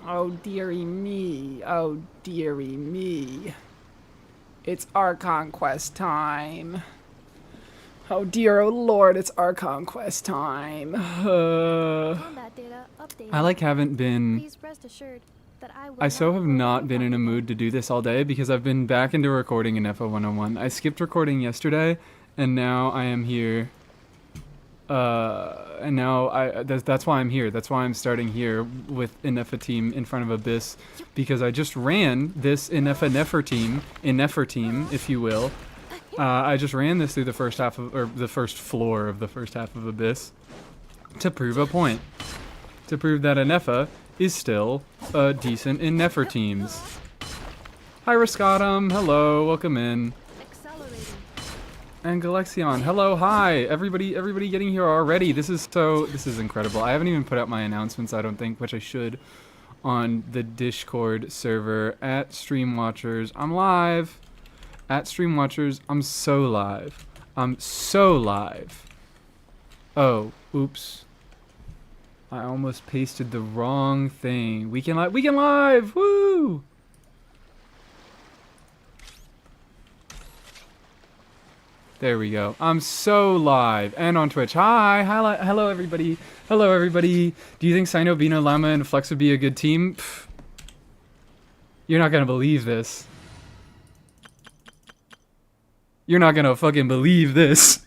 Oh, dearie me. Oh, dearie me. It's Archon Quest time. Oh dear, oh lord, it's Archon Quest time. I haven't been... I so have not been in a mood to do this all day because I've been back into recording in FO 101. I skipped recording yesterday, and now I am here. And now that's why I'm here. That's why I'm starting here with Inefa team in front of Abyss, because I just ran this Inefa Nefer team, if you will. I just ran this through the first half of, or the first floor of the first half of Abyss, to prove a point. To prove that Inefa is still decent in Nefer teams. Hi Rascatum, hello, welcome in. And Galexion, hello, hi, everybody getting here already. This is incredible. I haven't even put out my announcements, I don't think, which I should, on the Discord server at Streamwatchers. I'm live. At Streamwatchers, I'm so live. I'm so live. Oh, oops. I almost pasted the wrong thing. We can live, woo! There we go. I'm so live. And on Twitch. Hello everybody. Hello everybody. Do you think Sino, Bino, Llama, and Flex would be a good team? Pff. You're not gonna believe this. You're not gonna fucking believe this.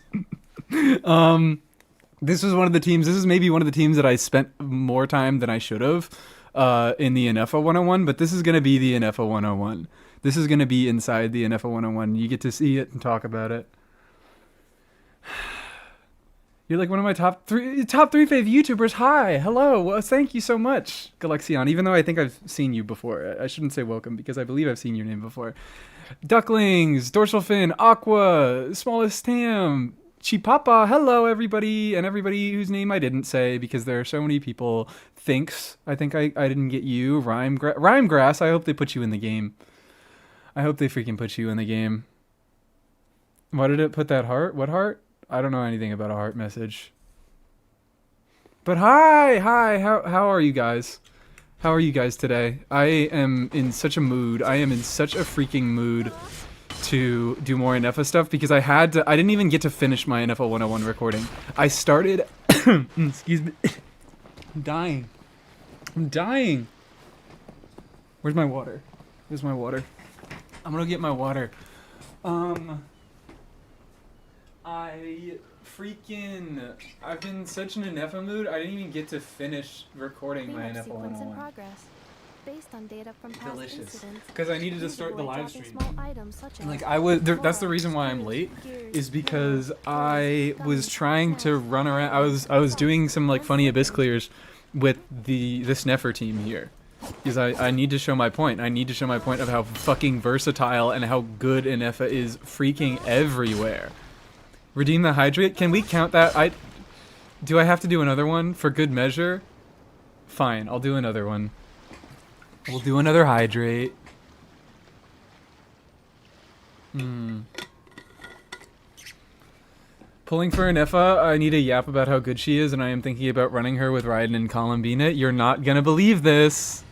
This was one of the teams, this is maybe one of the teams that I spent more time than I should have in the Inefa 101, but this is gonna be the Inefa 101. This is gonna be inside the Inefa 101. You get to see it and talk about it. You're like one of my top three fave YouTubers. Hi, hello, well, thank you so much, Galexion. Even though I think I've seen you before, I shouldn't say welcome because I believe I've seen your name before. Ducklings, Dorsal Fin, Aqua, Smallest Tam, Chipapa, hello everybody, and everybody whose name I didn't say because there are so many people. Thanks. I think I didn't get you. Rhymegrass, I hope they put you in the game. I hope they freaking put you in the game. Why did it put that heart? What heart? I don't know anything about a heart message. But hi, how are you guys? How are you guys today? I am in such a mood. I am in such a freaking mood to do more Inefa stuff because I didn't even get to finish my Inefa 101 recording. I started, excuse me, I'm dying. Where's my water? Where's my water? I'm gonna get my water. I've been such an Inefa mood, I didn't even get to finish recording my Inefa 101. Based on data from past Delicious. incidents, Because I needed to start the live stream. Like as that's the reason why I'm late, is because I was trying to run around. I was doing some like funny Abyss clears with this Nefer team here. Because I need to show my point. I need to show my point of how fucking versatile and how good Inefa is freaking everywhere. Redeem the hydrate? Can we count that? Do I have to do another one for good measure? Fine, I'll do another one. We'll do another hydrate. Pulling for Inefa, I need a yap about how good she is, and I am thinking about running her with Raiden and Columbina. You're not gonna believe this.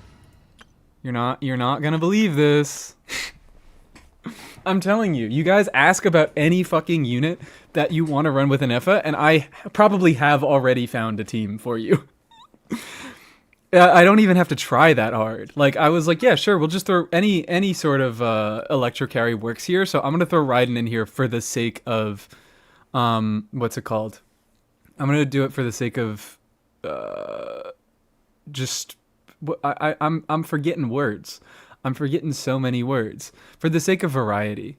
You're not gonna believe this. I'm telling you, you guys ask about any fucking unit that you want to run with Inefa, and I probably have already found a team for you. I don't even have to try that hard. Like, I was like, yeah, sure, we'll just throw any sort of electro carry works here, so I'm gonna throw Raiden in here for the sake of, what's it called? I'm gonna do it for the sake of, I'm forgetting words. I'm forgetting so many words. For the sake of variety.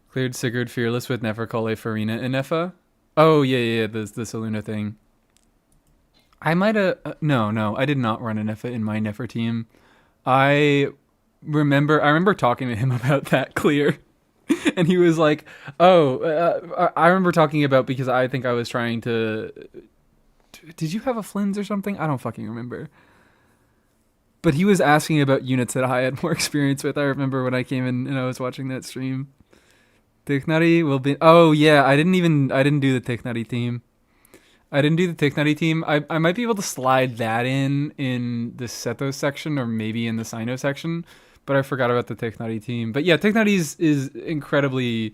Cleared Sigurd Fearless with Neferkole Farina Inefa? Oh, yeah, the Saluna thing. I might have... no, I did not run Inefa in my Nefer team. I remember talking to him about that clear. And he was like, I remember talking about, because I think I was trying to... Did you have a Flynn's or something? I don't fucking remember. But he was asking about units that I had more experience with. I remember when I came in and I was watching that stream. Tiknari will be... Oh, yeah, I didn't do the Tiknari theme. I didn't do the Ticknutty team. I might be able to slide that in the Sethos section or maybe in the Sino section, but I forgot about the Ticknutty team. But yeah, Ticknutty is incredibly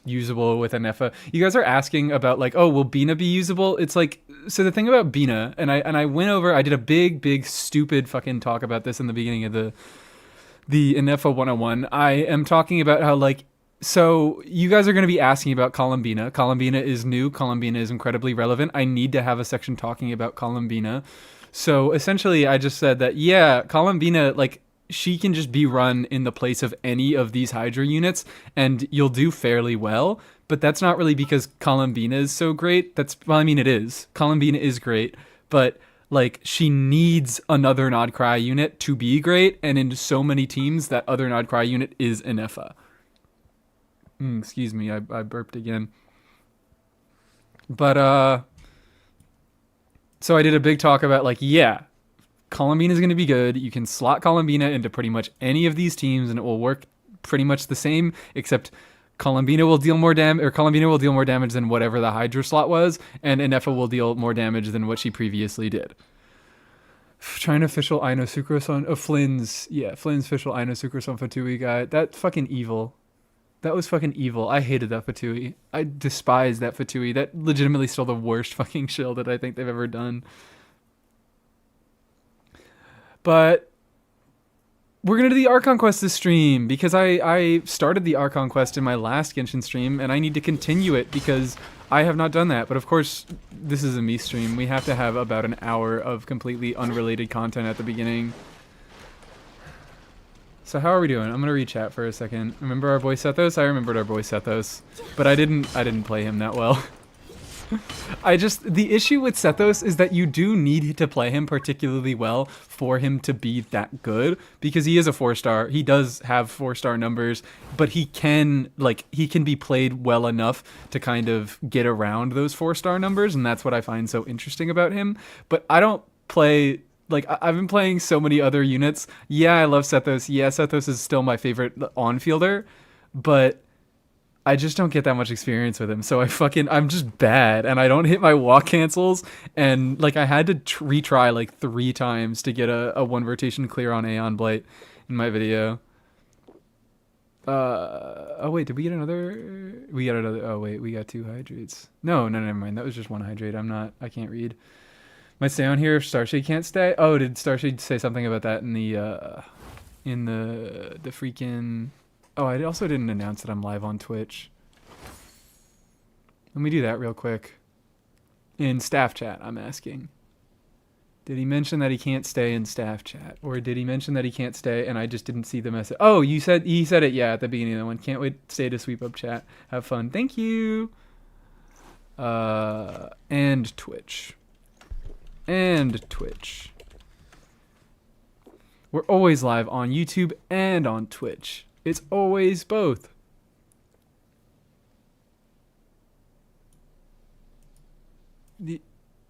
usable with Anefa. You guys are asking about like, oh, will Bina be usable? It's like, so the thing about Bina, and I went over, I did a big stupid fucking talk about this in the beginning of the Anefa 101. I am talking about how like, so you guys are going to be asking about Columbina. Columbina is new. Columbina is incredibly relevant. I need to have a section talking about Columbina. So essentially I just said that, yeah, Columbina, like, she can just be run in the place of any of these Hydra units and you'll do fairly well. But that's not really because Columbina is so great. Well, I mean, it is. Columbina is great, but like she needs another Nodcry unit to be great. And in so many teams, that other Nodcry unit is Anefa. Excuse me, I burped again. But, so I did a big talk about like, yeah, Columbina is going to be good. You can slot Columbina into pretty much any of these teams and it will work pretty much the same, except Columbina will deal more damage than whatever the Hydra slot was, and Anefa will deal more damage than what she previously did. Trying official Ino Sucros on Flynn's official Ino Sucros on Fatui guy. That fucking evil. That was fucking evil. I hated that Fatui. I despise that Fatui. That legitimately stole the worst fucking shield that I think they've ever done. But we're going to do the Archon Quest this stream because I started the Archon Quest in my last Genshin stream and I need to continue it because I have not done that. But of course, this is a me stream. We have to have about an hour of completely unrelated content at the beginning. So how are we doing? I'm going to read chat for a second. Remember our boy Sethos? I remembered our boy Sethos, but I didn't play him that well. The issue with Sethos is that you do need to play him particularly well for him to be that good, because he is a 4-star. He does have 4-star numbers, but he can be played well enough to kind of get around those 4-star numbers, and that's what I find so interesting about him. But I don't play, like, I've been playing so many other units. Yeah, I love Sethos. Yeah, Sethos is still my favorite on-fielder, but I just don't get that much experience with him, so I'm just bad, and I don't hit my walk cancels, and like I had to retry like 3 times to get a 1 rotation clear on Aeon Blight in my video. Oh wait, did we get another? We got another. Oh wait, we got 2 hydrates. No, never mind. That was just 1 hydrate. I can't read. Might stay on here if Starshade can't stay. Oh, did Starshade say something about that in the freaking? Oh, I also didn't announce that I'm live on Twitch. Let me do that real quick. In staff chat, I'm asking. Did he mention that he can't stay in staff chat? Or did he mention that he can't stay and I just didn't see the message? Oh, he said it, yeah, at the beginning of the one. Can't wait to stay to sweep up chat. Have fun. Thank you. And Twitch. And Twitch. We're always live on YouTube and on Twitch. It's always both.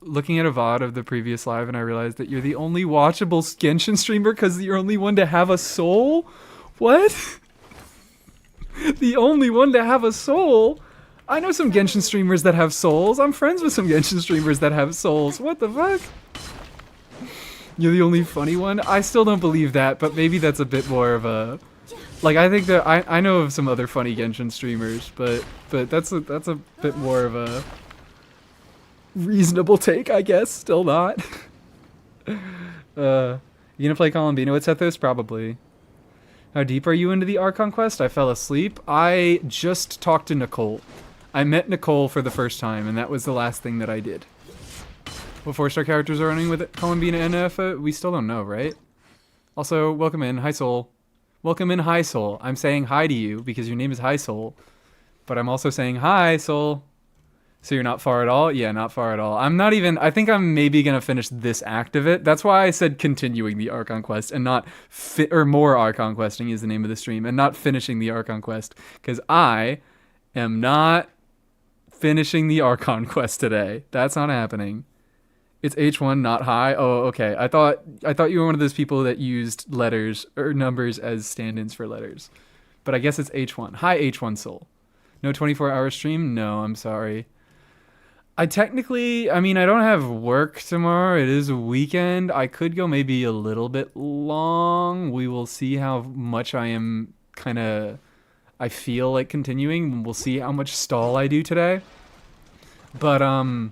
Looking at a VOD of the previous live, and I realized that you're the only watchable Genshin streamer because you're only one to have a soul? What? The only one to have a soul? I know some Genshin streamers that have souls. I'm friends with some Genshin streamers that have souls. What the fuck? You're the only funny one? I still don't believe that, but maybe that's a bit more of a... Like, I think that I know of some other funny Genshin streamers, but that's a bit more of a reasonable take, I guess. Still not. You gonna play Columbina with Sethos? Probably. How deep are you into the Archon Quest? I fell asleep. I just talked to Nicole. I met Nicole for the first time, and that was the last thing that I did. What 4-star characters are running with Columbina and Anefa? We still don't know, right? Also, welcome in. Hi, Soul. Welcome in, Hi Soul. I'm saying hi to you because your name is Hi Soul. But I'm also saying hi, Soul. So you're not far at all? Yeah, not far at all. I think I'm maybe going to finish this act of it. That's why I said continuing the Archon Quest and not, more Archon Questing is the name of the stream, and not finishing the Archon Quest. Because I am not finishing the Archon Quest today. That's not happening. It's H1, not high. Oh, okay. I thought you were one of those people that used letters or numbers as stand-ins for letters. But I guess it's H1. Hi, H1 Soul. No 24-hour stream? No, I'm sorry. I mean, I don't have work tomorrow. It is a weekend. I could go maybe a little bit long. We will see how much I am kind of, I feel like continuing. We'll see how much stall I do today. But, Accelerating.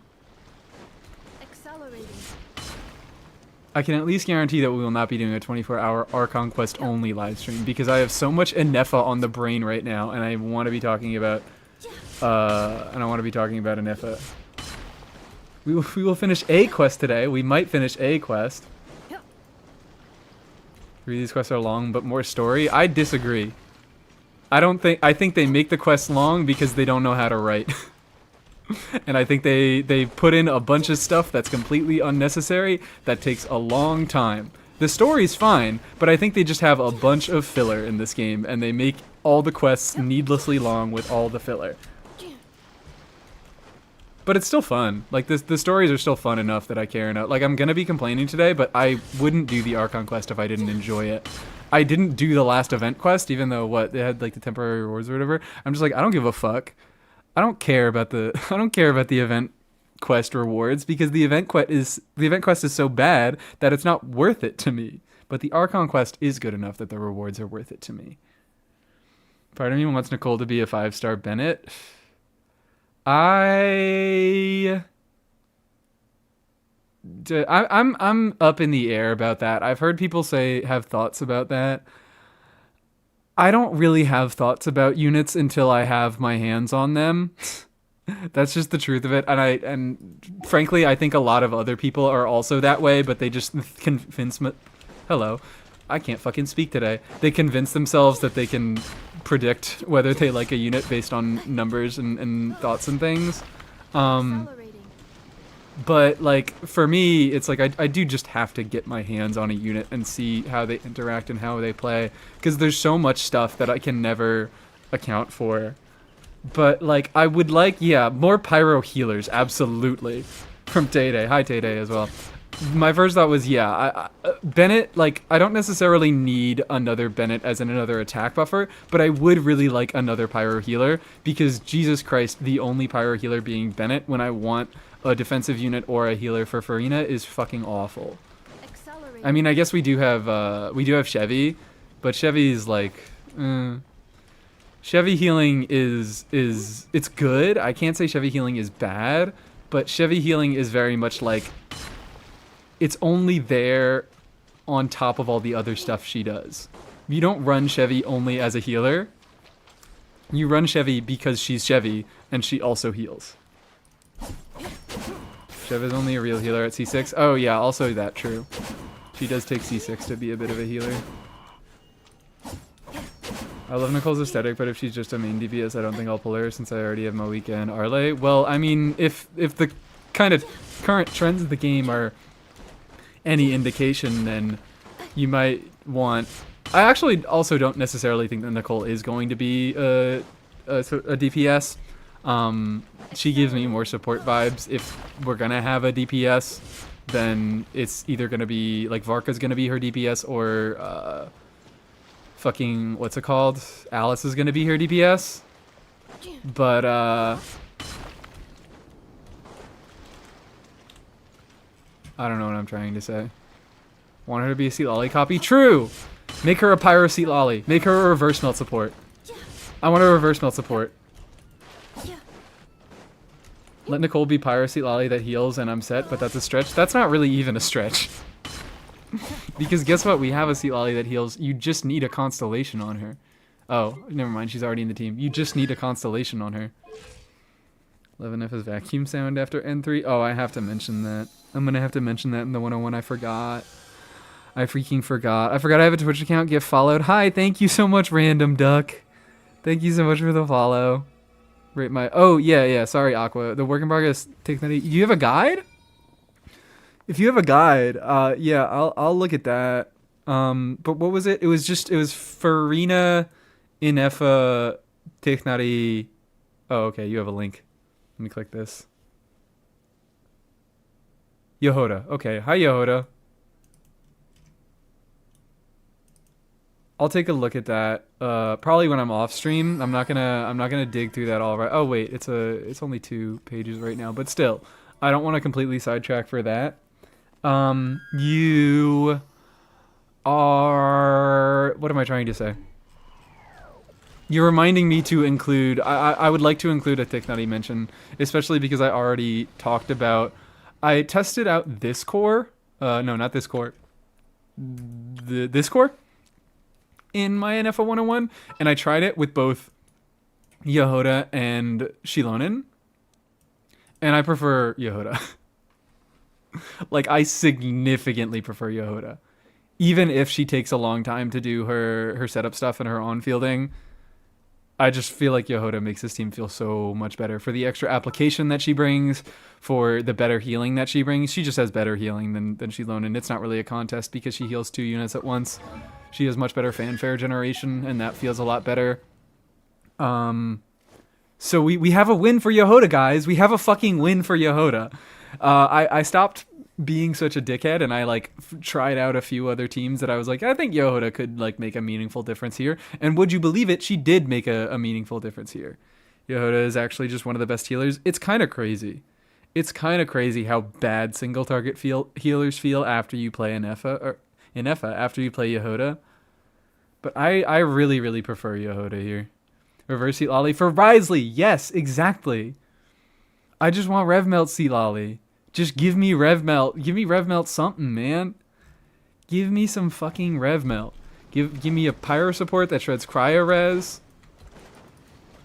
I can at least guarantee that we will not be doing a 24-hour Archon Quest only live stream because I have so much Enefa on the brain right now, and I want to be talking about, Enefa. We will finish a quest today. We might finish a quest. 3 of these quests are long, but more story. I disagree. I think they make the quests long because they don't know how to write. And I think they put in a bunch of stuff that's completely unnecessary that takes a long time. The story's fine, but I think they just have a bunch of filler in this game, and they make all the quests needlessly long with all the filler. But it's still fun. Like, the stories are still fun enough that I care enough. Like, I'm gonna be complaining today, but I wouldn't do the Archon quest if I didn't enjoy it. I didn't do the last event quest, even though, they had, like, the temporary rewards or whatever. I'm just like, I don't give a fuck. I don't care about the event quest rewards because the event quest is so bad that it's not worth it to me. But the Archon quest is good enough that the rewards are worth it to me. Part of me wants Nicole to be a 5-star Bennett. I'm up in the air about that. I've heard people have thoughts about that. I don't really have thoughts about units until I have my hands on them. That's just the truth of it. And frankly, I think a lot of other people are also that way, but they just convince me. Hello. I can't fucking speak today. They convince themselves that they can predict whether they like a unit based on numbers and thoughts and things. But, like, for me, it's like I do just have to get my hands on a unit and see how they interact and how they play. Because there's so much stuff that I can never account for. But, like, I would like, yeah, more pyro healers, absolutely. From Tay-Day. Hi, Tay-Day, as well. My first thought was, yeah, Bennett, like, I don't necessarily need another Bennett as another attack buffer, but I would really like another pyro healer. Because, Jesus Christ, the only pyro healer being Bennett when I want a defensive unit or a healer for Farina is fucking awful. I mean, I guess we do have Chevy, but Chevy's like, Chevy healing is it's good. I can't say Chevy healing is bad, but Chevy healing is very much like it's only there on top of all the other stuff she does. You don't run Chevy only as a healer. You run Chevy because she's Chevy and she also heals. Chev is only a real healer at C6. Oh yeah, also that true. She does take C6 to be a bit of a healer. I love Nicole's aesthetic, but if she's just a main DPS, I don't think I'll pull her since I already have Moika and Arle. Well, I mean, if the kind of current trends of the game are any indication, then you might want... I actually also don't necessarily think that Nicole is going to be a DPS. She gives me more support vibes. If we're gonna have a DPS, then it's either gonna be like Varka's gonna be her DPS or fucking what's it called? Alice is gonna be her DPS. But I don't know what I'm trying to say. Want her to be a Seat Lolly copy? True! Make her a Pyro Seat Lolly. Make her a reverse melt support. I want a reverse melt support. Let Nicole be Pyro Seat Lolly that heals and I'm set, but that's a stretch. That's not really even a stretch. Because guess what? We have a Seat Lolly that heals. You just need a Constellation on her. Oh, never mind. She's already in the team. You just need a Constellation on her. 11F's vacuum sound after N3. Oh, I have to mention that. I'm going to have to mention that in the 101. I forgot. I freaking forgot. I forgot I have a Twitch account. Get followed. Hi, thank you so much, Random Duck. Thank you so much for the follow. Rate my... Oh, yeah. Sorry, Aqua. The work in progress... Do you have a guide? If you have a guide, yeah, I'll look at that. But what was it? It was Farina Inefa Technari. Oh, okay, you have a link. Let me click this. Yehoda. Okay, hi Yehoda. I'll take a look at that. Probably when I'm off stream. I'm not gonna dig through that all right. Oh wait, it's only 2 pages right now, but still, I don't want to completely sidetrack for that. You are. What am I trying to say? You're reminding me to include. I would like to include a thick nutty mention, especially because I already talked about. I tested out this core. No, not this core. This core in my NFA 101, and I tried it with both Yehoda and Shilonen, and I prefer Yehoda. Like, I significantly prefer Yehoda. Even if she takes a long time to do her setup stuff and her on-fielding, I just feel like Yehoda makes this team feel so much better for the extra application that she brings, for the better healing that she brings. She just has better healing than Shilonen. It's not really a contest because she heals 2 units at once. She has much better fanfare generation, and that feels a lot better. So we have a win for Yehoda, guys. We have a fucking win for Yehoda. I stopped being such a dickhead, and I tried out a few other teams that I was like, I think Yehoda could make a meaningful difference here. And would you believe it? She did make a meaningful difference here. Yehoda is actually just one of the best healers. It's kind of crazy. It's kind of crazy how bad single target healers feel after you play Inefa, after you play Yehoda. But I really, really prefer Yehoda here. Reverse Seat Lolly for Risley. Yes, exactly. I just want Rev Melt Seat Lolly. Just give me Rev Melt. Give me Rev Melt something, man. Give me some fucking Rev Melt. Give me a Pyro support that shreds Cryo Res.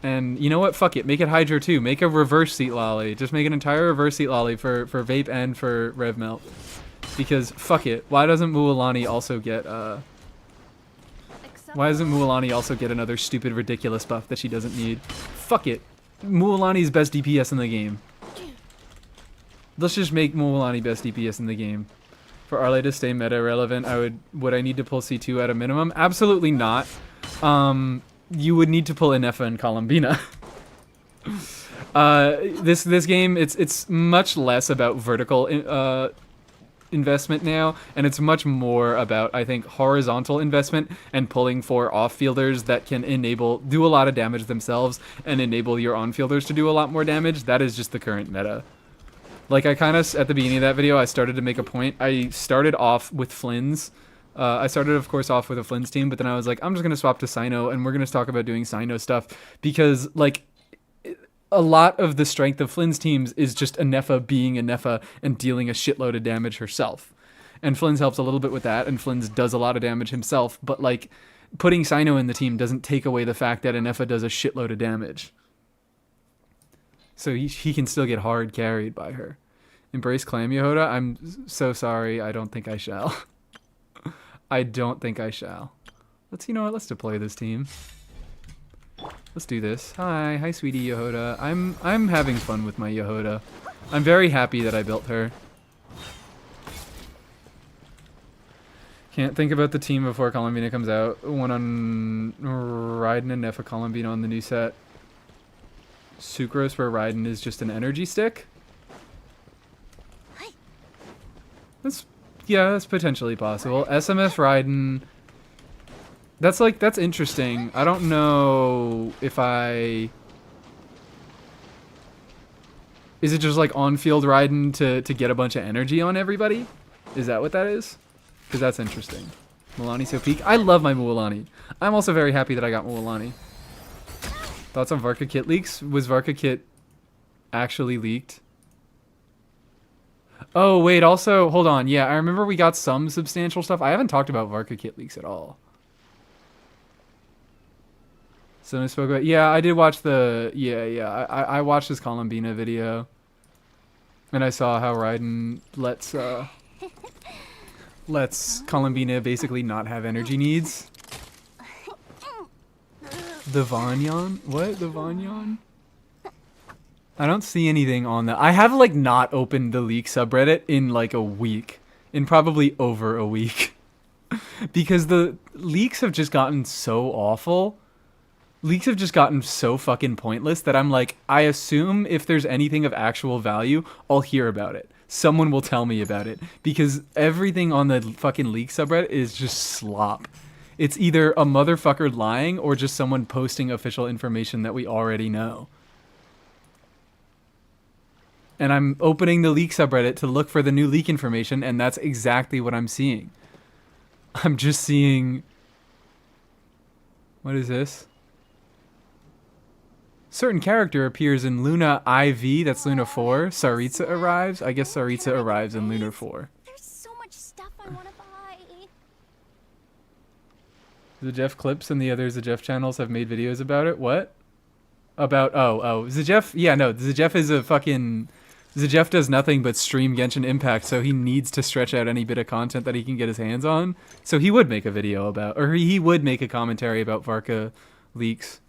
And you know what? Fuck it. Make it Hydro too. Make a reverse Seat Lolly. Just make an entire reverse Seat Lolly for Vape and for Rev Melt. Because fuck it. Why doesn't Mualani also get Why doesn't Mualani also get another stupid ridiculous buff that she doesn't need? Fuck it. Mualani's best DPS in the game. Let's just make Mualani best DPS in the game. For Arle to stay meta relevant, would I need to pull C2 at a minimum? Absolutely not. You would need to pull Inefa and Columbina. This game, it's much less about vertical investment now, and it's much more about, I think, horizontal investment and pulling for off-fielders that can do a lot of damage themselves and enable your on-fielders to do a lot more damage. That is just the current meta. Like, I kind of, at the beginning of that video, I started to make a point. I started off with Flynn's. I started, of course, off with a Flynn's team, but then I was like, I'm just going to swap to Sino, and we're going to talk about doing Sino stuff, because, a lot of the strength of Flynn's teams is just Inefa being Inefa and dealing a shitload of damage herself. And Flynn's helps a little bit with that, and Flynn's does a lot of damage himself, but, putting Sino in the team doesn't take away the fact that Inefa does a shitload of damage. So he can still get hard carried by her. Embrace Clam Yehoda? I'm so sorry. I don't think I shall. I don't think I shall. You know what? Let's deploy this team. Let's do this. Hi, sweetie Yehoda. I'm having fun with my Yehoda. I'm very happy that I built her. Can't think about the team before Columbina comes out. One on Raiden and Nefa Columbina on the new set. Sucrose where Raiden is just an energy stick? That's potentially possible. SMS Raiden. That's interesting. I don't know if is it just on-field Raiden to get a bunch of energy on everybody? Is that what that is? Because that's interesting. Mualani so peak. I love my Mualani. I'm also very happy that I got Mualani. Thoughts on Varka Kit leaks? Was Varka Kit actually leaked? Oh, wait, also, hold on. Yeah, I remember we got some substantial stuff. I haven't talked about Varka Kit leaks at all. So I spoke about... Yeah, I did watch the... Yeah. I watched this Columbina video. And I saw how Raiden lets Columbina basically not have energy needs. The Vanyan? What? The Vanyan? I don't see anything on that. I have not opened the leak subreddit in a week. In probably over a week. Because the leaks have just gotten so awful. Leaks have just gotten so fucking pointless that I'm I assume if there's anything of actual value, I'll hear about it. Someone will tell me about it. Because everything on the fucking leak subreddit is just slop. It's either a motherfucker lying or just someone posting official information that we already know. And I'm opening the leak subreddit to look for the new leak information, and that's exactly what I'm seeing. I'm just seeing... What is this? Certain character appears in Luna IV, that's Luna 4. Saritsa arrives. I guess Saritsa arrives in Luna 4. There's so much stuff I want to buy. The Jeff Clips and the other Jeff channels have made videos about it. What? About, oh. Jeff, yeah, no, Jeff is a fucking... Jeff does nothing but stream Genshin Impact, so he needs to stretch out any bit of content that he can get his hands on. So he would make a video about, or he would make a commentary about Varka leaks.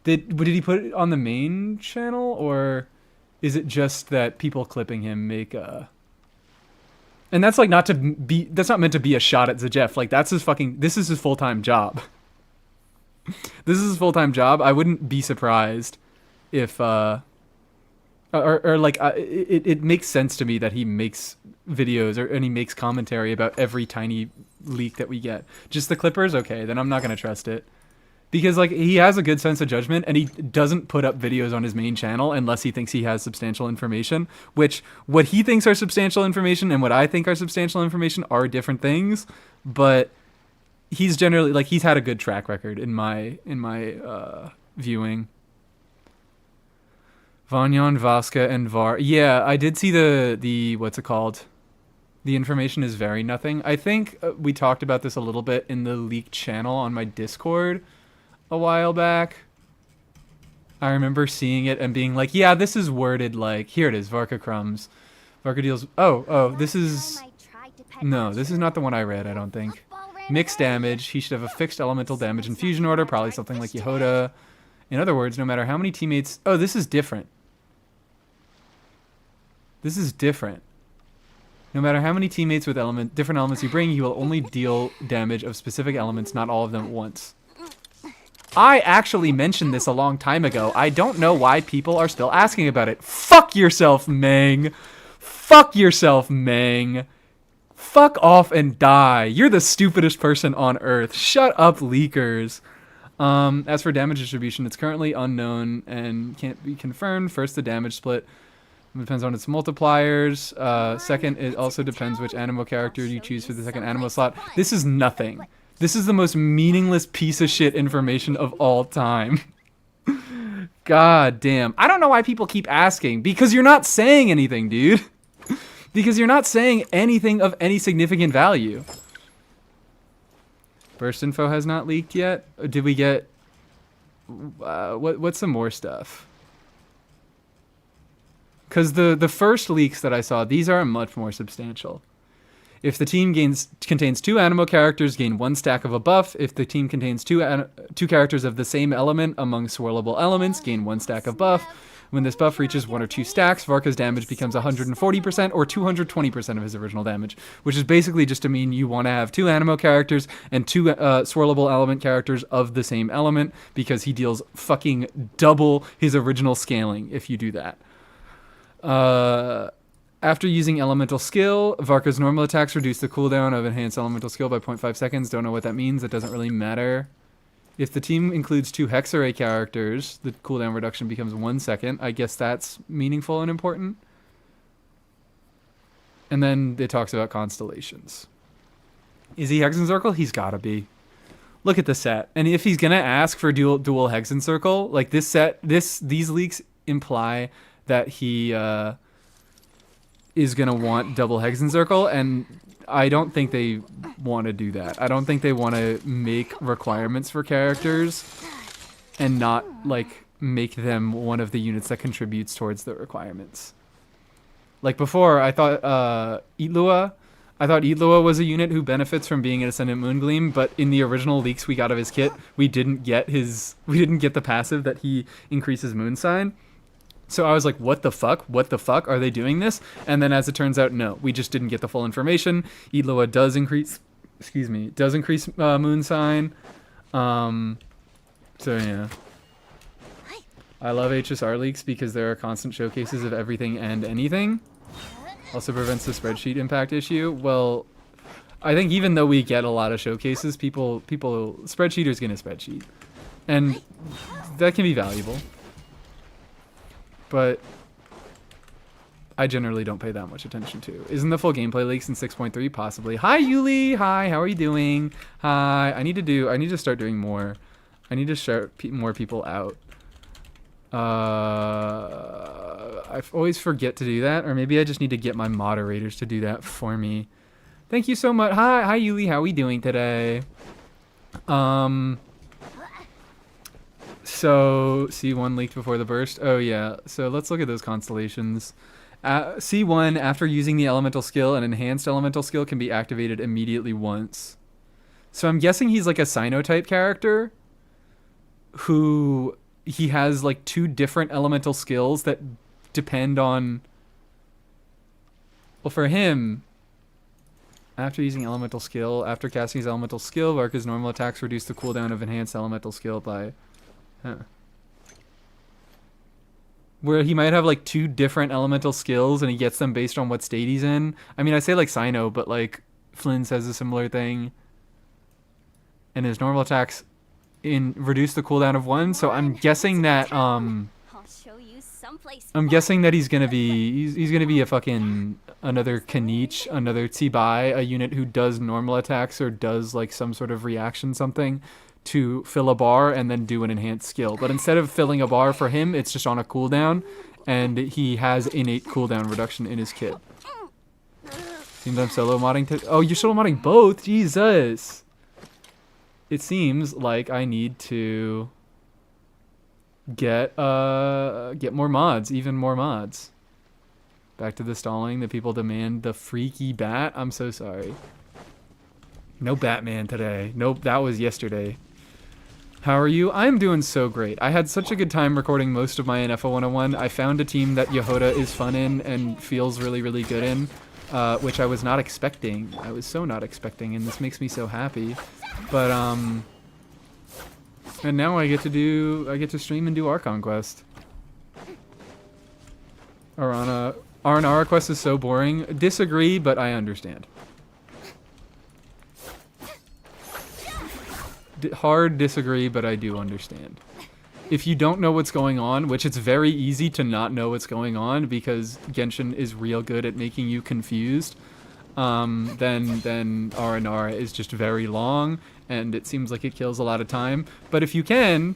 Did he put it on the main channel, or is it just that people clipping him make a... And that's like that's not meant to be a shot at Jeff. Like that's this is his full-time job. This is his full-time job. I wouldn't be surprised if, it makes sense to me that he makes videos and he makes commentary about every tiny leak that we get. Just the Clippers, okay, then I'm not gonna trust it, because like he has a good sense of judgment and he doesn't put up videos on his main channel unless he thinks he has substantial information. Which what he thinks are substantial information and what I think are substantial information are different things, but he's generally like he's had a good track record in my viewing. Vanyan, Vaska, and Var. Yeah, I did see the what's it called? The information is very nothing. I think we talked about this a little bit in the leaked channel on my Discord a while back. I remember seeing it and being like, yeah, this is worded like, here it is, Varka Crumbs. Varka deals... Oh, this is... No, this is not the one I read, I don't think. Mixed damage. He should have a fixed elemental damage and fusion order, probably something like Yehoda. In other words, no matter how many teammates... Oh, this is different. This is different. No matter how many teammates with different elements you bring, you will only deal damage of specific elements, not all of them at once. I actually mentioned this a long time ago. I don't know why people are still asking about it. Fuck yourself, Meng. Fuck yourself, Meng. Fuck off and die. You're the stupidest person on earth. Shut up, leakers. As for damage distribution, it's currently unknown and can't be confirmed. First, the damage split depends on its multipliers. Second, it also depends which animo character you choose for the second animo slot. This is nothing. This is the most meaningless piece of shit information of all time. God damn. I don't know why people keep asking. Because you're not saying anything, dude. Because you're not saying anything of any significant value. Burst info has not leaked yet. Did we get... what's some more stuff? Because the first leaks that I saw, these are much more substantial. If the team contains 2 animo characters, gain 1 stack of a buff. If the team contains 2 characters of the same element among swirlable elements, gain 1 stack of buff. When this buff reaches 1 or 2 stacks, Varka's damage becomes 140% or 220% of his original damage, which is basically just to mean you want to have 2 animo characters and 2 swirlable element characters of the same element, because he deals fucking double his original scaling if you do that. After using elemental skill, Varka's normal attacks reduce the cooldown of enhanced elemental skill by 0.5 seconds. Don't know what that means. It doesn't really matter. If the team includes 2 Hexarray characters, the cooldown reduction becomes 1 second. I guess that's meaningful and important. And then it talks about constellations. Is he Hexencircle? He's gotta be. Look at the set. And if he's gonna ask for dual Hexencircle, like this set, these leaks imply that he is gonna want double Hexencircle, and I don't think they want to do that. I don't think they want to make requirements for characters and not like make them one of the units that contributes towards the requirements. Like before, I thought Itlua was a unit who benefits from being an Ascendant Moongleam, but in the original leaks we got of his kit, we didn't get the passive that he increases moon sign. So I was like, what the fuck? What the fuck? Are they doing this? And then as it turns out, no. We just didn't get the full information. Itlua does increase moon sign. So yeah. I love HSR leaks because there are constant showcases of everything and anything. Also prevents the spreadsheet impact issue. Well, I think even though we get a lot of showcases, people spreadsheeter's gonna spreadsheet, and that can be valuable. But I generally don't pay that much attention to. Isn't the full gameplay leaks in 6.3? Possibly. Hi Yuli. Hi. How are you doing? Hi. I need to start doing more. I need to shout more people out. I always forget to do that, or maybe I just need to get my moderators to do that for me. Thank you so much. Hi Yuli. How are we doing today? So C1 leaked before the burst. Oh yeah. So let's look at those constellations. C1, after using the elemental skill, an enhanced elemental skill can be activated immediately once. So I'm guessing he's like a Sino-type character who he has like 2 different elemental skills that depend on... Well, for him, after using elemental skill, after casting his elemental skill, Varka's normal attacks reduce the cooldown of enhanced elemental skill by... Huh. Where he might have like 2 different elemental skills and he gets them based on what state he's in. I mean, I say like Sino, but like Flynn says a similar thing. And his normal attacks reduce the cooldown of 1. So I'm guessing that I'm guessing that he's gonna be a fucking another Kanich, another Tsibai, a unit who does normal attacks or does like some sort of reaction something to fill a bar and then do an enhanced skill. But instead of filling a bar for him, it's just on a cooldown, and he has innate cooldown reduction in his kit. Seems I'm solo modding oh, you're solo modding both? Jesus! It seems like I need to get more mods, even more mods. Back to the stalling. The people demand the freaky bat. I'm so sorry. No Batman today. Nope, that was yesterday. How are you? I'm doing so great. I had such a good time recording most of my NFO 101. I found a team that Yehuda is fun in and feels really, really good in, which I was not expecting. I was so not expecting, and this makes me so happy. But, and now I get to stream and do Archon Quest. Aranara Quest is so boring. Disagree, but I understand. Hard disagree, but I do understand. If you don't know what's going on, which it's very easy to not know what's going on because Genshin is real good at making you confused, then Aranara is just very long and it seems like it kills a lot of time. But if you can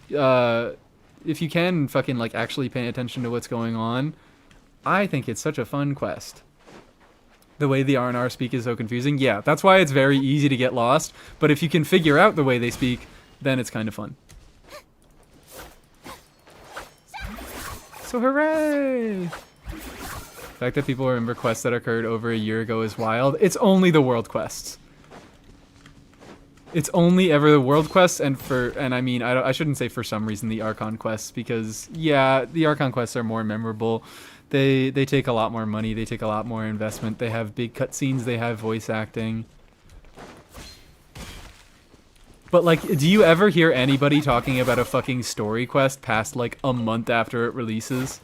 fucking like actually pay attention to what's going on, I think it's such a fun quest. The way the R&R speak is so confusing. Yeah, that's why it's very easy to get lost. But if you can figure out the way they speak, then it's kind of fun. So hooray! The fact that people remember quests that occurred over a year ago is wild. It's only the world quests. It's only ever the world quests, and I mean, I shouldn't say for some reason the Archon quests, because yeah, the Archon quests are more memorable. They take a lot more money, they take a lot more investment, they have big cutscenes, they have voice acting. But like, do you ever hear anybody talking about a fucking story quest past like a month after it releases?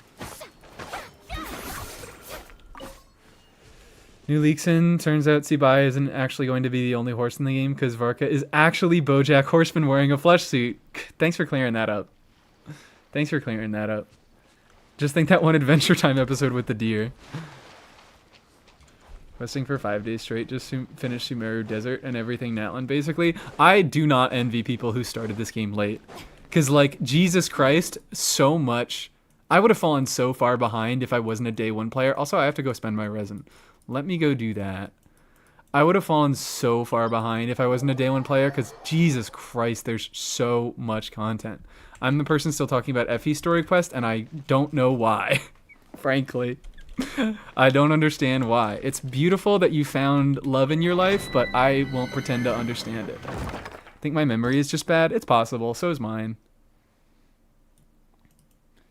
New leaks in, turns out Tsibai isn't actually going to be the only horse in the game because Varka is actually BoJack Horseman wearing a flesh suit. Thanks for clearing that up. Thanks for clearing that up. Just think that one Adventure Time episode with the deer. Questing for 5 days straight, just to finish Sumeru Desert and everything Natlan, basically. I do not envy people who started this game late. Because, like, Jesus Christ, so much. I would have fallen so far behind if I wasn't a day 1 player. Also, I have to go spend my resin. Let me go do that. I would have fallen so far behind if I wasn't a day 1 player, because Jesus Christ, there's so much content. I'm the person still talking about FE Story Quest, and I don't know why, frankly. I don't understand why. It's beautiful that you found love in your life, but I won't pretend to understand it. I think my memory is just bad. It's possible. So is mine.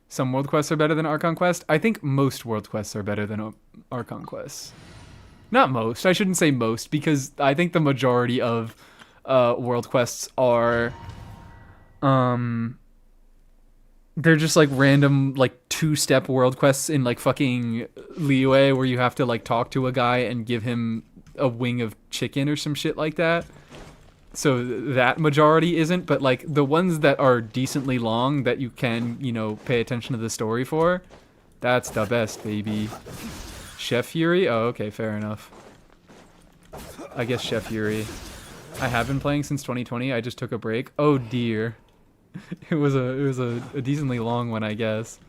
Some world quests are better than Archon Quest. I think most world quests are better than Archon quests. Not most. I shouldn't say most, because I think the majority of world quests are... they're just like random like 2-step world quests in like fucking Liyue where you have to like talk to a guy and give him a wing of chicken or some shit like that. So that majority isn't, but like the ones that are decently long that you can, you know, pay attention to the story for, that's the best, baby. Chef Yuri? Oh, okay, fair enough. I guess Chef Yuri. I have been playing since 2020. I just took a break. Oh dear. It was a decently long one, I guess.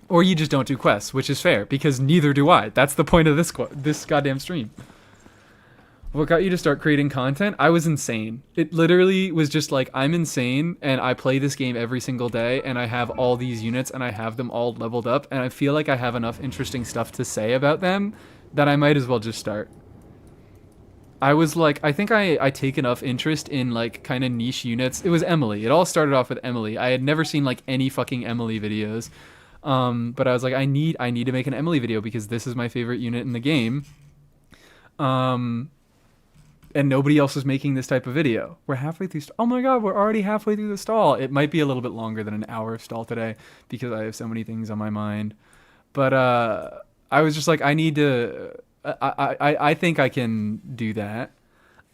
Or you just don't do quests, which is fair because neither do I. That's the point of this goddamn stream. What got you to start creating content? I was insane. It literally was just like, I'm insane and I play this game every single day and I have all these units and I have them all leveled up and I feel like I have enough interesting stuff to say about them that I might as well just start. I was like, I think I take enough interest in like kind of niche units. It was Emily. It all started off with Emily. I had never seen like any fucking Emily videos. But I was like, I need to make an Emily video because this is my favorite unit in the game. And nobody else is making this type of video. We're halfway through. Oh my god, we're already halfway through the stall. It might be a little bit longer than an hour of stall today because I have so many things on my mind. But I was just like, I need to. I think I can do that.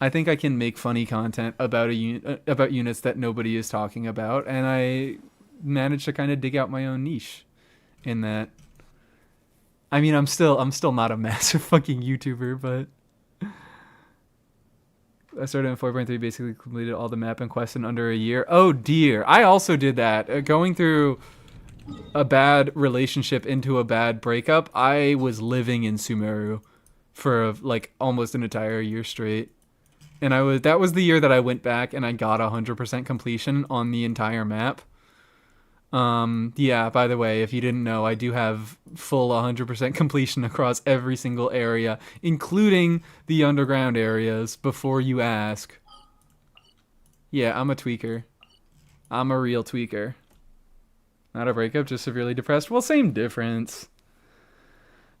I think I can make funny content about about units that nobody is talking about, and I managed to kind of dig out my own niche in that. I mean, I'm still not a massive fucking YouTuber, but. I started in 4.3, basically completed all the map and quests in under a year. Oh dear, I also did that. Going through a bad relationship into a bad breakup, I was living in Sumeru for like almost an entire year straight. And that was the year that I went back and I got 100% completion on the entire map. Yeah, by the way, if you didn't know, I do have full 100% completion across every single area, including the underground areas, before you ask. Yeah, I'm a tweaker. I'm a real tweaker. Not a breakup, just severely depressed. Well, same difference.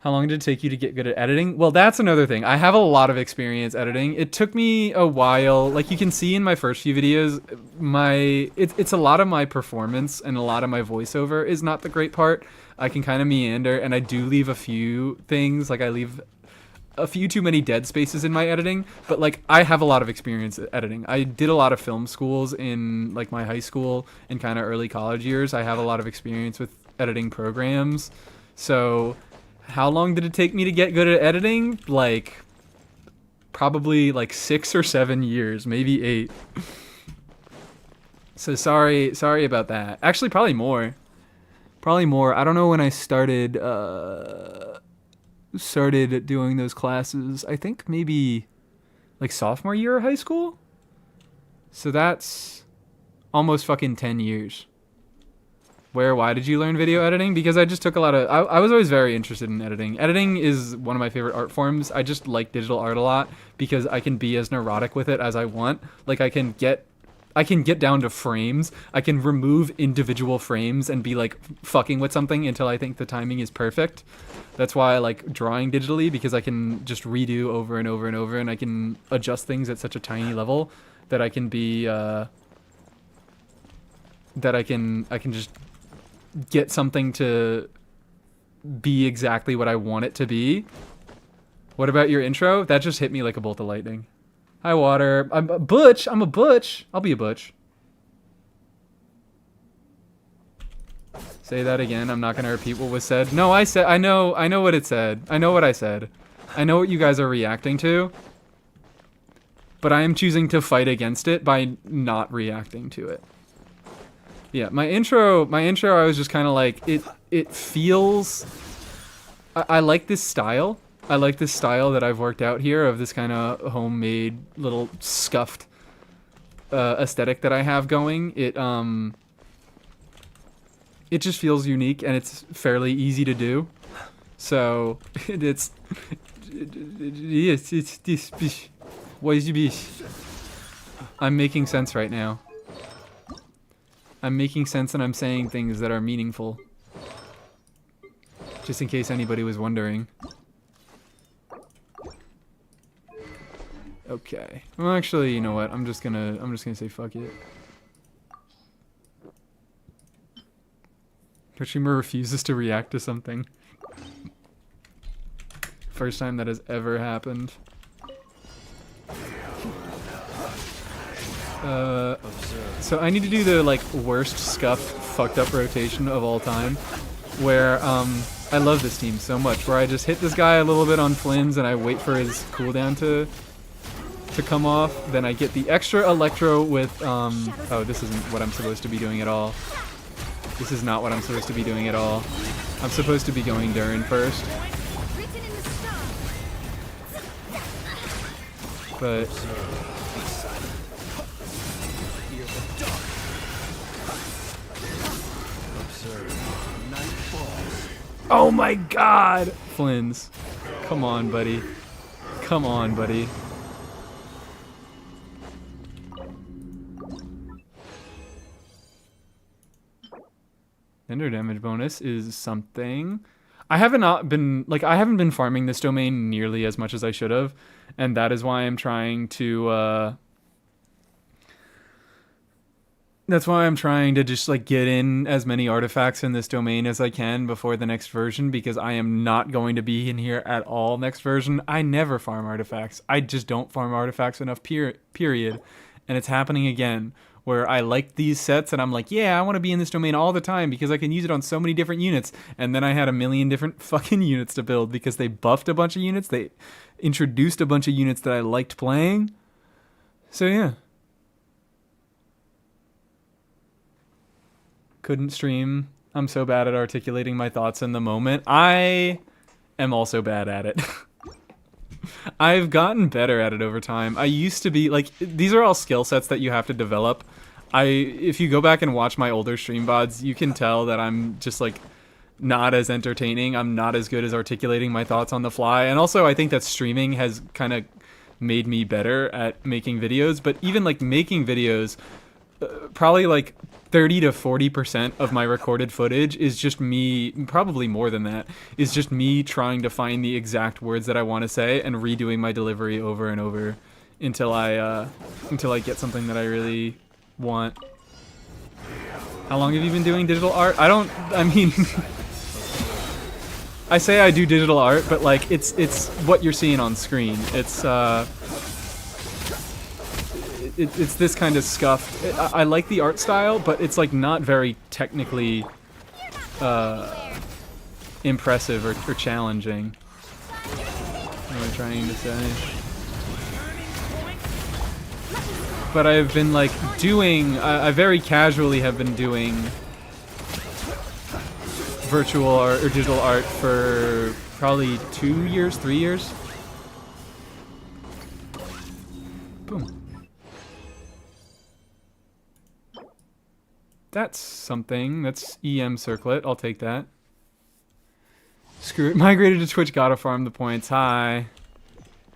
How long did it take you to get good at editing? Well, that's another thing. I have a lot of experience editing. It took me a while. Like you can see in my first few videos, it's a lot of my performance and a lot of my voiceover is not the great part. I can kind of meander and I do leave a few things. Like I leave a few too many dead spaces in my editing, but like I have a lot of experience at editing. I did a lot of film schools in like my high school and kind of early college years. I have a lot of experience with editing programs. So how long did it take me to get good at editing? Like, probably like 6 or 7 years, maybe 8. So sorry about that. Actually, probably more. I don't know when I started doing those classes. I think maybe like sophomore year of high school. So that's almost fucking 10 years. Why did you learn video editing? Because I just took a lot of... I was always very interested in editing. Editing is one of my favorite art forms. I just like digital art a lot because I can be as neurotic with it as I want. Like I can get down to frames. I can remove individual frames and be like fucking with something until I think the timing is perfect. That's why I like drawing digitally, because I can just redo over and over and over, and I can adjust things at such a tiny level that I can be... that I can just get something to be exactly what I want it to be. What about your intro? That just hit me like a bolt of lightning. Hi, Water. I'm a butch. I'll be a butch. Say that again. I'm not going to repeat what was said. No, I know what it said. I know what I said. I know what you guys are reacting to. But I am choosing to fight against it by not reacting to it. Yeah, my intro, I was just kind of like, it feels, I like this style. I like this style that I've worked out here of this kind of homemade little scuffed aesthetic that I have going. It just feels unique and it's fairly easy to do. So I'm making sense right now. I'm making sense and I'm saying things that are meaningful. Just in case anybody was wondering. Okay. Well, actually, you know what? I'm just gonna say fuck it. Toshima refuses to react to something. first time that has ever happened. So I need to do the like worst scuffed fucked up rotation of all time, where I love this team so much, where I just hit this guy a little bit on Flynn's and I wait for his cooldown to come off, then I get the extra electro with oh, this isn't what I'm supposed to be doing at all. This is not what I'm supposed to be doing at all. I'm supposed to be going Durin first. But oh my god! Flynn's. Come on, buddy. Come on, buddy. Ender damage bonus is something. I haven't been farming this domain nearly as much as I should have, and that is why I'm trying to that's why I'm trying to just like get in as many artifacts in this domain as I can before the next version, because I am not going to be in here at all next version. I never farm artifacts. I just don't farm artifacts enough, period. And it's happening again, where I like these sets and I'm like, yeah, I want to be in this domain all the time because I can use it on so many different units. And then I had a million different fucking units to build because they buffed a bunch of units. They introduced a bunch of units that I liked playing. So yeah. Couldn't stream. I'm so bad at articulating my thoughts in the moment. I am also bad at it. I've gotten better at it over time. I used to be like, these are all skill sets that you have to develop. If you go back and watch my older stream VODs, you can tell that I'm just like not as entertaining. I'm not as good as articulating my thoughts on the fly. And also I think that streaming has kind of made me better at making videos, but even like making videos, probably like 30 to 40% of my recorded footage is just me, probably more than that, is just me trying to find the exact words that I want to say and redoing my delivery over and over until I get something that I really want. How long have you been doing digital art? I mean, I say I do digital art, but like it's what you're seeing on screen. It's this kind of scuffed. I like the art style, but it's like not very technically impressive or challenging. What am I trying to say? But I've been like doing, I very casually have been doing virtual art or digital art for probably 2 years, 3 years. Boom. That's something. That's EM circlet. I'll take that. Screw it. Migrated to Twitch. Gotta farm the points. Hi.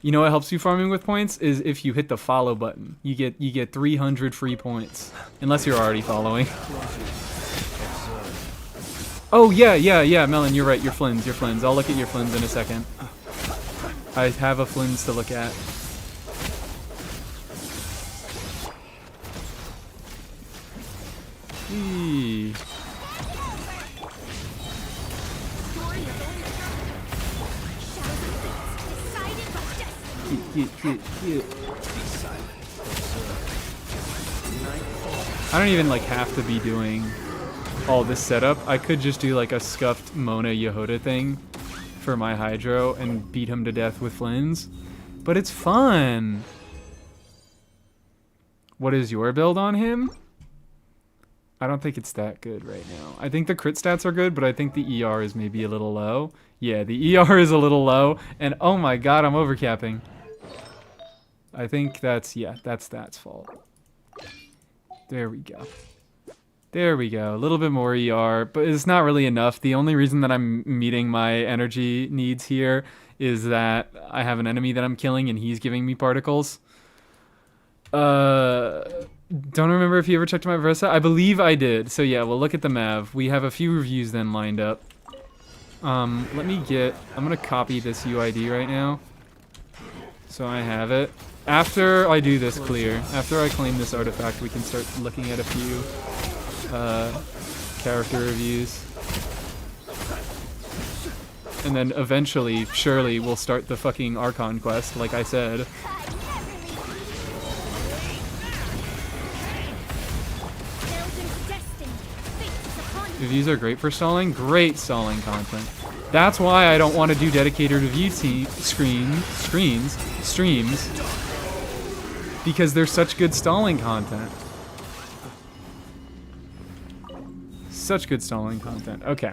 You know what helps you farming with points is if you hit the follow button. You get 300 free points, unless you're already following. Oh yeah, Melon. You're right. Your Flynn's. I'll look at your Flynn's in a second. I have a Flynn's to look at. I don't even like have to be doing all this setup. I could just do like a scuffed Mona Yehoda thing for my Hydro and beat him to death with Flynn's. But it's fun. What is your build on him? I don't think it's that good right now. I think the crit stats are good, but I think the ER is maybe a little low. Yeah, the ER is a little low, and oh my god, I'm overcapping. I think that's that's fault. There we go. There we go. A little bit more ER, but it's not really enough. The only reason that I'm meeting my energy needs here is that I have an enemy that I'm killing and he's giving me particles. Don't remember if you ever checked my Versa. I believe I did. So yeah, we'll look at the Mav. We have a few reviews then lined up. I'm gonna copy this UID right now, so I have it. After I do this clear, after I claim this artifact, we can start looking at a few character reviews. And then eventually, surely, we'll start the fucking Archon quest, like I said. These are great for stalling. Great stalling content. That's why I don't want to do dedicated review streams, because they're such good stalling content. Such good stalling content. Okay.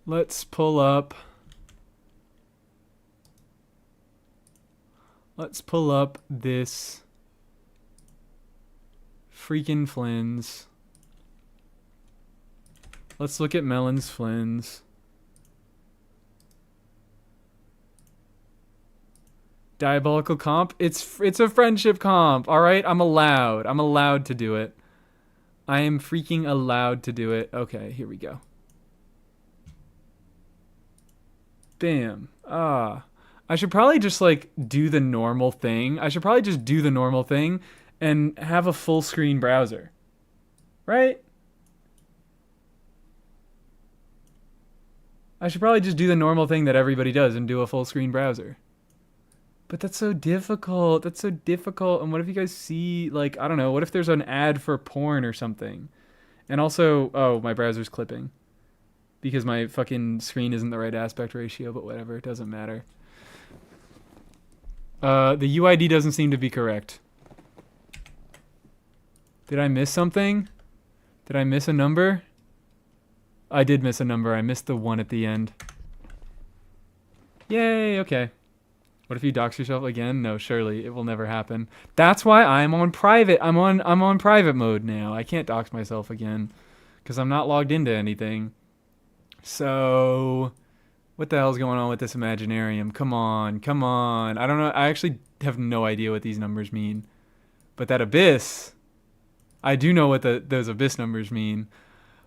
Let's pull up. Let's pull up this freaking Flynn's. Let's look at Melon's Flynn's. Diabolical comp? It's a friendship comp, alright? I'm allowed to do it. I am freaking allowed to do it. Okay, here we go. Bam. I should probably just, like, do the normal thing. I should probably just do the normal thing and have a full screen browser. Right? I should probably just do the normal thing that everybody does and do a full screen browser. But that's so difficult. That's so difficult. And what if you guys see, like, I don't know, what if there's an ad for porn or something? And also, oh, my browser's clipping. Because my fucking screen isn't the right aspect ratio, but whatever, it doesn't matter. The UID doesn't seem to be correct. Did I miss something? Did I miss a number? I did miss a number. I missed the 1 at the end. Yay, okay. What if you dox yourself again? No, surely it will never happen. That's why I'm on private. I'm on private mode now. I can't dox myself again because I'm not logged into anything. So, what the hell's going on with this Imaginarium? Come on, come on. I don't know. I actually have no idea what these numbers mean. But that Abyss, I do know what those Abyss numbers mean.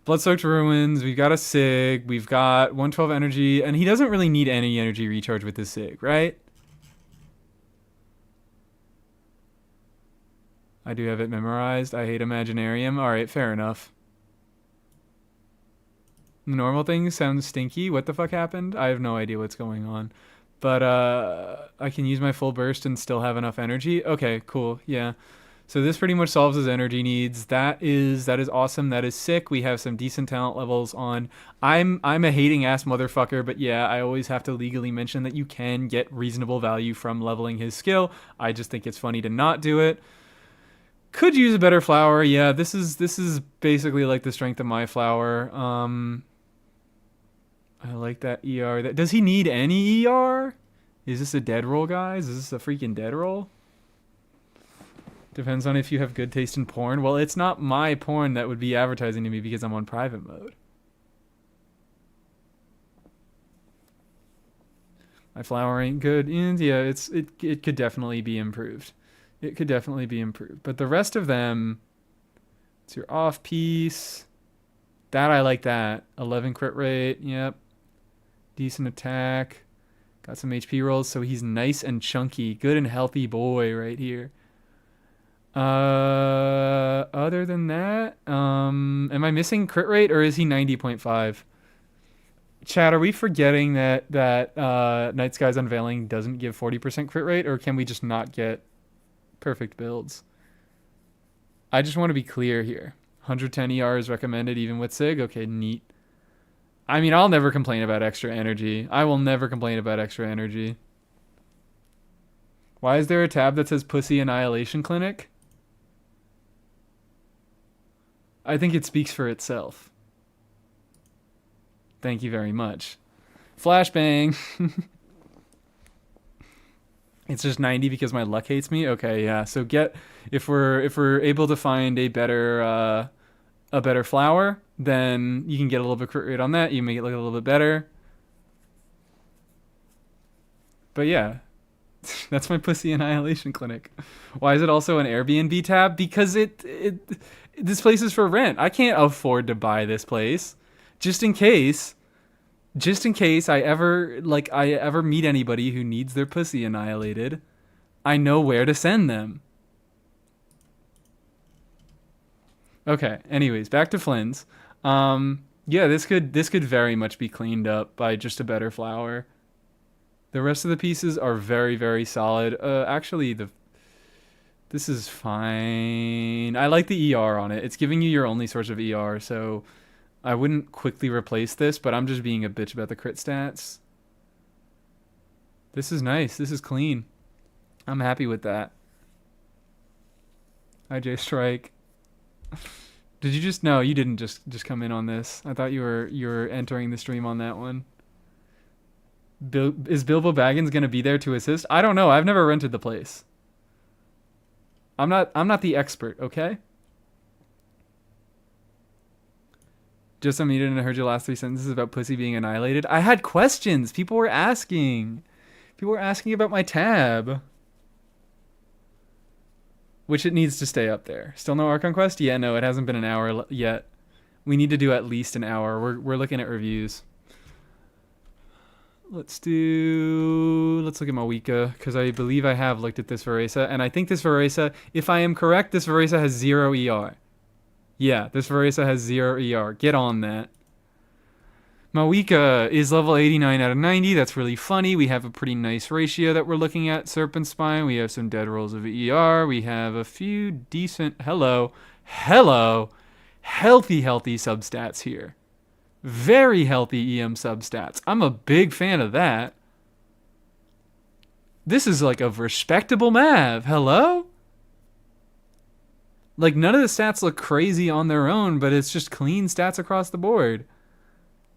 Bloodsoaked Ruins, we've got a Sig, we've got 112 energy, and he doesn't really need any energy recharge with this Sig, right? I do have it memorized. I hate Imaginarium. Alright, fair enough. The normal thing sounds stinky. What the fuck happened? I have no idea what's going on. But I can use my full burst and still have enough energy. Okay, cool. Yeah. So this pretty much solves his energy needs. That is awesome. That is sick. We have some decent talent levels on. I'm a hating ass motherfucker, but yeah, I always have to legally mention that you can get reasonable value from leveling his skill. I just think it's funny to not do it. Could use a better flower. Yeah, this is basically like the strength of my flower. I like that ER. Does he need any ER? Is this a dead roll, guys? Is this a freaking dead roll? Depends on if you have good taste in porn. Well, it's not my porn that would be advertising to me because I'm on private mode. My flower ain't good. And yeah, it could definitely be improved. It could definitely be improved. But the rest of them, it's your off piece. That I like that. 11 crit rate. Yep. Decent attack. Got some HP rolls, so he's nice and chunky. Good and healthy boy right here. Other than that, am I missing crit rate or is he 90.5? Chat, are we forgetting that Night Sky's Unveiling doesn't give 40% crit rate, or can we just not get perfect builds? I just want to be clear here. 110 ER is recommended even with SIG. Okay, neat. I mean, I'll never complain about extra energy. I will never complain about extra energy. Why is there a tab that says Pussy Annihilation Clinic? I think it speaks for itself. Thank you very much. Flashbang. It's just 90 because my luck hates me. Okay, yeah. So if we're able to find a better flower, then you can get a little bit crit rate on that. You make it look a little bit better. But yeah, that's my Pussy Annihilation Clinic. Why is it also an Airbnb tab? Because this place is for rent. I can't afford to buy this place. Just in case I ever meet anybody who needs their pussy annihilated, I know where to send them. Okay, anyways, back to Flynn's. Yeah, this could very much be cleaned up by just a better flower. The rest of the pieces are very, very solid. Actually, this is fine. I like the ER on it. It's giving you your only source of ER, so I wouldn't quickly replace this, but I'm just being a bitch about the crit stats. This is nice. This is clean. I'm happy with that. IJ Strike. Did you just no, you didn't just come in on this. I thought you were entering the stream on that one. Is Bilbo Baggins gonna be there to assist? I don't know. I've never rented the place. I'm not the expert, okay? Just unmuted and I heard your last 3 sentences about pussy being annihilated. I had questions. People were asking. People were asking about my tab. Which it needs to stay up there. Still no Archon Quest? Yeah, no, it hasn't been an hour yet. We need to do at least an hour. We're looking at reviews. Let's look at Mawika, because I believe I have looked at this Veresa, and I think this Veresa, if I am correct, this Veresa has 0 ER. Yeah, this Veresa has 0 ER. Get on that. Mawika is level 89 out of 90. That's really funny. We have a pretty nice ratio that we're looking at. Serpent Spine. We have some dead rolls of ER. We have a few decent... Hello. Healthy substats here. Very healthy EM substats. I'm a big fan of that. This is like a respectable Mav. Hello? Like, none of the stats look crazy on their own, but it's just clean stats across the board.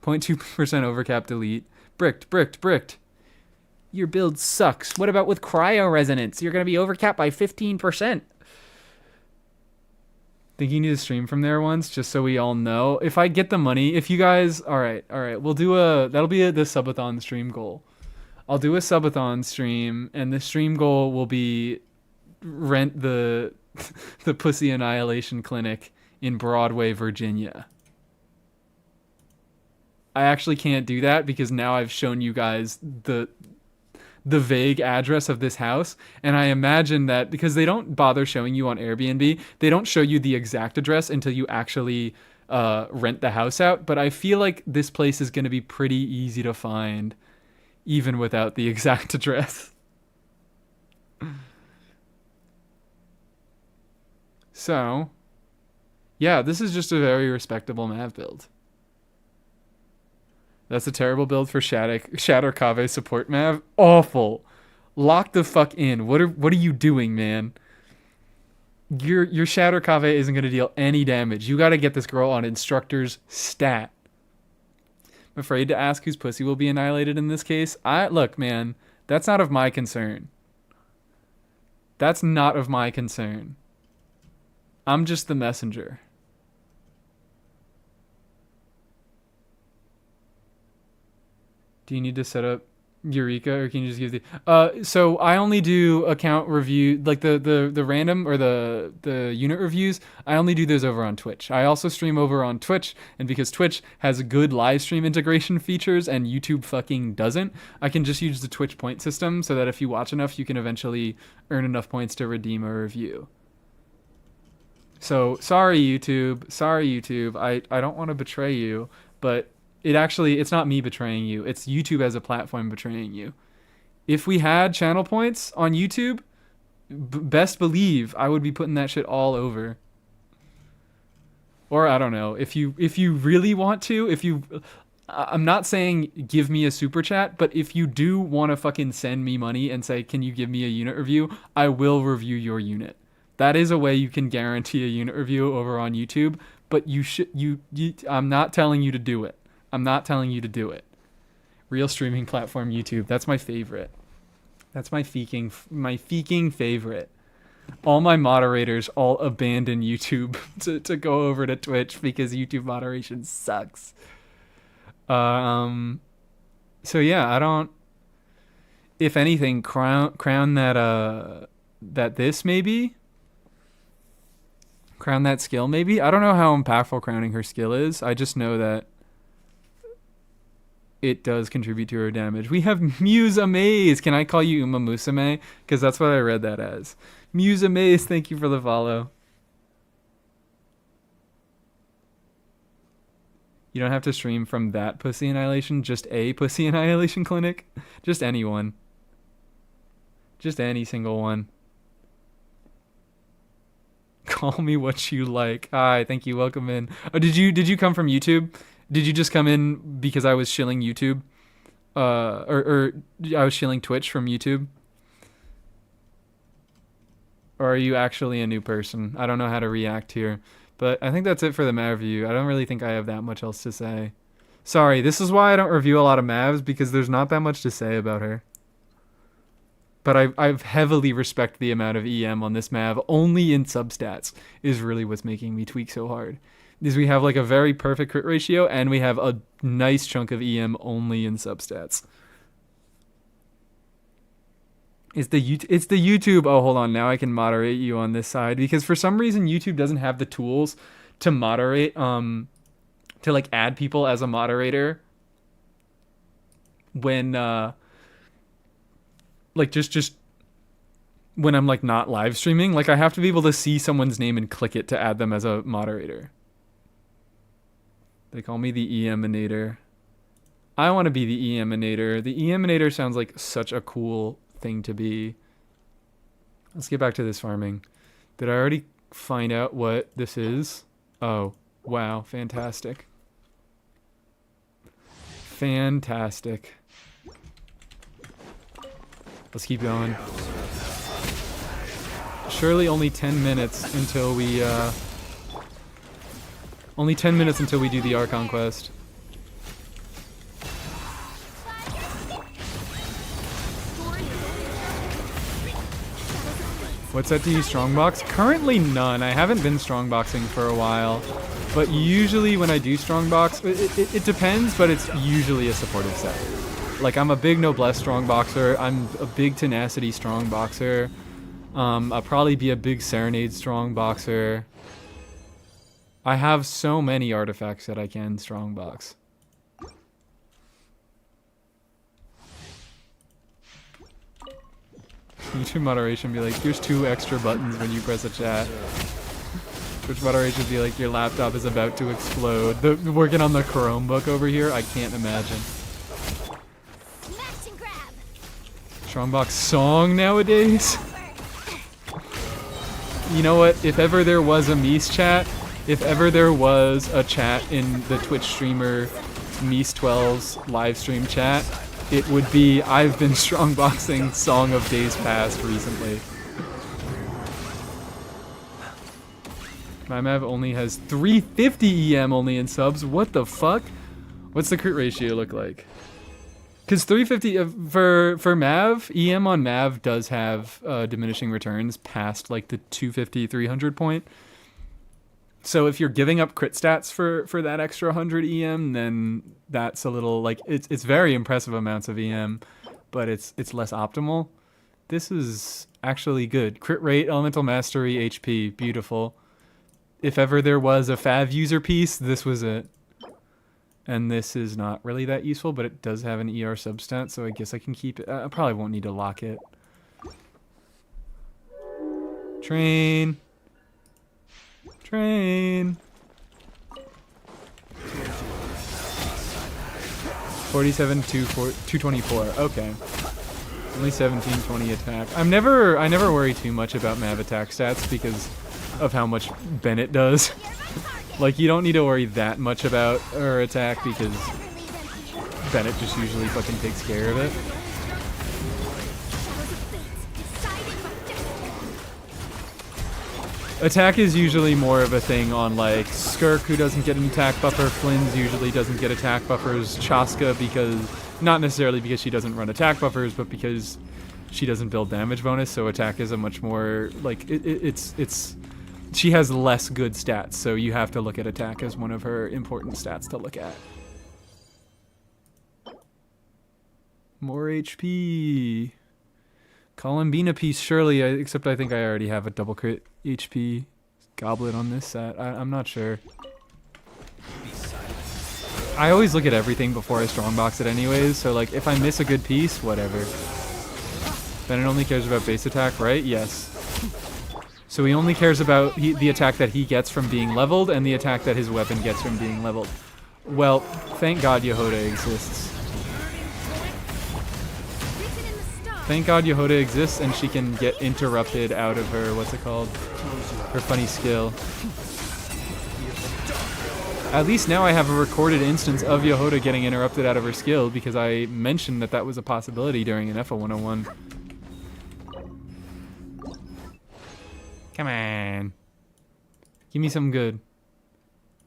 0.2% overcap delete. Bricked. Your build sucks. What about with cryo resonance? You're going to be overcapped by 15%. Think you need to stream from there once, just so we all know. If I get the money, if you guys... Alright. We'll do that'll be the subathon stream goal. I'll do a subathon stream, and the stream goal will be rent the Pussy Annihilation Clinic in Broadway, Virginia. I actually can't do that because now I've shown you guys the vague address of this house, and I imagine that because they don't bother showing you on Airbnb, they don't show you the exact address until you actually rent the house out, but I feel like this place is going to be pretty easy to find even without the exact address. So, yeah, this is just a very respectable Mav build. That's a terrible build for Shatter Kave support Mav. Awful. Lock the fuck in. What are you doing, man? Your Shatter Kave isn't going to deal any damage. You got to get this girl on Instructor's stat. I'm afraid to ask whose pussy will be annihilated in this case. Look, man, that's not of my concern. That's not of my concern. I'm just the messenger. Do you need to set up Eureka, or can you just give the... So I only do account review, like the random or the unit reviews, I only do those over on Twitch. I also stream over on Twitch, and because Twitch has good live stream integration features and YouTube fucking doesn't, I can just use the Twitch point system so that if you watch enough, you can eventually earn enough points to redeem a review. So, sorry YouTube, I don't want to betray you, but... It's not me betraying you. It's YouTube as a platform betraying you. If we had channel points on YouTube, best believe I would be putting that shit all over. Or I don't know. If you really want to, I'm not saying give me a super chat, but if you do want to fucking send me money and say, can you give me a unit review? I will review your unit. That is a way you can guarantee a unit review over on YouTube, but I'm not telling you to do it. Real streaming platform YouTube. That's my favorite. That's my feeking favorite. All my moderators all abandon YouTube to go over to Twitch because YouTube moderation sucks. So yeah, I don't... If anything, crown that this maybe? Crown that skill maybe? I don't know how impactful crowning her skill is. I just know that it does contribute to her damage. We have Muse Amaze. Can I call you Uma Musame? Because that's what I read that as. Muse Amaze, thank you for the follow. You don't have to stream from that Pussy Annihilation, just a Pussy Annihilation clinic. Just anyone. Just any single one. Call me what you like. Hi, thank you. Welcome in. Oh, did you come from YouTube? Did you just come in because I was shilling YouTube? Or I was shilling Twitch from YouTube? Or are you actually a new person? I don't know how to react here. But I think that's it for the Mav review. I don't really think I have that much else to say. Sorry, this is why I don't review a lot of Mavs, because there's not that much to say about her. But I've heavily respect the amount of EM on this Mav, only in substats, is really what's making me tweak so hard. Is we have like a very perfect crit ratio, and we have a nice chunk of EM only in substats. It's the YouTube. Oh, hold on. Now I can moderate you on this side, because for some reason YouTube doesn't have the tools to moderate, to like add people as a moderator when like just when I'm like not live streaming. Like I have to be able to see someone's name and click it to add them as a moderator. They call me the EMinator. I want to be the EMinator. The EMinator sounds like such a cool thing to be. Let's get back to this farming. Did I already find out what this is? Oh, wow. Fantastic. Fantastic. Let's keep going. Surely only 10 minutes until we, only 10 minutes until we do the Archon quest. What set do you strongbox? Currently none. I haven't been strongboxing for a while. But usually when I do strongbox, it depends, but it's usually a supportive set. Like I'm a big Noblesse strongboxer. I'm a big Tenacity strongboxer. I'll probably be a big Serenade strongboxer. I have so many artifacts that I can strongbox. YouTube moderation be like, here's 2 extra buttons when you press a chat. Twitch moderation be like, your laptop is about to explode. Working on the Chromebook over here, I can't imagine. Smash and grab. Strongbox song nowadays? You know what? If ever there was a Mies chat, if ever there was a chat in the Twitch streamer Mies12's live stream chat, it would be, I've been strongboxing Song of Days Past recently. My Mav only has 350 EM only in subs. What the fuck? What's the crit ratio look like? Because 350 for Mav, EM on Mav does have diminishing returns past like the 250, 300 point. So if you're giving up crit stats for that extra 100 EM, then that's a little like it's very impressive amounts of EM, but it's less optimal. This is actually good. Crit rate, elemental mastery, HP, beautiful. If ever there was a Fav user piece, this was it. And this is not really that useful, but it does have an ER substat, so I guess I can keep it. I probably won't need to lock it. Train. Train. 47 to 224. Okay. Only 1720 attack. I never worry too much about Mav attack stats because of how much Bennett does. Like you don't need to worry that much about her attack because Bennett just usually fucking takes care of it. Attack is usually more of a thing on like Skirk, who doesn't get an attack buffer. Flynn's usually doesn't get attack buffers. Chaska, because not necessarily because she doesn't run attack buffers, but because she doesn't build damage bonus. So attack is a much more like it's she has less good stats. So you have to look at attack as one of her important stats to look at. More HP. Columbina piece, surely, except I think I already have a double crit HP goblet on this set. I'm not sure. I always look at everything before I strongbox it anyways, so like if I miss a good piece, whatever. Then it only cares about base attack, right? Yes. So he only cares about the attack that he gets from being leveled and the attack that his weapon gets from being leveled. Well, thank God Yehoda exists. Written in the stars. Thank God Yehoda exists and she can get interrupted out of her, what's it called? Her funny skill. At least now I have a recorded instance of Yehoda getting interrupted out of her skill because I mentioned that that was a possibility during an FO 101. Come on. Give me some good.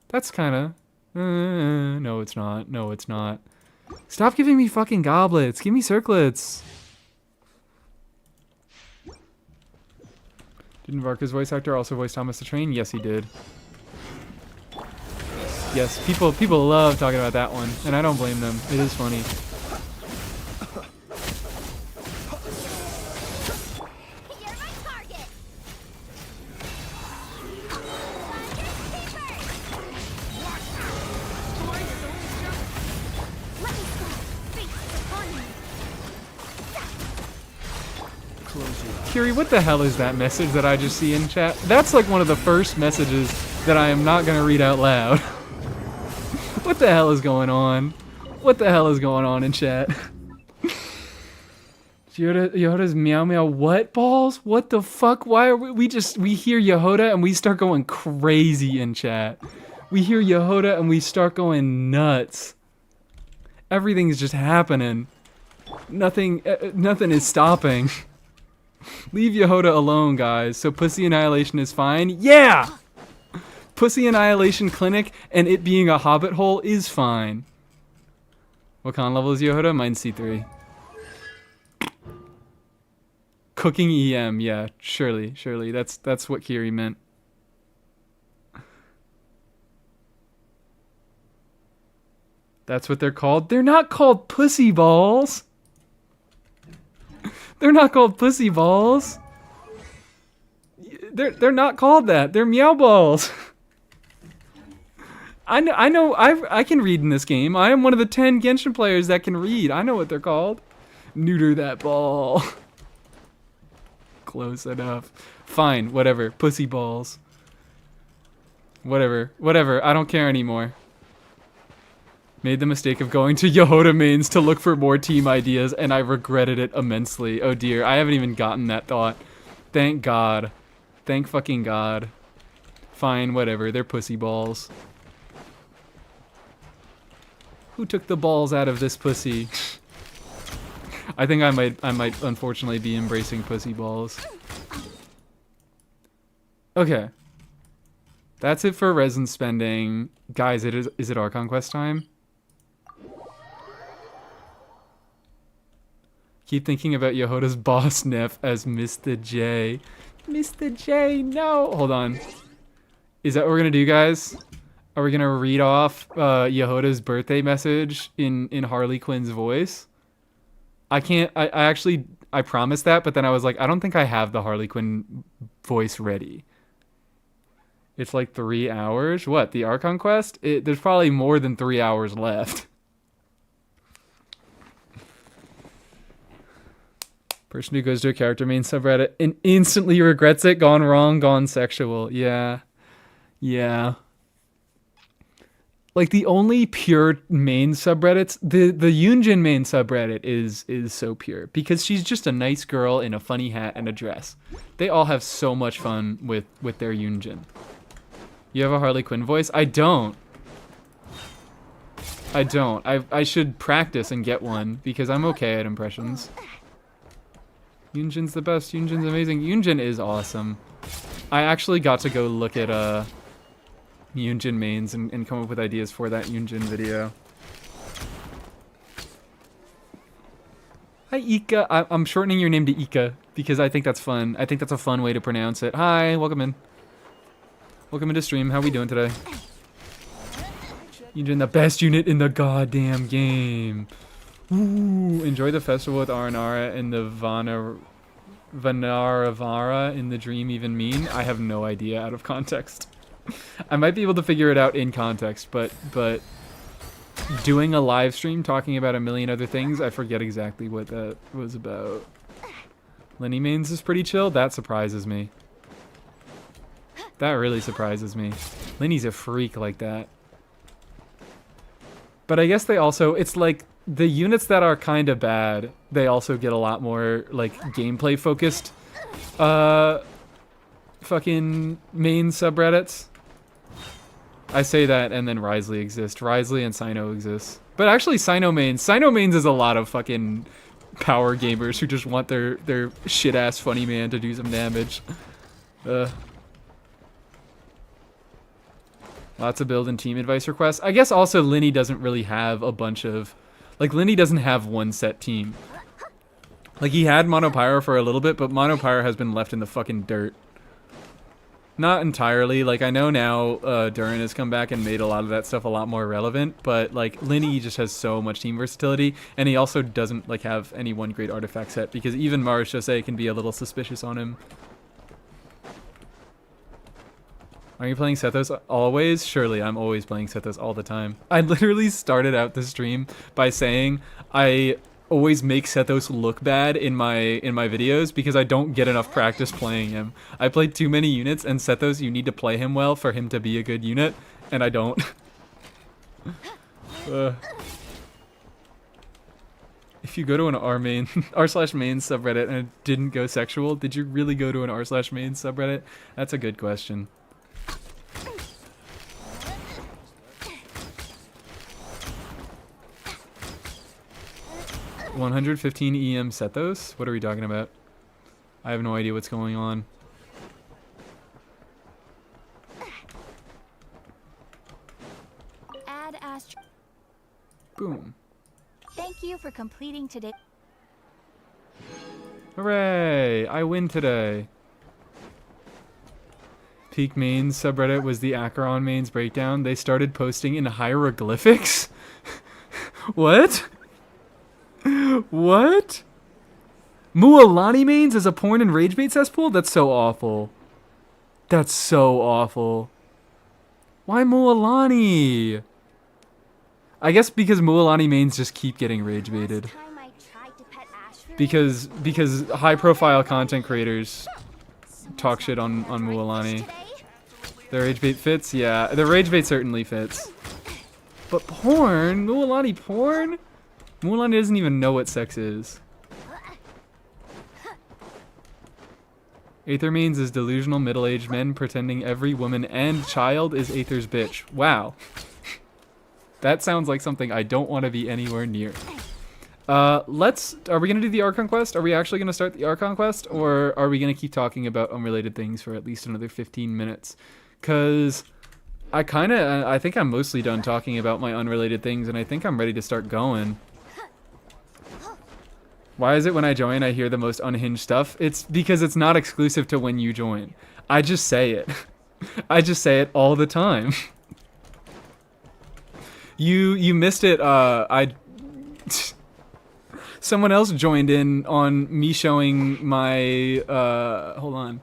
That's kinda... no, it's not. No, it's not. Stop giving me fucking goblets. Give me circlets. Didn't Varka's voice actor also voice Thomas the Train? Yes, he did. Yes, people love talking about that one, and I don't blame them. It is funny. You're my target. Let me go. Face upon me. Kiri, what the hell is that message that I just see in chat? That's like one of the first messages that I am not going to read out loud. What the hell is going on? What the hell is going on in chat? Yehoda's meow meow what balls? What the fuck? Why are we hear Yehoda and we start going crazy in chat. We hear Yehoda and we start going nuts. Everything's just happening. Nothing is stopping. Leave Yehoda alone, guys. So Pussy Annihilation is fine? Yeah! Pussy Annihilation Clinic and it being a hobbit hole is fine. What con level is Yehoda? Mine's C3. Cooking EM, yeah, surely. That's what Kiri meant. That's what they're called. They're not called pussy balls. They're not called pussy balls. They're not called that. They're meow balls. I know. I can read in this game. I am one of the 10 Genshin players that can read. I know what they're called. Neuter that ball. Close enough. Fine. Whatever. Pussy balls. Whatever. I don't care anymore. Made the mistake of going to Yehoda mains to look for more team ideas, and I regretted it immensely. Oh dear. I haven't even gotten that thought. Thank God. Thank fucking God. Fine. Whatever. They're pussy balls. Who took the balls out of this pussy? I think I might unfortunately be embracing pussy balls. Okay. That's it for resin spending. Guys, is it Archon Quest time? Keep thinking about Yehoda's boss Neff as Mr. J. Mr. J, no! Hold on. Is that what we're gonna do, guys? Are we gonna read off Yehoda's birthday message in Harley Quinn's voice? I can't. I promised that, but then I was like, I don't think I have the Harley Quinn voice ready. It's like 3 hours. What, the Archon Quest? There's probably more than 3 hours left. Person who goes to a character main subreddit and instantly regrets it. Gone wrong, gone sexual. Yeah. Like the only pure main subreddits, the Yunjin main subreddit is so pure because she's just a nice girl in a funny hat and a dress. They all have so much fun with their Yunjin. You have a Harley Quinn voice? I don't. I should practice and get one because I'm okay at impressions. Yunjin's the best. Yunjin's amazing. Yunjin is awesome. I actually got to go look at Yunjin mains and come up with ideas for that Yunjin video. Hi, Ika. I'm shortening your name to Ika because I think that's fun. I think that's a fun way to pronounce it. Hi, welcome in. Welcome into stream. How we doing today? Yunjin, the best unit in the goddamn game. Ooh, enjoy the festival with Aranara and the Vanaravara in the dream even mean? I have no idea out of context. I might be able to figure it out in context, but doing a live stream talking about a million other things, I forget exactly what that was about. Lenny mains is pretty chill? That surprises me. That really surprises me. Lenny's a freak like that. But I guess they also, it's like the units that are kind of bad, they also get a lot more like gameplay focused fucking main subreddits. I say that and then Risley exists. Risley and Sino exist. But actually Sino mains is a lot of fucking power gamers who just want their shit ass funny man to do some damage. Lots of build and team advice requests. I guess also Linny doesn't really have a bunch of... Like, Linny doesn't have one set team. Like, he had Monopyro for a little bit, but Monopyro has been left in the fucking dirt. Not entirely. Like, I know now Durin has come back and made a lot of that stuff a lot more relevant, but, like, Linny just has so much team versatility, and he also doesn't, like, have any one great artifact set, because even Mars Jose can be a little suspicious on him. Are you playing Sethos always? Surely, I'm always playing Sethos all the time. I literally started out the stream by saying I always make Sethos look bad in my videos because I don't get enough practice playing him. I played too many units, and Sethos, you need to play him well for him to be a good unit, and I don't. If you go to an r/main subreddit and it didn't go sexual, did you really go to an r/main subreddit? That's a good question. 115 EM Sethos? What are we talking about? I have no idea what's going on. Add Astro. Boom. Thank you for completing today. Hooray! I win today. Peak Mains subreddit was the ARCHON mains breakdown. They started posting in hieroglyphics? What? What? Mualani mains as a porn and rage bait cesspool? That's so awful. That's so awful. Why Mualani? I guess because Mualani mains just keep getting rage baited. Because high profile content creators talk shit on Mualani. The rage bait fits? Yeah, the rage bait certainly fits. But porn? Mualani porn? Mualani doesn't even know what sex is. Aether mains is delusional middle-aged men pretending every woman and child is Aether's bitch. Wow. That sounds like something I don't want to be anywhere near. Are we going to do the Archon quest? Are we actually going to start the Archon quest? Or are we going to keep talking about unrelated things for at least another 15 minutes? Because I think I'm mostly done talking about my unrelated things, and I think I'm ready to start going. Why is it when I join I hear the most unhinged stuff? It's because it's not exclusive to when you join. I just say it. I just say it all the time. You missed it. Someone else joined in on me showing my hold on.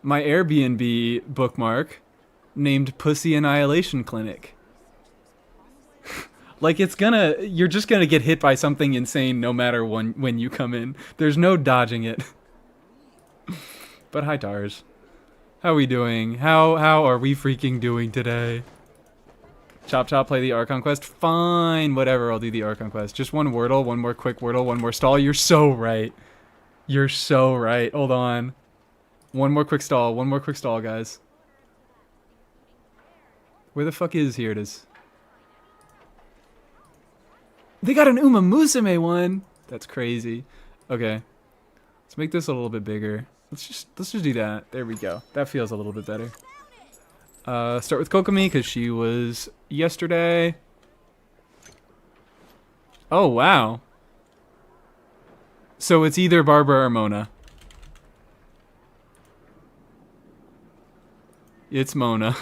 My Airbnb bookmark named Pussy Annihilation Clinic. Like, you're just gonna get hit by something insane no matter when you come in. There's no dodging it. But hi, Tars. How are we doing? How are we freaking doing today? Chop Chop, play the Archon quest? Fine, whatever, I'll do the Archon quest. Just one Wordle, one more quick Wordle, one more stall. You're so right. You're so right. Hold on. One more quick stall, guys. Where the fuck is, here it is. They got an Uma Musume one. That's crazy. Okay. Let's make this a little bit bigger. Let's just do that. There we go. That feels a little bit better. Start with Kokomi because she was yesterday. Oh, wow. So it's either Barbara or Mona. It's Mona.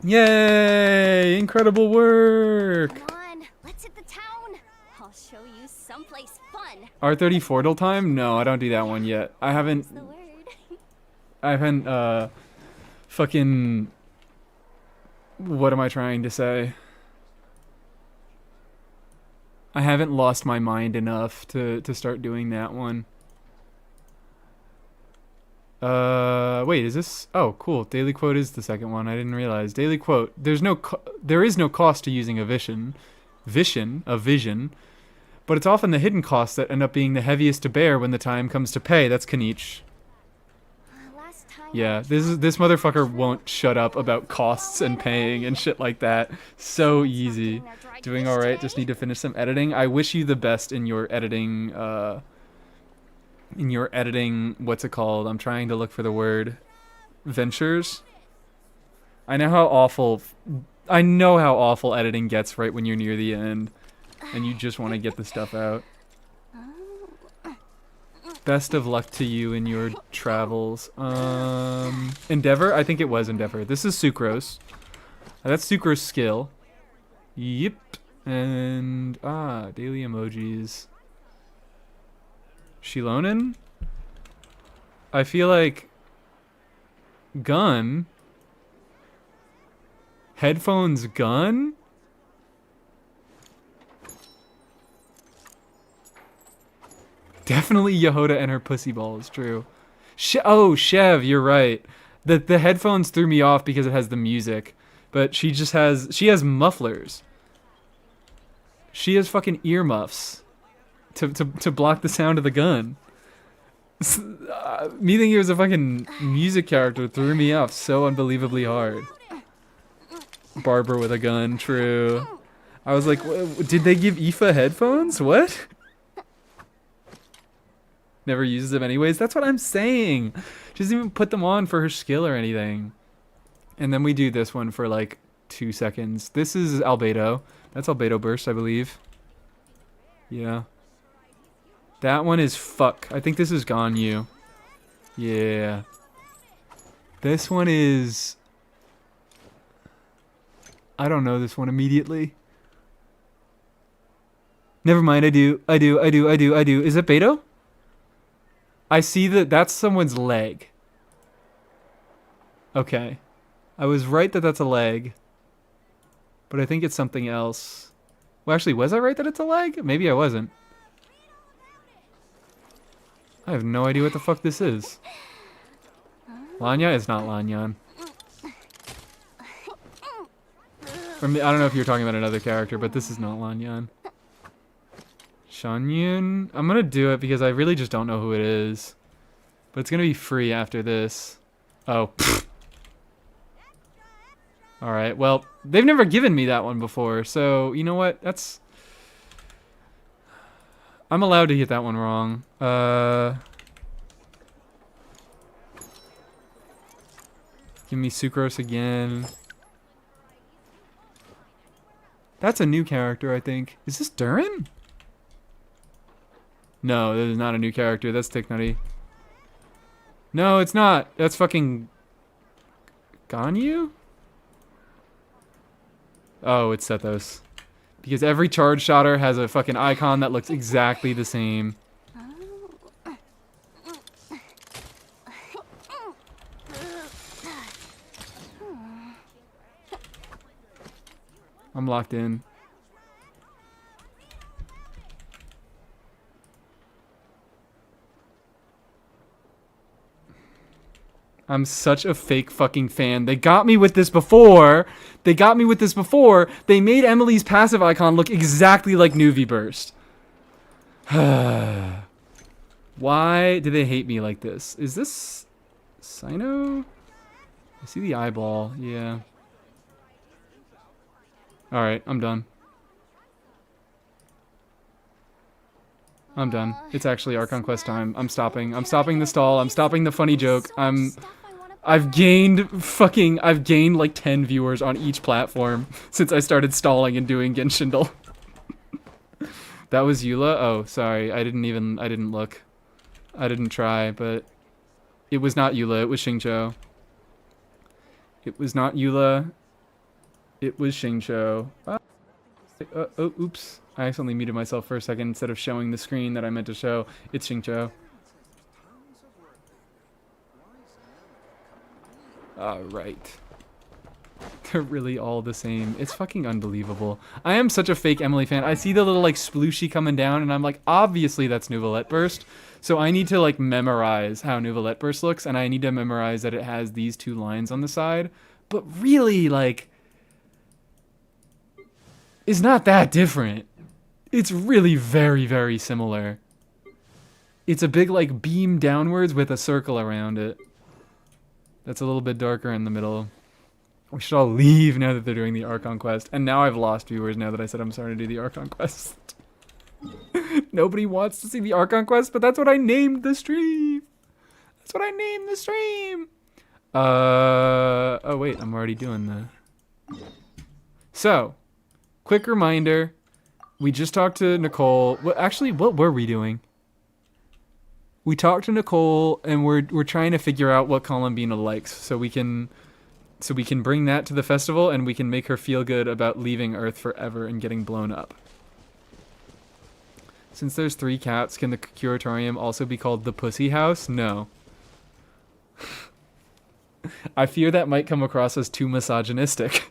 Yay! Incredible work! Come on, let's hit the town. I'll show you someplace fun. R34 till time? No, I don't do that one yet. I haven't fucking, what am I trying to say? I haven't lost my mind enough to start doing that one. Wait, is this? Oh, cool. Daily quote is the second one. I didn't realize. Daily quote. There is no cost to using a vision, but it's often the hidden costs that end up being the heaviest to bear when the time comes to pay. That's Kanich. Last time Yeah, this motherfucker won't shut up about costs and paying and shit like that. So easy. Doing all right. Just need to finish some editing. I wish you the best in your editing. What's it called? I'm trying to look for the word. Ventures. I know how awful editing gets right when you're near the end, and you just want to get the stuff out. Best of luck to you in your travels. Endeavor? I think it was Endeavor. This is Sucrose. That's Sucrose's skill. Yep. And, daily emojis. Shilonen? I feel like... Gun? Headphones gun? Definitely Yehoda and her pussy ball is true. Chev, you're right. The headphones threw me off because it has the music. But she has mufflers. She has fucking earmuffs to block the sound of the gun. Me thinking it was a fucking music character threw me off so unbelievably hard. Barber with a gun, true. I was like, did they give Aoife headphones? What? Never uses them anyways. That's what I'm saying. She doesn't even put them on for her skill or anything. And then we do this one for like 2 seconds. This is Albedo. That's Albedo Burst, I believe. Yeah. That one is fuck. I think this is Ganyu. Yeah. This one is... I don't know this one immediately. Never mind, I do. Is it Beto? I see that's someone's leg. Okay. I was right that that's a leg. But I think it's something else. Well, actually, was I right that it's a leg? Maybe I wasn't. I have no idea what the fuck this is. Lanya? It's not Lanyan. I don't know if you're talking about another character, but this is not Lanyan. Shanyun? I'm gonna do it because I really just don't know who it is. But it's gonna be free after this. Oh. Alright, well, they've never given me that one before, so you know what? I'm allowed to get that one wrong. Give me Sucrose again. That's a new character, I think. Is this Durin? No, that is not a new character. That's Ticknutty. No, it's not. That's fucking... Ganyu? Oh, it's Sethos. Because every charge shotter has a fucking icon that looks exactly the same. I'm locked in. I'm such a fake fucking fan. They got me with this before. They made Emily's passive icon look exactly like Nuvi Burst. Why do they hate me like this? Is this Sino? I see the eyeball. Yeah. Alright, I'm done. I'm done. It's actually Archon Quest time. I'm stopping. I'm stopping the stall. I'm stopping the funny joke. I've gained like 10 viewers on each platform since I started stalling and doing Genshindle. That was Eula? Oh, sorry. I didn't look. I didn't try, but it was not Eula. It was Xingqiu. It was not Eula. It was Xingqiu. Oh, oops. I accidentally muted myself for a second instead of showing the screen that I meant to show. It's Xingqiu. Alright. They're really all the same. It's fucking unbelievable. I am such a fake Emily fan. I see the little like splooshy coming down and I'm like, obviously that's Nouvellette Burst. So I need to like memorize how Nouvellette Burst looks, and I need to memorize that it has these two lines on the side. But really, like, it's not that different. It's really very, very similar. It's a big like beam downwards with a circle around it. That's a little bit darker in the middle. We should all leave now that they're doing the Archon quest. And now I've lost viewers now that I said I'm starting to do the Archon quest. Nobody wants to see the Archon quest, but that's what I named the stream. That's what I named the stream. Oh wait, I'm already doing the... So, quick reminder. We just talked to Nicole. Well, actually, what were we doing? We talked to Nicole, and we're trying to figure out what Columbina likes, so we can bring that to the festival, and we can make her feel good about leaving Earth forever and getting blown up. Since there's 3 cats, can the curatorium also be called the Pussy House? No. I fear that might come across as too misogynistic.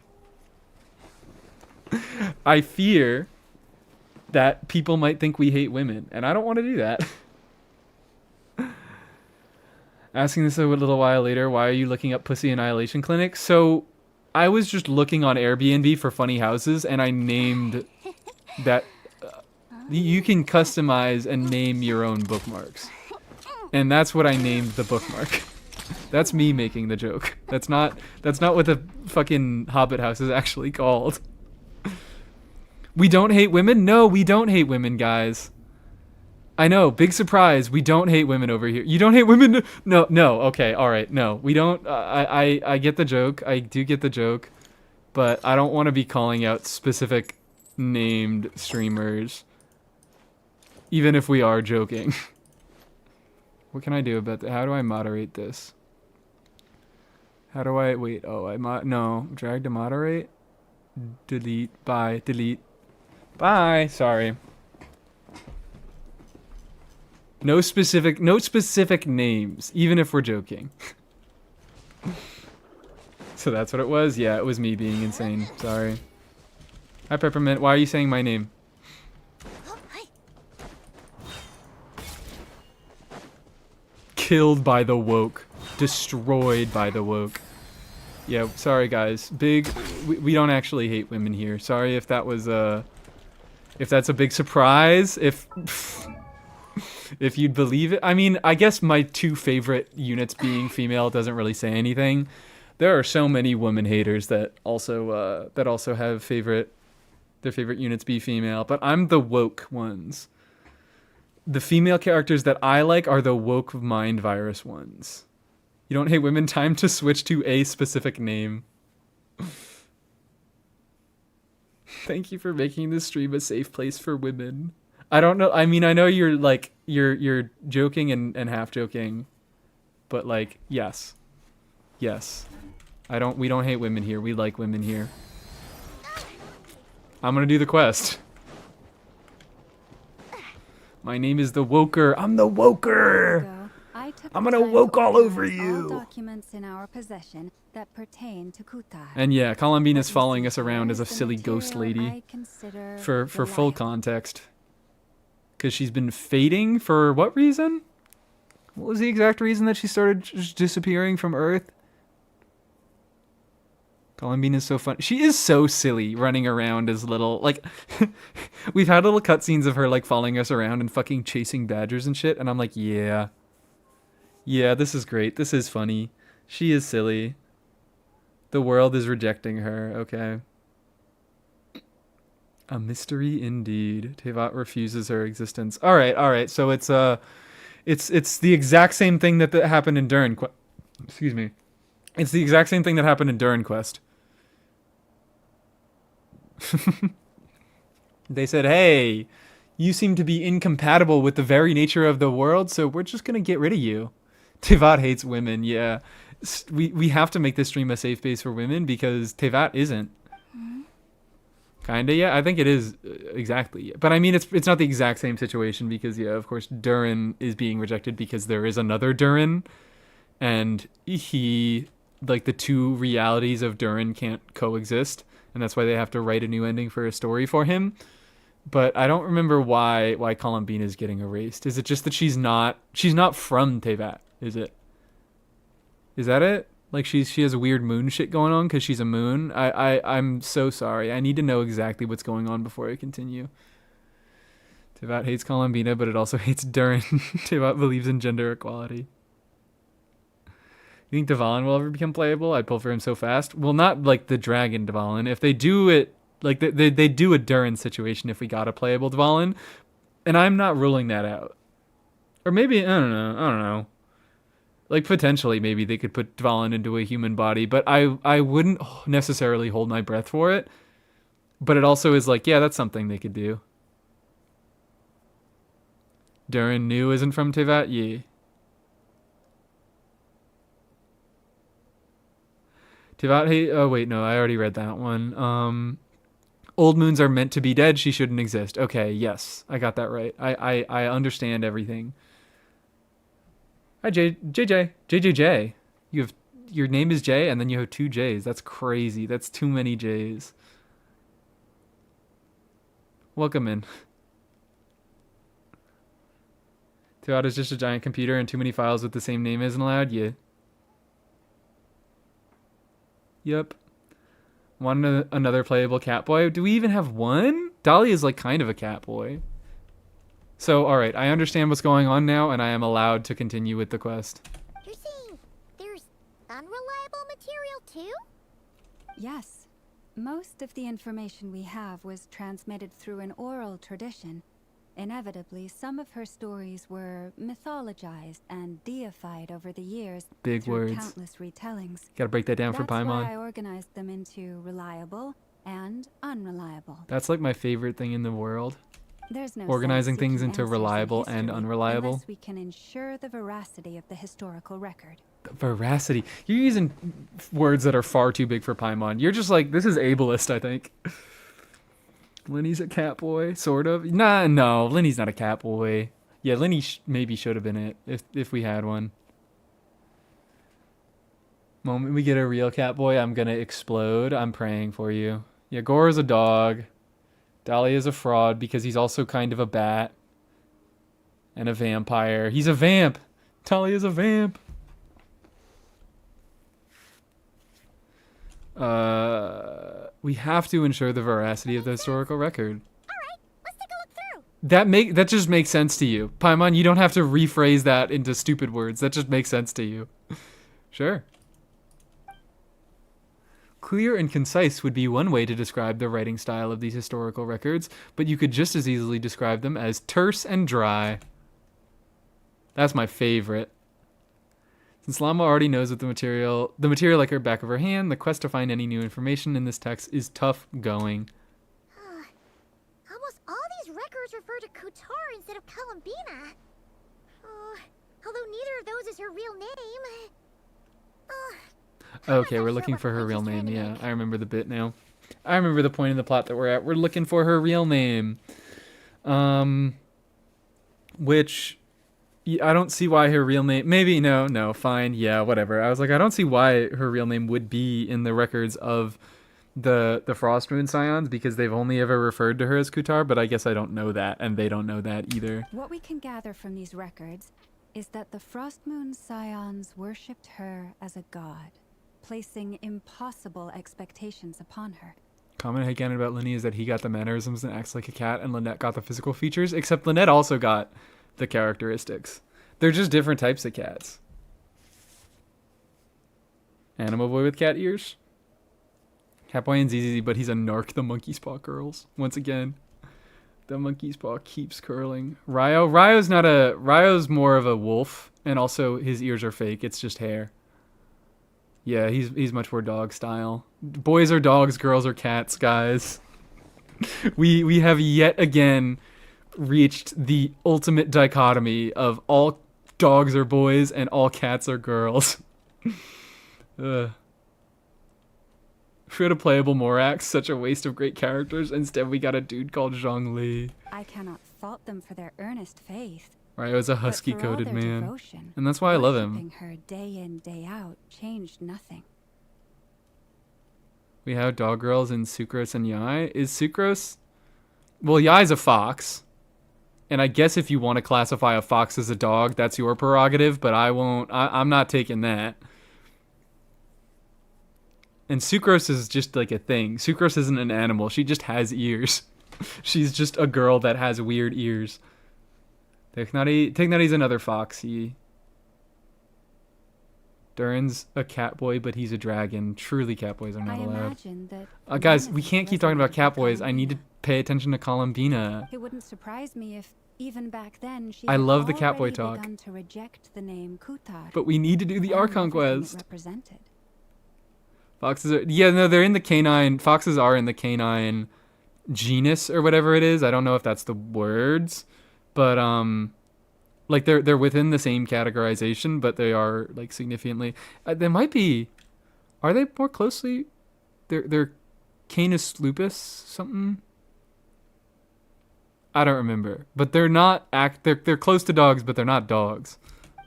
I fear that people might think we hate women, and I don't want to do that. Asking this a little while later, why are you looking up Pussy Annihilation Clinic? So, I was just looking on Airbnb for funny houses, and I named that... you can customize and name your own bookmarks. And that's what I named the bookmark. That's me making the joke. That's not what the fucking Hobbit house is actually called. We don't hate women? No, we don't hate women, guys. I know, big surprise. We don't hate women over here. You don't hate women? No, okay, all right, no. We don't, I get the joke. I do get the joke. But I don't want to be calling out specific named streamers. Even if we are joking. What can I do about that? How do I moderate this? How do I, wait, oh, no, drag to moderate? Delete, bye, delete. Bye, sorry. No specific names, even if we're joking. So that's what it was? Yeah, it was me being insane. Sorry. Hi, Peppermint. Why are you saying my name? Killed by the woke. Destroyed by the woke. Yeah, sorry guys. We don't actually hate women here. Sorry if that was if that's a big surprise. If you'd believe it. I mean, I guess my 2 favorite units being female doesn't really say anything. There are so many woman haters that also have their favorite units be female, but I'm the woke ones. The female characters that I like are the woke mind virus ones. You don't hate women, time to switch to a specific name. Thank you for making this stream a safe place for women. I don't know. I mean, I know you're like, you're joking and half joking, but like, yes. Yes. We don't hate women here. We like women here. I'm gonna do the quest. My name is the Woker. I'm the Woker. I'm gonna woke all over you. All documents in our possession that pertain to Kutar. And yeah, Columbina's following us around as a silly ghost lady. For full context. Because she's been fading for what reason? What was the exact reason that she started just disappearing from Earth? Columbina's so fun. She is so silly running around as little, like, we've had little cutscenes of her, like, following us around and fucking chasing badgers and shit, and I'm like, yeah. Yeah, this is great. This is funny. She is silly. The world is rejecting her, okay. A mystery indeed. Tevat refuses her existence. Alright, so it's the exact same thing that happened in Durin Quest. Excuse me. It's the exact same thing that happened in Durin Quest. They said, hey, you seem to be incompatible with the very nature of the world, so we're just gonna get rid of you. Tevat hates women, yeah. We have to make this stream a safe space for women because Tevat isn't. Kinda, yeah. I think it is exactly. But I mean, it's not the exact same situation because, yeah, of course, Durin is being rejected because there is another Durin, and he like the two realities of Durin can't coexist, and that's why they have to write a new ending for a story for him. But I don't remember why Columbine is getting erased. Is it just that she's not from Tevat? Is it? Is that it? Like she has weird moon shit going on because she's a moon. I'm so sorry. I need to know exactly what's going on before I continue. Tevat hates Columbina, but it also hates Durin. Tevat believes in gender equality. You think Dvalin will ever become playable? I'd pull for him so fast. Well, not like the dragon Dvalin. If they do it, like they do a Durin situation if we got a playable Dvalin, and I'm not ruling that out. Or maybe I don't know. Like potentially maybe they could put Dvalin into a human body, but I wouldn't necessarily hold my breath for it. But it also is like, yeah, that's something they could do. Durin Nu isn't from Tevat? Yeah. Tevat hate. Oh wait, no, I already read that one. Old moons are meant to be dead. She shouldn't exist. Okay, yes, I got that right. I understand everything. Hi, JJJ. Your name is Jay, and then you have 2 J's. That's crazy. That's too many J's. Welcome in. Tevat is just a giant computer, and too many files with the same name isn't allowed. Yeah. Yep. Want another playable cat boy? Do we even have one? Dolly is like kind of a cat boy. So, alright, I understand what's going on now, and I am allowed to continue with the quest. You're saying there's unreliable material too? Yes. Most of the information we have was transmitted through an oral tradition. Inevitably, some of her stories were mythologized and deified over the years. Big through words. Countless retellings. Gotta break that down for That's Paimon. why I organized them into reliable and unreliable. That's like my favorite thing in the world. There's no Organizing sense things seeking into answers in reliable and history unreliable. unless we can ensure the veracity of the historical record. Veracity. You're using words that are far too big for Paimon. You're just like, this is ableist, I think. Lenny's a cat boy, sort of. Nah, no, Lenny's not a cat boy. Yeah, Lenny maybe should have been it if we had one. Moment we get a real cat boy, I'm gonna explode. I'm praying for you. Yeah, Gore is a dog. Dolly is a fraud because he's also kind of a bat. And a vampire. He's a vamp. Dolly is a vamp. We have to ensure the veracity of the historical record. Alright, let's take a look through. That just makes sense to you. Paimon, you don't have to rephrase that into stupid words. That just makes sense to you. Sure. Clear and concise would be one way to describe the writing style of these historical records, but you could just as easily describe them as terse and dry. That's my favorite. Since Llama already knows what the material like her back of her hand, the quest to find any new information in this text is tough going. Almost all these records refer to Kutar instead of Columbina. Although neither of those is her real name. Okay, we're looking for her real name. Yeah, I remember the bit now. I remember the point in the plot that we're at. We're looking for her real name. Which I don't see why her real name... Maybe, no, fine, yeah, whatever. I was like, I don't see why her real name would be in the records of the Frost Moon Scions, because they've only ever referred to her as Kutar, but I guess I don't know that, and they don't know that either. What we can gather from these records is that the Frost Moon Scions worshipped her as a god, placing impossible expectations upon her. Comment again about Lenny is that he got the mannerisms and acts like a cat, and Lynette got the physical features, except Lynette also got the characteristics. They're just different types of cats. Animal boy with cat ears. Catboy and ZZ, but he's a narc. The monkey's paw curls. Once again, the monkey's paw keeps curling. Ryo's more of a wolf, and also his ears are fake. It's just hair. Yeah, he's much more dog style. Boys are dogs, girls are cats, guys. We have yet again reached the ultimate dichotomy of all dogs are boys and all cats are girls. Ugh. We had a playable Morax, such a waste of great characters. Instead, we got a dude called Zhongli. I cannot fault them for their earnest faith. Ryo's a but for all husky-coated their man. devotion, And that's why I love him. worshipping her day in, day out changed nothing. We have dog girls in Sucrose and Yai. Is Sucrose... Well, Yai's a fox. And I guess if you want to classify a fox as a dog, that's your prerogative, but I won't... I'm not taking that. And Sucrose is just like a thing. Sucrose isn't an animal. She just has ears. She's just a girl that has weird ears. Tignari's another foxy. Durin's a catboy, but he's a dragon. Truly, catboys are not allowed. Guys, we can't keep talking about catboys. I need to pay attention to Columbina. It wouldn't surprise me if, even back then, she I had love the catboy already talk. begun to reject the name Kutar. But we need to do the and Archon everything it quest. represented. Foxes are... Yeah, no, they're in the canine... Foxes are in the canine genus or whatever it is. I don't know if that's the words. But, like, they're within the same categorization, but they are, like, significantly... they might be... Are they more closely... They're Canis lupus something? I don't remember. But they're not... They're close to dogs, but they're not dogs.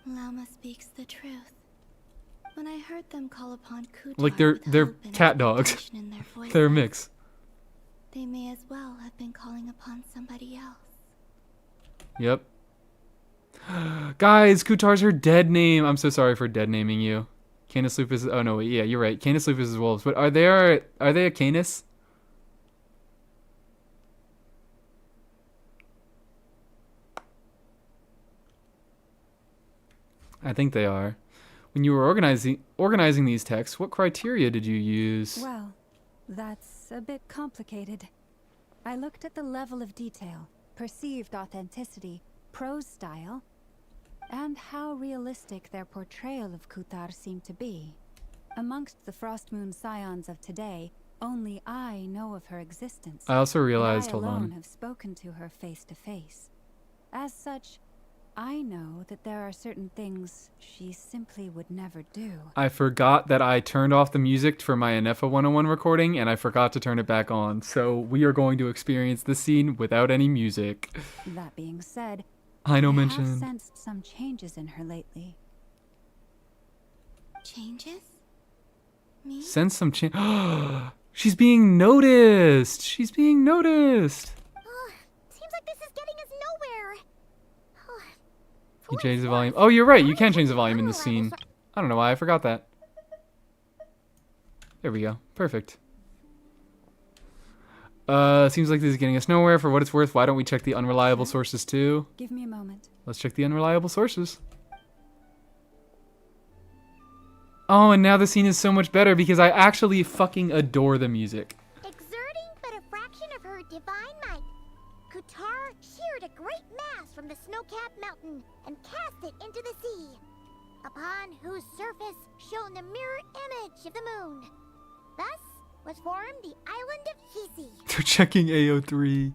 Llama speaks the truth. When I heard them call upon Kutar Like, with they're hope and cat dogs. expectation in their voices, They're a mix. they may as well have been calling upon somebody else. Yep. Guys, Kutar's her dead name. I'm so sorry for dead naming you. Canis lupus. Oh no, wait, yeah, you're right. Canis lupus is wolves. But are they a canis? I think they are. When you were organizing these texts, what criteria did you use? Well, that's a bit complicated. I looked at the level of detail, perceived authenticity, prose style, and how realistic their portrayal of Kutar seemed to be. Amongst the Frostmoon scions of today, only I know of her existence. I also and realized, I hold alone on. have spoken to her face to face. As such, I know that there are certain things she simply would never do. I forgot that I turned off the music for my Anefa 101 recording, and I forgot to turn it back on. So we are going to experience this scene without any music. That being said, I know I have mention. sensed some changes in her lately. Changes? Me? Sense some change. She's being noticed. She's being noticed. Seems like this is getting us nowhere. You change the volume. Oh, you're right. You can change the volume in this scene. I don't know why I forgot that. There we go. Perfect. Seems like this is getting us nowhere. For what it's worth, why don't we check the unreliable sources too? Give me a moment. Let's check the unreliable sources. Oh, and now the scene is so much better because I actually fucking adore the music. Exerting but a fraction of her divine might, Kutar sheared a great mass from the snow-capped mountain and cast it into the sea, upon whose surface shone the mirror image of the moon. Thus was formed the island of Hisi. They're checking AO3.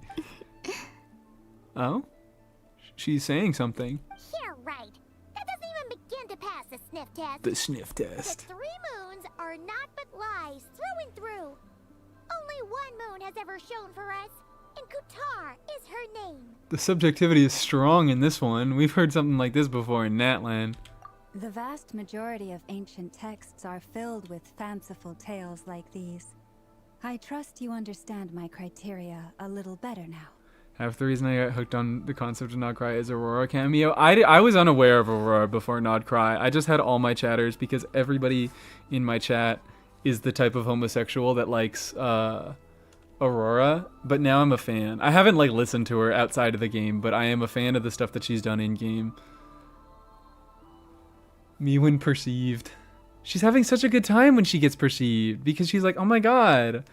Oh? She's saying something. Yeah, right. That doesn't even begin to pass the sniff test. The sniff The test. 3 moons are not but lies through and through. Only one moon has ever shone for us, and Kutar is her name. The subjectivity is strong in this one. We've heard something like this before in Natlan. The vast majority of ancient texts are filled with fanciful tales like these. I trust you understand my criteria a little better now. Half the reason I got hooked on the concept of Nodcry is Aurora cameo. I was unaware of Aurora before Nodcry. I just had all my chatters because everybody in my chat is the type of homosexual that likes Aurora. But now I'm a fan. I haven't like listened to her outside of the game, but I am a fan of the stuff that she's done in game. Me when perceived. She's having such a good time when she gets perceived because she's like, oh my god.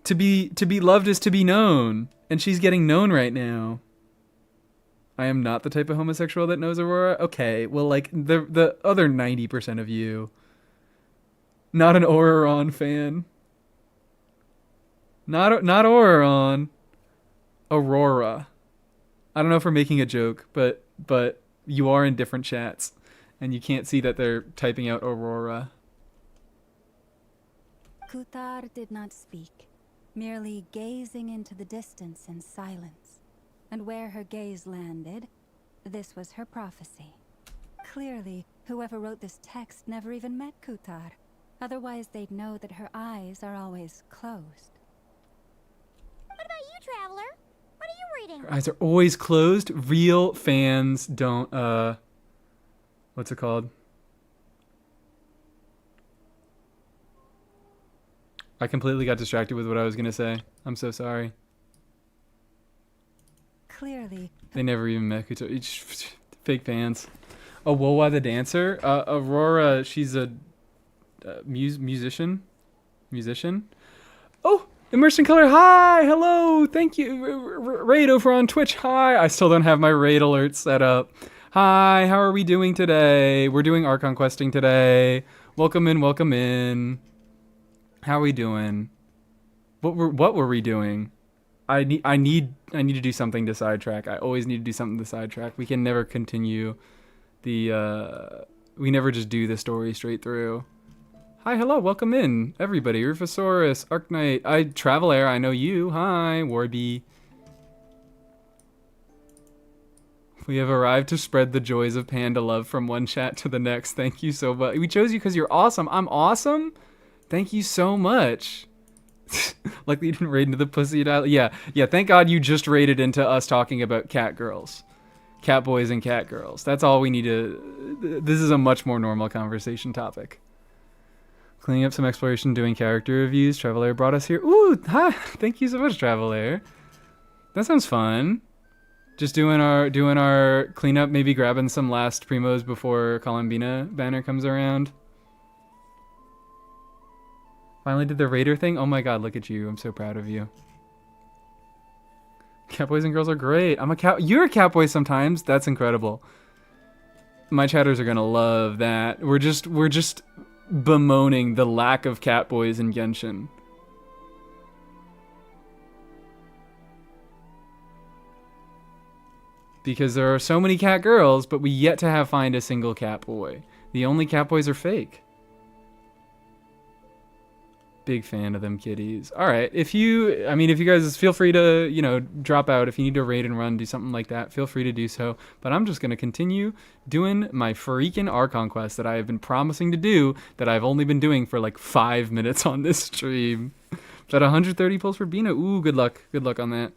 To be loved is to be known. And she's getting known right now. I am not the type of homosexual that knows Aurora. Okay, well, like, the other 90% of you. Not an Auroron fan. Not Auroron. Aurora. I don't know if we're making a joke, but you are in different chats. And you can't see that they're typing out Aurora. Kutar did not speak, merely gazing into the distance in silence. And where her gaze landed, this was her prophecy. Clearly, whoever wrote this text never even met Kutar. Otherwise, they'd know that her eyes are always closed. What about you, Traveler? What are you reading? Her eyes are always closed. Real fans don't, what's it called? I completely got distracted with what I was going to say. I'm so sorry. Clearly, They never even met each other. Fake fans. Oh, Wowa the dancer? Aurora, she's a musician? Oh, Immersion Color, hi! Hello! Thank you. Raid over on Twitch, hi! I still don't have my raid alert set up. Hi, how are we doing today? We're doing Archon questing today. Welcome in, welcome in. How are we doing? What were we doing? I need to do something to sidetrack. I always need to do something to sidetrack. We can never continue the we never just do the story straight through. Hi, hello, welcome in, everybody. Rufus, Arknight, Travelair, I know you. Hi, Warby. We have arrived to spread the joys of panda love from one chat to the next. Thank you so much. We chose you because you're awesome. I'm awesome? Thank you so much. Like we didn't raid into the pussy dial. Yeah, thank God you just raided into us talking about cat girls. Cat boys and cat girls. That's all we need to... This is a much more normal conversation topic. Cleaning up some exploration, doing character reviews. Travelair brought us here. Ooh, hi. Thank you so much, Travelair. That sounds fun. Just doing our cleanup, maybe grabbing some last primos before Columbina banner comes around. Finally did the raider thing. Oh my God, look at you. I'm so proud of you. Catboys and girls are great. I'm a cat. You're a catboy sometimes. That's incredible. My chatters are gonna love that. We're just bemoaning the lack of catboys in Genshin. Because there are so many cat girls, but we yet to find a single cat boy. The only cat boys are fake. Big fan of them kitties. All right, if you guys feel free to, drop out. If you need to raid and run, do something like that, feel free to do so. But I'm just going to continue doing my freaking Archon quest that I have been promising to do that I've only been doing for like 5 minutes on this stream. But 130 pulls for Bina. Ooh, good luck. Good luck on that.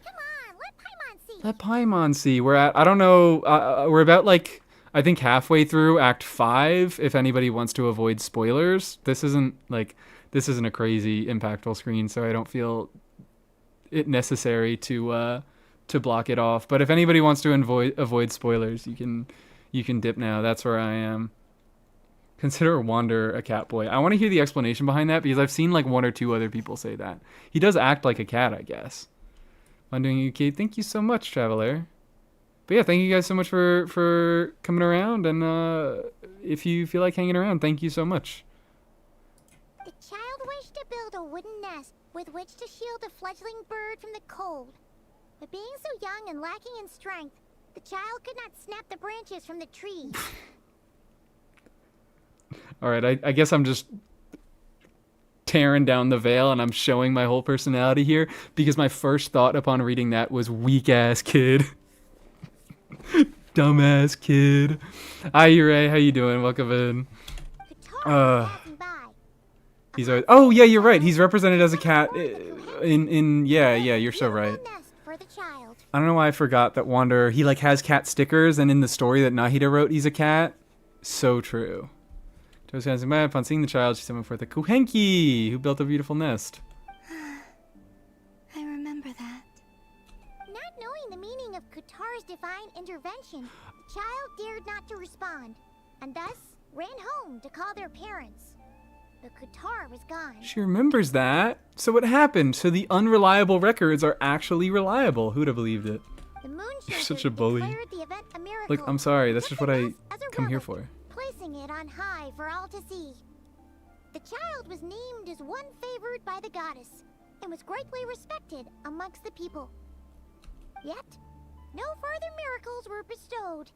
Come on, let Paimon see. Let Paimon see. We're at, I don't know, we're about like... I think halfway through Act 5, if anybody wants to avoid spoilers. This isn't a crazy impactful screen, so I don't feel it necessary to block it off. But if anybody wants to avoid spoilers, you can dip now. That's where I am. Consider Wander a cat boy. I want to hear the explanation behind that because I've seen like 1 or 2 other people say that. He does act like a cat, I guess. Wondering UK, thank you so much, Travelair. But yeah, thank you guys so much for coming around, and if you feel like hanging around, thank you so much. The child wished to build a wooden nest with which to shield a fledgling bird from the cold. But being so young and lacking in strength, the child could not snap the branches from the tree. All right, I guess I'm just tearing down the veil, and I'm showing my whole personality here, because my first thought upon reading that was weak-ass kid. Dumbass kid. Hi, Ray. How you doing? Welcome in. He's always... Oh, yeah, you're right. He's represented as a cat yeah, you're so right. I don't know why I forgot that Wanderer, he like has cat stickers, and in the story that Nahida wrote, he's a cat. So true. Upon seeing the child, she summoned forth a Kuhenki, who built a beautiful nest. I remember that. Not knowing the meaning of Kutar's divine intervention, the child dared not to respond, and thus ran home to call their parents. But Kutar was gone. She remembers that. So what happened? So the unreliable records are actually reliable. Who'd have believed it? The moon You're such a bully. the event a miracle. Look, I'm sorry. That's just what I come here for. Placing it on high for all to see. The child was named as one favored by the goddess, and was greatly respected amongst the people. Yet, no further miracles were bestowed,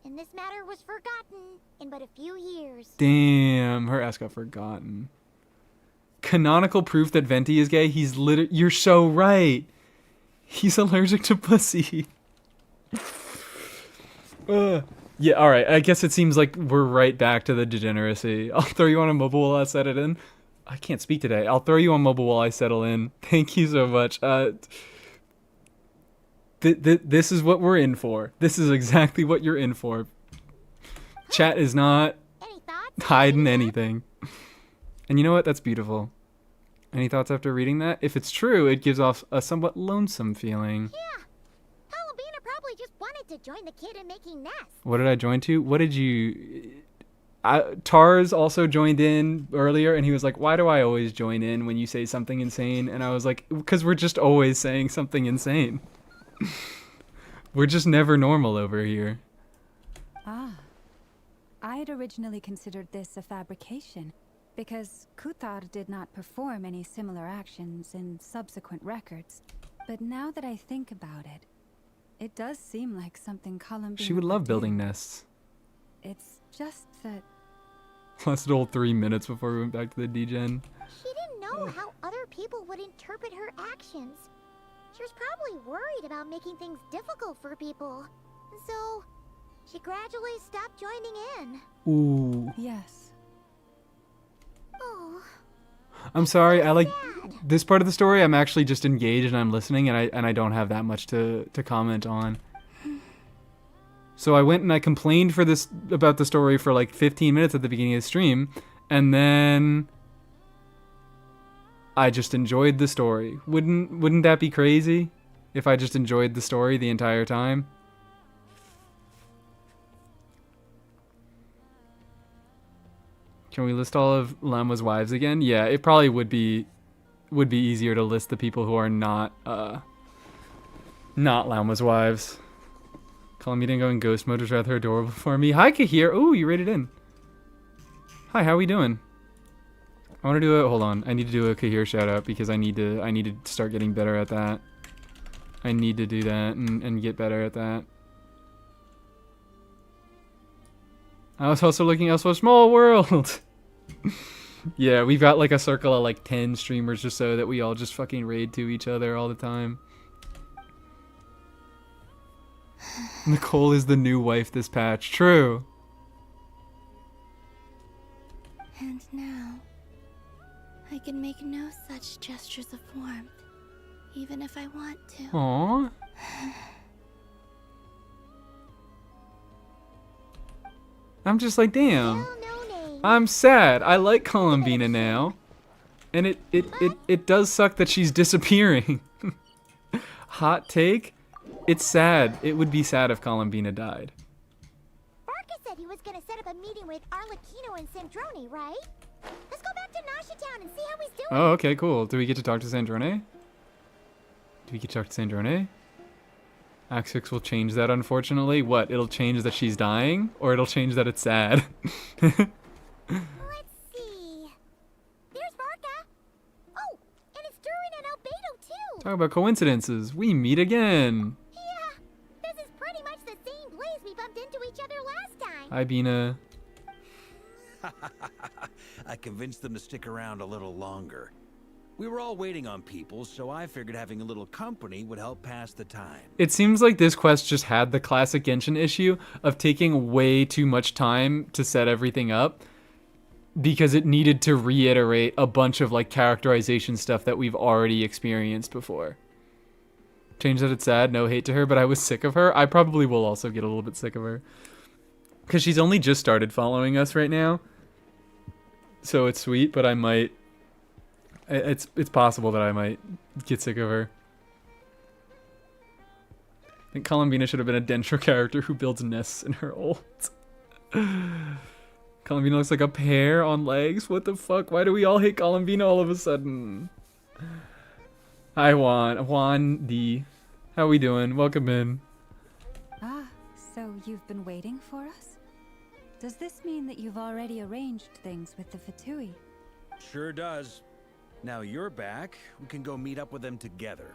and this matter was forgotten in but a few years. Damn, her ass got forgotten. Canonical proof that Venti is gay? He's You're so right. He's allergic to pussy. Yeah, alright. I guess it seems like we're right back to the degeneracy. I'll throw you on a mobile while I set it in. I can't speak today. I'll throw you on mobile while I settle in. Thank you so much. This is what we're in for. This is exactly what you're in for. Chat is not Any thoughts? hiding anything. And you know what? That's beautiful. Any thoughts after reading that? If it's true, it gives off a somewhat lonesome feeling. Yeah. Columbina probably just wanted to join the kid in making nests. What did I join to? What did you... Tars also joined in earlier, and he was like, why do I always join in when you say something insane? And I was like, because we're just always saying something insane. We're just never normal over here. Ah. I had originally considered this a fabrication, because Kuthar did not perform any similar actions in subsequent records. But now that I think about it, it does seem like something Columbina She would love do. building nests. It's just that... Lasted a whole 3 minutes before we went back to the degen. She didn't know how other people would interpret her actions. She was probably worried about making things difficult for people. So, she gradually stopped joining in. Ooh. Yes. Oh, I'm sorry, I like sad. this part of the story. I'm actually just engaged and I'm listening, and I don't have that much to comment on. So I went and I complained about the story for like 15 minutes at the beginning of the stream, and then I just enjoyed the story. Wouldn't that be crazy if I just enjoyed the story the entire time? Can we list all of Lama's wives again? Yeah, it probably would be easier to list the people who are not Lama's wives. Columbina going ghost mode was rather adorable for me. Hi, Kahir. Ooh, you rated in. Hi, how we doing? I want to do a hold on. I need to do a Kahir shout out because I need to start getting better at that. I need to do that and get better at that. I was also looking elsewhere. Small world. Yeah, we've got like a circle of like 10 streamers or so that we all just fucking raid to each other all the time. Nicole is the new wife this patch. True. And now, I can make no such gestures of warmth, even if I want to. Aww. I'm just like, damn. Well, no name. I'm sad. I like Columbina now. And it does suck that she's disappearing. Hot take? It's sad. It would be sad if Columbina died. Barca said he was gonna set up a meeting with Arlecchino and Sandrone, right? Let's go back to Nasha Town and see how he's doing. Oh, okay, cool. Do we get to talk to Sandrone? Do we get to talk to Sandrone? Act 6 will change that, unfortunately. What? It'll change that she's dying? Or it'll change that it's sad? Let's see. There's Barca. Oh, and it's Durin and Albedo too. Talk about coincidences. We meet again. Yeah, this is pretty much the same place we bumped into each other last time. Hi, Bina. I convinced them to stick around a little longer. We were all waiting on people, so I figured having a little company would help pass the time. It seems like this quest just had the classic Genshin issue of taking way too much time to set everything up because it needed to reiterate a bunch of like characterization stuff that we've already experienced before. Change that it's sad, no hate to her, but I was sick of her. I probably will also get a little bit sick of her because she's only just started following us right now. So it's sweet, but I might... It's possible that I might get sick of her. I think Columbina should have been a Dentro character who builds nests in her ult. Columbina looks like a pear on legs. What the fuck? Why do we all hate Columbina all of a sudden? Hi, Juan D. How we doing? Welcome in. Ah, so you've been waiting for us? Does this mean that you've already arranged things with the Fatui? Sure does. Now you're back, we can go meet up with them together.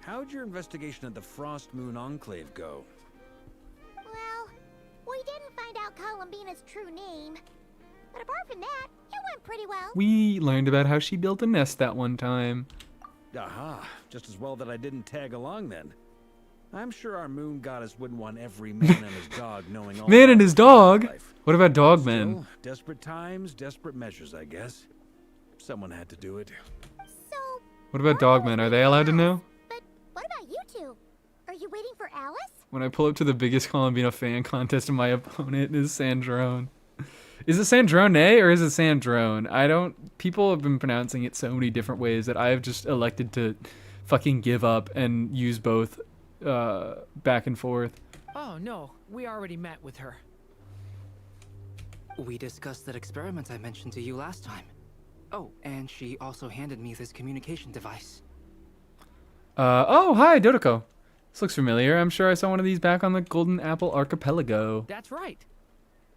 How'd your investigation at the Frost Moon Enclave go? Well, we didn't find out Columbina's true name. But apart from that, it went pretty well. We learned about how she built a nest that one time. Aha, just as well that I didn't tag along then. I'm sure our moon goddess wouldn't want every man and his dog knowing all Man about and his her dog? life. What about Dogman? Still, desperate times, desperate measures, I guess. Someone had to do it. So, What about Dogman? Are they allowed to know? but what about you two? Are you waiting for Alice? When I pull up to the biggest Columbina fan contest and my opponent is Sandrone. Is it Sandrone or is it Sandrone? I don't... People have been pronouncing it so many different ways that I have just elected to fucking give up and use both back and forth. Oh no, we already met with her. We discussed that experiment I mentioned to you last time. Oh, and she also handed me this communication device. Oh, hi, Dodoko. This looks familiar. I'm sure I saw one of these back on the Golden Apple Archipelago. That's right.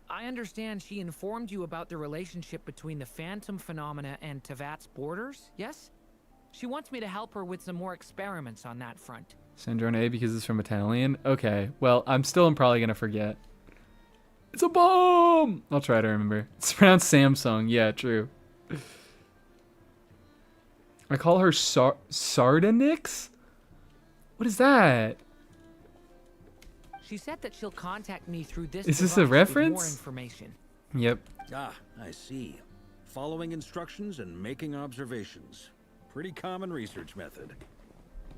I understand she informed you about the relationship between the phantom phenomena and Tevat's borders, yes? She wants me to help her with some more experiments on that front. Sandrone because it's from Italian? Okay, well, I'm probably going to forget. It's a bomb! I'll try to remember. It's pronounced Samsung. Yeah, true. I call her Sardonyx? What is that? She said that she'll contact me through this Is this device a with reference? more information. Yep. Ah, I see. Following instructions and making observations. Pretty common research method.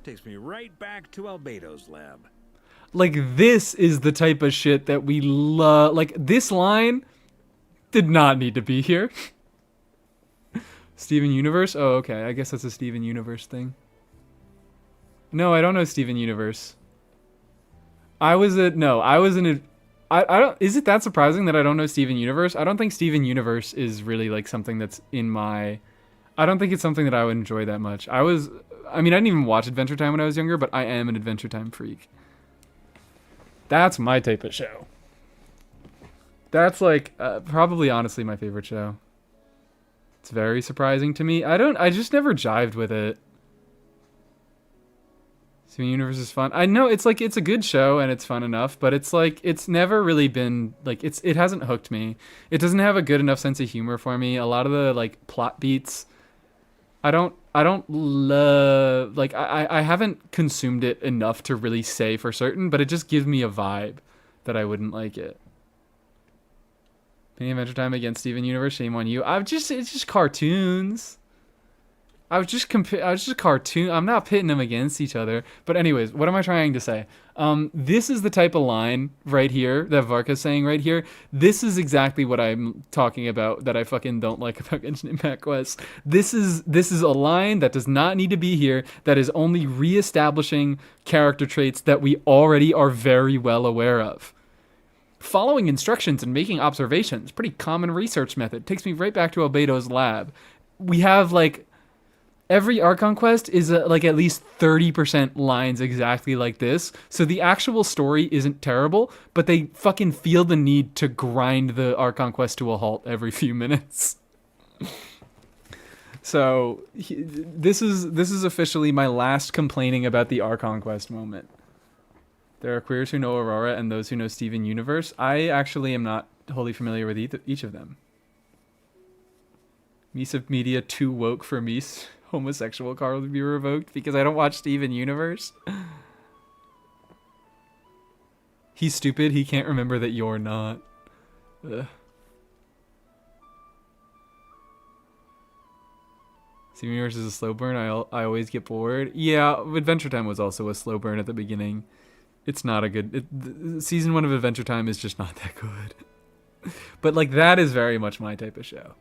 Takes me right back to Albedo's lab. Like, this is the type of shit that we love. Like, this line did not need to be here. Steven Universe? Oh, okay. I guess that's a Steven Universe thing. No, I don't know Steven Universe. I don't, is it that surprising that I don't know Steven Universe? I don't think Steven Universe is really like something that's in my, I don't think it's something that I would enjoy that much. I didn't even watch Adventure Time when I was younger, but I am an Adventure Time freak. That's my type of show. That's like, probably honestly my favorite show. It's very surprising to me. I just never jived with it. Steven Universe is fun. I know it's a good show and it's fun enough, but it's like, it's never really been like, it hasn't hooked me. It doesn't have a good enough sense of humor for me. A lot of the like plot beats, I don't love, like, I haven't consumed it enough to really say for certain, but it just gives me a vibe that I wouldn't like it. Penny Adventure Time against Steven Universe, shame on you. It's just cartoons. I was just a cartoon. I'm not pitting them against each other. But anyways, what am I trying to say? This is the type of line right here that Varka's saying right here. This is exactly what I'm talking about that I fucking don't like about Genshin Impact Quest. This is a line that does not need to be here, that is only reestablishing character traits that we already are very well aware of. Following instructions and making observations, pretty common research method. Takes me right back to Albedo's lab. We have like, every Archon quest is like at least 30% lines exactly like this. So the actual story isn't terrible, but they fucking feel the need to grind the Archon quest to a halt every few minutes. So this is officially my last complaining about the Archon quest moment. There are queers who know Aurora and those who know Steven Universe. I actually am not wholly familiar with each of them. Misa Media too woke for me. Homosexual card would be revoked because I don't watch Steven Universe. He's stupid. He can't remember that you're not. Ugh. Steven Universe is a slow burn. I always get bored. Yeah, Adventure Time was also a slow burn at the beginning. It's not a good... Season 1 of Adventure Time is just not that good. But like, that is very much my type of show.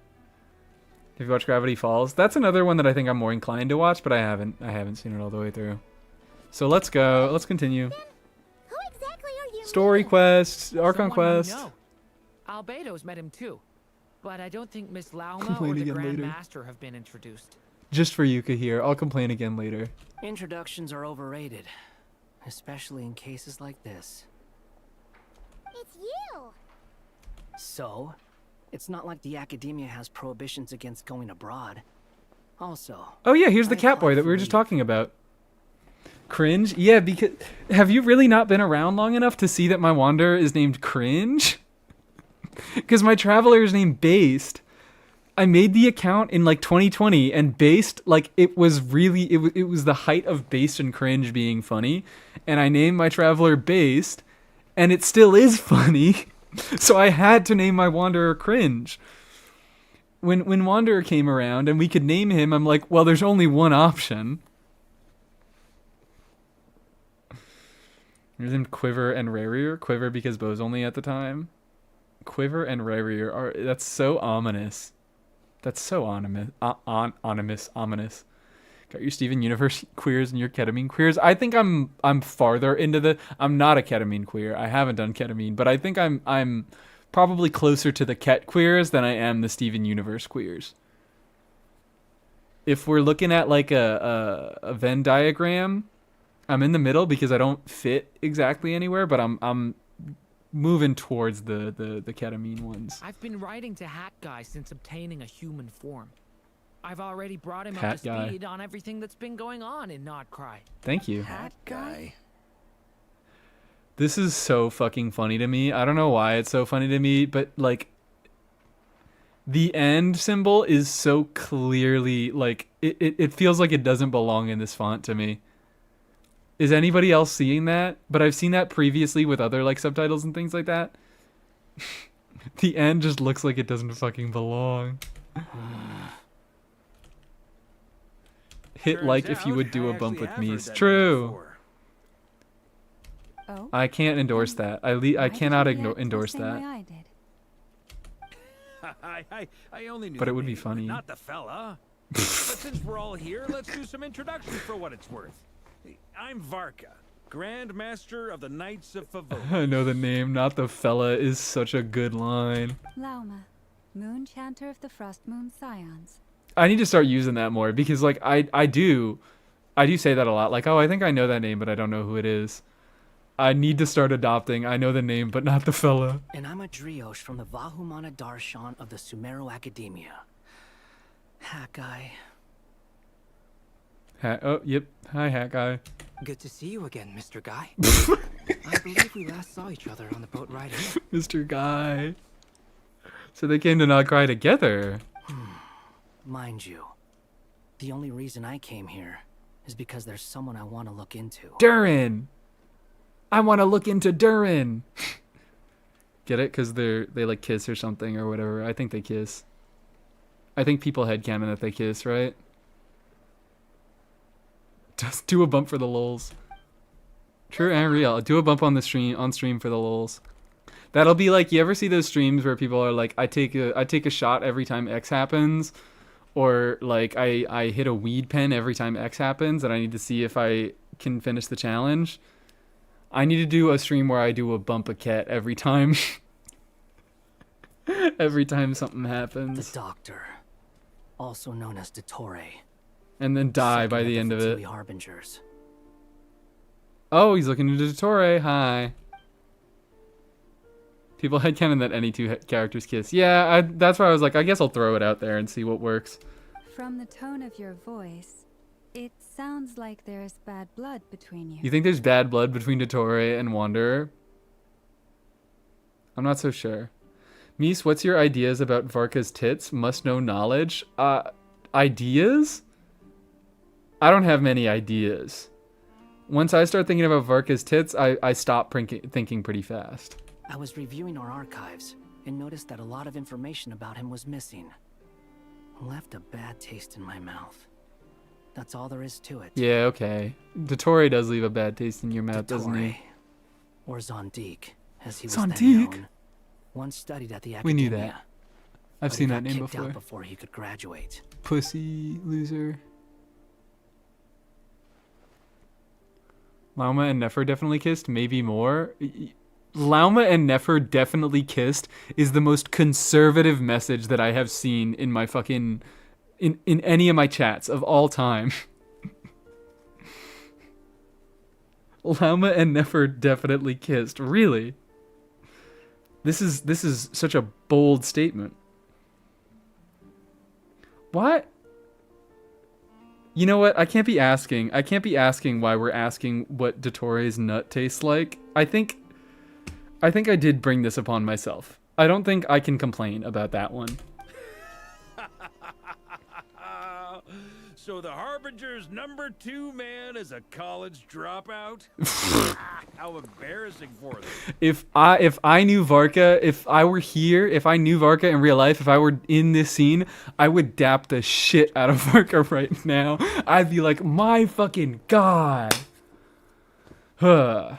Have you watched Gravity Falls? That's another one that I think I'm more inclined to watch, but I haven't seen it all the way through. So let's go. Let's continue. Who exactly are you? Story quest, Archon Someone I quest. know. Albedo's met him too, but I don't think Miss Lauma Complain or the again Grand later. Master have been introduced. Just for Yuka here. I'll complain again later. Introductions are overrated, especially in cases like this. It's you. So, it's not like the academia has prohibitions against going abroad. Also, Oh yeah, here's the I cat boy applied that for we were just leave. talking about. Cringe? Yeah, because have you really not been around long enough to see that my wanderer is named Cringe? Because my traveler is named Based. I made the account in like 2020 and based like it was the height of based and cringe being funny, and I named my traveler based, and it still is funny. So I had to name my wanderer cringe. When Wanderer came around and we could name him, I'm like, well, there's only one option. There's him Quiver and Rarier. Quiver because Bo's only at the time. Quiver and Rarier are, that's so ominous. That's so ominous. Ominous. Got your Steven Universe queers and your ketamine queers. I think I'm farther into the. I'm not a ketamine queer. I haven't done ketamine, but I think I'm probably closer to the ket queers than I am the Steven Universe queers. If we're looking at like a Venn diagram, I'm in the middle because I don't fit exactly anywhere, but I'm moving towards the ketamine ones. I've been writing to Hat Guy since obtaining a human form. I've already brought him Hat up to Guy. speed on everything that's been going on in Nodcry. Thank you. Hat guy. This is so fucking funny to me. I don't know why it's so funny to me, but like the end symbol is so clearly like it feels like it doesn't belong in this font to me. Is anybody else seeing that? But I've seen that previously with other like subtitles and things like that. The end just looks like it doesn't fucking belong. Hit Turns like if you out would do I a bump actually with have me. heard It's that name true. before. Oh, I can't endorse that. I why cannot did you react the endorse same that. way I did? I only knew But the it would be name, funny. not the fella. But since we're all here, let's do some introductions for what it's worth. I'm Varka, Grand Master of the Knights of Favor. I know the name, not the fella, is such a good line. Lauma, Moon Chanter of the Frost Moon Scions. I need to start using that more because like I do say that a lot. Like, oh, I think I know that name, but I don't know who it is. I need to start adopting. I know the name, but not the fella. And I'm a Driosh from the Vahumana Darshan of the Sumero Academia. Hat guy. Oh, yep. Hi, hat guy. Good to see you again, Mr. Guy. I believe we last saw each other on the boat ride here. Mr. Guy. So they came to Nodcry together. Mind you, the only reason I came here is because there's someone I want to look into. Durin. I want to look into Durin. Get it? Because they like kiss or something or whatever. I think they kiss. I think people headcanon that they kiss, right? Just do a bump for the lols. True and real. Do a bump on stream for the lols. That'll be like, you ever see those streams where people are like, I take a shot every time X happens, or like I hit a weed pen every time X happens, and I need to see if I can finish the challenge. I need to do a stream where I do a bump a cat every time. Every time something happens. The Doctor, also known as Dottore. And then die by second the end of it. Fatui Harbingers. Oh, he's looking into Dottore. Hi. People headcanon that any two characters kiss. Yeah, that's why I was like, I guess I'll throw it out there and see what works. From the tone of your voice, it sounds like there's bad blood between you. You think there's bad blood between Dottore and Wanderer? I'm not so sure. Mies, what's your ideas about Varka's tits? Must know knowledge. Ideas? I don't have many ideas. Once I start thinking about Varka's tits, I stop thinking pretty fast. I was reviewing our archives and noticed that a lot of information about him was missing. Left a bad taste in my mouth. That's all there is to it. Yeah, okay. Dottore does leave a bad taste in your mouth, doesn't he? Dottore, or Zondique, as he was Zondique? then known. Once studied at the We Academia. knew that. I've but he seen got that name kicked out before. before he could graduate. Pussy loser. Lauma and Nefer definitely kissed, maybe more. Lauma and Nefer definitely kissed is the most conservative message that I have seen in my fucking in any of my chats of all time. Lauma and Nefer definitely kissed. Really? This is such a bold statement. What? You know what? I can't be asking why we're asking what Dottore's nut tastes like. I think I did bring this upon myself. I don't think I can complain about that one. So the Harbinger's #2 man is a college dropout? How embarrassing for them. If I knew Varka, if I were here, if I knew Varka in real life, if I were in this scene, I would dap the shit out of Varka right now. I'd be like, my fucking god. Huh.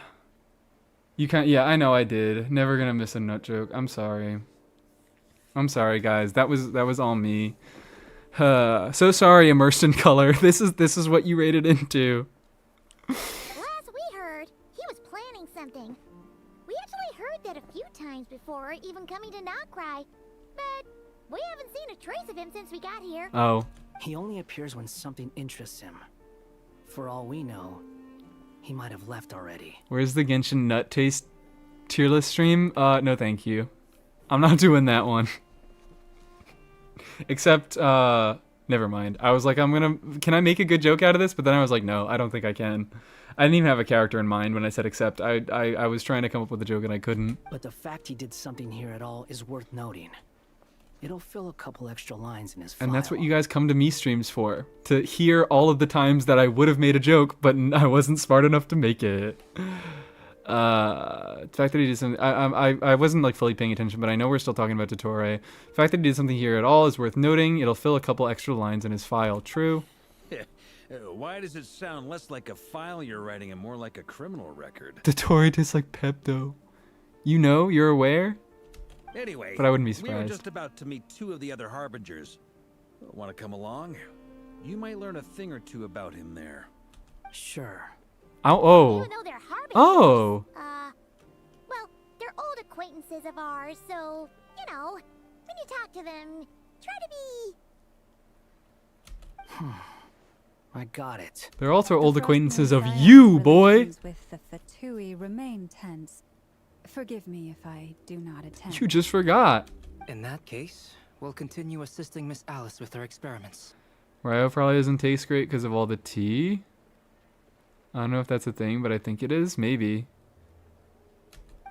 You can't. Yeah, I know I did. Never gonna miss a nut joke. I'm sorry. I'm sorry, guys. That was all me. So sorry, Immersed in Color. This is what you rated into. Last we heard, he was planning something. We actually heard that a few times before, even coming to Knockcry. But we haven't seen a trace of him since we got here. Oh. He only appears when something interests him. For all we know, he might have left already. Where's the Genshin Nut Taste tier list stream? No thank you. I'm not doing that one. Except, never mind. I was like, can I make a good joke out of this? But then I was like, no, I don't think I can. I didn't even have a character in mind when I said except. I was trying to come up with a joke and I couldn't. But the fact he did something here at all is worth noting. It'll fill a couple extra lines in his file. And that's what you guys come to me streams for. To hear all of the times that I would have made a joke, but I wasn't smart enough to make it. The fact that he did something, I wasn't like fully paying attention, but I know we're still talking about Dottore. The fact that he did something here at all is worth noting. It'll fill a couple extra lines in his file. True. Why does it sound less like a file you're writing and more like a criminal record? Dottore tastes like Pepto. You know, you're aware. Anyway, but I wouldn't be we were surprised. just about to meet 2 of the other Harbingers. Want to come along? You might learn a thing or two about him there. Sure. Oh. You know they're Harbingers. Oh. Well, they're old acquaintances of ours, so, you know, when you talk to them, try to be... I got it. They're also old The acquaintances of Frostman's you, boy. relations with the Fatui remain tense. Forgive me if I do not attend. You just forgot. In that case, we'll continue assisting Miss Alice with her experiments. Ryo probably doesn't taste great because of all the tea. I don't know if that's a thing, but I think it is. Maybe.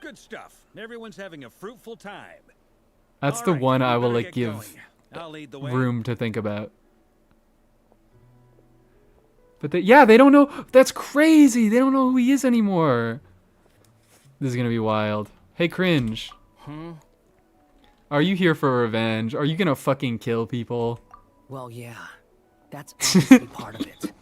Good stuff. Everyone's having a fruitful time. That's All the right, one we I will better like get give going. I'll lead the way. room to think about. But they don't know. That's crazy. They don't know who he is anymore. This is gonna be wild. Hey, Cringe. Are you here for revenge? Are you gonna fucking kill people? Well, yeah. That's obviously part of it.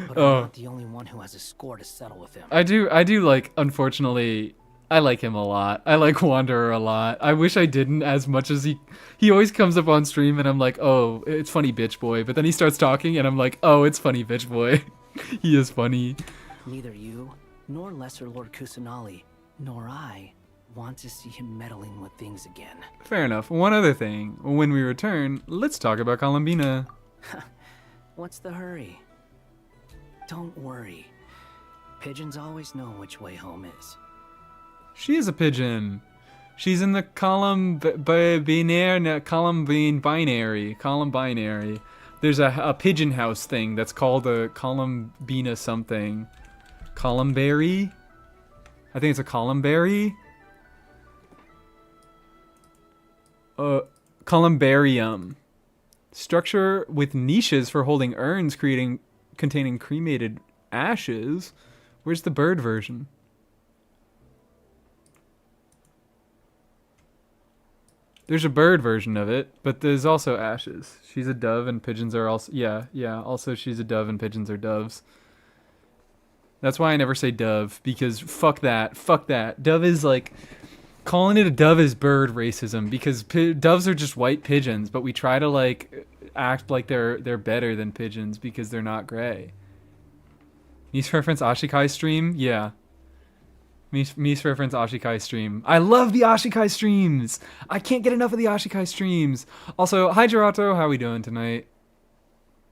But I'm not the only one who has a score to settle with him. I do like, unfortunately, I like him a lot. I like Wanderer a lot. I wish I didn't as much as he always comes up on stream and I'm like, oh, it's funny bitch boy. But then he starts talking and I'm like, oh, it's funny bitch boy. He is funny. Neither you, nor Lesser Lord Kusanali, nor I want to see him meddling with things again. Fair enough. One other thing. When we return, let's talk about Columbina. What's the hurry? Don't worry. Pigeons always know which way home is. She is a pigeon. She's in the column binary. There's a pigeon house thing that's called a Columbina something. Columberry? I think it's a Columberry. Columbarium. Structure with niches for holding urns containing cremated ashes. Where's the bird version? There's a bird version of it, but there's also ashes. She's a dove and pigeons are also... Yeah. Also, she's a dove and pigeons are doves. That's why I never say dove, because fuck that. Fuck that. Dove is like... Calling it a dove is bird racism, because doves are just white pigeons, but we try to like act like they're better than pigeons because they're not gray. Mies reference Ashikai stream? Yeah. Mies reference Ashikai stream. I love the Ashikai streams! I can't get enough of the Ashikai streams! Also, hi Gerato, how we doing tonight?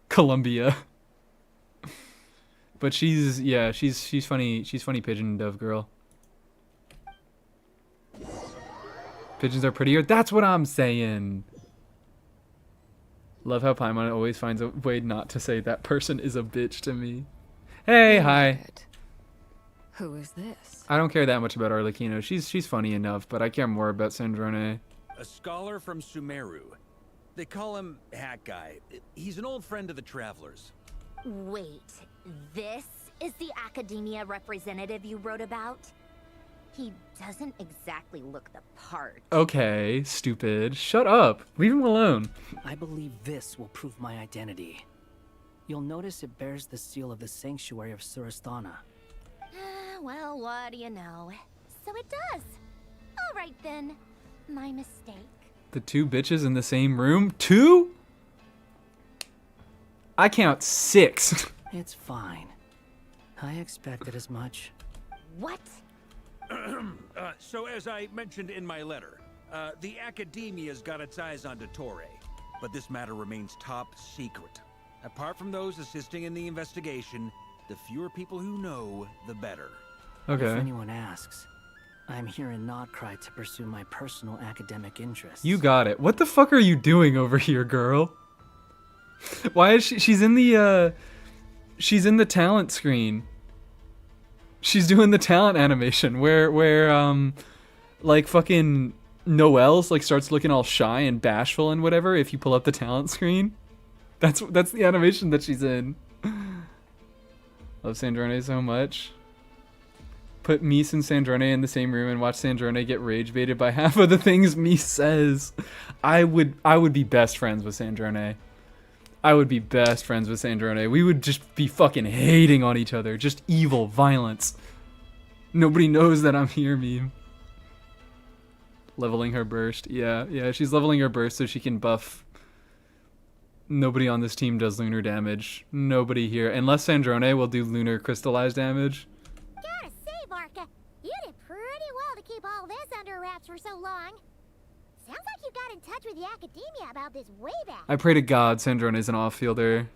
Columbia. But she's funny. She's funny pigeon dove girl. Pigeons are prettier. That's what I'm saying. Love how Paimon always finds a way not to say that person is a bitch to me. Hey, hi. Who is this? I don't care that much about Arlecchino. She's funny enough, but I care more about Sandrone. A scholar from Sumeru. They call him Hat Guy. He's an old friend of the Travelers. Wait, this is the academia representative you wrote about? He doesn't exactly look the part. Okay, stupid. Shut up. Leave him alone. I believe this will prove my identity. You'll notice it bears the seal of the Sanctuary of Surasthana. Well, what do you know? So it does. All right then. My mistake. The two bitches in the same room? 2? I count 6. It's fine. I expected as much. What? So as I mentioned in my letter, the Academia's got its eyes on Dottore, but this matter remains top secret. Apart from those assisting in the investigation, the fewer people who know, the better. Okay. If anyone asks, I'm here in Notcry to pursue my personal academic interests. You got it. What the fuck are you doing over here, girl? Why is she's in the talent screen. She's doing the talent animation where like fucking Noelle's like starts looking all shy and bashful and whatever if you pull up the talent screen. That's the animation that she's in. Love Sandrone so much. Put Mies and Sandrone in the same room and watch Sandrone get rage baited by half of the things Mies says. I would be best friends with Sandrone. I would be best friends with Sandrone. We would just be fucking hating on each other. Just evil violence. Nobody knows that I'm here, meme. Leveling her burst. Yeah, she's leveling her burst so she can buff. Nobody on this team does lunar damage. Nobody here. Unless Sandrone will do lunar crystallized damage. Gotta say, Barca, you did pretty well to keep all this under wraps for so long. Sounds like you got in touch with the Academia about this way back. I pray to God Sandrone is an off-fielder.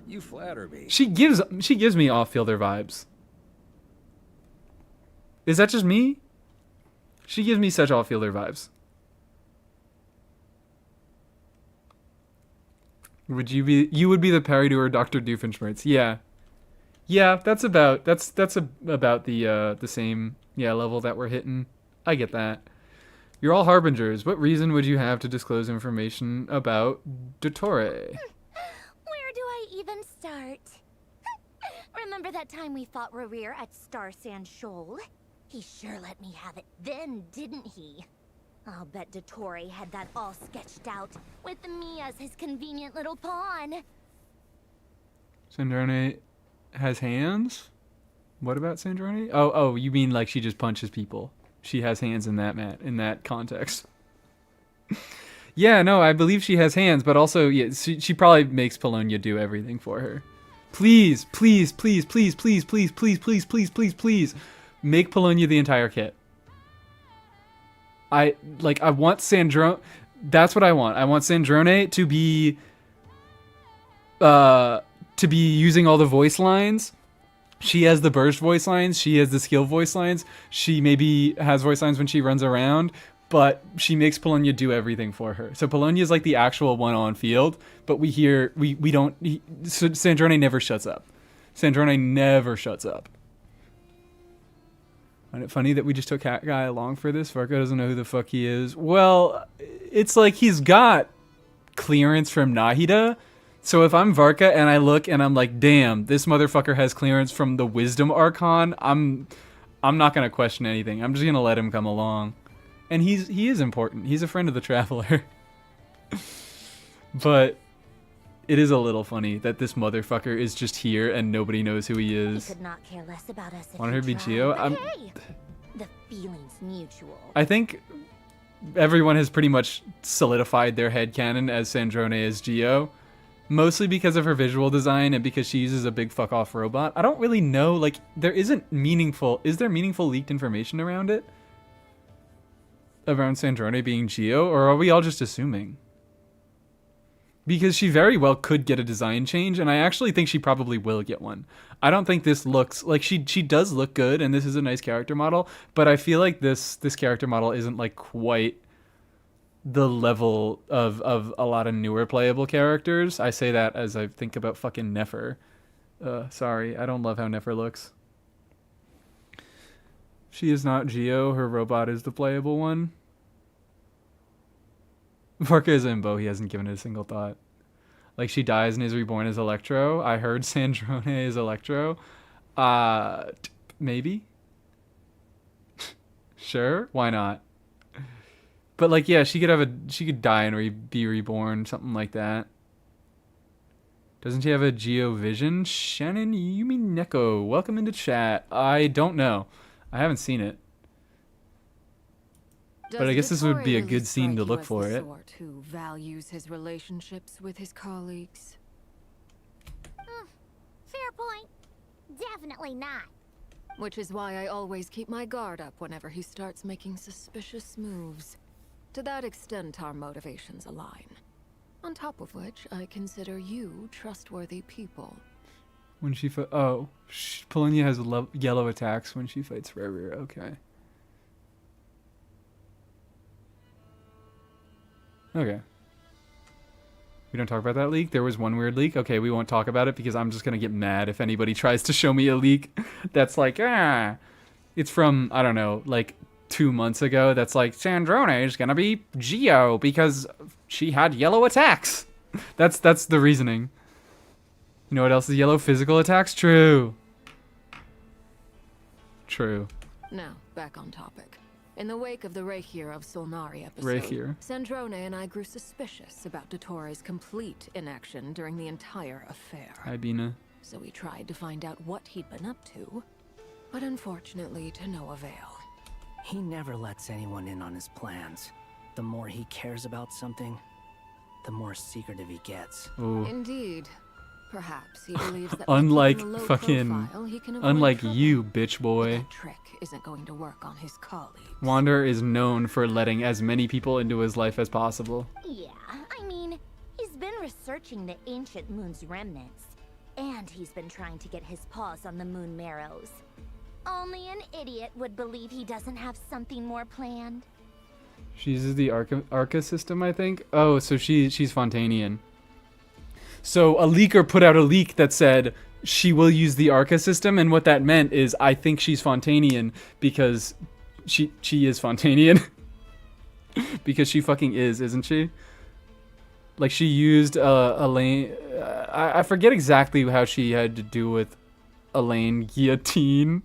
you flatter me. She gives me off-fielder vibes. Is that just me? She gives me such off-fielder vibes. You would be the parry to her Dr. Doofenshmirtz. Yeah, that's about the same level that we're hitting. I get that. You're all harbingers. What reason would you have to disclose information about Dottore? Where do I even start? Remember that time we fought Rerir at Star Sand Shoal? He sure let me have it then, didn't he? I'll bet Dottore had that all sketched out, with me as his convenient little pawn. Sandrone has hands? What about Sandrone? Oh, you mean like she just punches people? She has hands in that context. Yeah, no, I believe she has hands, but also she probably makes Polonia do everything for her. Please, please, please, please, please, please, please, please, please, please, please, make Polonia the entire kit. I want Sandrone. That's what I want. I want Sandrone to be using all the voice lines. She has the burst voice lines. She has the skill voice lines. She maybe has voice lines when she runs around, but she makes Polonia do everything for her. So Polonia is like the actual one on field, but Sandrone never shuts up. Sandrone never shuts up. Find it funny that we just took Cat Guy along for this? Varka doesn't know who the fuck he is. Well, it's like he's got clearance from Nahida. So if I'm Varka and I look and I'm like, damn, this motherfucker has clearance from the Wisdom Archon, I'm not gonna question anything. I'm just gonna let him come along. And he is important. He's a friend of the Traveler. But it is a little funny that this motherfucker is just here and nobody knows who he is. He could not care less about us if Want her to be he Geo? tried. Hey, the feeling's mutual. I think everyone has pretty much solidified their headcanon as Sandrone as Geo. Mostly because of her visual design and because she uses a big fuck off robot. I don't really know, like, is there meaningful leaked information around it? Around Sandrone being Geo? Or are we all just assuming? Because she very well could get a design change, and I actually think she probably will get one. I don't think this looks, like, she does look good, and this is a nice character model, but I feel like this character model isn't, like, quite the level of a lot of newer playable characters. I say that as I think about fucking Nefer. Sorry, I don't love how Nefer looks. She is not Geo, her robot is the playable one. Parker is in Bo. He hasn't given it a single thought. Like, she dies and is reborn as Electro. I heard Sandrone is Electro. Maybe? Sure, why not? But, like, yeah, she could die and be reborn, something like that. Doesn't she have a Geo Vision? Shannon Yumi Neko, welcome into chat. I don't know. I haven't seen it. But I guess this would be a good scene to look for it. Sort who values his relationships with his colleagues. Fair point. Definitely not. Which is why I always keep my guard up whenever he starts making suspicious moves. To that extent, our motivations align. On top of which, I consider you trustworthy people. When she Polina has yellow attacks when she fights Revere. Okay. Okay. We don't talk about that leak? There was one weird leak? Okay, we won't talk about it because I'm just going to get mad if anybody tries to show me a leak that's like, it's from, I don't know, like 2 months ago. That's like, Sandrone is going to be Geo because she had yellow attacks. That's the reasoning. You know what else is yellow? Physical attacks? True. True. Now, back on topic. In the wake of the Reikir of Solnari episode, Reikir. Sandrone and I grew suspicious about Dottoro's complete inaction during the entire affair. Hi, Bina. So we tried to find out what he'd been up to, but unfortunately to no avail. He never lets anyone in on his plans. The more he cares about something, the more secretive he gets. Ooh. Indeed. Perhaps he believes that unlike by fucking, profile, he can avoid unlike trouble. you, bitch boy. That trick isn't going to work on his colleagues. Wander is known for letting as many people into his life as possible. Yeah, I mean, he's been researching the ancient moon's remnants, and he's been trying to get his paws on the moon marrows. Only an idiot would believe he doesn't have something more planned. She uses the Arca system, I think. Oh, so she's Fontanian. So a leaker put out a leak that said she will use the Arca system, and what that meant is I think she's Fontanian because she is Fontanian. Because she fucking is, isn't she? Like, she used Elaine... I forget exactly how she had to do with Elaine Guillotine.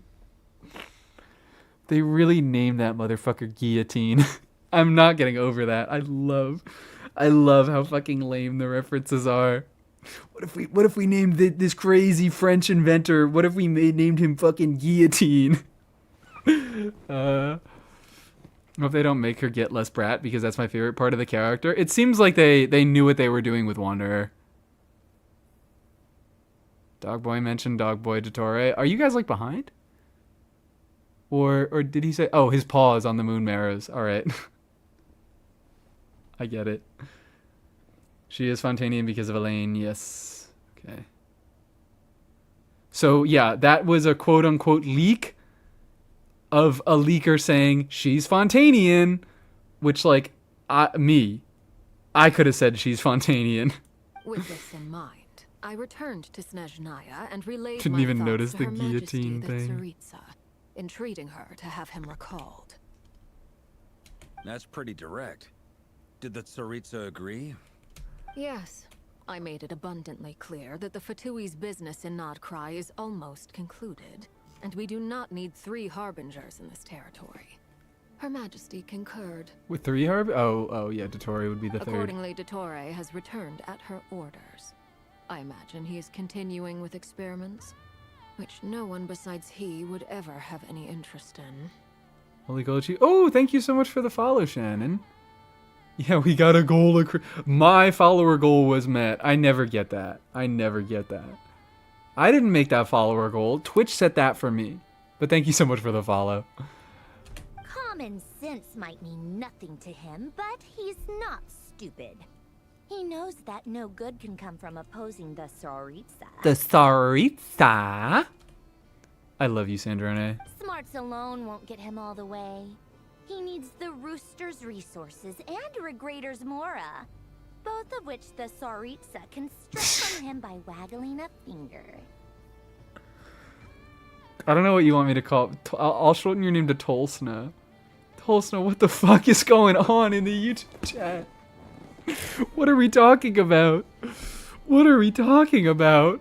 They really named that motherfucker Guillotine. I'm not getting over that. I love how fucking lame the references are. What if we named this crazy French inventor? What if we named him fucking Guillotine? I hope they don't make her get less brat because that's my favorite part of the character. It seems like they knew what they were doing with Wanderer. Dogboy mentioned Dogboy Dottore. Are you guys like behind? Or did he say? Oh, his paw is on the moon marrows. All right. I get it. She is Fontanian because of Elaine. Yes. Okay. So, yeah, that was a quote-unquote leak of a leaker saying she's Fontanian, which, like, I could have said she's Fontanian. With this in mind, I returned to Snezhnaya and relayed Didn't my even thoughts notice to the Her Majesty, guillotine the thing. Tsaritsa, entreating her to have him recalled. That's pretty direct. Did the Tsaritsa agree? Yes. I made it abundantly clear that the Fatui's business in Nodcry is almost concluded, and we do not need 3 harbingers in this territory. Her Majesty concurred. With 3 harb? Oh, yeah, Dottore would be the third. Accordingly, Dottore has returned at her orders. I imagine he is continuing with experiments, which no one besides he would ever have any interest in. Holy Gochi. Oh, thank you so much for the follow, Shannon. Yeah, we got a goal. My follower goal was met. I never get that. I didn't make that follower goal. Twitch set that for me. But thank you so much for the follow. Common sense might mean nothing to him, but he's not stupid. He knows that no good can come from opposing the Tsaritsa. The Tsaritsa? I love you, Sandrone. Smarts alone won't get him all the way. He needs the Rooster's resources and Regrator's Mora, both of which the Tsaritsa can strip from him by waggling a finger. I don't know what you want me to call. I'll shorten your name to Tolsna. Tolsna, what the fuck is going on in the YouTube chat? What are we talking about? What are we talking about?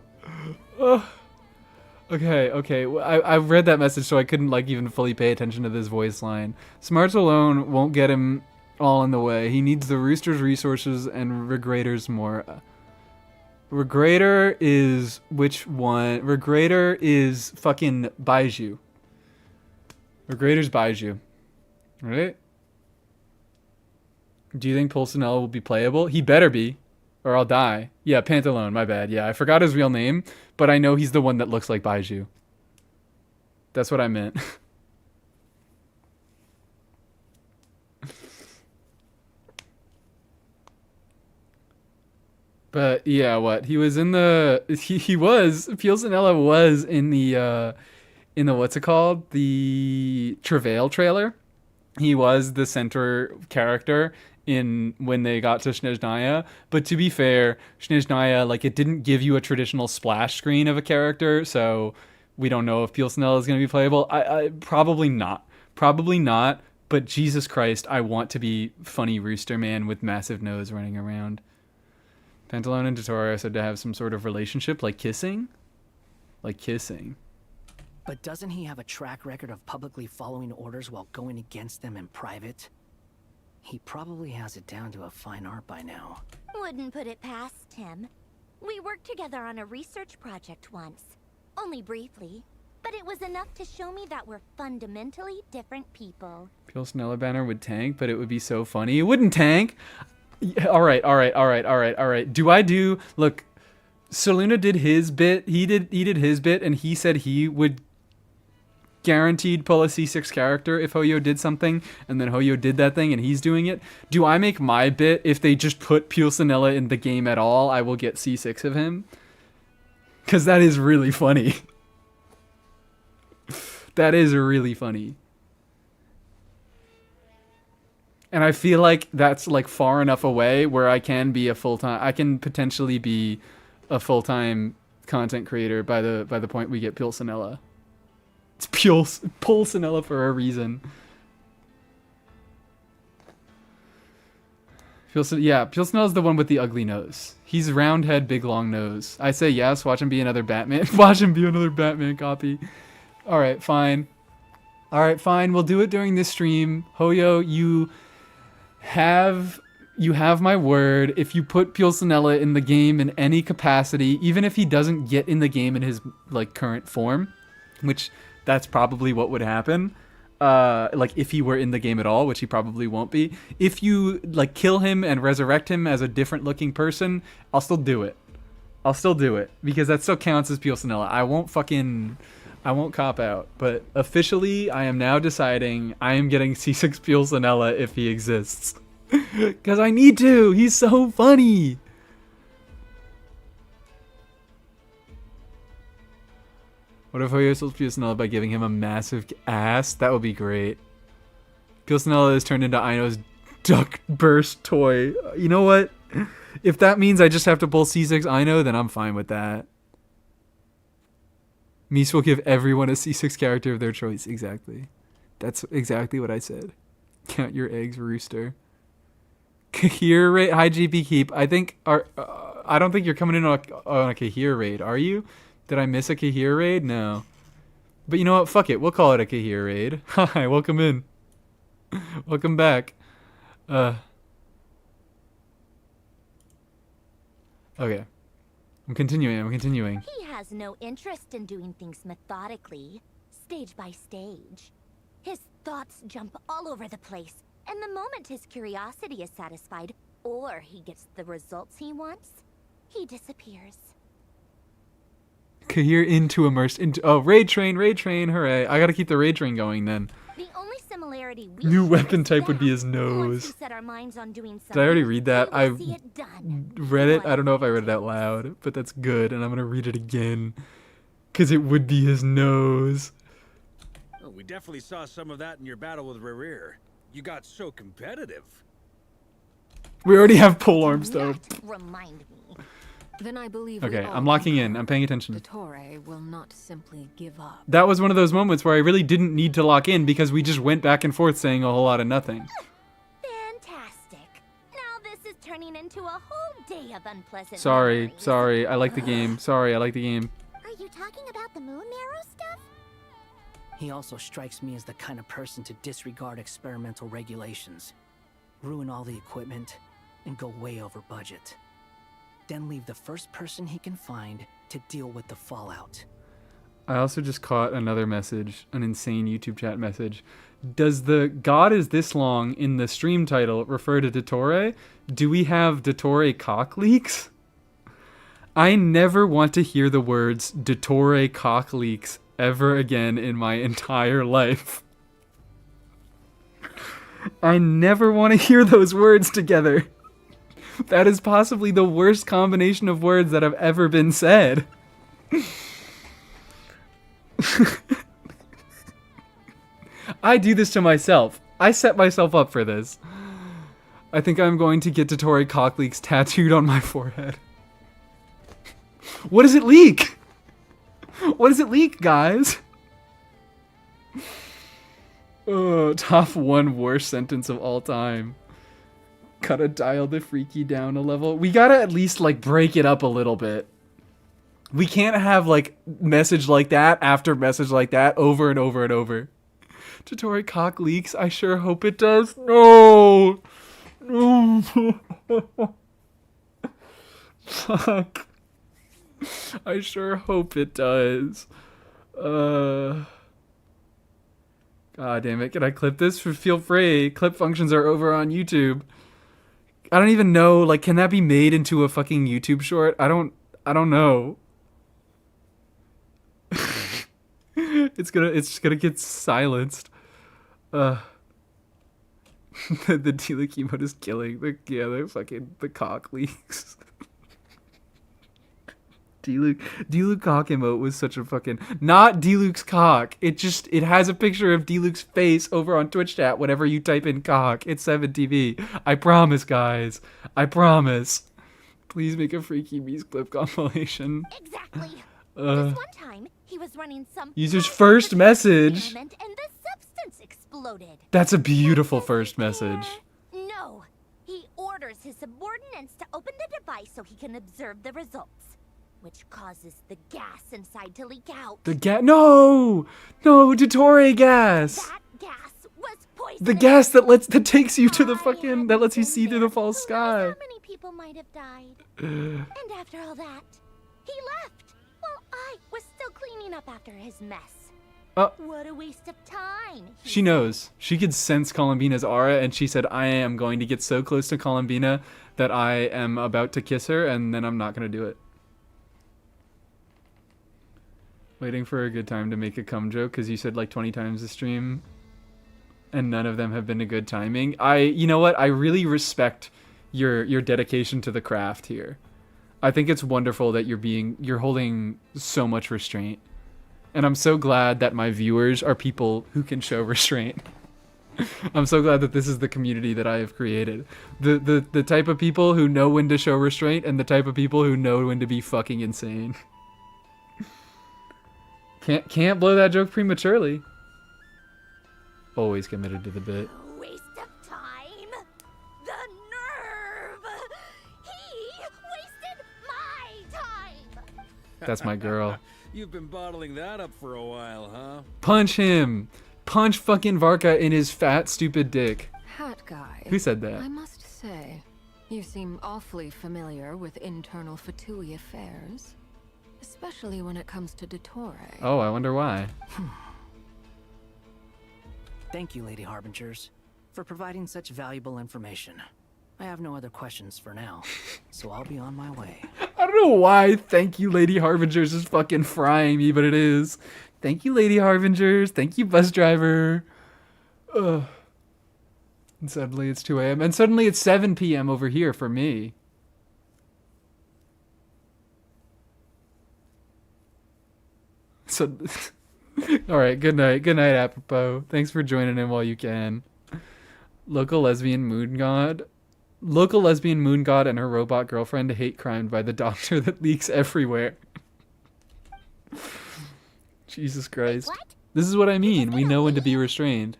Ugh. Okay. I read that message, so I couldn't like even fully pay attention to this voice line. Smarts alone won't get him all in the way. He needs the Rooster's resources and Regrator's more. Regrator is which one? Regrator is fucking Baiju. Regrator's Baiju. Right? Do you think Pulcinella will be playable? He better be, or I'll die. Yeah, Pantalone, my bad. Yeah, I forgot his real name, but I know he's the one that looks like Baiju. That's what I meant. But yeah, what? He was in the Pulcinella was in the what's it called? The Travail trailer. He was the center character in when they got to Snezhnaya. But to be fair, Snezhnaya, like, it didn't give you a traditional splash screen of a character, so we don't know if Pulcinella is going to be playable. I probably not. Probably not. But Jesus Christ, I want to be funny rooster man with massive nose running around. Pantalone and Totoro are said to have some sort of relationship, like kissing? Like kissing. But doesn't he have a track record of publicly following orders while going against them in private? He probably has it down to a fine art by now. Wouldn't put it past him. We worked together on a research project once. Only briefly. But it was enough to show me that we're fundamentally different people. Pulcinella banner would tank, but it would be so funny. It wouldn't tank! Yeah, all right. Look, Soluna did his bit. He did his bit, and he said he would guaranteed pull a C6 character if Hoyo did something, and then Hoyo did that thing, and he's doing it. Do I make my bit if they just put Pulcinella in the game at all? I will get C6 of him, because that is really funny. That is really funny. And I feel like that's like far enough away where I can potentially be a full-time content creator by the point we get Pulcinella. It's Pulcinella for a reason. Pulcinella's the one with the ugly nose. He's round head, big long nose. I say yes, watch him be another Batman. Watch him be another Batman copy. Alright, fine. We'll do it during this stream. Hoyo, you have my word. If you put Pulcinella in the game in any capacity, even if he doesn't get in the game in his like current form, which that's probably what would happen, like if he were in the game at all, which he probably won't be, if you like kill him and resurrect him as a different looking person, I'll still do it because that still counts as Pulcinella. I won't cop out, but officially I am now deciding I am getting C6 Pulcinella if he exists. Because I need to! He's so funny! What if Hoyo sells Pulcinella by giving him a massive ass? That would be great. Pulcinella is turned into Aino's duck burst toy. You know what? If that means I just have to pull C6 Aino, then I'm fine with that. Mies will give everyone a C6 character of their choice. Exactly. That's exactly what I said. Count your eggs, rooster. Kahir raid. Hi, GP Keep. I don't think you're coming in on a Kahir raid, are you? Did I miss a Kahir raid? No. But you know what? Fuck it. We'll call it a Kahir raid. Hi, welcome in. Welcome back. Okay. I'm continuing. He has no interest in doing things methodically, stage by stage. His thoughts jump all over the place, and the moment his curiosity is satisfied, or he gets the results he wants, he disappears. Kahir immersed into... Oh, raid train, hooray. I gotta keep the raid train going then. The only similarity we New share weapon is type would be that his nose. once we set our minds on doing Did I already something, read that? we I will see it done. read it. I don't know if I read it out loud, but that's good, and I'm gonna read it again. Because it would be his nose. Oh, we definitely saw some of that in your battle with Rerir. You got so competitive. We already have pole arms, though. Remind me. Then I believe Okay, I'm locking in. I'm paying attention. Dottore will not simply give up. That was one of those moments where I really didn't need to lock in because we just went back and forth saying a whole lot of nothing. Fantastic. Now this is turning into a whole day of unpleasant Sorry, memories. sorry. I like the game. Sorry, I like the game. Are you talking about the moon marrow stuff? He also strikes me as the kind of person to disregard experimental regulations, ruin all the equipment, and go way over budget. Then leave the first person he can find to deal with the fallout. I also just caught another message, an insane YouTube chat message. Does the "God is this long" in the stream title refer to Dottore? Do we have Dottore cock leaks? I never want to hear the words Dottore cock leaks ever again in my entire life. I never want to hear those words together. That is possibly the worst combination of words that have ever been said. I do this to myself. I set myself up for this. I think I'm going to get Dottore cock leaks tattooed on my forehead. What does it leak? What does it leak, guys? Top 1 worst sentence of all time. Gotta dial the freaky down a level. We gotta at least, like, break it up a little bit. We can't have, like, message like that after message like that over and over and over. Dottore cock leaks. I sure hope it does. No! No! Fuck. I sure hope it does. God damn it. Can I clip this? Feel free. Clip functions are over on YouTube. I don't even know, like, can that be made into a fucking YouTube short? I don't know. It's just gonna get silenced. The D-Luke emote is killing the cock leaks. D-Luke cock emote was such a fucking, not D-Luke's cock. It has a picture of D-Luke's face over on Twitch chat whenever you type in cock. It's 7TV. I promise, guys. I promise. Please make a Freaky Bees clip compilation. Exactly. This one time, he was running some User's first message. experiment and the substance exploded. That's a beautiful first message. No. He orders his subordinates to open the device so he can observe the results, which causes the gas inside to leak out. The gas? No, Dottore gas. That gas was poisonous. The gas that takes you to the fucking, that lets you see through the false sky. How many people might have died? And after all that, he left. While I was still cleaning up after his mess. What a waste of time. She knows. She could sense Columbina's aura, and she said, I am going to get so close to Columbina that I am about to kiss her, and then I'm not going to do it. Waiting for a good time to make a cum joke, because you said like 20 times the stream, and none of them have been a good timing. You know what? I really respect your dedication to the craft here. I think it's wonderful that you're holding so much restraint. And I'm so glad that my viewers are people who can show restraint. I'm so glad that this is the community that I have created. The type of people who know when to show restraint and the type of people who know when to be fucking insane. Can't blow that joke prematurely. Always committed to the bit. Waste of time. The nerve. He wasted my time. That's my girl. You've been bottling that up for a while, huh? Punch him. Punch fucking Varka in his fat, stupid dick. Hat guy. Who said that? I must say, you seem awfully familiar with internal Fatui affairs. Especially when it comes to Dottore. Oh, I wonder why. Thank you, Lady Harbingers, for providing such valuable information. I have no other questions for now, so I'll be on my way. I don't know why Thank You, Lady Harbingers is fucking frying me, but it is. Thank you, Lady Harbingers. Thank you, bus driver. Ugh. And suddenly it's 2 a.m. And suddenly it's 7 p.m. over here for me. So, alright, good night. Good night, apropos. Thanks for joining in while you can. Local lesbian moon god and her robot girlfriend hate crimed by the doctor that leaks everywhere. Jesus Christ. What? This is what I mean. We know when to be restrained.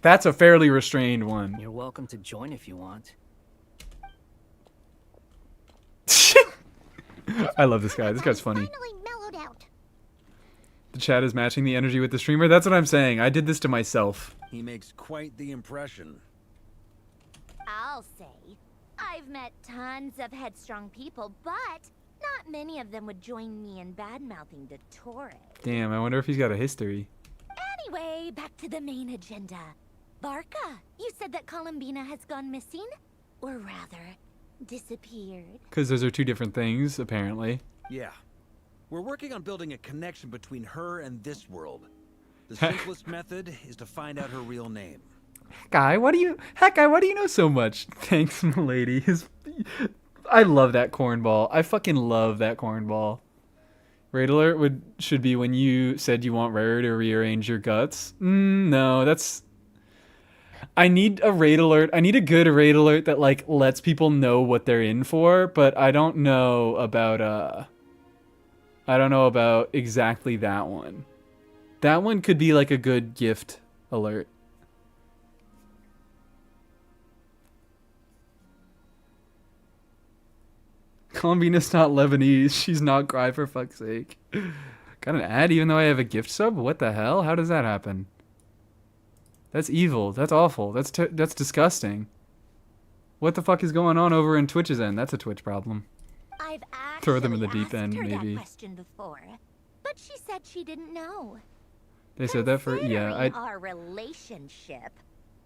That's a fairly restrained one. You're welcome to join if you want. I love this guy. This guy's funny. Finally mellowed out. The chat is matching the energy with the streamer. That's what I'm saying. I did this to myself. He makes quite the impression. I'll say. I've met tons of headstrong people, but not many of them would join me in bad-mouthing to Torre. Damn, I wonder if he's got a history. Anyway, back to the main agenda. Barca, you said that Columbina has gone missing? Or rather, disappeared. Because those are two different things, apparently. Yeah. We're working on building a connection between her and this world. The simplest method is to find out her real name. Guy, why do you know so much? Thanks, milady. I love that cornball. I fucking love that cornball. Raid alert should be when you said you want Rare to rearrange your guts. No, that's... I need a raid alert. I need a good raid alert that like lets people know what they're in for, but I don't know about exactly that one. That one could be like a good gift alert. Columbina's not Lebanese. She's not Cry, for fuck's sake. Got an ad even though I have a gift sub? What the hell? How does that happen? That's evil. That's awful. That's disgusting. What the fuck is going on over in Twitch's end? That's a Twitch problem. I've actually Throw them in the deep end, asked her maybe. that question before, but she said she didn't know. They said that for... Yeah, Considering our relationship,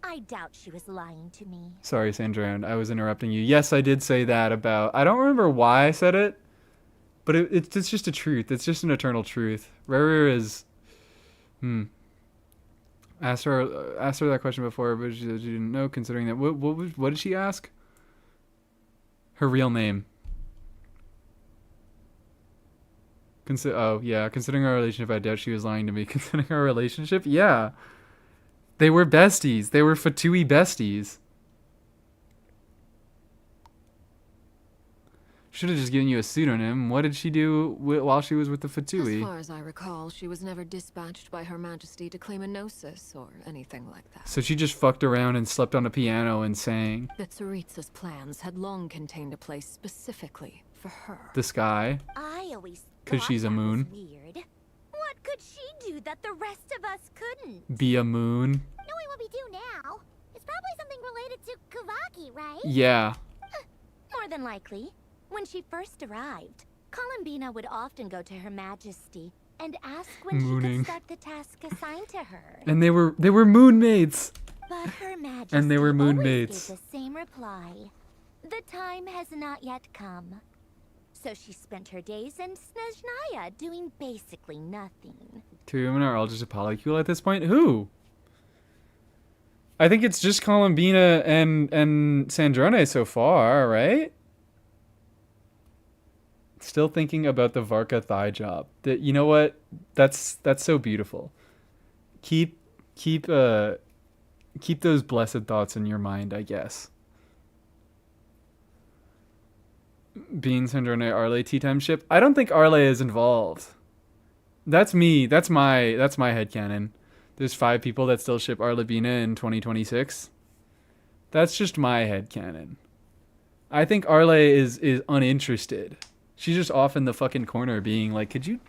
I doubt she was lying to me. Sorry, Sandra, I was interrupting you. Yes, I did say that about... I don't remember why I said it, but it's just a truth. It's just an eternal truth. Rare is... Asked her that question before, but she said she didn't know, considering that... What did she ask? Her real name. Considering our relationship, I doubt she was lying to me. Considering our relationship? Yeah. They were besties. They were Fatui besties. Should have just given you a pseudonym. What did she do while she was with the Fatui? As far as I recall, she was never dispatched by Her Majesty to claim a gnosis or anything like that. So she just fucked around and slept on a piano and sang. But Tsaritsa's plans had long contained a place specifically for her. The sky. I always 'Cause thought she's a that was moon. Weird. What could she do that the rest of us couldn't? Be a moon. Knowing what we do now, it's probably something related to Kavaki, right? Yeah. More than likely. When she first arrived, Columbina would often go to Her Majesty and ask when she Mooning. could start the task assigned to her. And they were moon maids. But Her Majesty And they were moon always maids. gave the same reply. The time has not yet come. So she spent her days in Snezhnaya doing basically nothing. Two women are all just a polycule at this point? Who? I think it's just Columbina and Sandrone so far, right? Still thinking about the Varka thigh job. You know what? That's so beautiful. Keep those blessed thoughts in your mind, I guess. Bean, Sandrone, Arle, tea time ship. I don't think Arle is involved. That's me. That's my headcanon. There's 5 people that still ship Arlebina in 2026. That's just my headcanon. I think Arle is uninterested. She's just off in the fucking corner being like, could you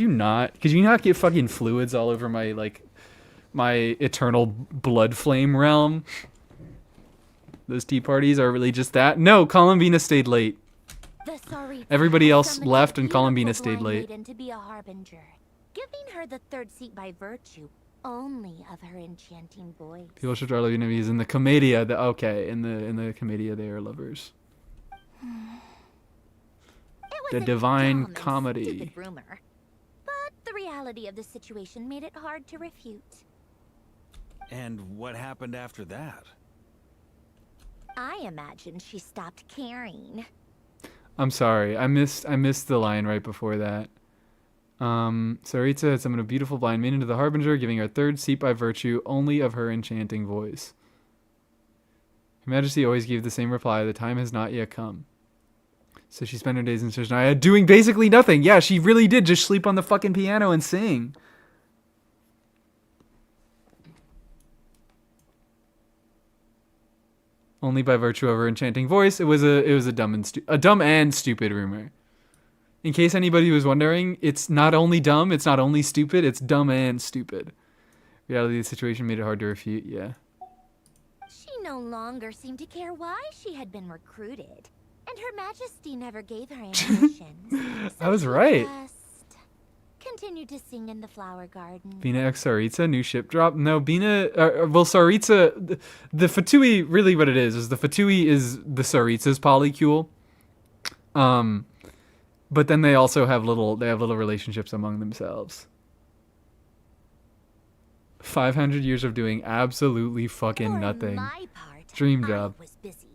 not get fucking fluids all over my eternal blood flame realm? Those tea parties are really just that? No, Columbina stayed late. Everybody else left and Columbina stayed late. To be a harbinger, giving her the 3rd seat by virtue only of her enchanting voice. People should Arlebina because in the Commedia, in the Commedia they are lovers. The Divine Comedy. Stupid rumor, but the reality of the situation made it hard to refute. And what happened after that? I imagine she stopped caring. I'm sorry, I missed the line right before that. Tsaritsa had summoned a beautiful blind maiden to the Harbinger, giving her 3rd seat by virtue only of her enchanting voice. Her Majesty always gave the same reply, the time has not yet come. So she spent her days in Snezhnaya doing basically nothing. Yeah, she really did just sleep on the fucking piano and sing. Only by virtue of her enchanting voice. It was a dumb and stupid rumor. In case anybody was wondering, it's not only dumb, it's not only stupid, it's dumb and stupid. Reality of the situation made it hard to refute, yeah. She no longer seemed to care why she had been recruited. And Her Majesty never gave her ambitions. I was she right. just continued to sing in the flower garden. Bina X Saritsa, new ship drop. No, Bina, well, Saritsa, the Fatui, really what it is the Fatui is the Saritsa's polycule. But then they also have little relationships among themselves. 500 years of doing absolutely fucking nothing. For my part, Dream job. I was busy.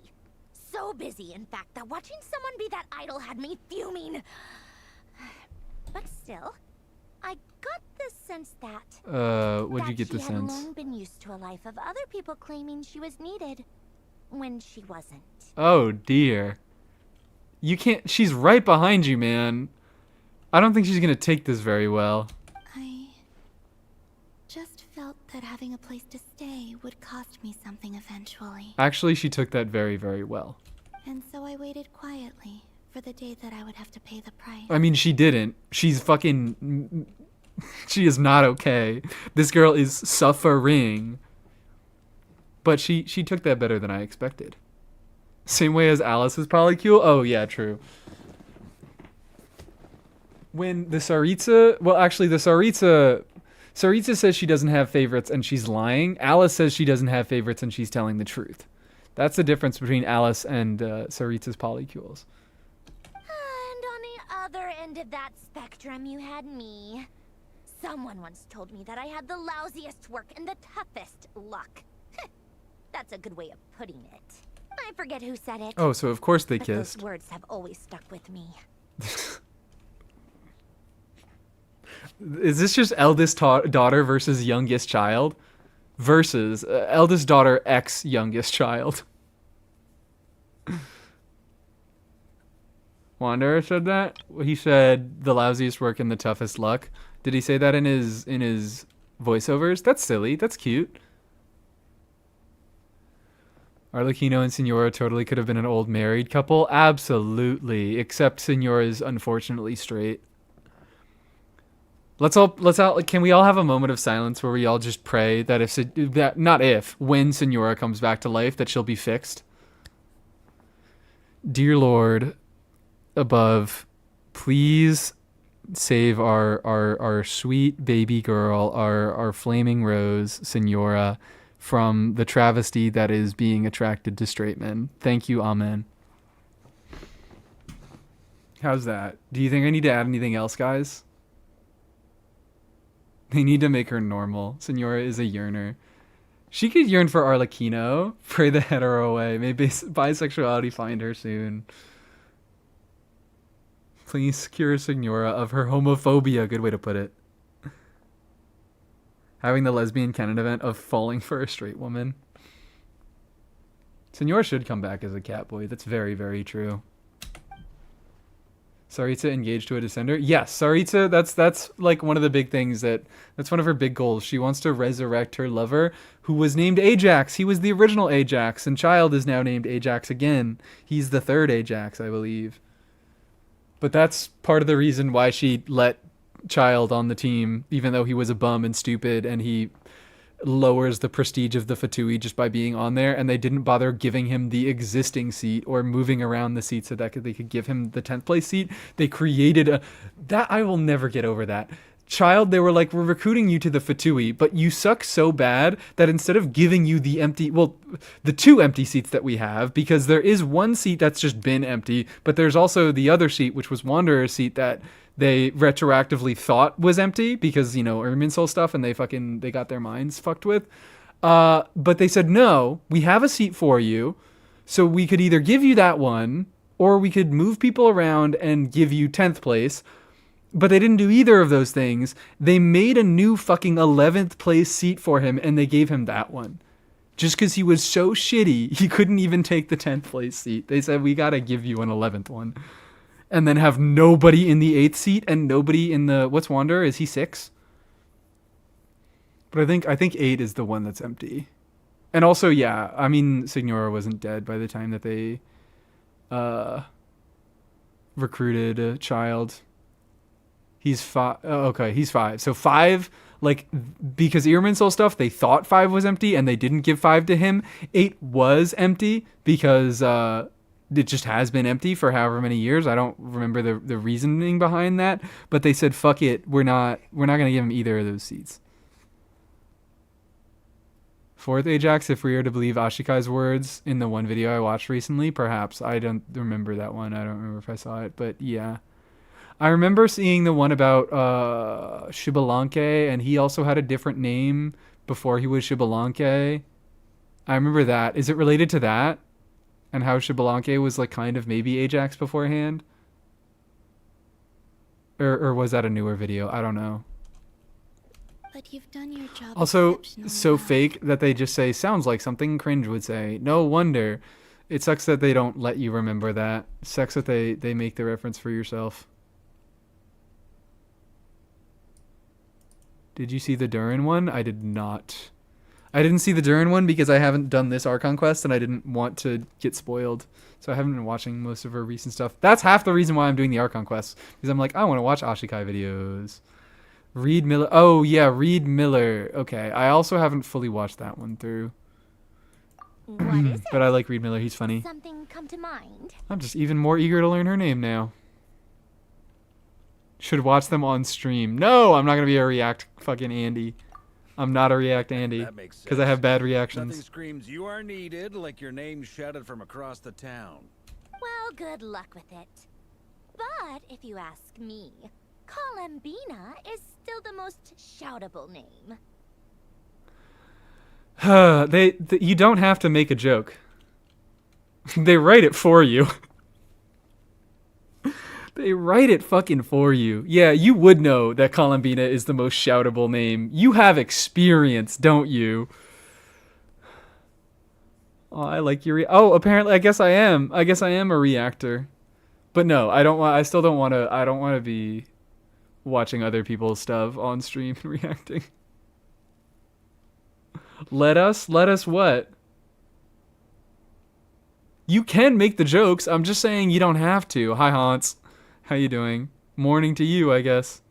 So busy, in fact, that watching someone be that idol had me fuming. But still, I got the sense that... what'd you get the she had sense? long been used to a life of other people claiming she was needed when she wasn't. Oh, dear. You can't... She's right behind you, man. I don't think she's gonna take this very well. I just felt that having a place to stay would cost me something eventually. Actually, she took that very, very well. And so I waited quietly for the day that I would have to pay the price. I mean, she didn't. She's fucking... She is not okay. This girl is suffering. But she took that better than I expected. Same way as Alice's polycule? Oh, yeah, true. When the Saritsa... Well, actually, the Saritsa... Saritsa says she doesn't have favorites and she's lying. Alice says she doesn't have favorites and she's telling the truth. That's the difference between Alice and Saritsa's polycules. And on the other end of that spectrum, you had me. Someone once told me that I had the lousiest work and the toughest luck. That's a good way of putting it. I forget who said it. Oh, so of course they but kissed. Those words have always stuck with me. Is this just eldest daughter versus youngest child? Versus eldest daughter x youngest child. Wanderer said that? He said the lousiest work and the toughest luck. Did he say that in his voiceovers? That's silly. That's cute. Arlecchino and Signora totally could have been an old married couple. Absolutely. Except Signora is unfortunately straight. Can we all have a moment of silence where we all just pray that when Signora comes back to life, that she'll be fixed? Dear Lord above, please save our sweet baby girl, our flaming rose, Signora, from the travesty that is being attracted to straight men. Thank you, amen. How's that? Do you think I need to add anything else, guys? They need to make her normal. Signora is a yearner. She could yearn for Arlecchino. Pray the hetero away. May bisexuality find her soon. Please cure Signora of her homophobia. Good way to put it. Having the lesbian canon event of falling for a straight woman. Signora should come back as a catboy. That's very, very true. Saritsa engaged to a descender? Yes, Saritsa, that's like one of the big things that's one of her big goals. She wants to resurrect her lover, who was named Ajax. He was the original Ajax, and Child is now named Ajax again. He's the third Ajax, I believe. But that's part of the reason why she let Child on the team, even though he was a bum and stupid, and he lowers the prestige of the Fatui just by being on there, and they didn't bother giving him the existing seat or moving around the seat so that they could give him the 10th place seat. They created that I will never get over that. Child, they were like, we're recruiting you to the Fatui, but you suck so bad that instead of giving you the 2 empty seats that we have, because there is one seat that's just been empty, but there's also the other seat, which was Wanderer's seat, that they retroactively thought was empty because, Irminsul stuff, and they got their minds fucked with. But they said, no, we have a seat for you, so we could either give you that one, or we could move people around and give you 10th place. But they didn't do either of those things. They made a new fucking 11th place seat for him, and they gave him that one. Just because he was so shitty, he couldn't even take the 10th place seat. They said, we gotta give you an 11th one. And then have nobody in the 8th seat and nobody in the... What's Wanderer? Is he 6? But I think 8 is the one that's empty. And also, yeah, I mean, Signora wasn't dead by the time that they recruited a Child. He's 5. Oh, okay, he's 5. So 5, like, because Irminsul stuff, they thought 5 was empty and they didn't give 5 to him. 8 was empty because it just has been empty for however many years. I don't remember the reasoning behind that, but they said fuck it, we're not gonna give him either of those seats. 4th Ajax, if we are to believe Ashikai's words in the one video I watched recently, perhaps. I don't remember that one. I don't remember if I saw it, but yeah. I remember seeing the one about Shibalanke, and he also had a different name before he was Shibalanke. I remember that. Is it related to that? And how Shibalanke was like kind of maybe Ajax beforehand? Or was that a newer video? I don't know. But you've done your job Also, exceptionally so well. fake that they just say, sounds like something Cringe would say. No wonder. It sucks that they don't let you remember that. It sucks that they make the reference for yourself. Did you see the Durin one? I did not. I didn't see the Durin one because I haven't done this Archon quest and I didn't want to get spoiled. So I haven't been watching most of her recent stuff. That's half the reason why I'm doing the Archon quest. Because I'm like, I want to watch Ashikai videos. Reed Miller. Oh, yeah, Reed Miller. Okay, I also haven't fully watched that one through. What is it? But I like Reed Miller. He's funny. Something come to mind? I'm just even more eager to learn her name now. Should watch them on stream. No, I'm not going to be a React fucking Andy. I'm not a React Andy. That makes Because I have bad Nothing reactions. screams you are needed like your name shouted from across the town. Well, good luck with it. But if you ask me, Columbina is still the most shoutable name. You don't have to make a joke. They write it for you. They write it fucking for you. Yeah, you would know that Columbina is the most shoutable name. You have experience, don't you? Oh, I like your... Oh, apparently, I guess I am. I guess I am a reactor. But no, I don't want... I still don't want to... I don't want to be watching other people's stuff on stream and reacting. Let us what? You can make the jokes. I'm just saying you don't have to. Hi, Hans. How you doing? Morning to you, I guess.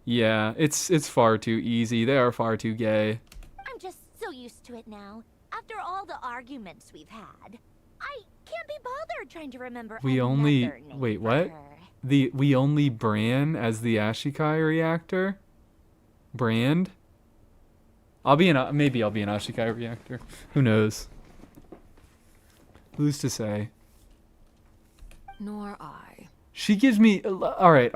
Yeah, it's far too easy. They are far too gay. I'm just so used to it now. After all the arguments we've had, I can't be bothered trying to remember We only... another name Wait, for what? her. We only Bran as the Ashikai reactor? Brand? Maybe I'll be an Ashikai reactor. Who knows? Who's to say? Nor I. She gives me... Alright.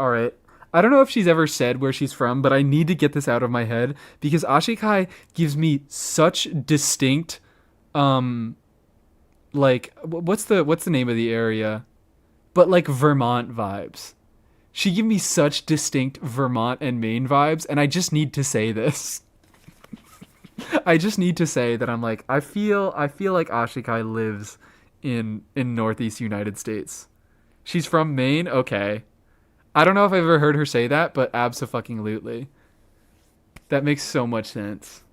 I don't know if she's ever said where she's from, but I need to get this out of my head because Ashikai gives me such distinct... like, what's the name of the area? But like Vermont vibes. She gives me such distinct Vermont and Maine vibes, and I just need to say this. I just need to say that I'm like, I feel like Ashikai lives in Northeast United States. She's from Maine? Okay. I don't know if I've ever heard her say that, but abso-fucking-lutely. That makes so much sense.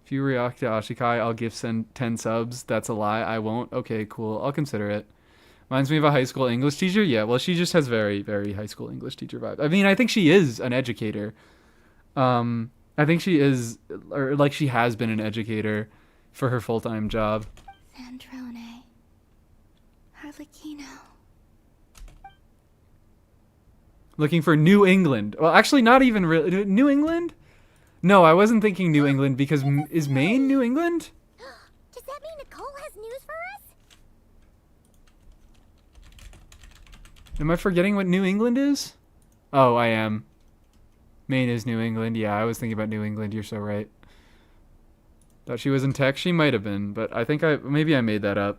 If you react to Ashikai, I'll give 10 subs. That's a lie. I won't. Okay, cool. I'll consider it. Reminds me of a high school English teacher? Yeah, well, she just has very, very high school English teacher vibe. I mean, I think she is an educator. I think she is, or like she has been an educator for her full-time job. Sandrone. Harlequino. Looking for New England. Well, actually, not even really. New England? No, I wasn't thinking New England because is Maine New England? Does that mean Nicole has news for us? Am I forgetting what New England is? Oh, I am. Maine is New England. Yeah, I was thinking about New England. You're so right. Thought she was in tech. She might have been, but I think maybe I made that up.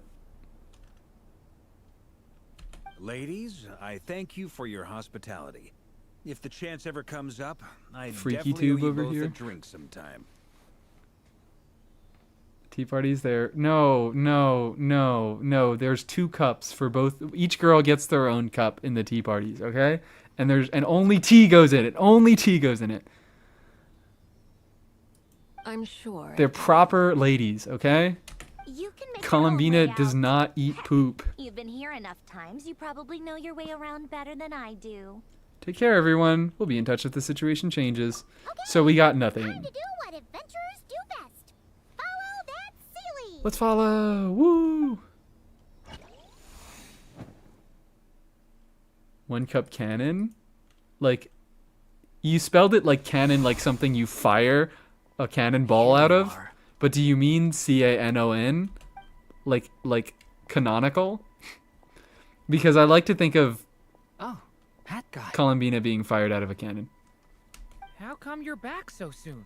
Ladies, I thank you for your hospitality. If the chance ever comes up, I Freaky definitely tube owe you over both here. a drink sometime. Tea party's there. No. There's 2 cups for both. Each girl gets their own cup in the tea parties, okay? And only tea goes in it. Only tea goes in it. I'm sure. They're proper ladies, okay? You can make Columbina your own way does out. not eat poop. You've been hearing enough times, you probably know your way around better than I do. Take care, everyone. We'll be in touch if the situation changes. So we got nothing. Time to do what adventurers do best. Follow that Sealy. Let's follow. Woo! 1 cup cannon? Like, you spelled it like cannon, like something you fire a cannonball out of? But do you mean C-A-N-O-N? Like canonical? Because I like to think of Oh, that guy. Columbina being fired out of a cannon. How come you're back so soon?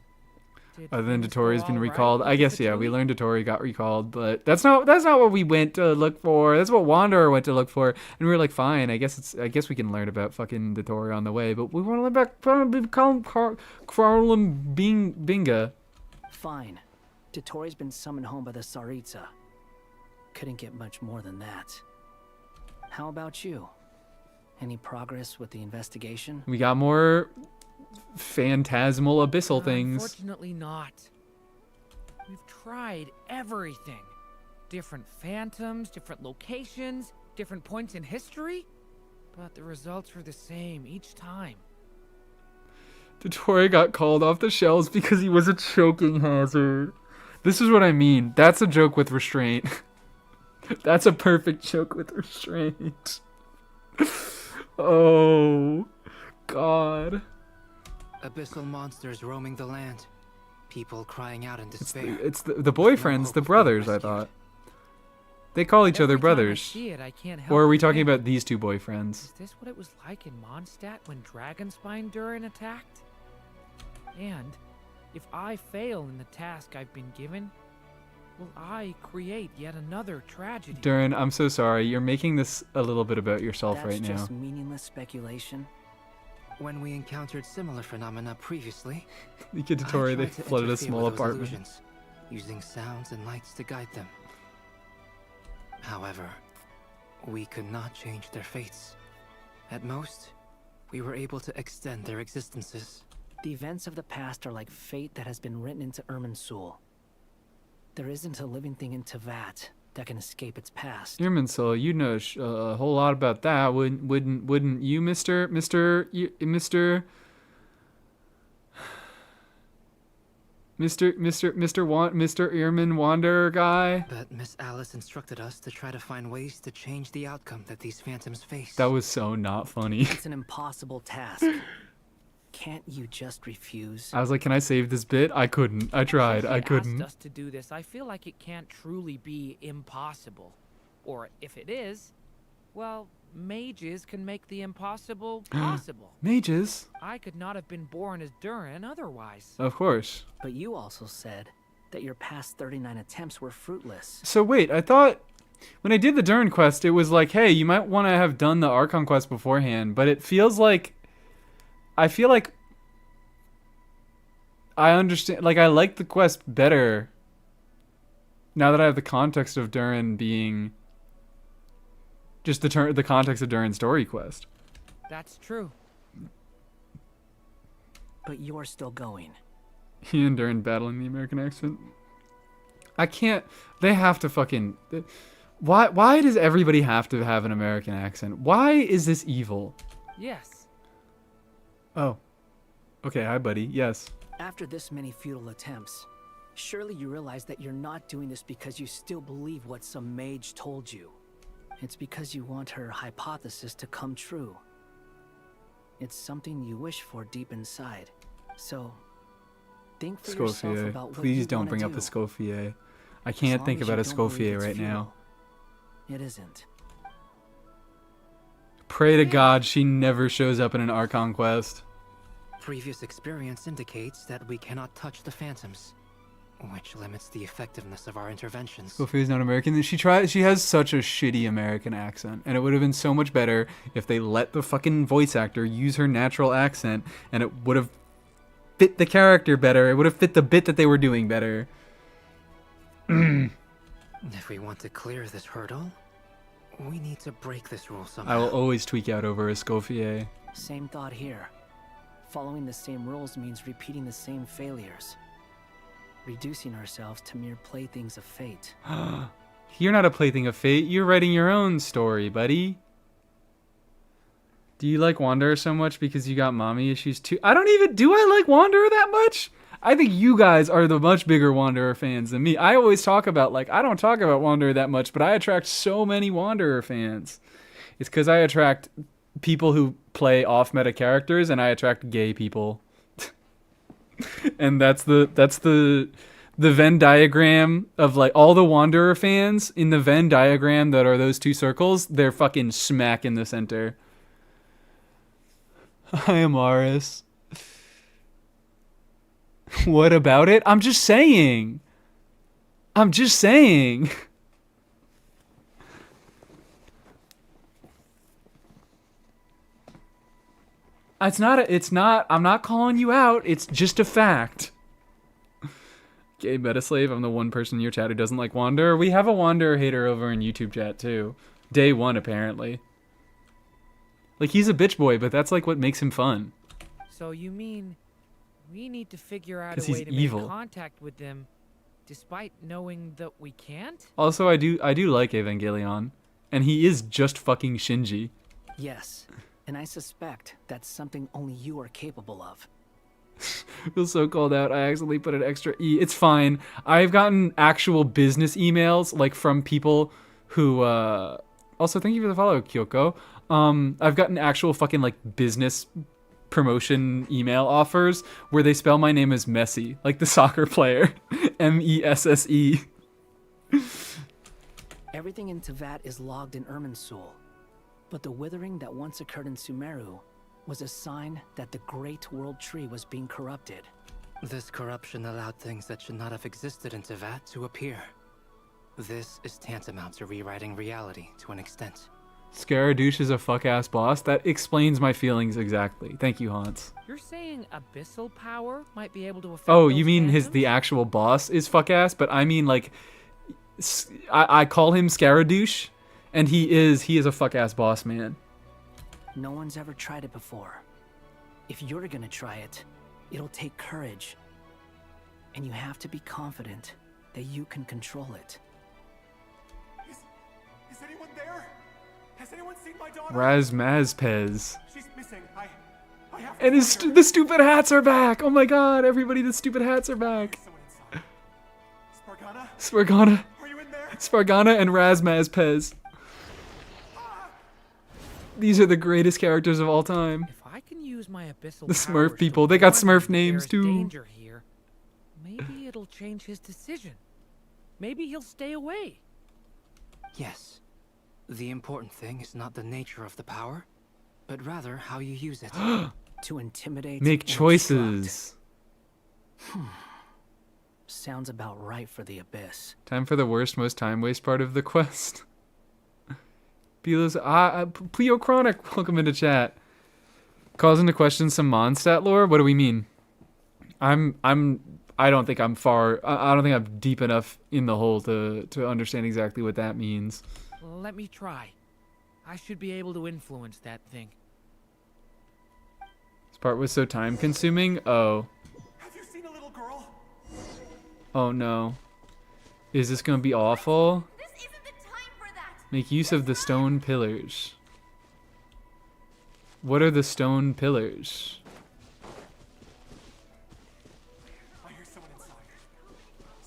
Did Other than things Dotori's go been all right recalled. with I the guess, yeah, we Fatui? learned Dotori got recalled, but that's not what we went to look for. That's what Wanderer went to look for. And we were like, fine, I guess we can learn about fucking Dotori on the way, but we want to learn about Binga. Fine. Dotori's been summoned home by the Tsaritsa. Couldn't get much more than that. How about you? Any progress with the investigation? We got more phantasmal abyssal things. Unfortunately not. We've tried everything. Different phantoms, different locations, different points in history. But the results were the same each time. Dotori got called off the shelves because he was a choking hazard. This is what I mean. That's a joke with restraint. That's a perfect joke with restraint. Oh, God. Abyssal monsters roaming the land. People crying out in despair. It's the boyfriends, the brothers, I thought. They call each other Every time I brothers. see it, I can't help Or are we but talking think, about these two boyfriends? Is this what it was like in Mondstadt when Dragonspine Durin attacked? And if I fail in the task I've been given, will I create yet another tragedy? Durin, I'm so sorry. You're making this a little bit about yourself That's right now. just meaningless speculation. When we encountered similar phenomena previously, You get I Dotori, they tried to flooded a interfere small with those apartment. illusions, using sounds and lights to guide them. However, we could not change their fates. At most, we were able to extend their existences. The events of the past are like fate that has been written into Irminsul. There isn't a living thing in Teyvat that can escape its past. Irminsul, you know a whole lot about that, wouldn't you, Mr. Irmin Wanderer guy? But Miss Alice instructed us to try to find ways to change the outcome that these phantoms face. That was so not funny. It's an impossible task. Can't you just refuse? I was like, can I save this bit? I couldn't. I tried. I couldn't. Asked us to do this. I feel like it can't truly be impossible. Or if it is, well, mages can make the impossible possible. Mages? I could not have been born as Durin otherwise. Of course. But you also said that your past 39 attempts were fruitless. So wait, I thought when I did the Durin quest, it was like, hey, you might want to have done the Archon quest beforehand, but it feels like I feel like I understand, like I like the quest better now that I have the context of Durin being just the context of Durin's story quest. That's true. But you're still going. He and Durin battling the American accent. I can't. They have to fucking. Why does everybody have to have an American accent? Why is this evil? Yes. Oh. Okay, hi, buddy. Yes. After this many futile attempts, surely you realize that you're not doing this because you still believe what some mage told you. It's because you want her hypothesis to come true. It's something you wish for deep inside. So, think for yourself Escoffier. about what Please you don't wanna bring up do. Escoffier. I As can't long think as about you don't believe Escoffier it's right now. futile. It isn't. Pray to God she never shows up in an Archon quest. Previous experience indicates that we cannot touch the phantoms, which limits the effectiveness of our interventions. Escoffier's not American. She has such a shitty American accent, and it would have been so much better if they let the fucking voice actor use her natural accent, and it would have fit the character better. It would have fit the bit that they were doing better. If we want to clear this hurdle, we need to break this rule somehow. I will always tweak out over Escoffier. Same thought here. Following the same rules means repeating the same failures. Reducing ourselves to mere playthings of fate. You're not a plaything of fate. You're writing your own story, buddy. Do you like Wanderer so much because you got mommy issues too? I don't even... Do I like Wanderer that much? I think you guys are the much bigger Wanderer fans than me. I always talk about, like, I don't talk about Wanderer that much, but I attract so many Wanderer fans. It's because I attract people who play off-meta characters, and I attract gay people. And that's the Venn diagram of, like, all the Wanderer fans in the Venn diagram that are those two circles. They're fucking smack in the center. I am Aris. What about it? I'm just saying. I'm just saying. I'm not calling you out. It's just a fact. Gay Metaslave, I'm the one person in your chat who doesn't like Wanderer. We have a Wanderer hater over in YouTube chat too. Day one, apparently. Like, he's a bitch boy, but that's like what makes him fun. So you mean we need to figure out 'Cause a way he's to evil. make contact with them despite knowing that we can't? Also, I do like Evangelion. And he is just fucking Shinji. Yes, and I suspect that's something only you are capable of. I feel so called out. I accidentally put an extra E. It's fine. I've gotten actual business emails, like, from people who, also, thank you for the follow, Kyoko. I've gotten actual fucking, like, business promotion email offers where they spell my name as Messi, like the soccer player. Messe. Everything in Tevat is logged in Irminsul, but the withering that once occurred in Sumeru was a sign that the Great World Tree was being corrupted. This corruption allowed things that should not have existed in Tevat to appear. This is tantamount to rewriting reality to an extent. Scaradouche is a fuck-ass boss. That explains my feelings exactly. Thank you, Hans. You're saying abyssal power might be able to affect Oh, those you mean phantoms? the actual boss is fuck-ass? But I mean, like, I call him Scaradouche, and he is a fuck-ass boss, man. No one's ever tried it before. If you're gonna try it, it'll take courage. And you have to be confident that you can control it. Is anyone there? Has anyone seen my daughter? Razmazpez. She's missing. I have to And find her. the stupid hats are back! Oh my god, everybody, the stupid hats are back! Someone inside. Spargana? Spargana. Are you in there? Spargana and Razmazpez. These are the greatest characters of all time. If I can use my abyssal The Smurf powers to people, they got warn Smurf him names there's too. Danger here, maybe it'll change his decision. Maybe he'll stay away. Yes. The important thing is not the nature of the power, but rather how you use it. To intimidate Make and choices. instruct. Sounds about right for the Abyss. Time for the worst, most time waste part of the quest. Belos, Pleo Chronic, welcome into chat. Calls into question some Mondstadt lore. What do we mean? I don't think I'm far. I don't think I'm deep enough in the hole to understand exactly what that means. Let me try. I should be able to influence that thing. This part was so time consuming. Oh. Have you seen a little girl? Oh no. Is this gonna be awful? This isn't the time for that. Make use of the stone pillars. What are the stone pillars? I hear someone inside.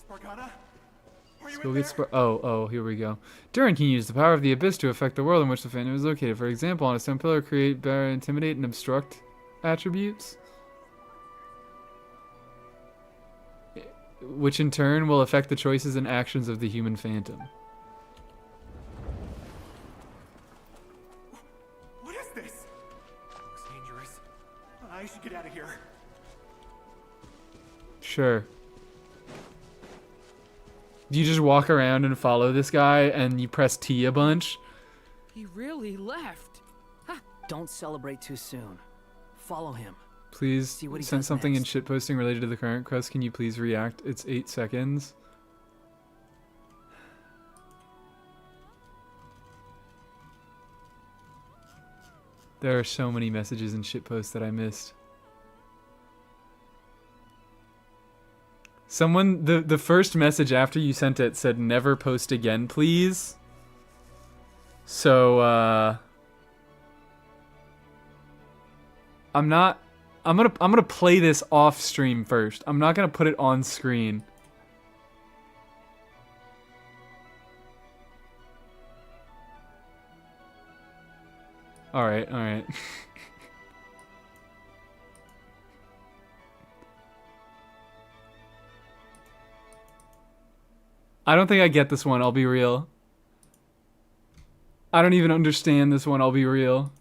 Spargana? Are you Go in get there? oh, here we go. Durin can use the power of the abyss to affect the world in which the phantom is located. For example, on a stone pillar, create, bear, intimidate, and obstruct attributes, which in turn will affect the choices and actions of the human phantom. What is this? Looks dangerous. I should get out of here. Sure. Do you just walk around and follow this guy and you press T a bunch? He really left. Don't celebrate too soon. Follow him. Please See what he send does something in next. shitposting related to the current quest. Can you please react? It's 8 seconds. There are so many messages and shitposts that I missed. Someone, the first message after you sent it said never post again, please. So, I'm gonna play this off stream first. I'm not gonna put it on screen. Alright, alright. I don't think I get this one, I'll be real. I don't even understand this one, I'll be real.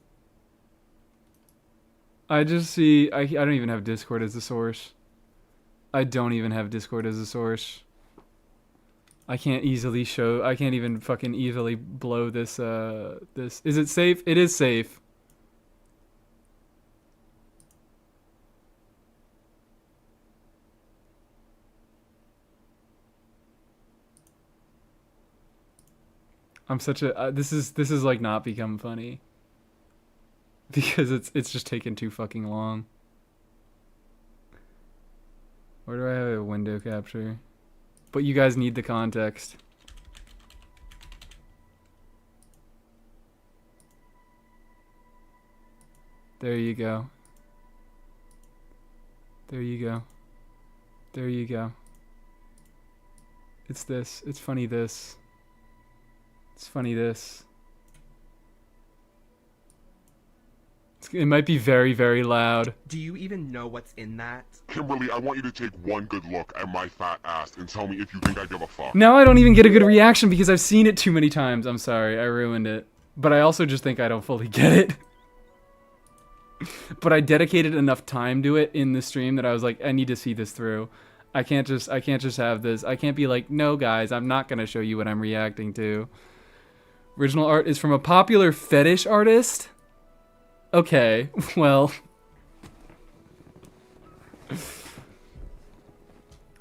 I just see... I don't even have Discord as a source. I don't even have Discord as a source. I can't easily show... I can't even fucking easily blow this, this... Is it safe? It is safe. I'm such a... this is like not become funny. Because it's just taken too fucking long. Where do I have a window capture? But you guys need the context. There you go. There you go. There you go. It's this. It's funny this. It's funny this. It might be very, very loud. Do you even know what's in that? Kimberly, I want you to take one good look at my fat ass and tell me if you think I give a fuck. Now I don't even get a good reaction because I've seen it too many times. I'm sorry, I ruined it. But I also just think I don't fully get it. But I dedicated enough time to it in the stream that I was like, I need to see this through. I can't just have this. I can't be like, no guys, I'm not gonna show you what I'm reacting to. Original art is from a popular fetish artist? Okay, well...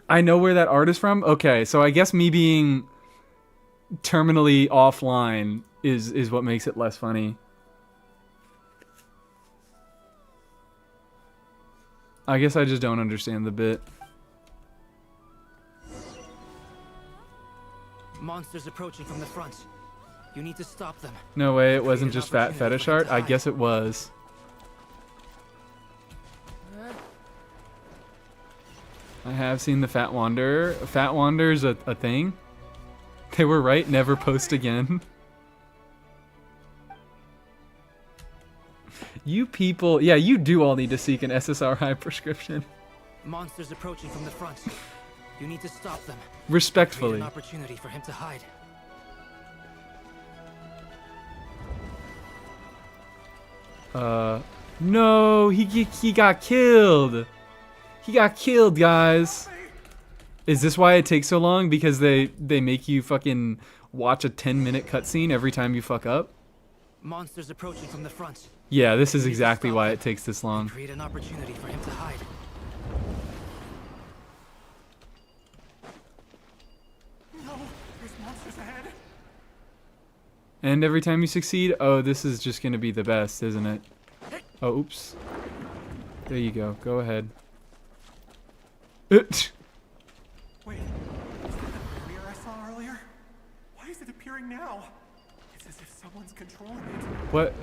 I know where that art is from? Okay, so I guess me being terminally offline is what makes it less funny. I guess I just don't understand the bit. Monsters approaching from the front. You need to stop them. No way, it wasn't just fat fetish art? I guess it was. I have seen the Fat Wanderer. Fat Wanderer's a thing? They were right, never post again. You people, yeah, you do all need to seek an SSRI prescription. Monsters approaching from the front. You need to stop them. Respectfully. Create an opportunity for him to hide. No, he got killed. He got killed, guys. Is this why it takes so long? Because they make you fucking watch a 10-minute cutscene every time you fuck up? Monsters approaching from the front. Yeah, this is exactly why it takes this long. Create an opportunity for him to hide. No, there's monsters ahead. And every time you succeed, oh, this is just gonna be the best, isn't it? Oh, oops. There you go. Go ahead. Wait, is that the mirror I saw earlier? Why is it appearing now? It's as if someone's controlling it. What?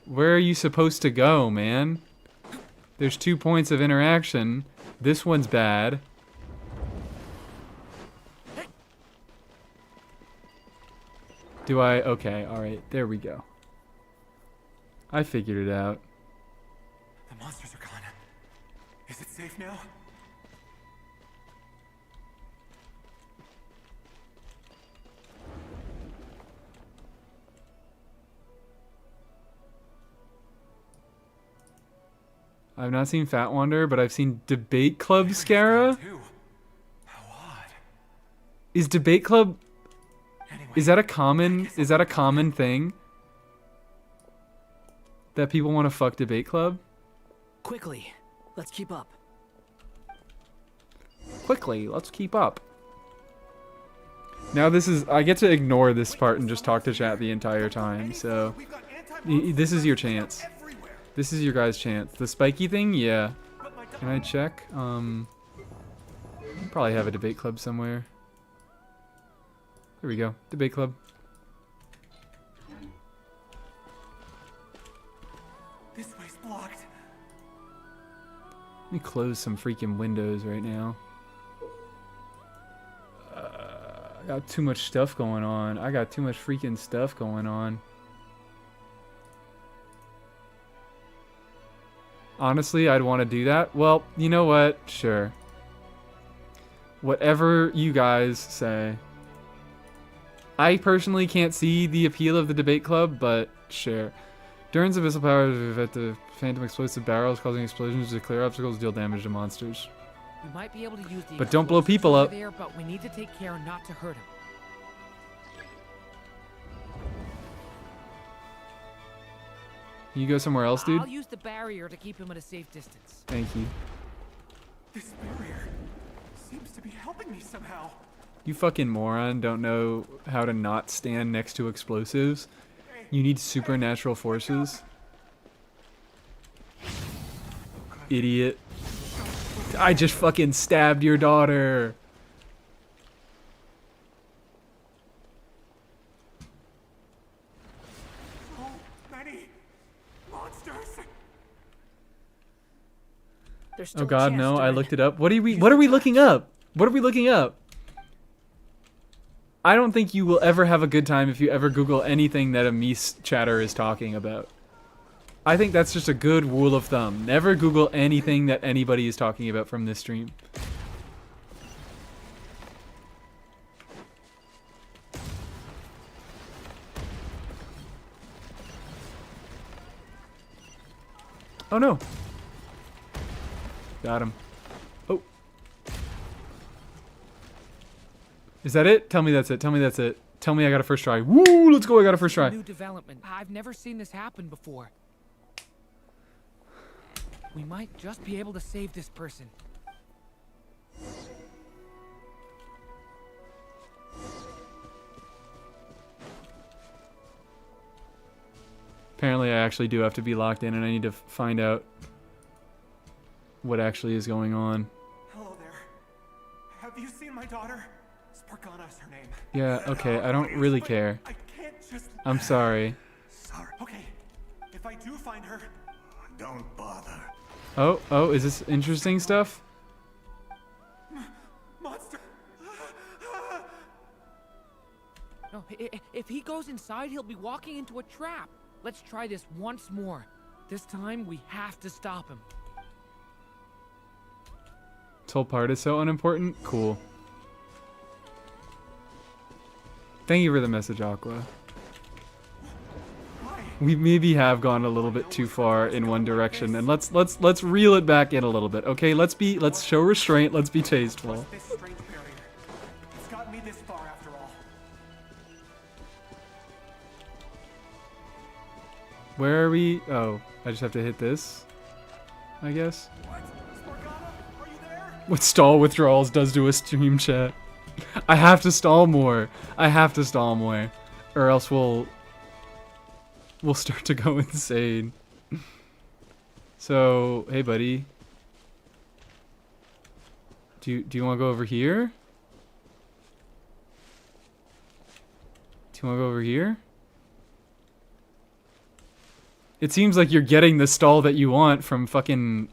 Where are you supposed to go, man? There's 2 points of interaction. This one's bad. Do I? Okay, alright. There we go. I figured it out. The monsters are gone. Is it safe now? I've not seen Fat Wanderer, but I've seen Debate Club Scara. How odd. Is Debate Club... Is that a common thing? That people want to fuck Debate Club? Quickly, let's keep up. Quickly, let's keep up. Now this is... I get to ignore this part and just talk to chat the entire time, so... This is your chance. This is your guys' chance. The spiky thing? Yeah. Can I check? Probably have a debate club somewhere. There we go. Debate club. This way's blocked. Let me close some freaking windows right now. I got too much stuff going on. I got too much freaking stuff going on. Honestly, I'd want to do that. Well, you know what? Sure. Whatever you guys say. I personally can't see the appeal of the debate club, but sure. Duran's abyssal powers at the phantom explosive barrels, causing explosions to clear obstacles, deal damage to monsters. We might be able to use the But don't blow explosives people over up. there, but we need to take care not to hurt him. You go somewhere else, dude? I'll use the barrier to keep him at a safe distance. Thank you. This barrier seems to be helping me somehow. You fucking moron don't know how to not stand next to explosives. You need supernatural forces. Idiot. I just fucking stabbed your daughter. So many monsters. There's still Oh a god, chance, no, I Duran. looked it up. What are we looking up? What are we looking up? I don't think you will ever have a good time if you ever Google anything that a Mies chatter is talking about. I think that's just a good rule of thumb. Never Google anything that anybody is talking about from this stream. Oh no. Got him. Oh. Is that it? Tell me that's it. Tell me that's it. Tell me I got a first try. Woo! Let's go. I got a first try. New development. I've never seen this happen before. We might just be able to save this person. Apparently I actually do have to be locked in and I need to find out what actually is going on. Hello there. Have you seen my daughter? Spargana is her name. Yeah, okay, I don't really care. I can't just... I'm sorry. Sorry. Okay. If I do find her, don't bother. Oh, is this interesting stuff? Monster. No, if he goes inside, he'll be walking into a trap. Let's try this once more. This time, we have to stop him. This whole part is so unimportant. Cool. Thank you for the message, Aqua. We maybe have gone a little bit too far in one direction, and let's reel it back in a little bit. Okay, let's show restraint. Let's be tasteful. This strange barrier. It's gotten me this far after all. Where are we? Oh, I just have to hit this, I guess. What? Spargana, are you there? What stall withdrawals does to a stream chat. I have to stall more. I have to stall more, or else we'll start to go insane. So, hey buddy. Do you want to go over here? Do you want to go over here? It seems like you're getting the stall that you want from fucking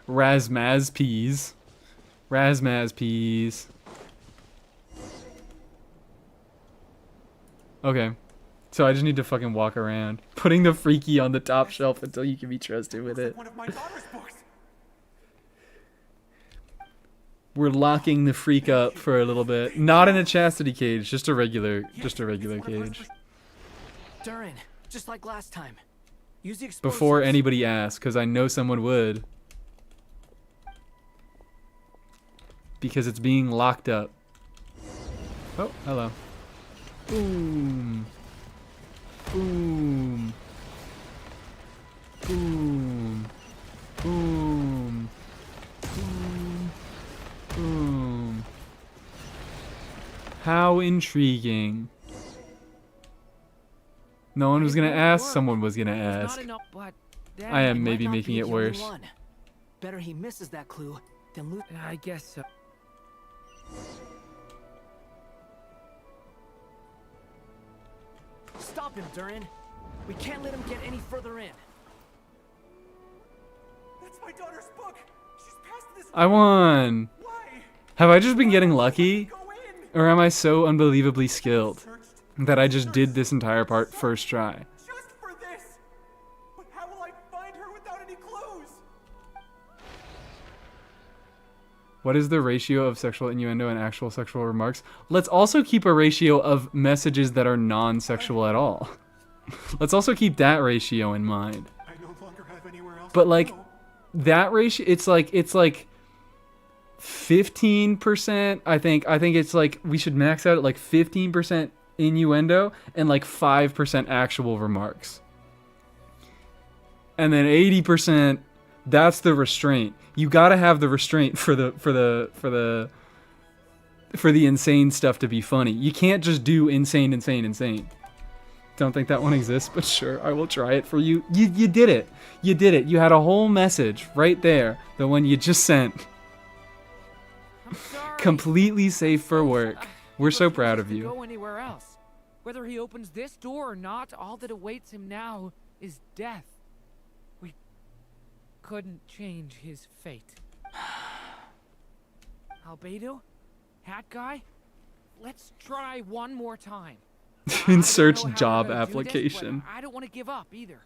Razmaz Peas. Razmaz Peas. Okay. So I just need to fucking walk around, putting the freaky on the top shelf until you can be trusted with it. One of my daughter's books. We're locking the freak up for a little bit. Not in a chastity cage, just a regular cage. Duran, just like last time. Use the explosives. Before anybody asks, because I know someone would. Because it's being locked up. Oh, hello. Boom. Boom. Boom. Boom. Boom. Boom. How intriguing. No one was gonna ask, someone was gonna ask. I am maybe making it worse. Better he misses that clue than lose. I guess so. Stop him, Durin. We can't let him get any further in. That's my daughter's book. She's passed this. I won. Why? Have I just been getting lucky? Or am I so unbelievably skilled that I just did this entire part first try? Just for this. But how will I find her without any clues? What is the ratio of sexual innuendo and actual sexual remarks? Let's also keep a ratio of messages that are non-sexual at all. Let's also keep that ratio in mind. I no longer have anywhere else. But like that ratio, it's like 15%. I think it's like we should max out at like 15% innuendo and like 5% actual remarks. And then 80%, that's the restraint. You gotta have the restraint for the insane stuff to be funny. You can't just do insane. Don't think that one exists, but sure, I will try it for you. You did it. You did it. You had a whole message right there, the one you just sent. I'm sorry. Completely safe for work. We're so proud of you. Go anywhere else. Whether he opens this door or not, all that awaits him now is death. We couldn't change his fate. Albedo? Hat guy? Let's try one more time. Insert I don't know how job we're gonna do this, but application. I don't want to give up either.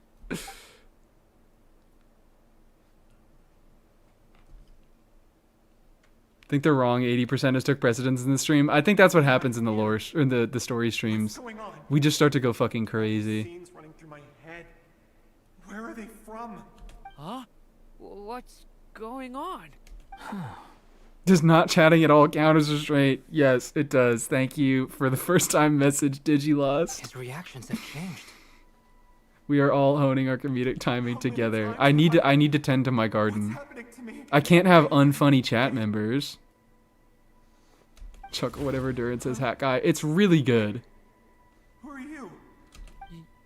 Think they're wrong. 80% has took precedence in the stream. I think that's what happens in the lore or in the story streams. What's going on? We just start to go fucking crazy. Scenes running through my head. Where are they from? Huh? What's going on? Does not chatting at all count as restraint? Yes, it does. Thank you for the first time message, Digilost. His reactions have changed. We are all honing our comedic timing together. I need to tend to my garden. I can't have unfunny chat members. Chuckle whatever Durin says, hat guy. It's really good. Who are you?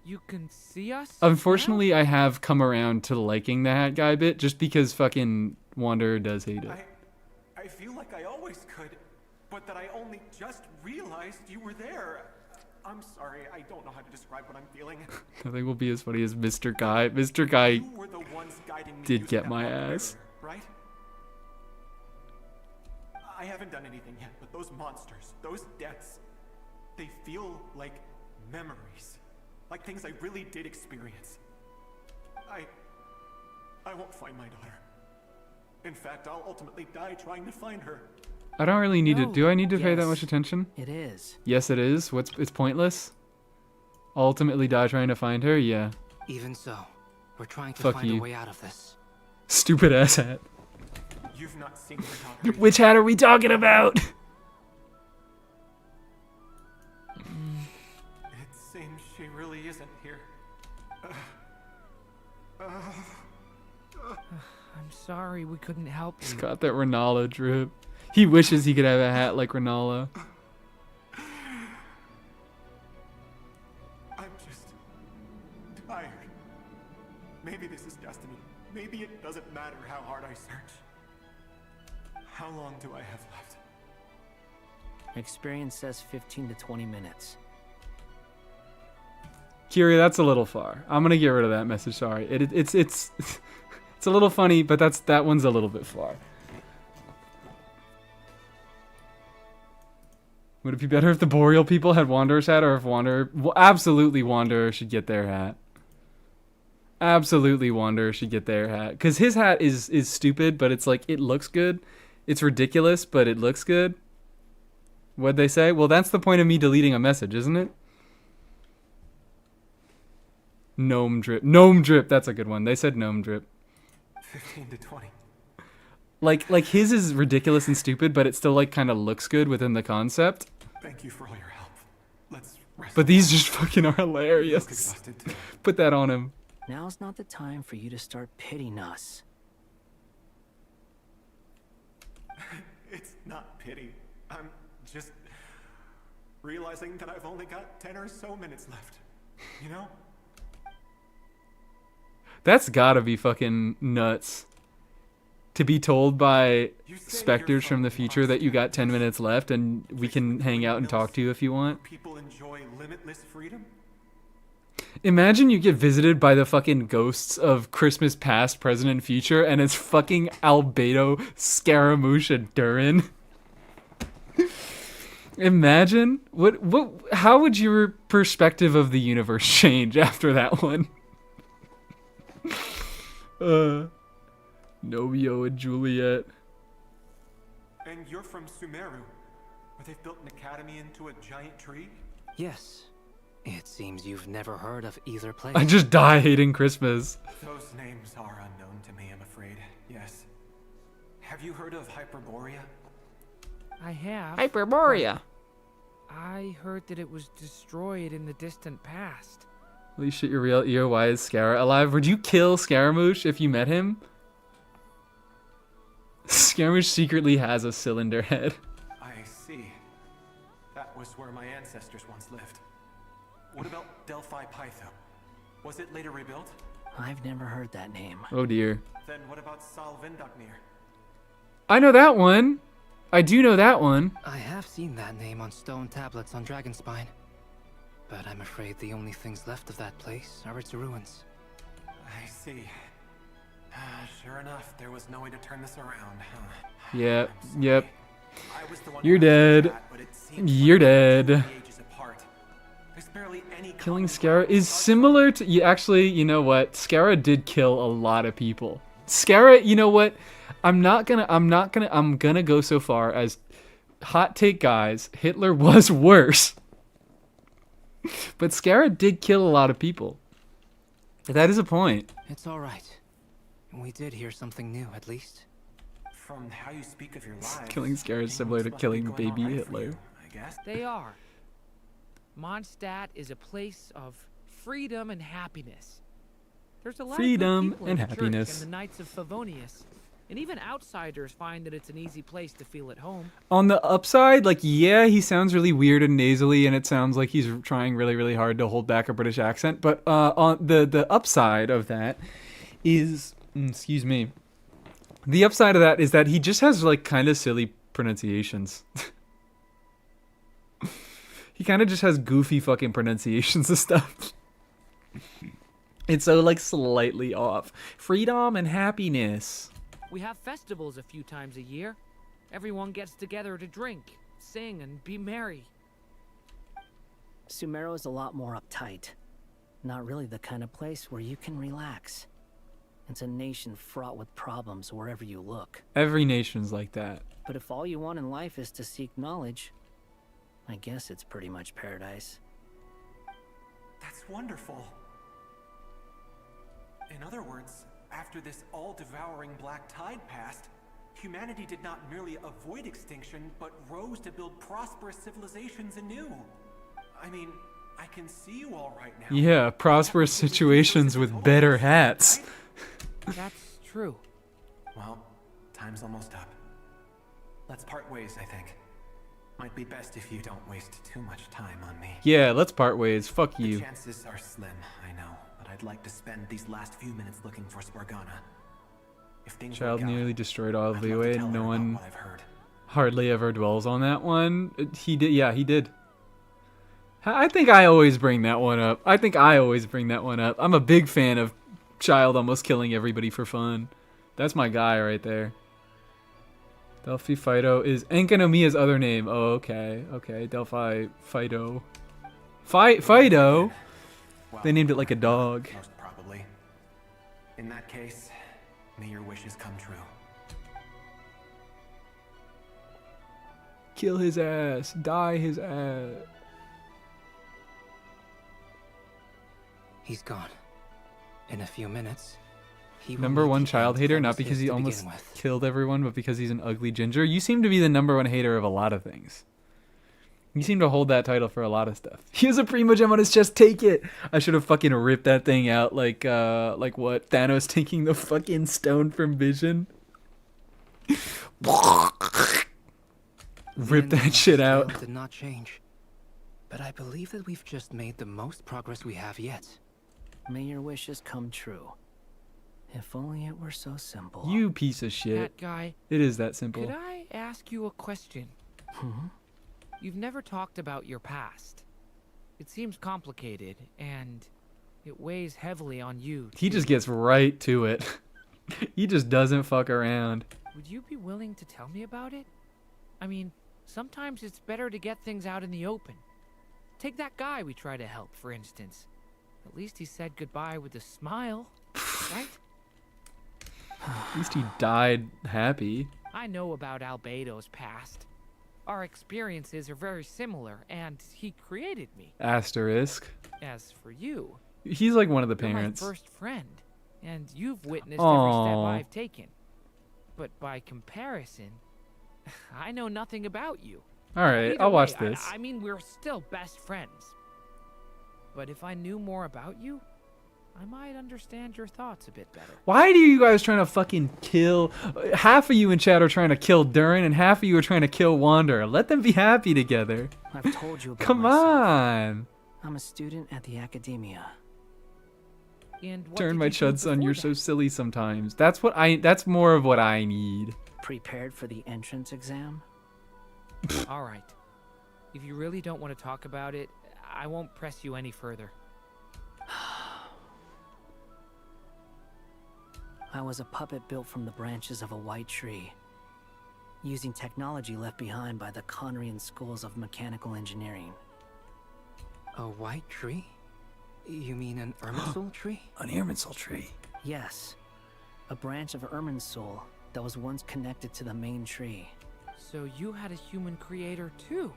You can see us? Unfortunately, I have come around to liking the hat guy bit just because fucking Wanderer does hate it. I feel like I always could, but that I only just realized you were there. I'm sorry, I don't know how to describe what I'm feeling. Nothing will be as funny as Mr. Guy. Mr. Guy You were the ones guiding me did using get that my barrier, ass. right? I haven't done anything yet, but those monsters, those deaths, they feel like memories. Like things I really did experience. I won't find my daughter. In fact, I'll ultimately die trying to find her. I don't really need to. Do I need to pay that much attention? It is. Yes, it is. It's pointless. Ultimately die trying to find her? Yeah. Even so, we're trying to Fuck find you. a way out of this. Stupid ass hat. You've not seen her daughter. Which hat are we talking about? It seems she really isn't here. I'm sorry we couldn't help you. He's got that Renala drip. He wishes he could have a hat like Renala. I'm just tired. Maybe this is destiny. Maybe it doesn't matter how hard I search. How long do I have left? Experience says 15 to 20 minutes. Kiri, that's a little far. I'm gonna get rid of that message. Sorry. It's it's a little funny, but that one's a little bit far. Would it be better if the Boreal people had Wanderer's hat, or if Wanderer... Well, absolutely Wanderer should get their hat. Absolutely Wanderer should get their hat. Because his hat is stupid, but it's like, it looks good. It's ridiculous, but it looks good. What'd they say? Well, that's the point of me deleting a message, isn't it? Gnome drip. Gnome drip, that's a good one. They said gnome drip. 15 to 20. Like his is ridiculous and stupid, but it still like kind of looks good within the concept. Thank you for all your help. Let's rest. But these just fucking are hilarious. Put that on him. Now's not the time for you to start pitying us. It's not pity. I'm just realizing that I've only got 10 or so minutes left. You know? That's gotta be fucking nuts. to be told by specters from the future that you got 10 minutes left and we can hang out and talk to you if you want. People enjoy limitless freedom? Imagine you get visited by the fucking ghosts of Christmas past, present, and future, and it's fucking Albedo, Scaramouche, and Durin. Imagine how would your perspective of the universe change after that one? Novio and Juliet. And you're from Sumeru, where they've built an academy into a giant tree? Yes. It seems you've never heard of either place. I just die hating Christmas. Those names are unknown to me, I'm afraid. Yes. Have you heard of Hyperborea? I have. Hyperborea. I heard that it was destroyed in the distant past. Holy shit, you're real. Ear, why is Scara alive? Would you kill Scaramouche if you met him? Scaramouche secretly has a cylinder head. I see. That was where my ancestors once lived. What about Delphi Pytho? Was it later rebuilt? I've never heard that name. Oh dear. Then what about Salvindaknir? I know that one. I do know that one. I have seen that name on stone tablets on Dragonspine. But I'm afraid the only things left of that place are its ruins. I see. Sure enough, there was no way to turn this around, huh? Yep, yep. I was the one You're who asked dead. that, but it seems You're like we're dead. 2 ages apart. There's barely any Killing common Scara ground is besides similar to... you know what? Scara did kill a lot of people. Scara, you know what? I'm gonna go so far as hot take guys, Hitler was worse. But Scara did kill a lot of people. That is a point. It's all right. We did hear something new, at least. From how you speak of your lives, Killing Scara is things similar to must be killing going baby all right for Hitler. you, I guess. They are. Mondstadt is a place of freedom and happiness. There's a lot Freedom of good people and in the church happiness. and the Knights of Favonius. And even outsiders find that it's an easy place to feel at home. On the upside, like, yeah, he sounds really weird and nasally, and it sounds like he's trying really, really hard to hold back a British accent. But on the upside of that is, excuse me, the upside of that is that he just has like kind of silly pronunciations. He kind of just has goofy fucking pronunciations of stuff. It's so like slightly off. Freedom and happiness. We have festivals a few times a year. Everyone gets together to drink, sing, and be merry. Sumeru is a lot more uptight. Not really the kind of place where you can relax. It's a nation fraught with problems wherever you look. Every nation's like that. But if all you want in life is to seek knowledge, I guess it's pretty much paradise. That's wonderful. In other words, after this all-devouring black tide passed, humanity did not merely avoid extinction, but rose to build prosperous civilizations anew. I mean, I can see you all right now. Yeah, prosperous situations with better hats. That's true. Well, time's almost up. Let's part ways, I think. Might be best if you don't waste too much time on me. Yeah, let's part ways. Fuck The you. chances are slim, I know, but I'd like to spend these last few minutes looking for Spargana. If things Child work out, nearly destroyed all of I'd love to Leeway, tell and her no about one what I've heard. hardly ever dwells on that one. He did, yeah, he did. I think I always bring that one up. I'm a big fan of Child almost killing everybody for fun. That's my guy right there. Delphi Fido is Enkanomiya's other name. Oh, okay. Okay, Delphi Fido. Fido? Well, They named it like a dog. Most probably. In that case, may your wishes come true. Kill his ass. Die his ass. He's gone. In a few minutes, he will Number meet one the child end hater, that not was because his he to almost begin with. killed everyone, but because he's an ugly ginger. You seem to be the number one hater of a lot of things. You seem to hold that title for a lot of stuff. He has a primo gem on his chest. Take it. I should have fucking ripped that thing out like what? Thanos taking the fucking stone from Vision. Rip that shit out. Did not change. But I believe that we've just made the most progress we have yet. May your wishes come true. If only it were so simple. You piece of shit. That guy. It is that simple. Could I ask you a question? You've never talked about your past. It seems complicated, and it weighs heavily on you. He just gets right to it. He just doesn't fuck around. Would you be willing to tell me about it? I mean, sometimes it's better to get things out in the open. Take that guy we try to help, for instance. At least he said goodbye with a smile, right? At least he died happy. I know about Albedo's past. Our experiences are very similar, and he created me. Asterisk. As for you, He's like one of the you're parents. my first friend, and you've witnessed every step Aw. I've taken. But by comparison, I know nothing about you. Alright, Either I'll watch way, this. I mean, we're still best friends. But if I knew more about you, I might understand your thoughts a bit better. Why do you guys trying to fucking kill? Half of you in chat are trying to kill Durin, and half of you are trying to kill Wanderer. Let them be happy together. I've told you about Come myself. on. I'm a student at the academia. And what Turn did my you do chud son, before you're that? so silly sometimes. That's more of what I need. Prepared for the entrance exam? All right. If you really don't want to talk about it, I won't press you any further. I was a puppet built from the branches of a white tree, using technology left behind by the Conrian schools of mechanical engineering. A white tree? You mean an Irminsul tree? An Irminsul tree. Yes, a branch of Irminsul that was once connected to the main tree. So you had a human creator too?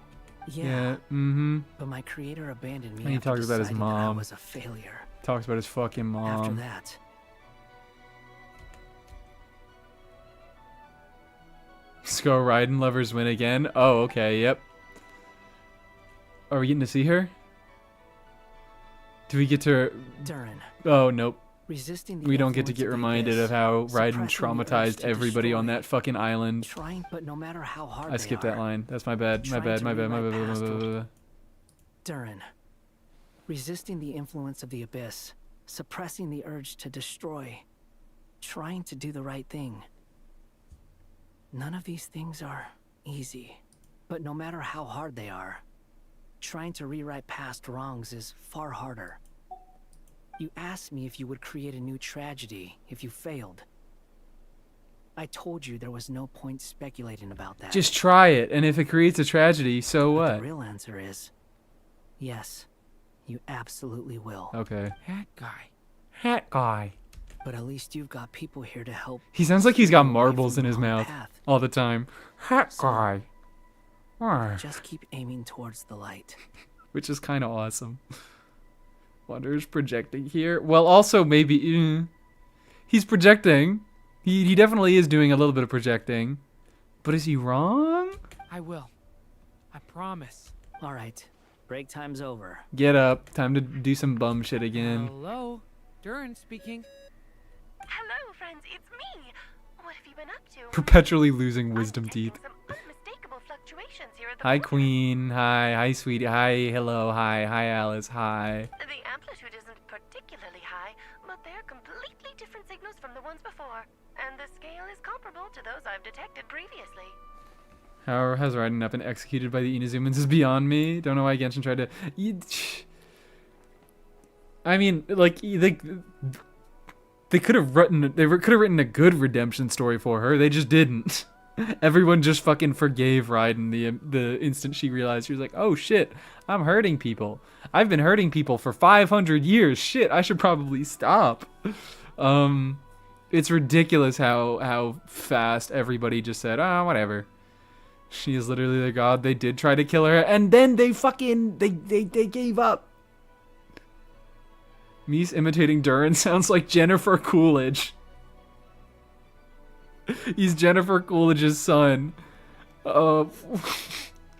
Yeah, mm-hmm. but my creator abandoned me And he after talks about his deciding that I mom. was a failure. Talks about his fucking mom. After that, Go riding lovers win again. Oh, okay, yep. Are we getting to see her? Do we get to... Durin, Oh, nope. resisting the We don't get to influence get of the reminded abyss, of how Raiden suppressing the urge traumatized to everybody on destroy, that fucking island. trying, but no matter how hard I skipped that line. That's my bad. My Trying bad. to My bad. My rewrite bad. past My what- bad. Durin, resisting the influence of the abyss, suppressing the urge to destroy, trying to do the right thing. None of these things are easy, but no matter how hard they are, trying to rewrite past wrongs is far harder. You asked me if you would create a new tragedy if you failed. I told you there was no point speculating about that. Just try it, and if it creates a tragedy, so But what? the real answer is, yes, you absolutely will. Okay. Hat guy. Hat guy. But at least you've got people here to help. He sounds like he's got steer you away marbles from in the his wrong mouth path. all the time. Hat So- guy. Ah, Just keep aiming towards the light. which is kind of awesome. Wanderer's projecting here. Well, also maybe he's projecting. He definitely is doing a little bit of projecting. But is he wrong? I will. I promise. All right, break time's over. Get up. Time to do some bum shit again. Hello? Durin speaking. Hello, friends, it's me. What have you been up to? Perpetually losing wisdom teeth. Some unmistakable fluctuations here at the Hi, border. Queen. Hi, sweetie. Hi, hello. Hi, Alice. Hi. The amplitude isn't particularly high, but they're completely different signals from the ones before, and the scale is comparable to those I've detected previously. How has Raiden not been executed by the Inazumans is beyond me. Don't know why Genshin tried to... I mean, like, they could have written a good redemption story for her. They just didn't. Everyone just fucking forgave Raiden the instant she realized. She was like, oh shit, I'm hurting people. I've been hurting people for 500 years. Shit, I should probably stop. It's ridiculous how fast everybody just said, oh, whatever. She is literally the god. They did try to kill her, and then they fucking they gave up. Mies imitating Durin sounds like Jennifer Coolidge. He's Jennifer Coolidge's son.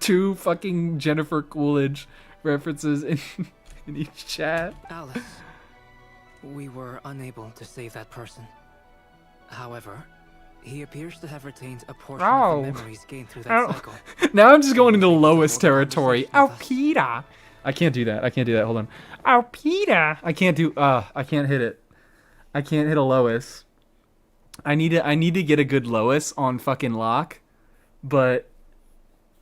Two fucking Jennifer Coolidge references in each chat. Alice, we were unable to save that person. However, he appears to have retained a portion of the memories gained through that cycle. Now I'm just going into lowest territory. Oh, Peter. I can't do that. Hold on. Oh, Peter. I can't hit it. I can't hit a Lois. I need to get a good Lois on fucking lock, but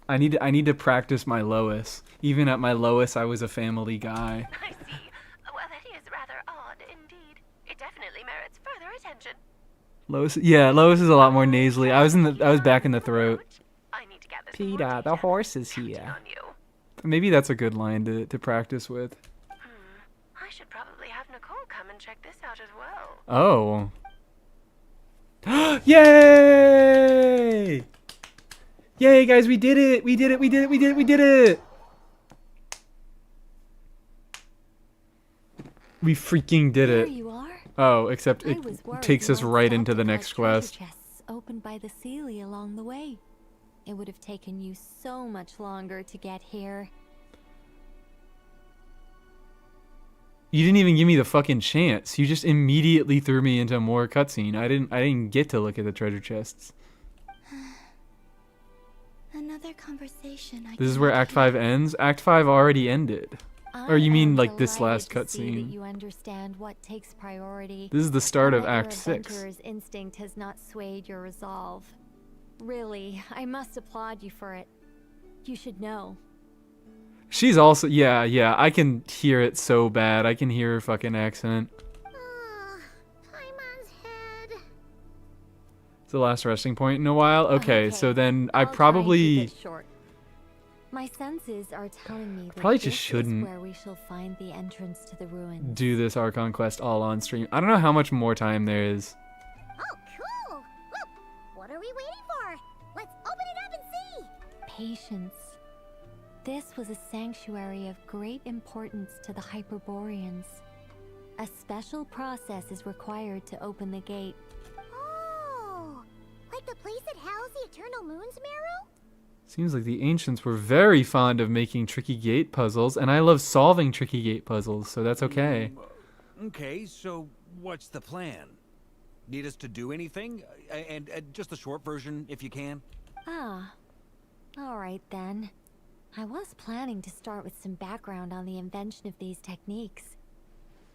I need to practice my Lois. Even at my lowest, I was a family guy. I see. Well, that is rather odd indeed. It definitely merits further attention. Lois, yeah, Lois is a lot more nasally. I was back in the throat. I need to gather some Peter, more the data. horse is here. On you. Maybe that's a good line to practice with. I should probably have Nicole come and check this out as well. Oh. Yay! Yay, guys, we did it! We did it! We did it! We did it! We did it! We freaking did There it. you are. Oh, except I it was worried takes you us weren't right stopped into the to next collect treasure quest. chests opened by the Sealy along the way. It would have taken you so much longer to get here. You didn't even give me the fucking chance. You just immediately threw me into more cutscene. I didn't get to look at the treasure chests. Another conversation. This is where Act 5 ends? Act 5 already ended. Or you mean like this last cutscene? You understand what takes priority. This is the start of and that Act your 6. adventurer's instinct has not swayed your resolve. Really, I must applaud you for it. You should know. She's also, yeah, I can hear it so bad. I can hear her fucking accent. Paimon's head. It's the last resting point in a while. Okay, so then I I'll try and probably... keep it short. My senses are telling me that probably this just shouldn't is where we shall find the entrance to the ruins. do this Archon quest all on stream. I don't know how much more time there is. Oh, cool! Look, what are we waiting for? Let's open it up and see! Patience. This was a sanctuary of great importance to the Hyperboreans. A special process is required to open the gate. Oh, like the place that housed the Eternal Moon's Marrow? Seems like the ancients were very fond of making tricky gate puzzles, and I love solving tricky gate puzzles, so that's okay. Okay, so what's the plan? Need us to do anything? And just the short version, if you can. Ah, alright then. I was planning to start with some background on the invention of these techniques.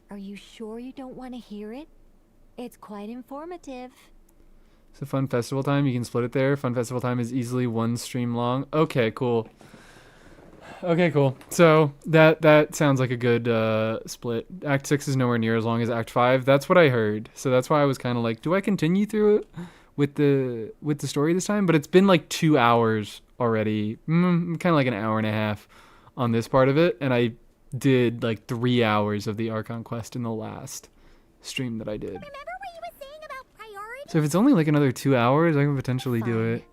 Are you sure you don't want to hear it? It's quite informative. So Fun Festival time, you can split it there. Fun Festival time is easily one stream long. Okay, cool. Okay, cool. So that sounds like a good split. Act 6 is nowhere near as long as Act 5. That's what I heard. So that's why I was kind of like, do I continue through it with the story this time? But it's been like 2 hours already. Kind of like an hour and a half on this part of it. And I did like 3 hours of the Archon quest in the last stream that I did. Remember what you were saying about priority? So if it's only like another 2 hours, I can potentially do it.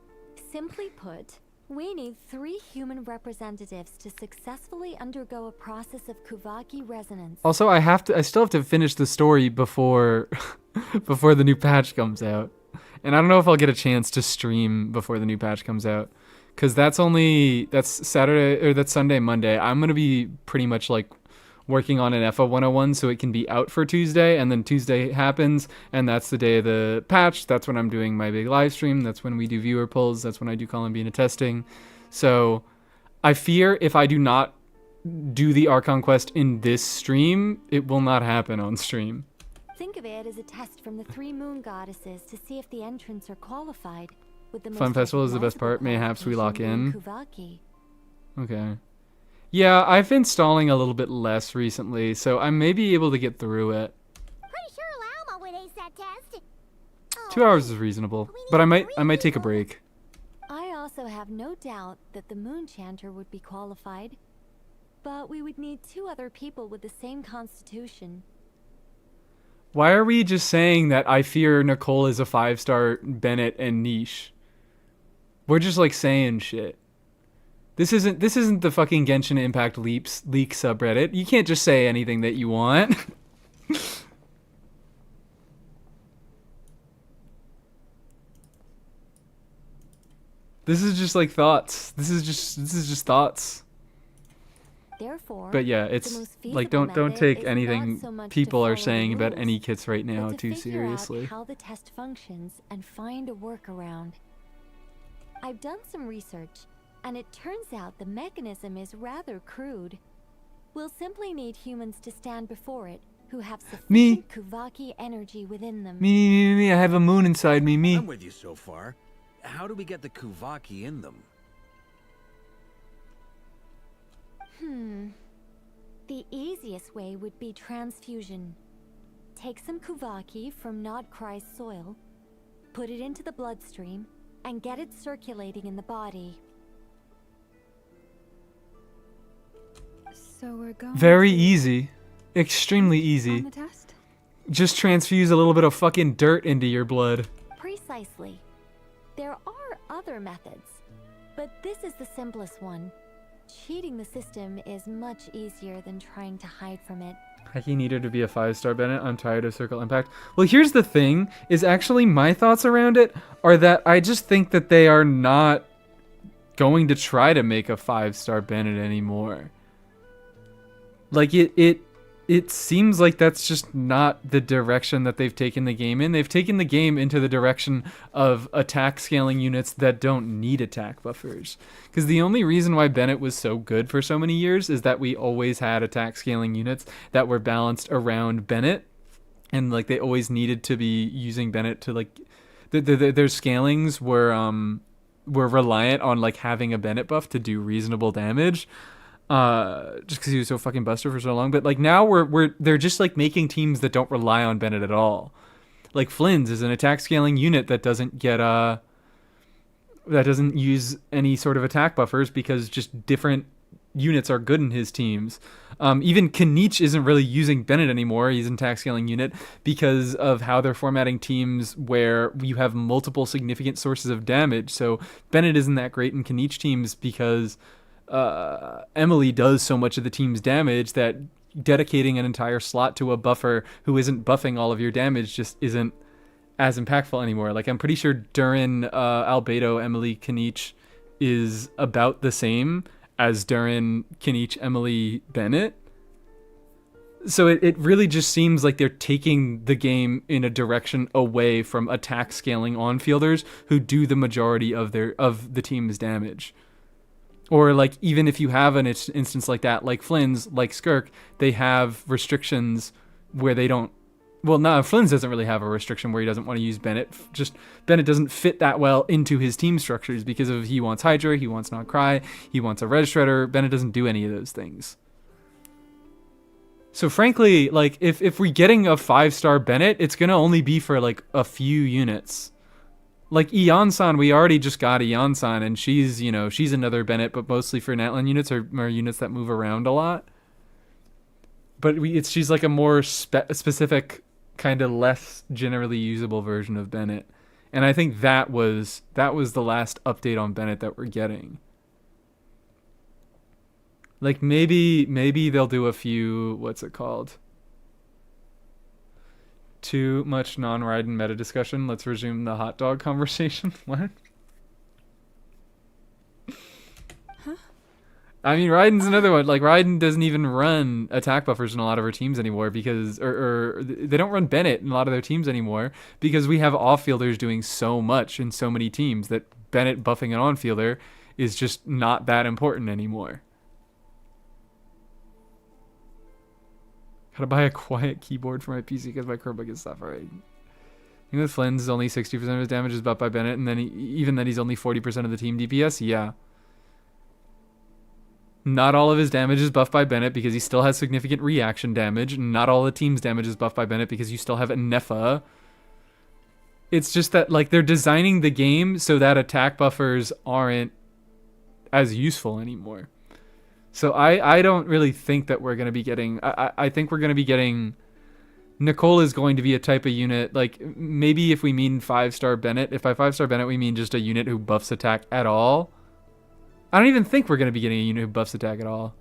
Simply put, we need 3 human representatives to successfully undergo a process of Kuvaki resonance. Also, I still have to finish the story before before the new patch comes out. And I don't know if I'll get a chance to stream before the new patch comes out, cuz that's Saturday, or that's Sunday, Monday. I'm going to be pretty much like working on an FO 101 so it can be out for Tuesday, and then Tuesday happens and that's the day of the patch. That's when I'm doing my big live stream. That's when we do viewer polls. That's when I do Columbina testing. So I fear if I do not do the Archon quest in this stream, it will not happen on stream. Think of it as a test from the 3 moon goddesses to see if the entrants are qualified. With the Fun most Festival is the best part. recognizable Mayhaps we lock in. qualification being Kuvaki. Okay. Yeah, I've been stalling a little bit less recently, so I may be able to get through it. Pretty sure Lauma would ace that test. 2 hours is reasonable, but I might take a break. I also have no doubt that the Moon Chanter would be qualified, but we would need 2 other people with the same constitution. Why are we just saying that I fear Nicole is a 5-star Bennett and niche? We're just like saying shit. This isn't the fucking Genshin Impact leak subreddit. You can't just say anything that you want. This is just like thoughts. This is just thoughts. Therefore, But yeah, the it's most like feasible don't method take is anything not so much to people are follow the saying about rules, any kits right now but to too figure out seriously. how the test functions and find a workaround. I've done some research, and it turns out the mechanism is rather crude. We'll simply need humans to stand before it, who have sufficient Me. Kuvaki energy within them. Me. I have a moon inside me. Me. I'm with you so far. How do we get the Kuvaki in them? The easiest way would be transfusion. Take some Kuvaki from Nodkrai's soil, put it into the bloodstream, and get it circulating in the body. So we're going Very to- easy. Extremely on easy. the test? Just transfuse a little bit of fucking dirt into your blood. Precisely. There are other methods, but this is the simplest one. Cheating the system is much easier than trying to hide from it. He needed to be a 5-star Bennett. I'm tired of Circle Impact. Well, here's the thing, is actually my thoughts around it are that I just think that they are not going to try to make a 5-star Bennett anymore. Like, it seems like that's just not the direction that they've taken the game in. They've taken the game into the direction of attack scaling units that don't need attack buffers. Because the only reason why Bennett was so good for so many years is that we always had attack scaling units that were balanced around Bennett. And, like, they always needed to be using Bennett to, like... Their scalings were reliant on, like, having a Bennett buff to do reasonable damage. Just because he was so fucking buster for so long. But like now they're just like making teams that don't rely on Bennett at all. Like Flynn's is an attack scaling unit that doesn't get that doesn't use any sort of attack buffers because just different units are good in his teams. Even Kanich isn't really using Bennett anymore. He's an attack scaling unit because of how they're formatting teams where you have multiple significant sources of damage. So Bennett isn't that great in Kanich teams because Emily does so much of the team's damage that dedicating an entire slot to a buffer who isn't buffing all of your damage just isn't as impactful anymore. Like, I'm pretty sure Durin, Albedo, Emily, Kanich is about the same as Durin, Kanich, Emily, Bennett. So it really just seems like they're taking the game in a direction away from attack scaling on-fielders who do the majority of the team's damage. Or, like, even if you have an instance like that, like Flynn's, like Skirk, they have restrictions where they don't... Well, no, Flynn's doesn't really have a restriction where he doesn't want to use Bennett. Just, Bennett doesn't fit that well into his team structures because of he wants Hydra, he wants Not Cry, he wants a Red Shredder. Bennett doesn't do any of those things. So, frankly, like, if we're getting a 5-star Bennett, it's going to only be for, like, a few units. Like, Eon-san, we already just got Eon-san, and she's another Bennett, but mostly for Natlan units or units that move around a lot. But she's like a more specific, kind of less generally usable version of Bennett. And I think that was the last update on Bennett that we're getting. Like, maybe they'll do a few, what's it called? Too much non-Raiden meta discussion. Let's resume the hot dog conversation. What? Huh? I mean, Raiden's another one. Like, Raiden doesn't even run attack buffers in a lot of her teams anymore because, or they don't run Bennett in a lot of their teams anymore because we have off-fielders doing so much in so many teams that Bennett buffing an on-fielder is just not that important anymore. Gotta buy a quiet keyboard for my PC because my Chromebook is suffering. I think with Flynn's only 60% of his damage is buffed by Bennett, and then even then he's only 40% of the team DPS. Yeah. Not all of his damage is buffed by Bennett because he still has significant reaction damage. Not all the team's damage is buffed by Bennett because you still have Nefa. It's just that, like, they're designing the game so that attack buffers aren't as useful anymore. So I don't really think that we're going to be getting... I think we're going to be getting... Nicole is going to be a type of unit, like, maybe if we mean 5-star Bennett. If by 5-star Bennett we mean just a unit who buffs attack at all. I don't even think we're going to be getting a unit who buffs attack at all.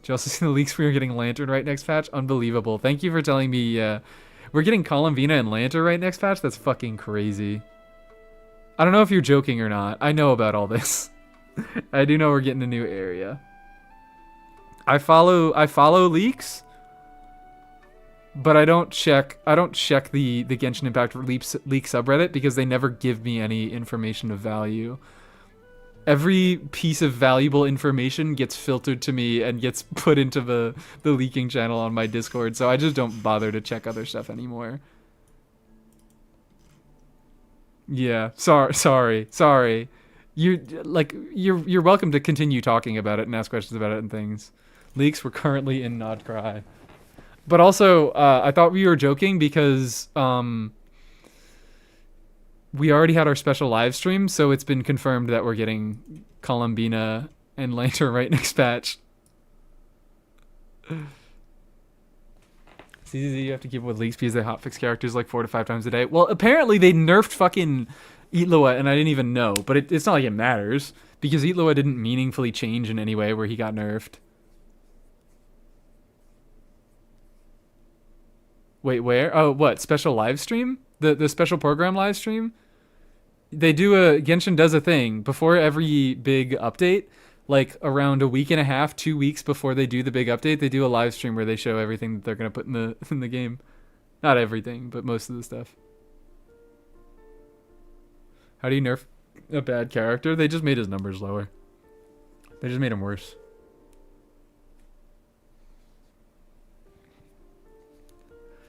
Did you also see the leaks we are getting Lantern right next patch? Unbelievable. Thank you for telling me we're getting Columvina and Lantern right next patch? That's fucking crazy. I don't know if you're joking or not. I know about all this. I do know we're getting a new area. I follow leaks, but I don't check the Genshin Impact leak subreddit because they never give me any information of value. every piece of valuable information gets filtered to me and gets put into the leaking channel on my Discord, so I just don't bother to check other stuff anymore. Yeah, sorry. You're welcome to continue talking about it and ask questions about it and things. Leaks were currently in Nod Cry. But also, I thought we were joking because we already had our special live stream, so it's been confirmed that we're getting Columbina and Lantern right next patch. CZZ, you have to keep up with leaks because they hotfix characters like 4 to 5 times a day. Well, apparently they nerfed fucking Itlua, and I didn't even know. But it's not like it matters, because Itlua didn't meaningfully change in any way where he got nerfed. Wait, where? Oh, what? Special live stream? The special program live stream? They do Genshin does a thing before every big update, like around a week and a half, 2 weeks before they do the big update, they do a live stream where they show everything that they're going to put in the game. Not everything, but most of the stuff. How do you nerf a bad character? They just made his numbers lower. They just made him worse.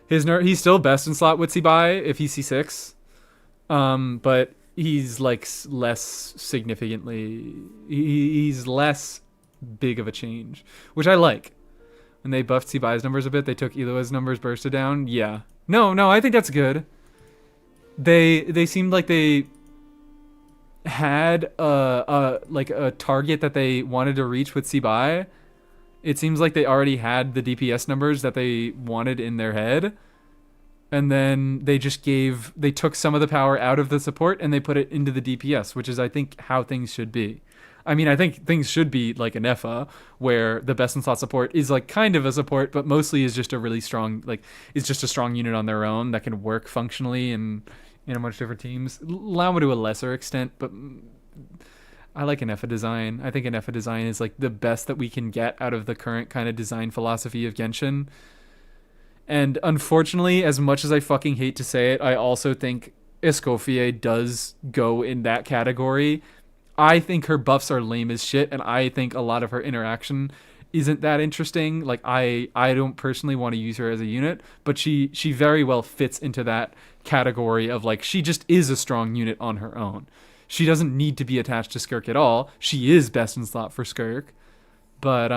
He's still best in slot with Tsibai if he's C6. But he's like less significantly, he's less big of a change, which I like. When they buffed Tsibai's numbers a bit, they took Ilua's numbers bursted down. Yeah. No, I think that's good. They seemed like they had a target that they wanted to reach with Tsibai. It seems like they already had the DPS numbers that they wanted in their head. And then they took some of the power out of the support and they put it into the DPS, which is, I think, how things should be. I mean, I think things should be like an EFA, where the best in slot support is like kind of a support, but mostly is just a really strong, is just a strong unit on their own that can work functionally in a bunch of different teams. Llama to a lesser extent, but I like an EFA design. I think an EFA design is like the best that we can get out of the current kind of design philosophy of Genshin. And unfortunately, as much as I fucking hate to say it, I also think Escoffier does go in that category. I think her buffs are lame as shit, and I think a lot of her interaction isn't that interesting. Like, I don't personally want to use her as a unit, but she very well fits into that category of, like, she just is a strong unit on her own. She doesn't need to be attached to Skirk at all. She is best in slot for Skirk, but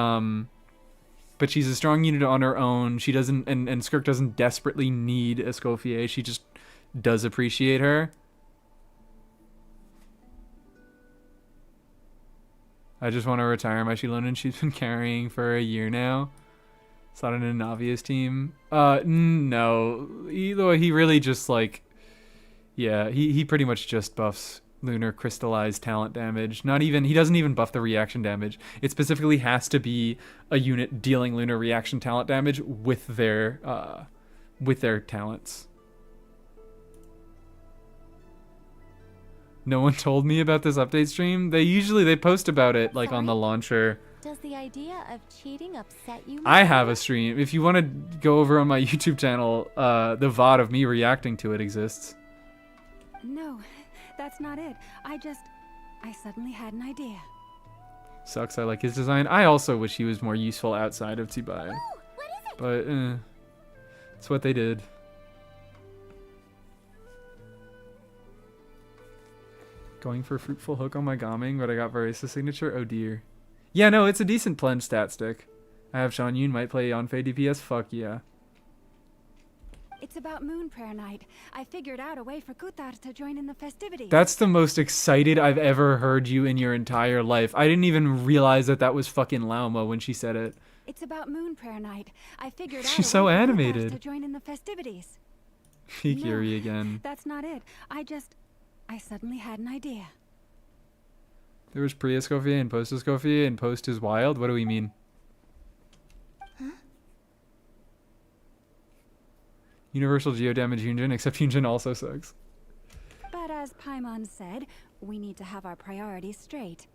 she's a strong unit on her own. She doesn't, and Skirk doesn't desperately need Escoffier. She just does appreciate her. I just want to retire my Shilonen. She's been carrying for a year now. It's not an obvious team. No. He really just, like, yeah, he pretty much just buffs lunar crystallized talent damage. He doesn't even buff the reaction damage. It specifically has to be a unit dealing lunar reaction talent damage with their talents. No one told me about this update stream. They post about it like on the launcher. Does the idea of cheating upset you? I have a stream. If you want to go over on my YouTube channel, the VOD of me reacting to it exists. No, that's not it. I suddenly had an idea. Sucks, I like his design. I also wish he was more useful outside of Tsibai. Oh, what is it? But, it's what they did. Going for Fruitful Hook on my Gaming, but I got Varesa signature? Oh dear. Yeah, no, it's a decent plunge stat stick. I have Sean Yoon, might play Yanfei DPS, fuck yeah. It's about Moon Prayer Night. I figured out a way for Kutar to join in the festivities. That's the most excited I've ever heard you in your entire life. I didn't even realize that was fucking Lauma when she said it. It's about Moon Prayer Night. I figured out She's a so way for animated. Kutar to join in the festivities. Hikiri again. That's not it. I suddenly had an idea. There was pre-Escoffier and post-Escoffier, and post is wild? What do we mean? Huh? Universal Geodamage Yunjin, except Yunjin also sucks. But as Paimon said, we need to have our priorities straight.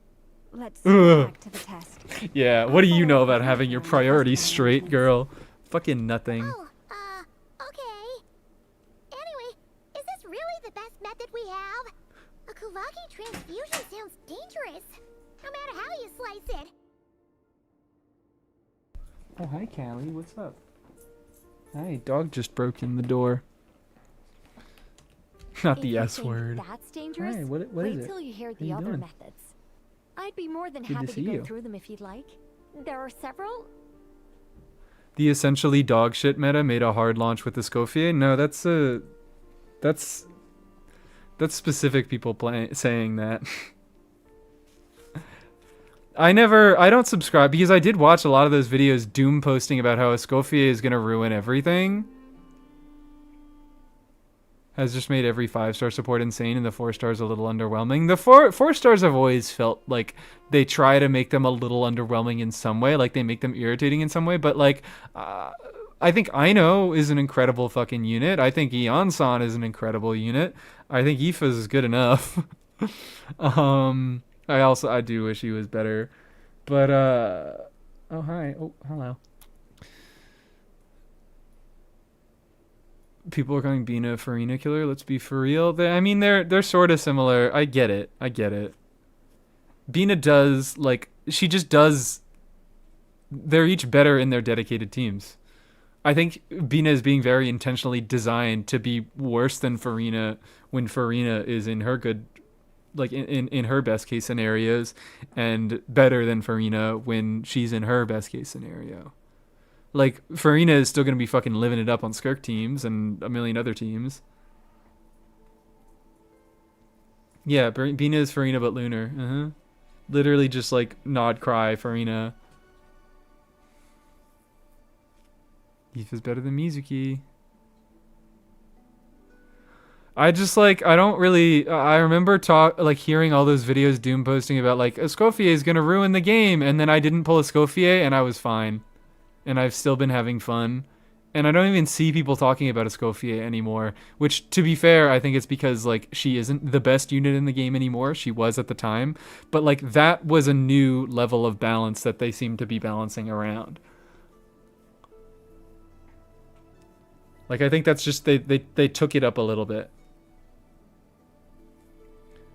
Let's get back to the test. Yeah, what do you know about having your priorities straight, girl? Fucking nothing. Oh, okay. Anyway, is this really the best method we have? A Kavaki transfusion sounds dangerous. Oh, hi, Callie. What's up? Hi, dog just broke in the door. Not the S word. That's dangerous. Hi, what is Wait it? till you hear How the you other doing? methods. I'd be more than Good to happy to see go you. through them if you'd like. There are several. The essentially dog shit meta made a hard launch with the Escoffier. No, that's specific people saying that. I don't subscribe because I did watch a lot of those videos doom posting about how Escoffier is gonna ruin everything. Has just made every 5-star support insane, and the 4 stars a little underwhelming. The 4 stars have always felt like they try to make them a little underwhelming in some way, like they make them irritating in some way. But like, I think Aino is an incredible fucking unit. I think Eon-san is an incredible unit. I think Aoife's is good enough. I do wish he was better, but oh hi, oh hello. People are calling Bina Farina killer. Let's be for real. They're sort of similar. I get it. Bina does, like, she just does. They're each better in their dedicated teams. I think Bina is being very intentionally designed to be worse than Farina when Farina is in her good, like in her best case scenarios, and better than Farina when she's in her best case scenario. Like, Farina is still going to be fucking living it up on Skirk teams and a million other teams. Yeah, Bina is Farina but lunar. Literally just like nod cry Farina. Eve is better than Mizuki. I remember hearing all those videos doom posting about like Escoffier is going to ruin the game, and then I didn't pull Escoffier and I was fine. And I've still been having fun. And I don't even see people talking about Escoffier anymore, which, to be fair, I think it's because, like, she isn't the best unit in the game anymore. She was at the time. But, like, that was a new level of balance that they seem to be balancing around. Like, I think that's just, they took it up a little bit.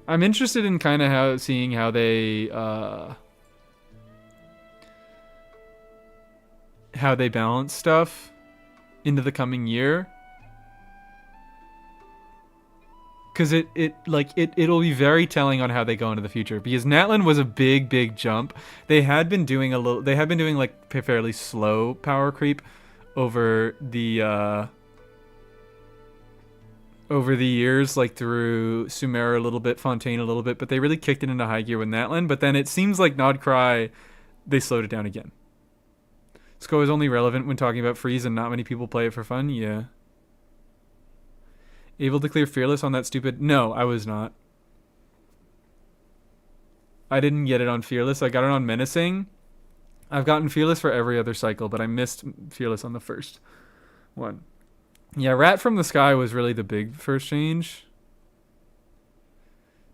I'm interested in kind of seeing how they balance stuff into the coming year, because it'll be very telling on how they go into the future, because Natlan was a big jump. They had been doing like fairly slow power creep over the years, like through Sumeru a little bit, Fontaine a little bit, but they really kicked it into high gear with Natlan. But then it seems like Nod Cry, they slowed it down again. Sko is only relevant when talking about freeze and not many people play it for fun. Yeah. Able to clear Fearless on that stupid... No, I was not. I didn't get it on Fearless. I got it on Menacing. I've gotten Fearless for every other cycle, but I missed Fearless on the first one. Yeah, Rat from the Sky was really the big first change.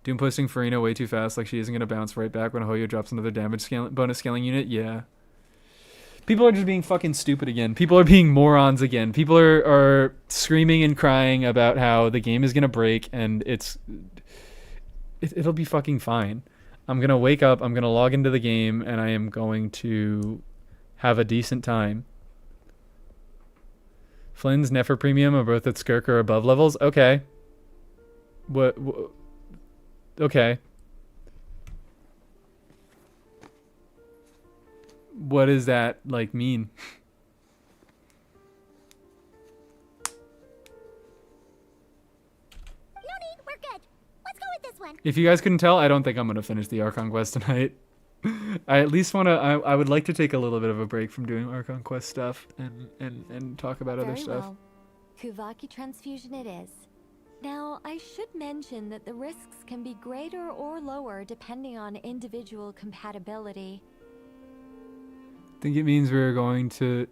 Doom posting Farina way too fast, like she isn't going to bounce right back when Hoyo drops another damage bonus scaling unit. Yeah. People are just being fucking stupid again. People are being morons again. People are screaming and crying about how the game is going to break, and it'll be fucking fine. I'm going to wake up, I'm going to log into the game, and I am going to have a decent time. Flynn's Nefer Premium are both at Skirk or above levels? Okay. What okay. What does that, like, mean? No need, we're good. Let's go with this one. If you guys couldn't tell, I don't think I'm going to finish the Archon Quest tonight. I at least want to... I would like to take a little bit of a break from doing Archon Quest stuff and talk about other stuff. Well. Kuvaki transfusion it is. Now, I should mention that the risks can be greater or lower depending on individual compatibility. Think it means we're going to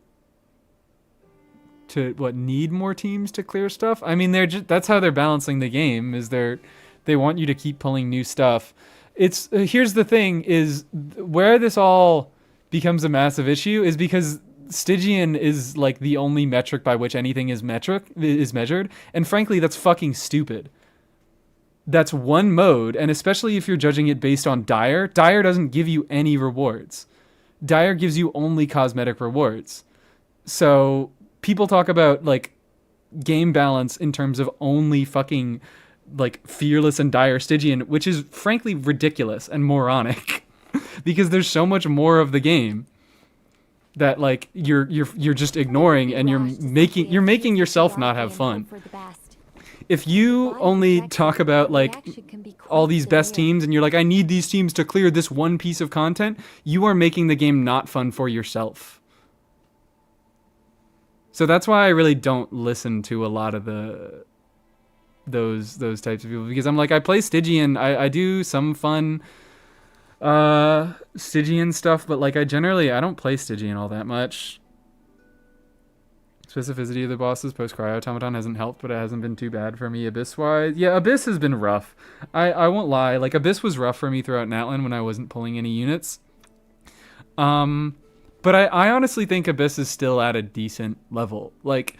need more teams to clear stuff? I mean, that's how they're balancing the game, is they want you to keep pulling new stuff. It's here's the thing, is where this all becomes a massive issue is because Stygian is like the only metric by which anything is measured, and frankly that's fucking stupid. That's one mode, and especially if you're judging it based on Dire doesn't give you any rewards. Dire gives you only cosmetic rewards. So people talk about like game balance in terms of only fucking like Fearless and Dire Stygian, which is frankly ridiculous and moronic because there's so much more of the game that like you're just ignoring, and you're making yourself not have fun. If you only talk about like all these best teams and you're like, I need these teams to clear this one piece of content, you are making the game not fun for yourself. So that's why I really don't listen to a lot of those types of people, because I'm like, I play Stygian, I do some fun Stygian stuff, but like I don't play Stygian all that much. Specificity of the bosses post Cryo Automaton hasn't helped, but it hasn't been too bad for me Abyss wise. Yeah, Abyss has been rough. I won't lie, like Abyss was rough for me throughout Natlan when I wasn't pulling any units. But I honestly think Abyss is still at a decent level. Like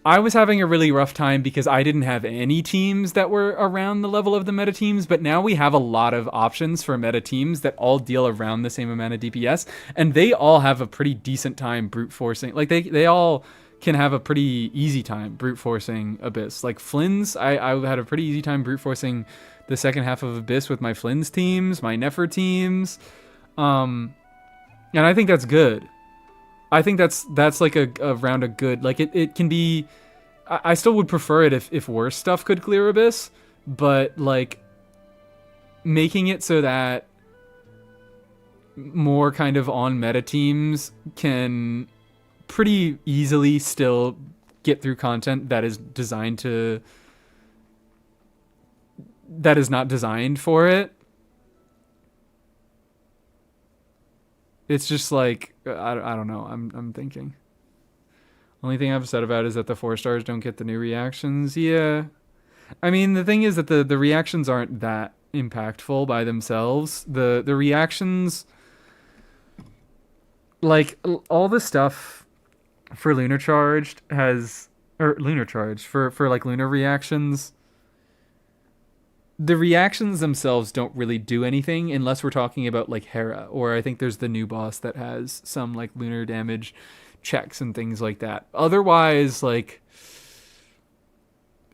I was having a really rough time because I didn't have any teams that were around the level of the meta teams, but now we have a lot of options for meta teams that all deal around the same amount of DPS, and they all have a pretty decent time brute forcing. Like they all can have a pretty easy time brute forcing Abyss. Like Flynn's, I had a pretty easy time brute forcing the second half of Abyss with my Flynn's teams, my Nefer teams, and I think that's good. I think that's like around a good, like it can be, I still would prefer it if worse stuff could clear Abyss, but like making it so that more kind of on meta teams can pretty easily still get through content that is not designed for it. It's just like, I don't know. I'm thinking. Only thing I've said about it is that the 4 stars don't get the new reactions. Yeah. I mean, the thing is that the reactions aren't that impactful by themselves. The reactions, like all the stuff for Lunar Charged Lunar Charged for like Lunar reactions, the reactions themselves don't really do anything unless we're talking about like Hera, or I think there's the new boss that has some like lunar damage checks and things like that. Otherwise, like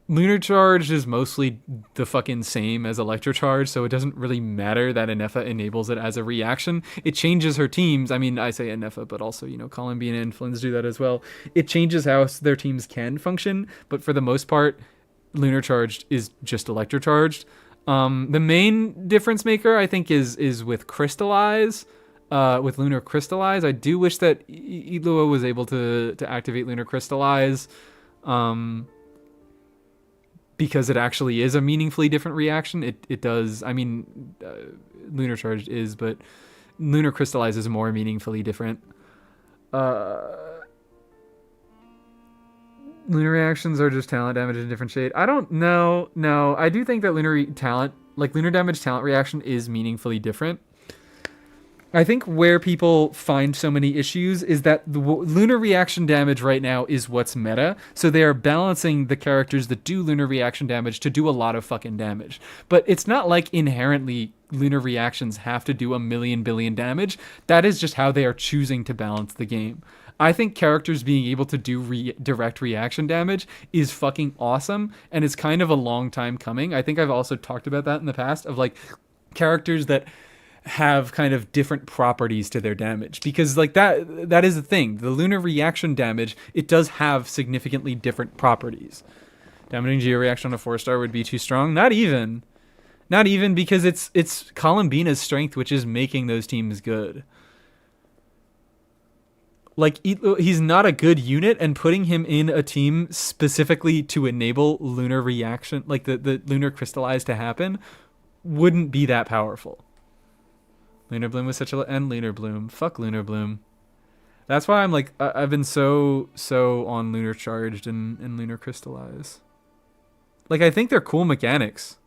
Lunar Charge is mostly the fucking same as Electro Charge, so it doesn't really matter that Anefa enables it as a reaction. It changes her teams. I mean, I say Anefa, but also, Columbine and Flynn's do that as well. It changes how their teams can function, but for the most part, Lunar Charged is just Electro Charged. The main difference maker, I think, is with Crystallize. With Lunar Crystallize, I do wish that Ilua was able to activate Lunar Crystallize, because it actually is a meaningfully different reaction. It does. I mean, Lunar Charged is, but Lunar Crystallize is more meaningfully different. Lunar reactions are just talent damage in a different shade. I don't know. No, I do think that lunar damage talent reaction is meaningfully different. I think where people find so many issues is that the lunar reaction damage right now is what's meta. So they are balancing the characters that do lunar reaction damage to do a lot of fucking damage. But it's not like inherently lunar reactions have to do 1,000,000 billion damage. That is just how they are choosing to balance the game. I think characters being able to do direct reaction damage is fucking awesome, and it's kind of a long time coming. I think I've also talked about that in the past, of like characters that have kind of different properties to their damage, because like that is the thing. The lunar reaction damage, it does have significantly different properties. Damaging geo reaction on a 4-star would be too strong. Not even because it's Columbina's strength which is making those teams good. Like, he's not a good unit, and putting him in a team specifically to enable lunar reaction, like the lunar crystallize to happen, wouldn't be that powerful. Lunar Bloom was and Lunar Bloom. Fuck Lunar Bloom. That's why I'm like, I've been so on Lunar Charged and Lunar Crystallize. Like, I think they're cool mechanics.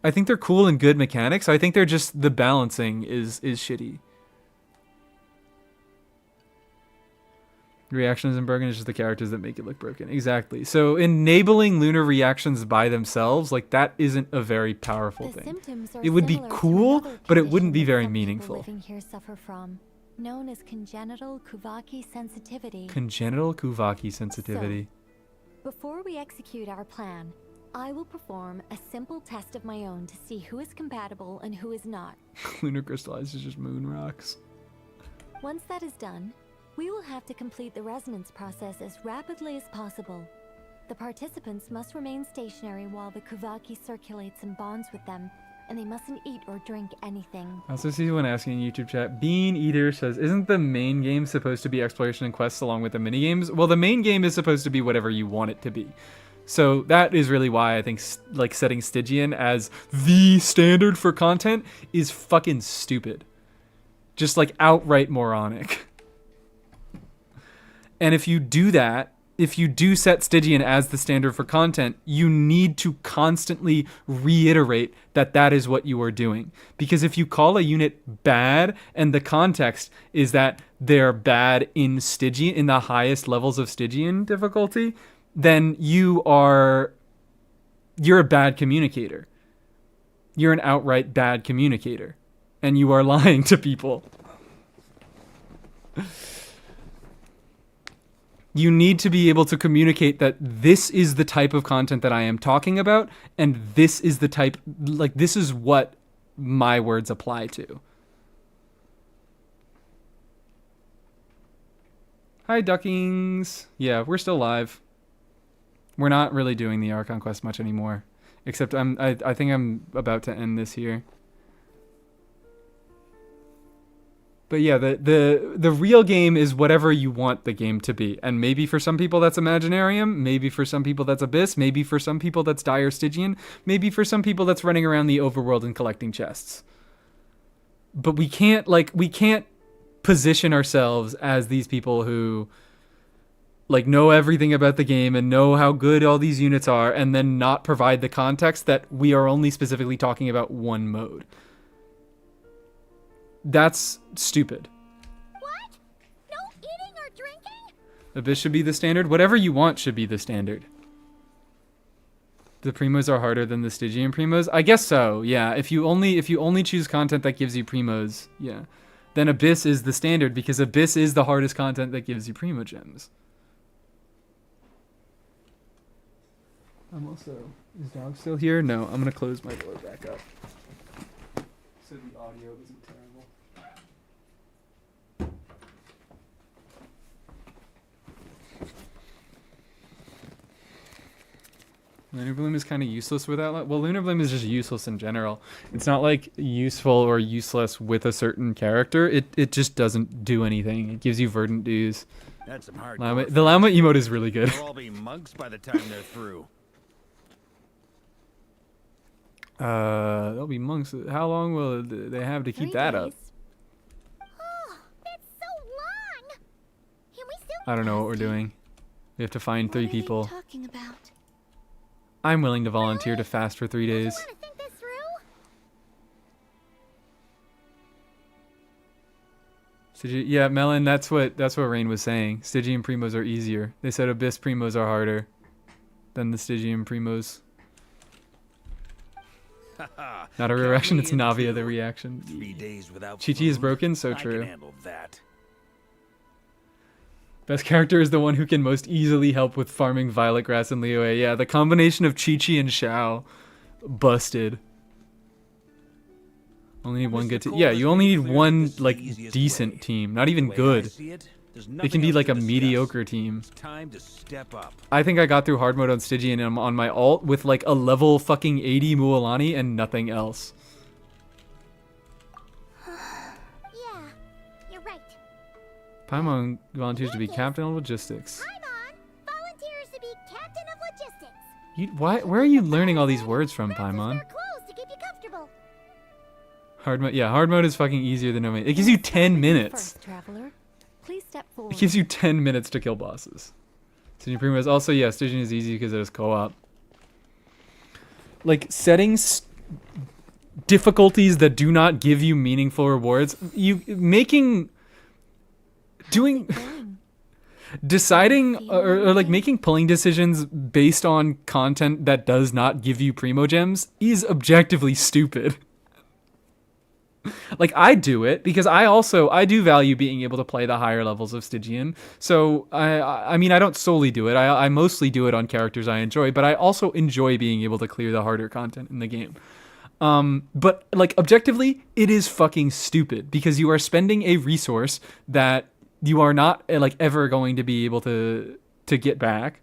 I think they're cool and good mechanics. I think they're just, the balancing is shitty. reactions in broken. It's just the characters that make it look broken. Exactly. So enabling lunar reactions by themselves, like that isn't a very powerful thing. It would be cool, but it wouldn't be very meaningful. Living here suffer from, known as congenital Kuvaki sensitivity. Congenital Kuvaki sensitivity. So, before we execute our plan, I will perform a simple test of my own to see who is compatible and who is not. Lunar crystallized is just moon rocks. Once that is done, we will have to complete the resonance process as rapidly as possible. The participants must remain stationary while the Kuvaki circulates and bonds with them, and they mustn't eat or drink anything. I also see one asking in YouTube chat, Bean Eater says, isn't the main game supposed to be exploration and quests along with the minigames? Well, the main game is supposed to be whatever you want it to be. So that is really why I think like setting Stygian as the standard for content is fucking stupid. Just like outright moronic. And if you do that, if you do set Stygian as the standard for content, you need to constantly reiterate that that is what you are doing. Because if you call a unit bad and the context is that they're bad in Stygian, in the highest levels of Stygian difficulty, then you're a bad communicator. You're an outright bad communicator. And you are lying to people. You need to be able to communicate that this is the type of content that I am talking about, and this is the type, like, this is what my words apply to. Hi, duckings. Yeah, we're still live. We're not really doing the Archon quest much anymore, except I think I'm about to end this here. But yeah, the real game is whatever you want the game to be. And maybe for some people that's Imaginarium, maybe for some people that's Abyss, maybe for some people that's Dire Stygian, maybe for some people that's running around the overworld and collecting chests. But we can't position ourselves as these people who like know everything about the game and know how good all these units are and then not provide the context that we are only specifically talking about one mode. That's stupid. What? No eating or drinking? Abyss should be the standard. Whatever you want should be the standard. The primos are harder than the Stygian primos? I guess so, yeah. If you only choose content that gives you primos, yeah. Then Abyss is the standard because Abyss is the hardest content that gives you primo gems. I'm also... Is dog still here? No, I'm gonna close my door back up. So the audio isn't terrible. Lunar Bloom is kind of useless without... Well, Lunar Bloom is just useless in general. It's not like useful or useless with a certain character. It just doesn't do anything. It gives you verdant dues. That's some hard. The Llama emote is really good. They'll all be monks by the time they're through. They'll be monks. How long will they have to keep that up? Oh, that's so long. Can we still? I don't know what we're doing. We have to find 3 people. What are they talking about? I'm willing to volunteer to fast for 3 days. Want to think this through? Yeah, Melon, that's what Rain was saying. Stygian primos are easier. They said Abyss primos are harder than the Stygian primos. Not a reaction, it's Navia the reaction. 3 days without Chi-Chi is food? broken, so I true. can handle that. Best character is the one who can most easily help with farming violet grass and Liyue. Yeah, the combination of Chi-Chi and Xiao. Busted. Only need one good team. Yeah, you only need one, like, decent team. Not even good. It can be like a mediocre team. Time to step up. I think I got through hard mode on Stygian and I'm on my alt with like a level fucking 80 Mualani and nothing else. Yeah, you're right. Paimon volunteers to be captain of logistics. Paimon volunteers to be captain of logistics. Where are you learning all these words from, Paimon? Clothes to keep you comfortable. Hard mode, yeah, hard mode is fucking easier than no mode. It gives you 10 minutes. First, traveler. Please step forward. It gives you 10 minutes to kill bosses. Stygian Primos. Also, yeah, Stygian is easy because it is co-op. Like, setting difficulties that do not give you meaningful rewards. Deciding or like making pulling decisions based on content that does not give you primo gems is objectively stupid. Like, I do it because I do value being able to play the higher levels of Stygian. So I mean, I don't solely do it. I mostly do it on characters I enjoy, but I also enjoy being able to clear the harder content in the game. But like objectively, it is fucking stupid because you are spending a resource that you are not like ever going to be able to get back.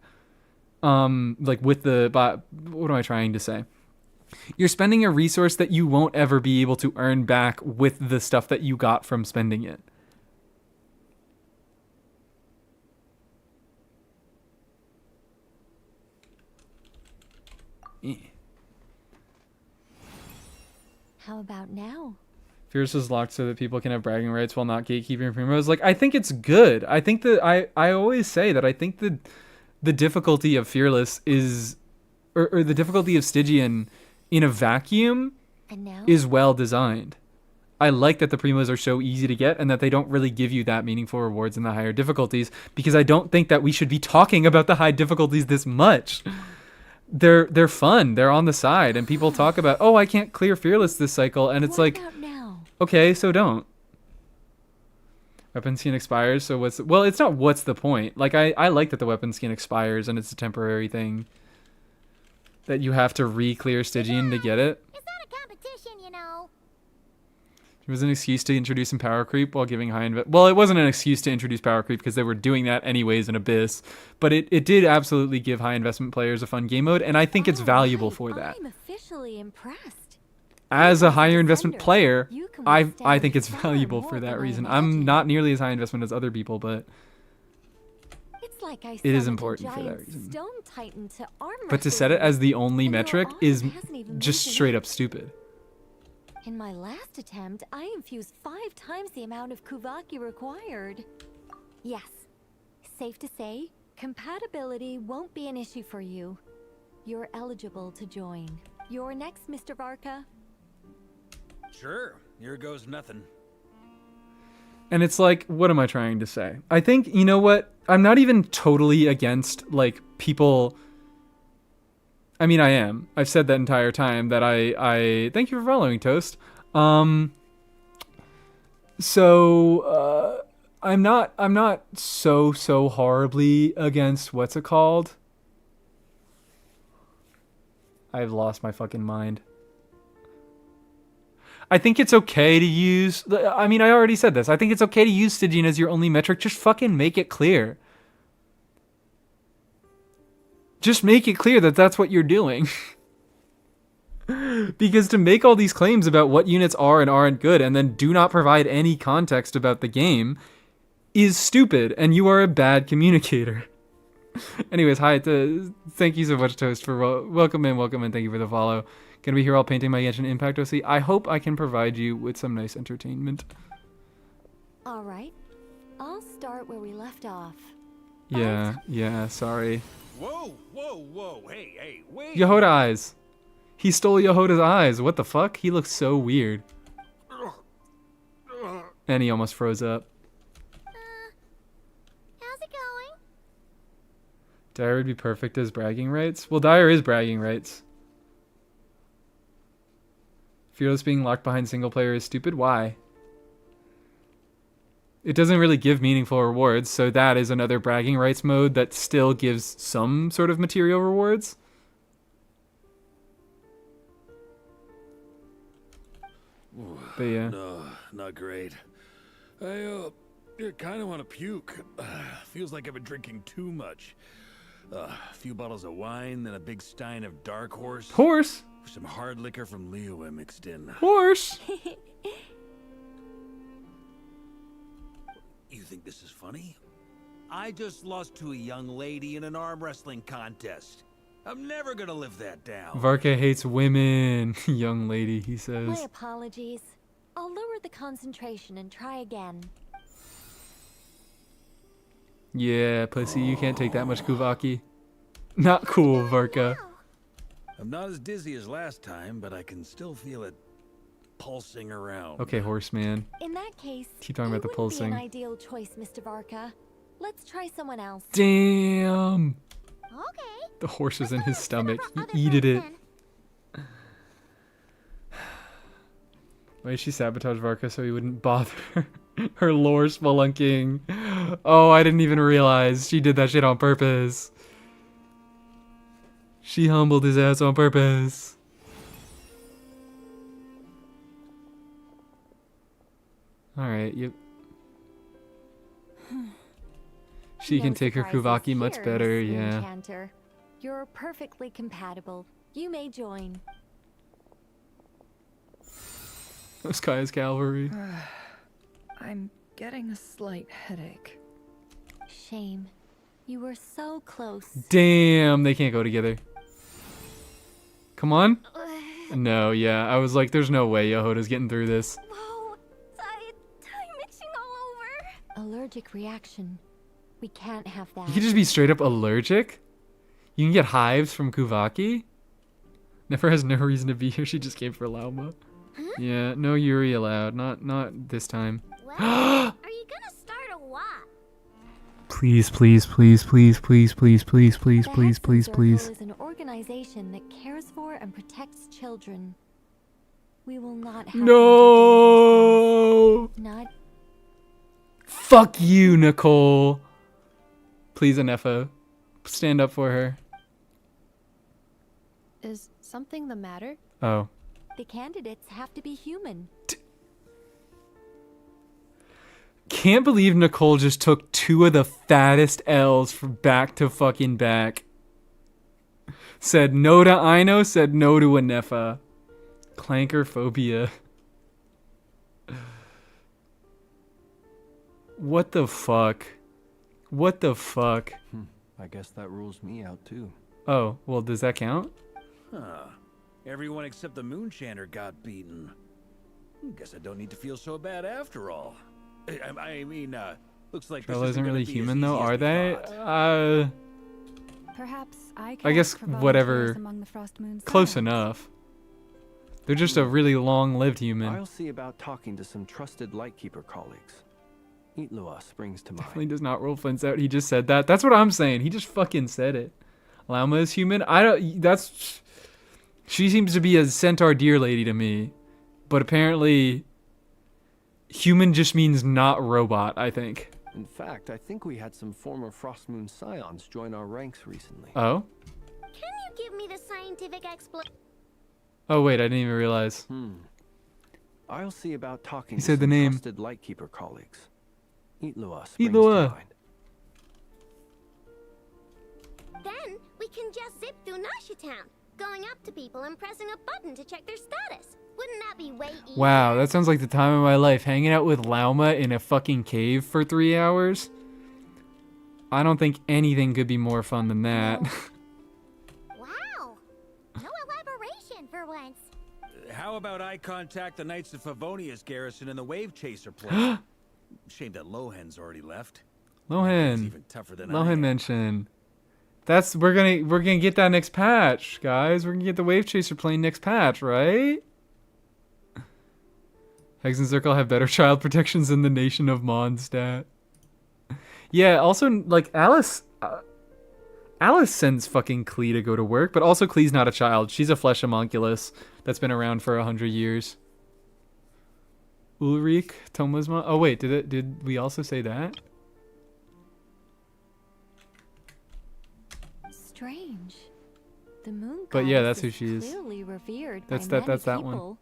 Like with the, what am I trying to say? You're spending a resource that you won't ever be able to earn back with the stuff that you got from spending it. How about now? Fierce is locked so that people can have bragging rights while not gatekeeping primos. Like, I think it's good. I think that I always say that I think that the difficulty of Fearless is, or the difficulty of Stygian in a vacuum is well designed. I like that the primos are so easy to get and that they don't really give you that meaningful rewards in the higher difficulties, because I don't think that we should be talking about the high difficulties this much. They're fun. They're on the side, and people talk about, oh, I can't clear Fearless this cycle, and it's like, okay, so don't. Weapon skin expires, so what's... Well, it's not what's the point. Like, I like that the weapon skin expires, and it's a temporary thing. That you have to re-clear Stygian to get it. It's not a competition, you know. It was an excuse to introduce some power creep while giving high invest. Well, it wasn't an excuse to introduce power creep because they were doing that anyways in Abyss. But it did absolutely give high investment players a fun game mode, and I think it's valuable for that. I'm officially impressed. As a higher investment player, I think it's valuable for that reason. I'm not nearly as high investment as other people, but Like I it is important for that reason. Stone Titan to But to set it as the only metric is just straight up stupid. In my last attempt, I infused 5 times the amount of Kuvaki required. Yes, safe to say, compatibility won't be an issue for you. You're eligible to join. You're next, Mr. Varka. Sure, here goes nothing. And it's like, what am I trying to say? I think, you know what? I'm not even totally against, like, people... I mean, I am. I've said that entire time that I... Thank you for following, Toast. So, I'm not so horribly against... What's it called? I've lost my fucking mind. I think it's okay to use... I mean, I already said this. I think it's okay to use Stygian as your only metric. Just fucking make it clear. Just make it clear that that's what you're doing. Because to make all these claims about what units are and aren't good and then do not provide any context about the game is stupid, and you are a bad communicator. Anyways, hi. Thank you so much, Toast, for welcome in, thank you for the follow. Gonna be here all painting my Genshin Impact OC. I hope I can provide you with some nice entertainment. All right, I'll start where we left off. Yeah, sorry. Whoa, hey, wait. Yehoda eyes. He stole Yehoda's eyes. What the fuck? He looks so weird. And he almost froze up. How's it going? Dire would be perfect as bragging rights. Well, Dire is bragging rights. Fearless being locked behind single player is stupid. Why? It doesn't really give meaningful rewards, so that is another bragging rights mode that still gives some sort of material rewards. But yeah. No, not great. I kind of want to puke. Feels like I've been drinking too much. A few bottles of wine, then a big stein of Dark Horse. Horse? Some hard liquor from Leo I mixed in. Horse? You think this is funny? I just lost to a young lady in an arm wrestling contest. I'm never gonna live that down. Varka hates women. Young lady, he My says. apologies. I'll lower the concentration and try again. Yeah, pussy, you can't take that much Kuvaki. Not cool, Varka. I'm not as dizzy as last time, but I can still feel it pulsing around. Okay, horseman. In that case, Keep talking about the wouldn't be pulsing. an ideal choice, Mr. Varka. Let's try someone else. Damn. Okay. The horse was in his stomach. He eated it. Why did she sabotage Varka so he wouldn't bother her lore spelunking? Oh, I didn't even realize she did that shit on purpose. She humbled his ass on purpose. Alright, yep. She can take her Kuvaki much better, yeah. Enchanter. You're perfectly compatible. You may join. Kaya's cavalry. I'm getting a slight headache. Shame. You were so close. Damn, they can't go together. Come on. No, yeah. I was like, there's no way Yehoda's getting through this. Whoa, I'm itching all over. Allergic reaction. We can't have that. You could just be straight up allergic? You can get hives from Kuvaki? Never has no reason to be here. She just came for Lauma. Huh? Yeah, no Yuri allowed. Not this time. Well, are you gonna start a what? Please, please, please, please, please, please, please, please, please, please, please. is an organization that cares for and protects children. We will not have No. not. Fuck you, Nicole. Please, Anefa. Stand up for her. Is something the matter? Oh. The candidates have to be human. Can't believe Nicole just took 2 of the fattest L's from back to fucking back. Said no to Aino, said no to Anefa. Clanker phobia. What the fuck? What the fuck? I guess that rules me out too. Oh, well, does that count? Huh. Everyone except the Moonchanter got beaten. Guess I don't need to feel so bad after all. I mean, looks like this Trello isn't really gonna be as human though, easy as are we they? thought. Perhaps I guess provide whatever. choice among the Frost Moon's Close sons. enough. They're just a really long-lived human. I'll see about talking to some trusted Lightkeeper colleagues. Itlua springs to mind. Definitely does not roll Flint's out. He just said that. That's what I'm saying. He just fucking said it. Lauma is human. I don't. That's. She seems to be a centaur deer lady to me, but apparently, human just means not robot. I think. In fact, I think we had some former Frostmoon scions join our ranks recently. Oh. Can you give me the scientific explanation? Oh wait, I didn't even realize. I'll see about talking He to said the some name. trusted Lightkeeper colleagues. Itlua springs to Itlua. mind. Then we can just zip through Nasha Town, going up to people and pressing a button to check their status. Wouldn't that be way easier? Wow, that sounds like the time of my life. Hanging out with Lauma in a fucking cave for 3 hours. I don't think anything could be more fun than that. Wow. No elaboration for once. How about I contact the Knights of Favonia's garrison in the Wave Chaser place? Shame that Lohan's already left. He's Lohan. even tougher than I Lohan am. mentioned. That's we're gonna get that next patch, guys. We're gonna get the Wave Chaser plane next patch, right? Hexen Circle have better child protections than the nation of Mondstadt. Yeah, also like Alice sends fucking Klee to go to work, but also Klee's not a child. She's a flesh homunculus that's been around for 100 years. Ulrich Tomasma. Oh wait, did we also say that? Strange. The moon But yeah, goddess that's who she is. Clearly revered That's by that. That's many that one. people.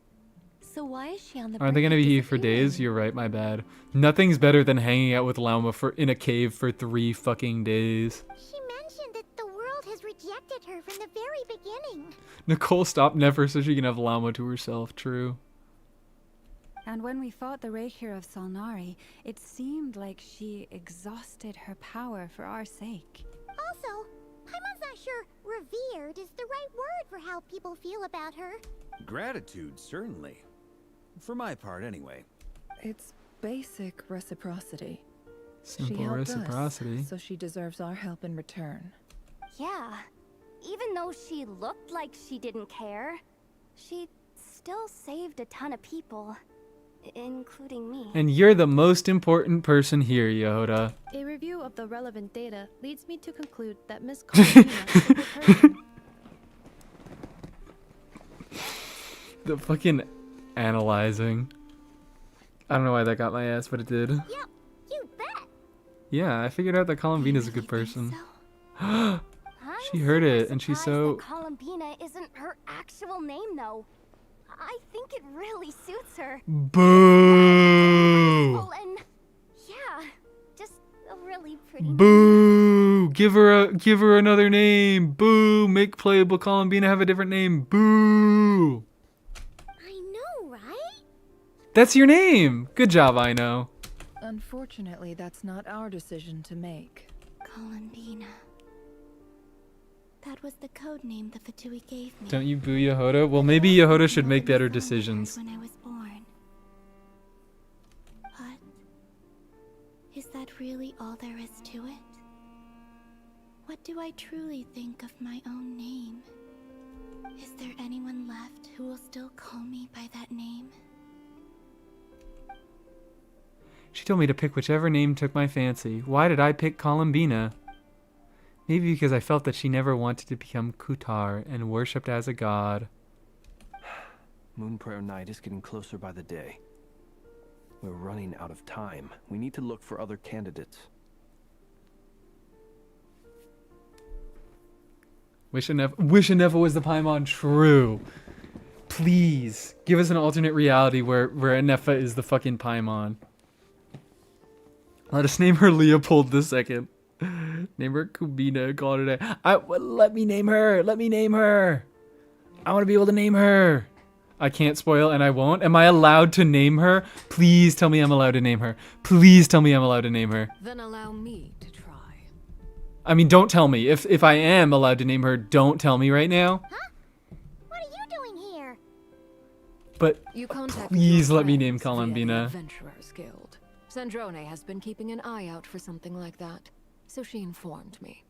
So why is she on the Aren't they brink gonna of be here for days? You're right. My bad. Nothing's better than hanging out with Lauma in a cave for 3 fucking days. She mentioned that the world has rejected her from the very beginning. Nicole stopped never so she can have Lauma to herself. True. And when we fought the Reikir of Solnari, it seemed like she exhausted her power for our sake. Also, Paimon's not sure revered is the right word for how people feel about her. Gratitude, certainly. For my part, anyway. It's basic reciprocity. She Simple helped reciprocity. us, so she deserves our help in return. Yeah. Even though she looked like she didn't care, she still saved a ton of people, including me. And you're the most important person here, Yehoda. A review of the relevant data leads me to conclude that Miss Colombina is a good person. The fucking analyzing. I don't know why that got my ass, but it did. Yep, you bet. Yeah, I figured out that Colombina's a good person. She heard it, and she's so... Colombina isn't her actual name, though. I think it really suits her. Boo! And yeah, just a really pretty Boo! Give her another name. Boo! Make playable Colombina have a different name. Boo! I know, right? That's your name. Good job, I know. Unfortunately, that's not our decision to make. Colombina. That was the code name the Fatui gave me. Don't you boo Yehoda? Well, maybe Yehoda should make better decisions. When I was born. But is that really all there is to it? What do I truly think of my own name? Is there anyone left who will still call me by that name? She told me to pick whichever name took my fancy. Why did I pick Colombina? Maybe because I felt that she never wanted to become Kutar and worshipped as a god. Moon Prayer Night is getting closer by the day. We're running out of time. We need to look for other candidates. Wish Nefa was the Paimon. True. Please give us an alternate reality where Nefa is the fucking Paimon. Let us name her Leopold II. Name her Kubina. Call it a day. Let me name her. Let me name her. I want to be able to name her. I can't spoil and I won't. Am I allowed to name her? Please tell me I'm allowed to name her. Please tell me I'm allowed to name her. Then allow me to try. I mean, don't tell me. If I am allowed to name her, don't tell me right now. Huh? What are you doing here? But You please let me name via the Colombina. Adventurers Guild. Sandrone has been keeping an eye out for something like that, so she informed me.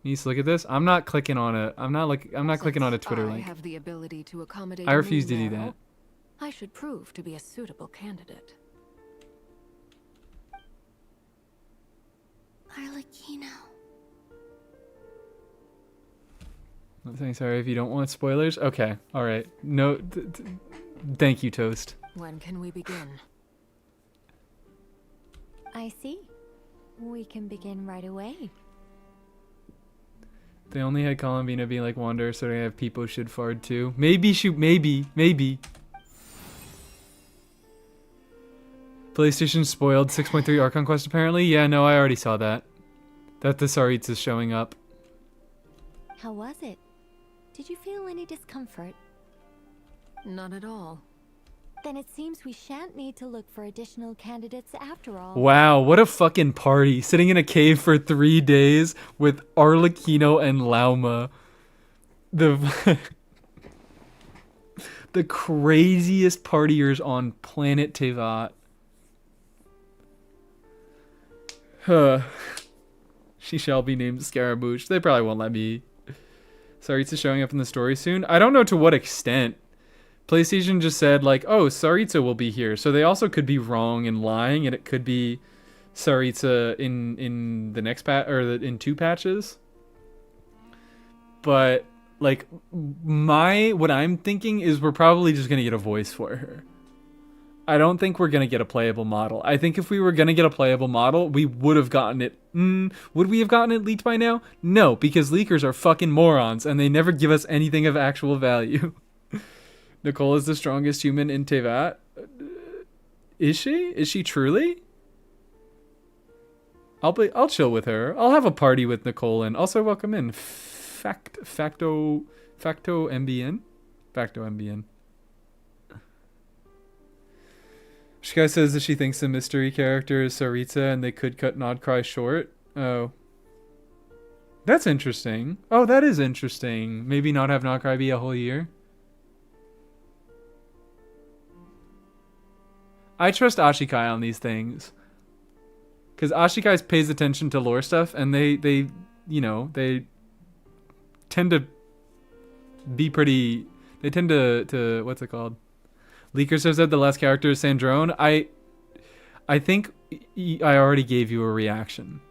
Niece, look at this. I'm not clicking on it. I'm not clicking on a Twitter I link. have the ability to accommodate I refuse to Moon do Marrow. that. I should prove to be a suitable candidate. Arlecchino. I'm saying sorry if you don't want spoilers. Okay. All right. No. Thank you, Toast. When can we begin? I see. We can begin right away. They only had Colombina being like Wander, so they have Peepo should fard too. Maybe shoot. Maybe. PlayStation spoiled 6.3 Archon Quest apparently. Yeah, no, I already saw that. That the Sarit's showing up. How was it? Did you feel any discomfort? Not at all. Then it seems we shan't need to look for additional candidates after all. Wow, what a fucking party. Sitting in a cave for 3 days with Arlecchino and Lauma. The craziest partiers on planet Tevat. Huh. She shall be named Scaramouche. They probably won't let me. Saritsa showing up in the story soon. I don't know to what extent. PlayStation just said like, oh, Saritsa will be here. So they also could be wrong and lying, and it could be Saritsa in the next patch or in 2 patches. But like what I'm thinking is we're probably just gonna get a voice for her. I don't think we're gonna get a playable model. I think if we were gonna get a playable model, we would have gotten it. Would we have gotten it leaked by now? No, because leakers are fucking morons and they never give us anything of actual value. Nicole is the strongest human in Tevat. Is she? Is she truly? I'll chill with her. I'll have a party with Nicole and also welcome in Facto MBN. Facto MBN. Shika says that she thinks the mystery character is Saritsa and they could cut Nodcry short. Oh. That's interesting. Oh, that is interesting. Maybe not have Nodcry be a whole year. I trust Ashikai on these things. Because Ashikai pays attention to lore stuff and they tend to be pretty... They tend to what's it called? Leaker says that the last character is Sandrone. I think I already gave you a reaction.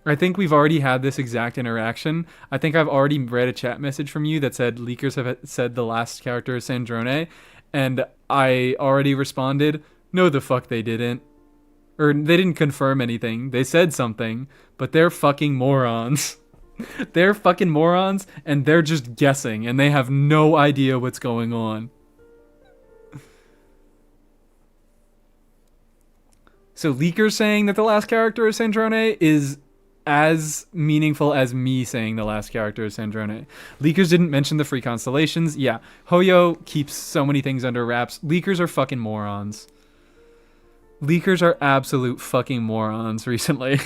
I think we've already had this exact interaction. I think I've already read a chat message from you that said leakers have said the last character is Sandrone, and I already responded, no the fuck they didn't. Or they didn't confirm anything. They said something, but they're fucking morons. They're fucking morons, and they're just guessing, and they have no idea what's going on. So leakers saying that the last character is Sandrone is as meaningful as me saying the last character is Sandrone. Leakers didn't mention the free constellations. Yeah, Hoyo keeps so many things under wraps. Leakers are fucking morons. Leakers are absolute fucking morons recently.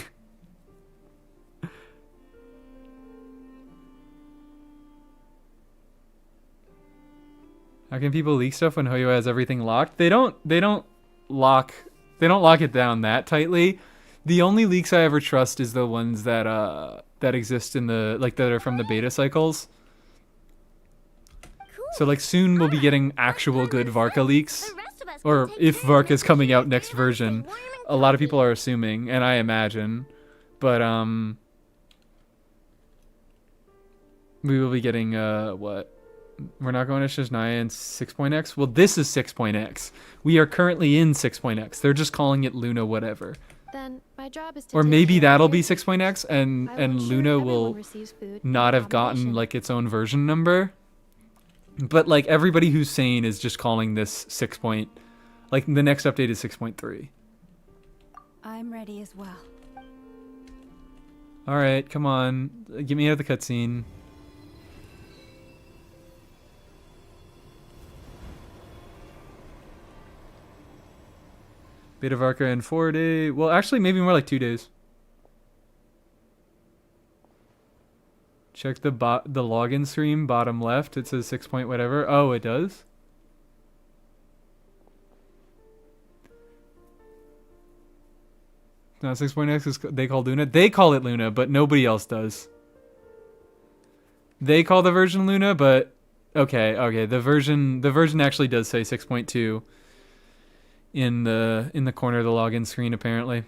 How can people leak stuff when Hoyo has everything locked? They don't lock it down that tightly. The only leaks I ever trust is the ones that exist in the that are from the beta cycles. So like soon we'll be getting actual good Varka leaks. Or if Varka's coming out next version, a lot of people are assuming, and I imagine. But we will be getting what? We're not going to Shizhnaya in 6.x? Well, this is 6.x. We are currently in 6.x. They're just calling it Luna whatever. Then my job is to Or maybe that'll be 6.x and Luna will not have gotten like its own version number. But like everybody who's sane is just calling this 6. Like the next update is 6.3. I'm ready as well. All right, come on. Get me out of the cutscene. Beta Varka in 4 days. Well, actually, maybe more like 2 days. Check the login stream, bottom left. It says 6 point whatever. Oh, it does? No, 6.x is they call Luna. They call it Luna, but nobody else does. They call the version Luna, but okay. The version actually does say 6.2 in the corner of the login screen apparently.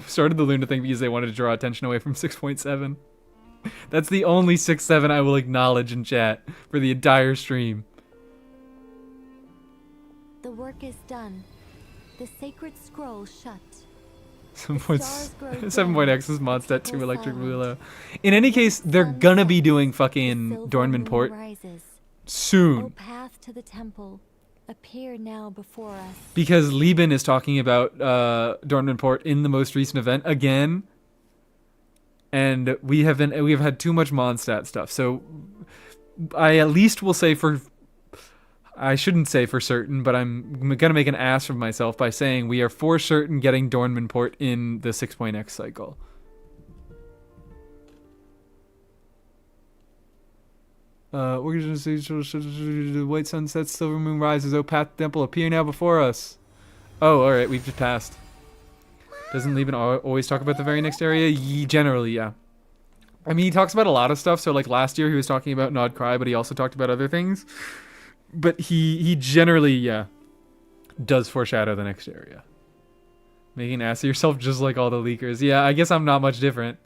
Started the Luna thing because they wanted to draw attention away from 6.7. That's the only 6.7 I will acknowledge in chat for the entire stream. The work is done. The sacred scroll shut. 7.x is Mondstadt 2 Electric Willow. In any case, they're gonna be doing fucking Dornman Port soon. O path to the temple, appear now before us. Because Lieben is talking about Dornman Port in the most recent event again. And we have had too much Mondstadt stuff. So I at least will say I shouldn't say for certain, but I'm going to make an ass of myself by saying we are for certain getting Dornman Port in the 6.x cycle. We're going to see the white sun sets, silver moon rises, O path temple appear now before us. Oh, alright, we've just passed. Doesn't Lieben always talk about the very next area? Generally, yeah. I mean, he talks about a lot of stuff, so like last year he was talking about Nod Cry, but he also talked about other things. But he generally, yeah, does foreshadow the next area. Making an ass of yourself just like all the leakers. Yeah, I guess I'm not much different.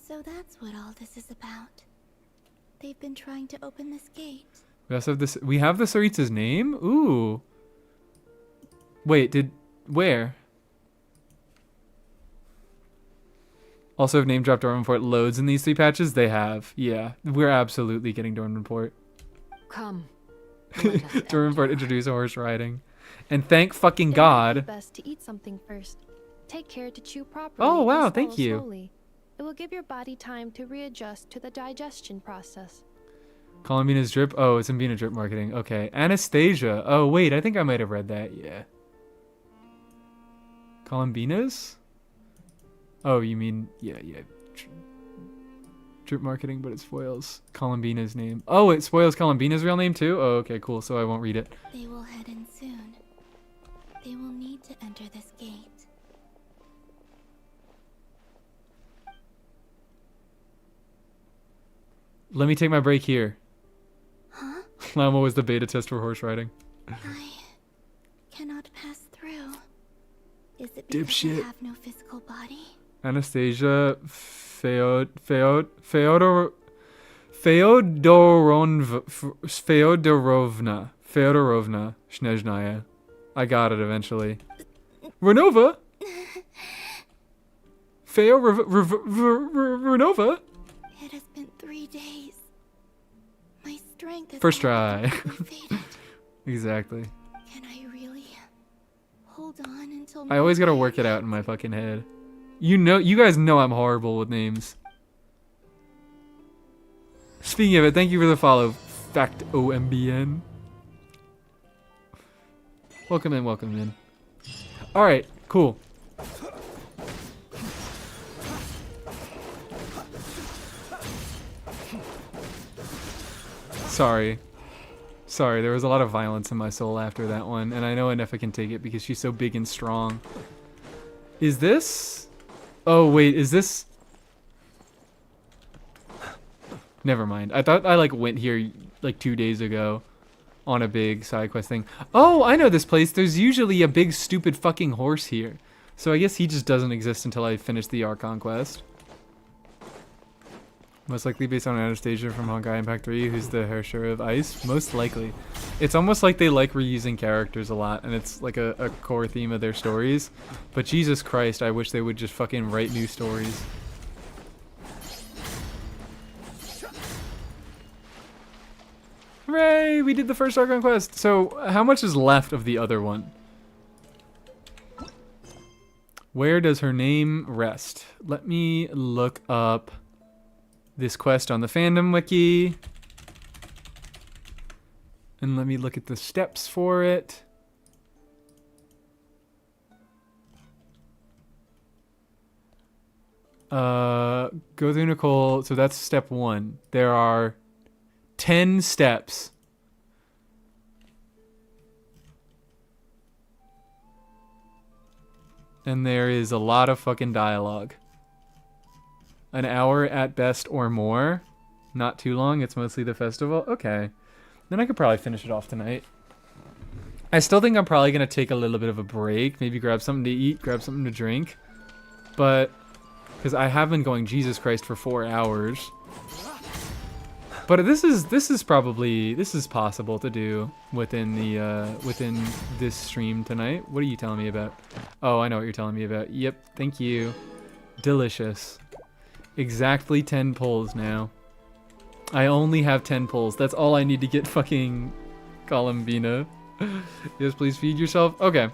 So that's what all this is about. They've been trying to open this gate. We also have this. We have the Saritsa's name? Ooh. Wait, where? Also have name dropped Dornman Port loads in these 3 patches? They have. Yeah, we're absolutely getting Dornman Port. Come. Dornman Port introduce horse riding. And thank fucking God. It would be best to eat something first. Take care to chew properly. Oh, wow, and thank you. Slowly. It will give your body time to readjust to the digestion process. Columbina's drip? Oh, it's Mbina drip marketing. Okay. Anastasia. Oh, wait, I think I might have read that. Yeah. Columbina's? Oh, you mean, yeah. Drip marketing, but it spoils Columbina's name. Oh, it spoils Columbina's real name too? Oh, okay, cool. So I won't read it. They will head in soon. They will need to enter this gate. Let me take my break here. Huh? Llama was the beta test for horse riding. I cannot pass through. Is it because Dipshit. I have no physical body? Anastasia Feodorovna Snezhnaya. I got it eventually. Renova? Renova? It has been 3 days. My strength is First try. faded. Exactly. Can I really hold on until I always gotta work it out in my fucking head. You guys know I'm horrible with names. Speaking of it, thank you for the follow, Fact OMBN. Welcome in, welcome in. Alright, cool. Sorry, there was a lot of violence in my soul after that one, and I know Anefa can take it because she's so big and strong. Is this? Oh wait, is this? Never mind. I thought I like went here like 2 days ago on a big side quest thing. Oh, I know this place. There's usually a big stupid fucking horse here. So I guess he just doesn't exist until I finish the ARCHON quest. Most likely based on Anastasia from Honkai Impact 3, who's the Herrscher of Ice. Most likely. It's almost like they like reusing characters a lot, and it's like a core theme of their stories. But Jesus Christ, I wish they would just fucking write new stories. Hooray! We did the first ARCHON quest! So, how much is left of the other one? Where does her name rest? Let me look up this quest on the fandom wiki. And let me look at the steps for it. Go through Nicole. So that's step 1. There are 10 steps. And there is a lot of fucking dialogue. An hour at best or more. Not too long. It's mostly the festival. Okay. Then I could probably finish it off tonight. I still think I'm probably going to take a little bit of a break. Maybe grab something to eat, grab something to drink. But, because I have been going Jesus Christ for 4 hours. But this is possible to do within the within this stream tonight. What are you telling me about? Oh, I know what you're telling me about. Yep, thank you. Delicious. Exactly 10 pulls now. I only have 10 pulls. That's all I need to get fucking Columbina. Yes, please feed yourself. Okay.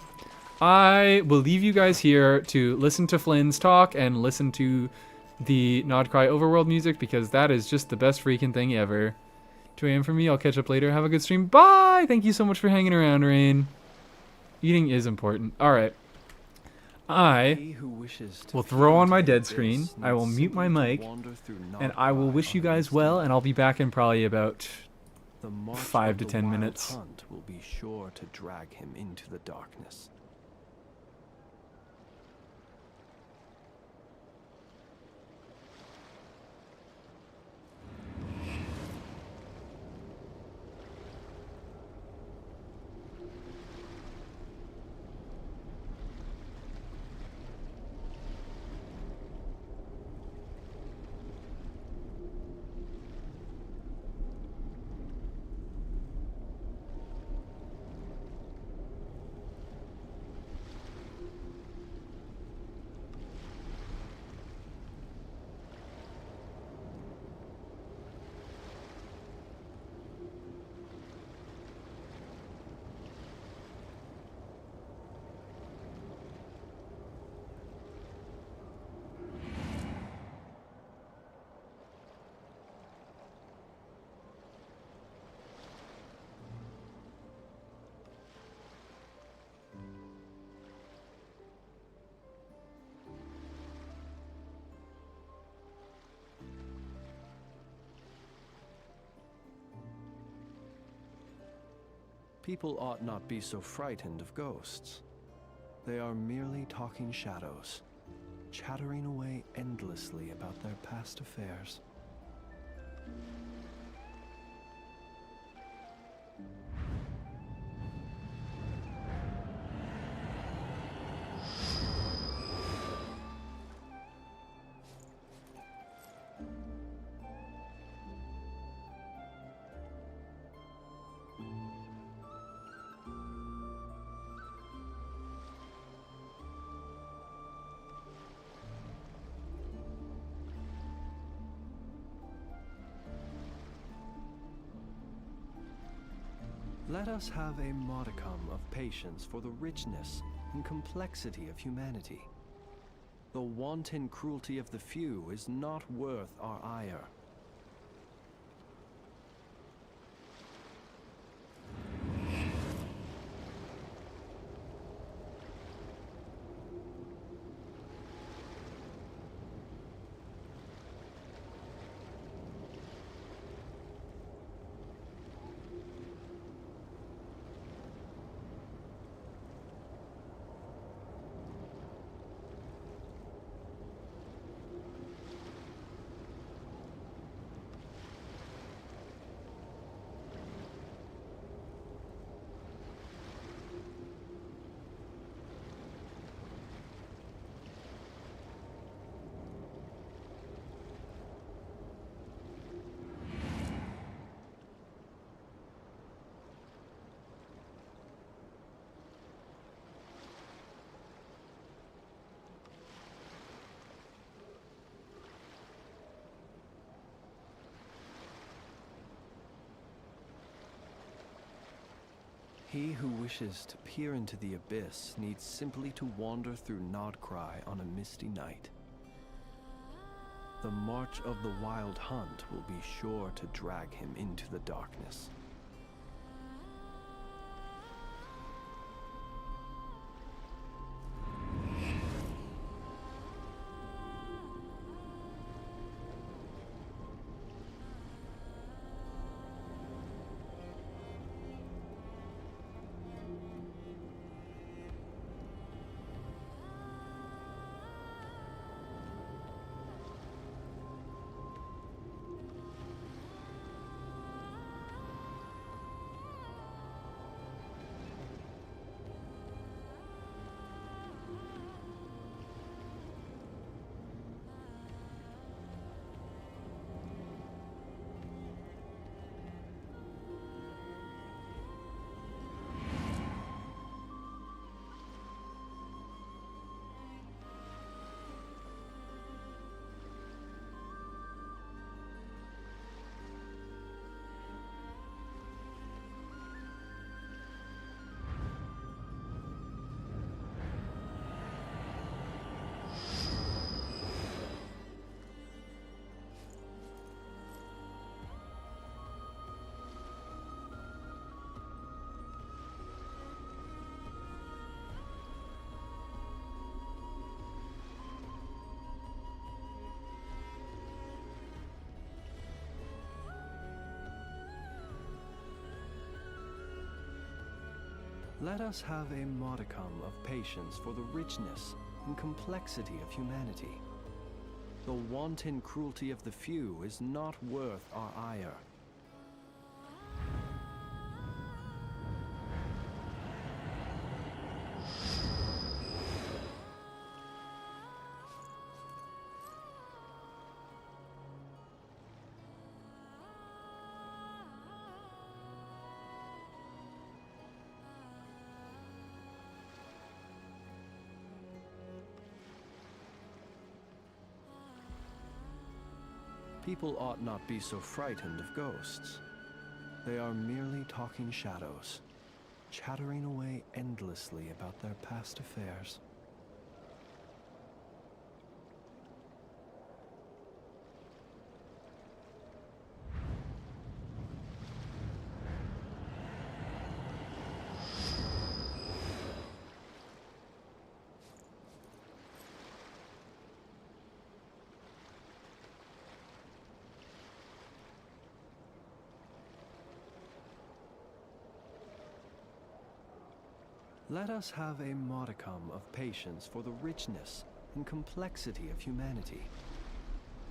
I will leave you guys here to listen to Flynn's talk and listen to the Nodcry Overworld music because that is just the best freaking thing ever. 2 a.m. for me. I'll catch up later. Have a good stream. Bye! Thank you so much for hanging around, Rain. Eating is important. Alright. I will throw on my dead screen. I will mute my mic. And I will wish you guys well. And I'll be back in probably about 5 to 10 minutes. Hunt will be sure to drag him into the darkness. People ought not be so frightened of ghosts. They are merely talking shadows, chattering away endlessly about their past affairs. Let us have a modicum of patience for the richness and complexity of humanity. The wanton cruelty of the few is not worth our ire. He who wishes to peer into the abyss needs simply to wander through Nodcry on a misty night. The march of the wild hunt will be sure to drag him into the darkness. Let us have a modicum of patience for the richness and complexity of humanity. The wanton cruelty of the few is not worth our ire. People ought not be so frightened of ghosts. They are merely talking shadows, chattering away endlessly about their past affairs. Let us have a modicum of patience for the richness and complexity of humanity.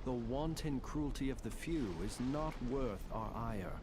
The wanton cruelty of the few is not worth our ire.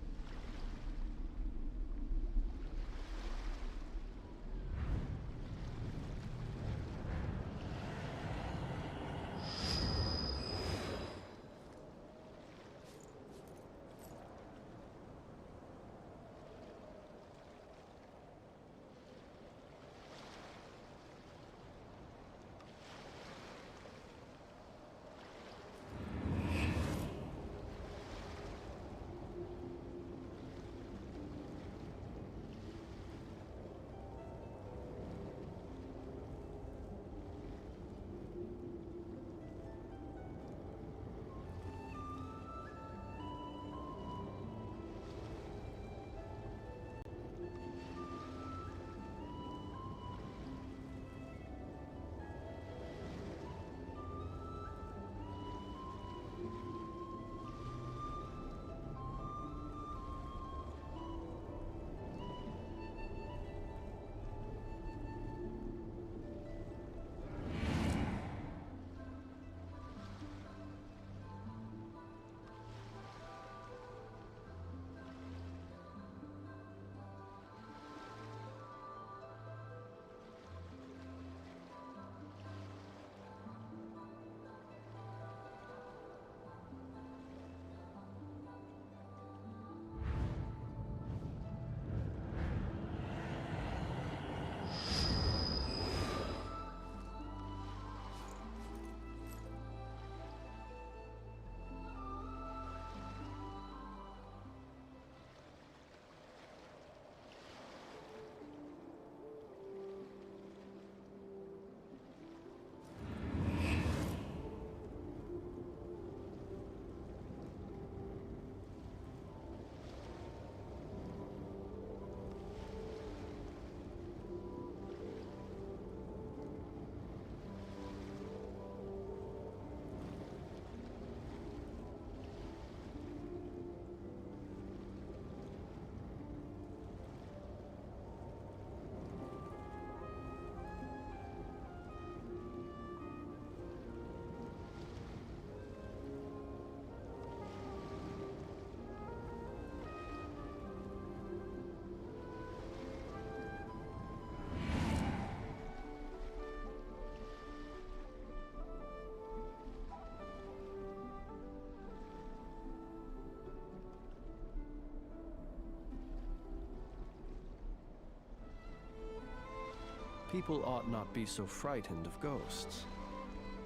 People ought not be so frightened of ghosts.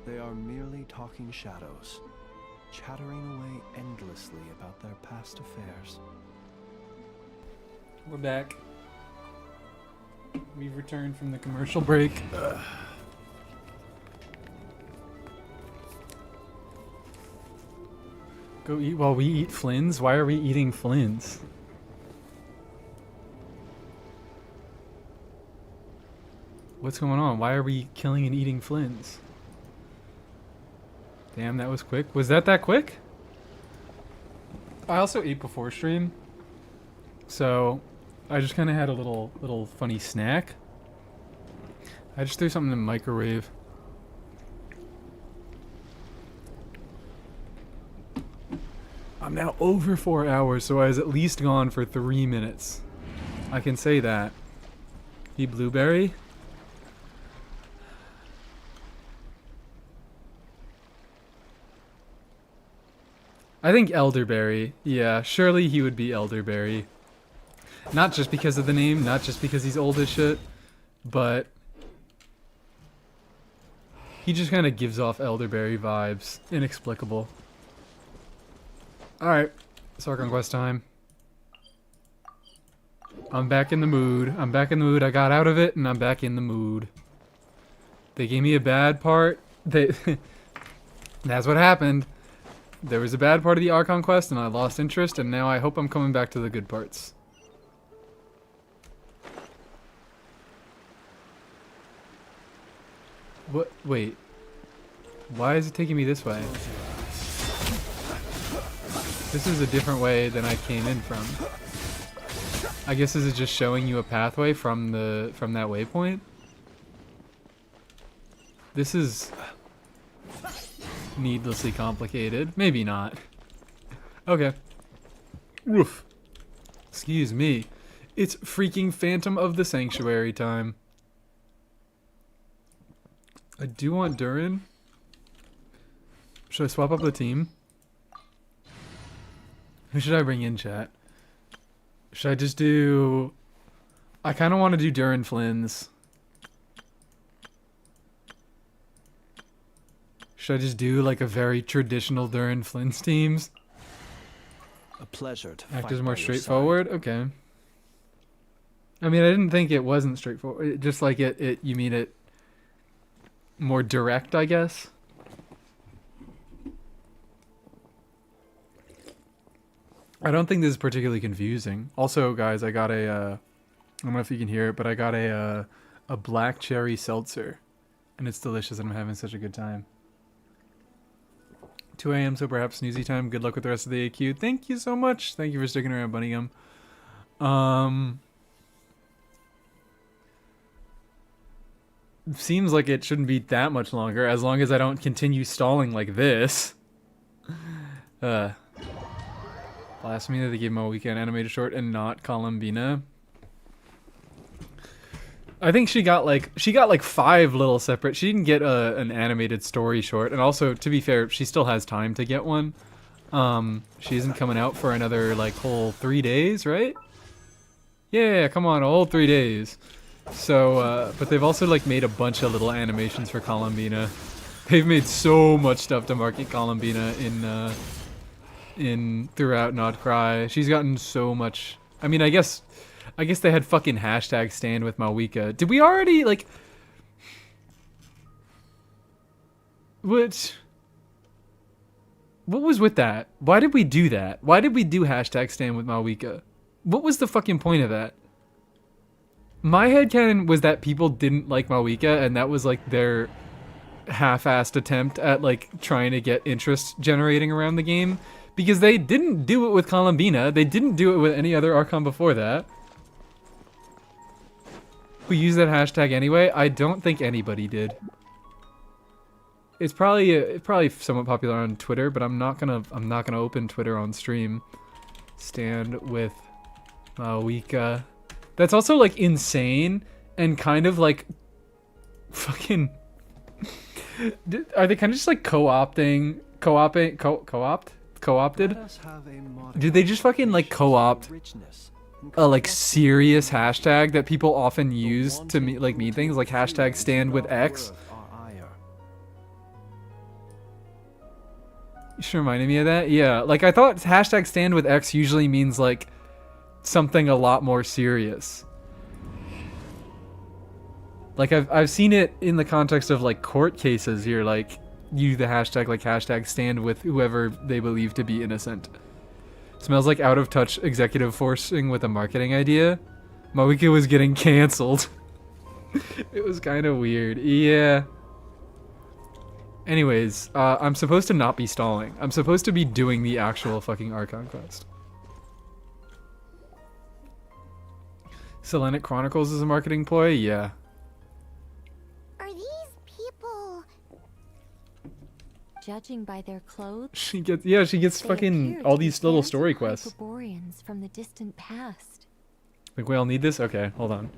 They are merely talking shadows, chattering away endlessly about their past affairs. We're back. We've returned from the commercial break. Go eat while we eat Flynn's? Why are we eating Flynn's? What's going on? Why are we killing and eating Flynn's? Damn, that was quick. Was that quick? I also ate before stream. So, I just kind of had a little funny snack. I just threw something in the microwave. I'm now over 4 hours, so I was at least gone for 3 minutes. I can say that. Eat blueberry? I think elderberry. Yeah, surely he would be elderberry. Not just because of the name, not just because he's old as shit, but he just kind of gives off elderberry vibes. Inexplicable. Alright, it's ARCHON Quest time. I'm back in the mood. I'm back in the mood. I got out of it, and I'm back in the mood. They gave me a bad part. That's what happened. There was a bad part of the ARCHON Quest, and I lost interest, and now I hope I'm coming back to the good parts. What? Wait. Why is it taking me this way? This is a different way than I came in from. I guess is it just showing you a pathway from that waypoint? This is needlessly complicated. Maybe not. Okay. Woof. Excuse me. It's freaking Phantom of the Sanctuary time. I do want Durin. Should I swap up the team? Who should I bring in, chat? Should I just do... I kind of want to do Durin Flynn's. Should I just do like a very traditional Durin Flynn's teams? A pleasure to Act fight as more by your straightforward? Okay. I mean, I didn't think it wasn't straightforward. Just like you mean it more direct, I guess? I don't think this is particularly confusing. Also, guys, I got a, I don't know if you can hear it, but I got a black cherry seltzer. And it's delicious and I'm having such a good time. 2 a.m. so perhaps snoozy time. Good luck with the rest of the AQ. Thank you so much. Thank you for sticking around, Bunny Gum. Seems like it shouldn't be that much longer, as long as I don't continue stalling like this. Blasphemy that they gave him a weekend animated short and not Columbina. I think she got like 5 little separate. She didn't get an animated story short, and also to be fair, she still has time to get one. She isn't coming out for another like whole 3 days, right? Yeah, come on, a whole 3 days. So, but they've also like made a bunch of little animations for Columbina. They've made so much stuff to market Columbina in throughout Not Cry. She's gotten so much. I mean, I guess they had fucking hashtag stand with Mawika. Did we already like? What was with that? Why did we do that? Why did we do hashtag stand with Mawika? What was the fucking point of that? My headcanon was that people didn't like Mawika, and that was like their half-assed attempt at like trying to get interest generating around the game, because they didn't do it with Columbina. They didn't do it with any other Archon before that. We use that hashtag anyway. I don't think anybody did. It's probably somewhat popular on Twitter, but I'm not gonna open Twitter on stream. Stand with Mawika. That's also like insane and kind of like fucking. Are they kind of just like co-opted? Did they just fucking like co-opt a like serious hashtag that people often use to mean things, like hashtag stand with X. She reminded me of that. Yeah, like I thought hashtag stand with X usually means like something a lot more serious. Like I've seen it in the context of like court cases here, like use the hashtag like hashtag stand with whoever they believe to be innocent. Smells like out of touch executive forcing with a marketing idea. Moika was getting canceled. It was kind of weird. Yeah. Anyways, I'm supposed to not be stalling. I'm supposed to be doing the actual fucking Archon quest. Selenic Chronicles is a marketing ploy? Yeah. Are these people... Judging by their clothes, She gets fucking all these little story quests. Hyperboreans from the distant past. Think we all need this? Okay, hold on.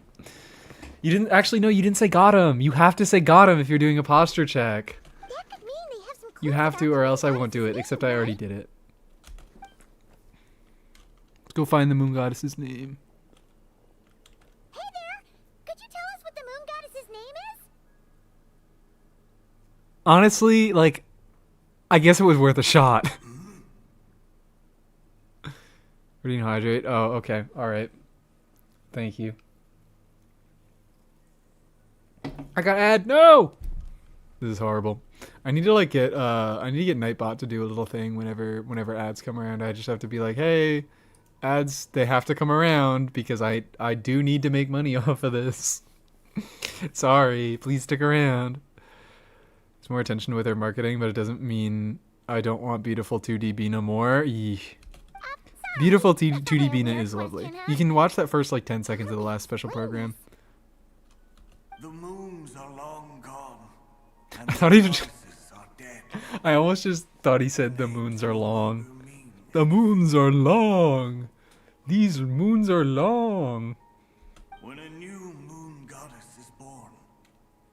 You didn't actually no, you didn't say got him. You have to say got him if you're doing a posture check. That could mean they have some You have to, or else I won't do it, except I already did it. Let's go find the moon goddess's name. Hey there! Could you tell us what the moon goddess's name is? Honestly, like, I guess it was worth a shot. Reading hydrate. Oh, okay. Alright. Thank you. I got ad. No! This is horrible. I need to like get Nightbot to do a little thing whenever ads come around. I just have to be like, hey, ads, they have to come around because I do need to make money off of this. Sorry, please stick around. It's more attention with their marketing, but it doesn't mean I don't want beautiful 2D Bina more. Eesh. Beautiful 2D Bina is lovely. You can watch that first like 10 seconds of the last special program. The moons are long gone. I thought he I almost just thought he said the moons are long. The moons are long. These moons are long. When a new moon goddess is born,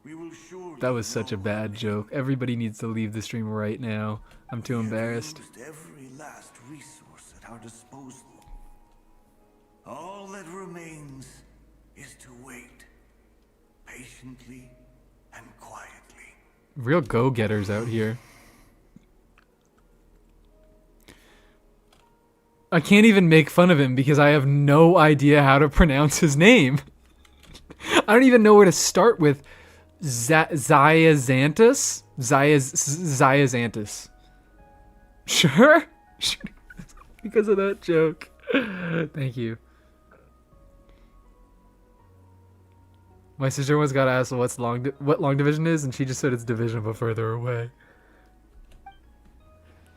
we will surely That was such a bad joke. Everybody needs to leave the stream right now. I'm too embarrassed. used every last resource at our disposal. All that remains is to wait patiently and quietly. Real go-getters out here. I can't even make fun of him because I have no idea how to pronounce his name. I don't even know where to start with Zyazantis? Zyazantis. Sure? Because of that joke. Thank you. My sister once got asked what long division is, and she just said it's division but further away.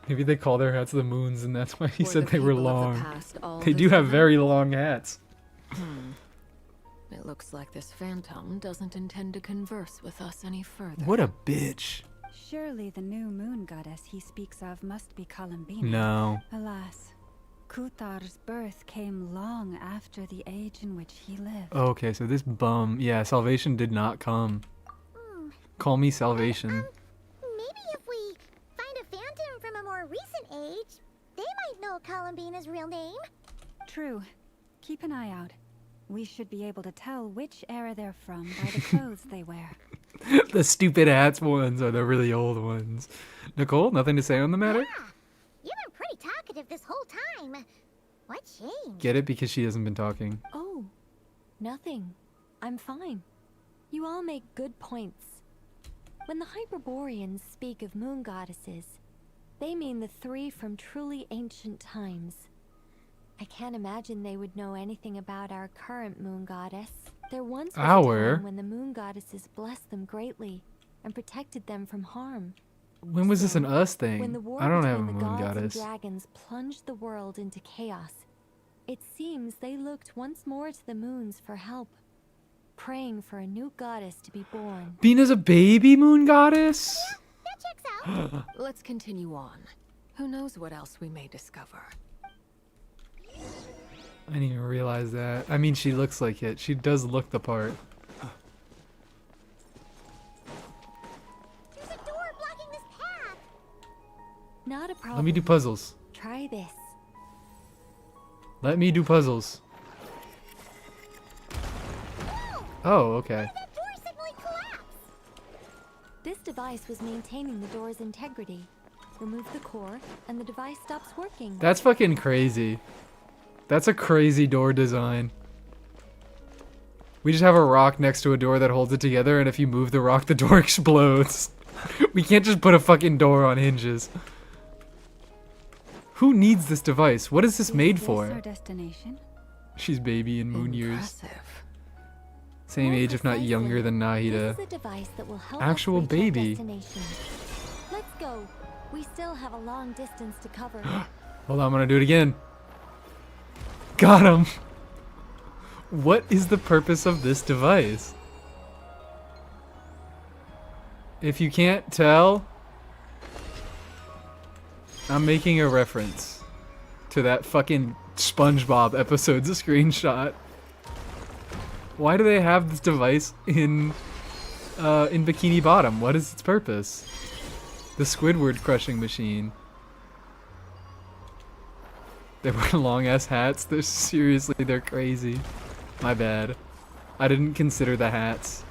Maybe they call their hats the moons, and that's why he said they were long. They do have very long hats. It looks like this phantom doesn't intend to converse with us any further. What a bitch. Surely the new moon goddess he speaks of must be Columbina. No. Alas, Kuthar's birth came long after the age in which he lived. Okay, so this bum, yeah, Salvation did not come. Call me Salvation. Maybe if we find a phantom from a more recent age, they might know Columbina's real name. True. Keep an eye out. We should be able to tell which era they're from by the clothes they wear. The stupid hats ones are the really old ones. Nicole, nothing to say on the matter? Yeah, you've been pretty talkative this whole time. What changed? Get it? Because she hasn't been talking. Oh, nothing. I'm fine. You all make good points. When the Hyperboreans speak of moon goddesses, they mean the three from truly ancient times. I can't imagine they would know anything about our current moon goddess. There once was a time when the moon goddesses blessed them greatly and protected them from harm. When was this an us thing? When the war I don't have a between moon the gods goddess. and dragons plunged the world into chaos, it seems they looked once more to the moons for help, praying for a new goddess to be born. Bina's a baby moon goddess? That checks out. Let's continue on. Who knows what else we may discover. I didn't even realize that. I mean, she looks like it. She does look the part. There's a door blocking this path. Not a problem. Let me do puzzles. Try this. Let me do puzzles. Oh, okay. That door suddenly collapsed. This device was maintaining the door's integrity. Remove the core, and the device stops working. That's fucking crazy. That's a crazy door design. We just have a rock next to a door that holds it together, and if you move the rock, the door explodes. We can't just put a fucking door on hinges. Who needs this device? What is this made for? Our destination? She's baby in moon years. Same age, if not younger than Nahida. This is a device that will help Actual us reach our baby. destination. Let's go. We still have a long distance to cover. Hold on, I'm gonna do it again. Got him. What is the purpose of this device? If you can't tell, I'm making a reference to that fucking SpongeBob episode's screenshot. Why do they have this device in Bikini Bottom? What is its purpose? The Squidward crushing machine. They wear long ass hats. They're crazy. My bad. I didn't consider the hats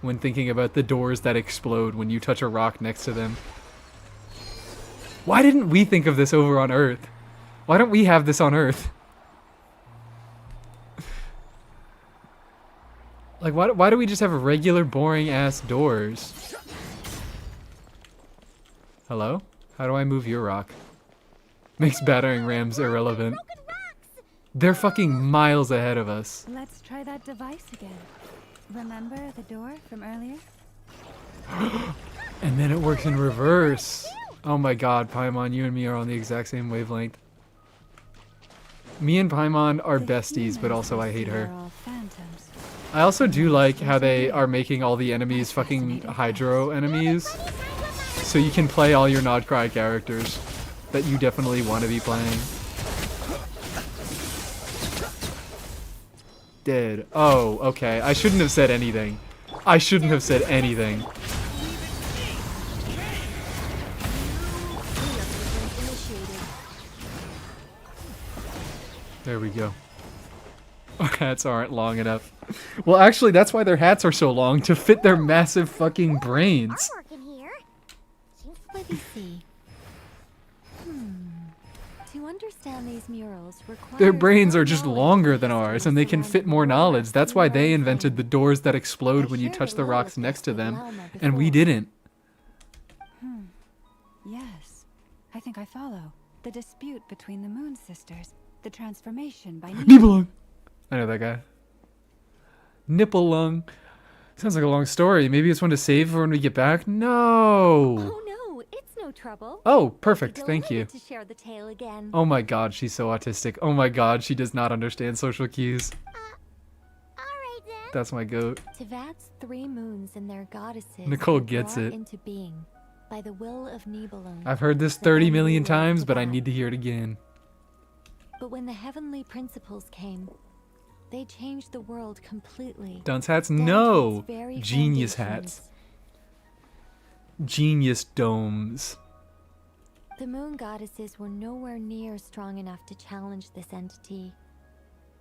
when thinking about the doors that explode when you touch a rock next to them. Why didn't we think of this over on Earth? Why don't we have this on Earth? Like, why do we just have regular boring ass doors? Hello? How do I move your rock? Makes battering rams irrelevant. They're fucking miles ahead of us. Let's try that device again. Remember the door from earlier? And then it works in reverse. Oh my god, Paimon, you and me are on the exact same wavelength. Me and Paimon are besties, but also I hate her. I also do like how they are making all the enemies fucking Hydro enemies. So you can play all your Nodcry characters that you definitely want to be playing. Dead. Oh, okay. I shouldn't have said anything. I shouldn't have said anything. There we go. Our hats aren't long enough. Well, actually, that's why their hats are so long, to fit their massive fucking brains. Let me see. To understand these murals requires Their brains are some just knowledge longer of than the ours, history and they can fit surrounding more the knowledge. That's why they funeral invented the doors that explode when you touch the rocks next to them, and we didn't. Yes. I think I follow. The dispute between the Moon Sisters. The transformation by Nibelung. I know that guy. Nipple lung. Sounds like a long story. Maybe it's one to save for when we get back. No. Oh no, it's no trouble. Oh, perfect. Thank you. To share the tale again. Oh my god, she's so autistic. Oh my god, she does not understand social cues. That's my goat. Tivat's 3 moons and their goddesses Nicole were gets brought it. into being by the will of Nibelung. I've heard this 30 million times, but I need to hear it again. But when the heavenly principles came, they changed the world completely. Dunce hats? down to No! its very Genius foundations. hats. Genius domes. The moon goddesses were nowhere near strong enough to challenge this entity.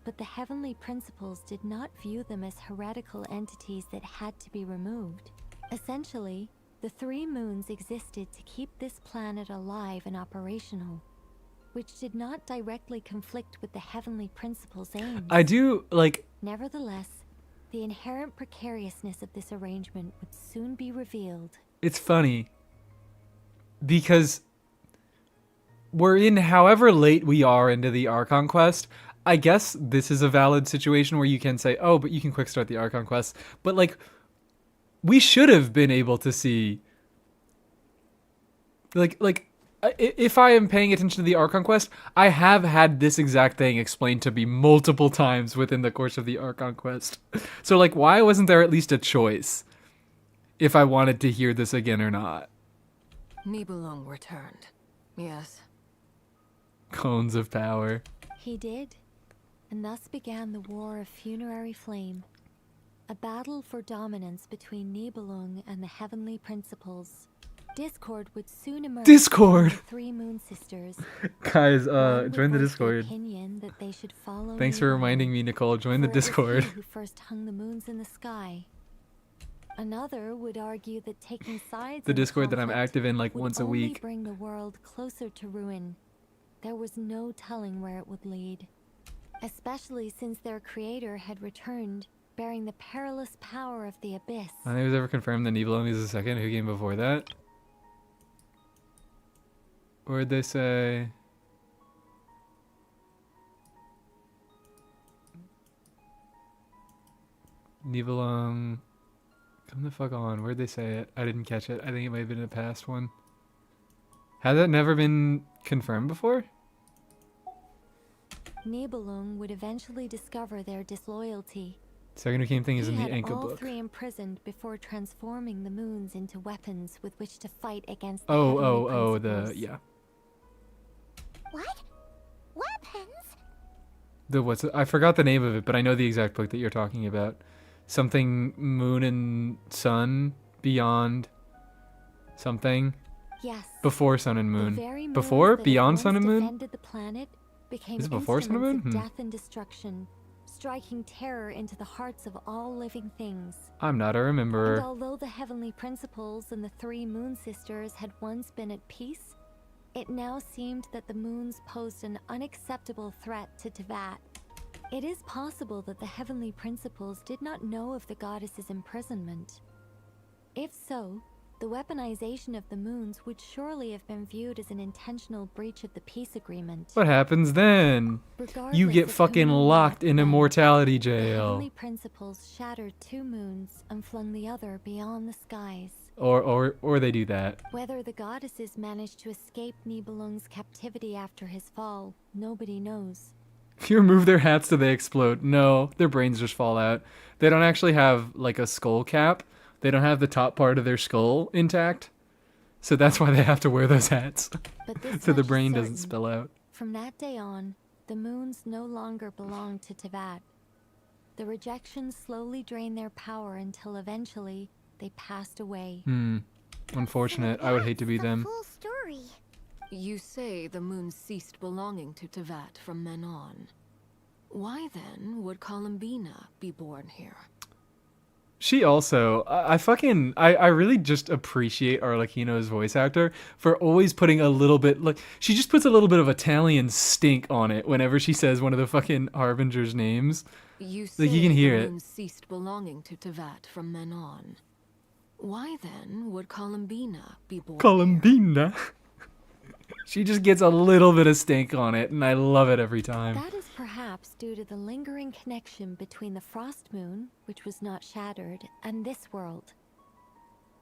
But the heavenly principles did not view them as heretical entities that had to be removed. Essentially, the 3 moons existed to keep this planet alive and operational, which did not directly conflict with the heavenly principles' aims. I do, like... Nevertheless, the inherent precariousness of this arrangement would soon be revealed. It's funny. Because... we're in however late we are into the Archon quest. I guess this is a valid situation where you can say, oh, but you can quick start the Archon quest. But, like, we should have been able to see... Like, if I am paying attention to the Archon quest, I have had this exact thing explained to me multiple times within the course of the Archon quest. So, like, why wasn't there at least a choice if I wanted to hear this again or not? Nibelung returned. Yes. Cones of power. He did, and thus began the War of Funerary Flame, a battle for dominance between Nibelung and the heavenly principles. Discord would soon emerge. Discord! between the three moon sisters. Guys, One join the would voice Discord. opinion that they should follow Thanks for Nibelung, reminding me, Nicole. Join the for it was Discord. he who first hung the moons in the sky. Another would argue that taking sides The in Discord that I'm conflict active in like would once a only week. bring the world closer to ruin. There was no telling where it would lead, especially since their creator had returned, bearing the perilous power of the abyss. I think it was ever confirmed that Nibelung is the second. Who came before that? Where'd they say? Nibelung. Come the fuck on. Where'd they say it? I didn't catch it. I think it might have been a past one. Had that never been confirmed before? Nibelung would eventually discover their disloyalty. Second who came thing is in He the had Anka all book. three imprisoned before transforming the moons into weapons with which to fight against the Oh, heavenly oh, the principles. yeah. What? Weapons? The what's I forgot the name of it, but I know the exact book that you're talking about. Something Moon and Sun Beyond something. Yes. Before Sun and The Moon. very moons Before? that had Beyond once Sun and Moon? defended the planet became Is it before Sun and instruments Moon? of death and destruction, striking terror into the hearts of all living things. I'm not a And rememberer. although the heavenly principles and the three moon sisters had once been at peace, it now seemed that the moons posed an unacceptable threat to Teyvat. It is possible that the heavenly principles did not know of the goddess's imprisonment. If so, the weaponization of the moons would surely have been viewed as an intentional breach of the peace agreement. What happens then? You Regardless get of fucking who locked in immortality The jail. heavenly principles shattered two moons and flung the other beyond the skies. Or they do that. Whether the goddesses managed to escape Nibelung's captivity after his fall, nobody knows. If you remove their hats, do they explode? No, their brains just fall out. They don't actually have like a skull cap. They don't have the top part of their skull intact. So that's why they have to wear those hats. But this So the much is brain doesn't certain. spill out. From that day on, the moons no longer belonged to Teyvat. The rejections slowly drained their power until eventually they passed away. Unfortunate. I would hate to be them. Full story. You say the moon ceased belonging to Teyvat from then on. Why then would Columbina be born here? She also, I really just appreciate Arlecchino's voice actor for always putting a little bit, like, she just puts a little bit of Italian stink on it whenever she says one of the fucking Harbinger's names. You say Like, you can hear the it. moon ceased belonging to Teyvat from then on. Why then would Columbina be born Columbina. She just gets a little bit of stink on it, and I love it every time. That is perhaps due to the lingering connection between the frost moon, which was not shattered, and this world.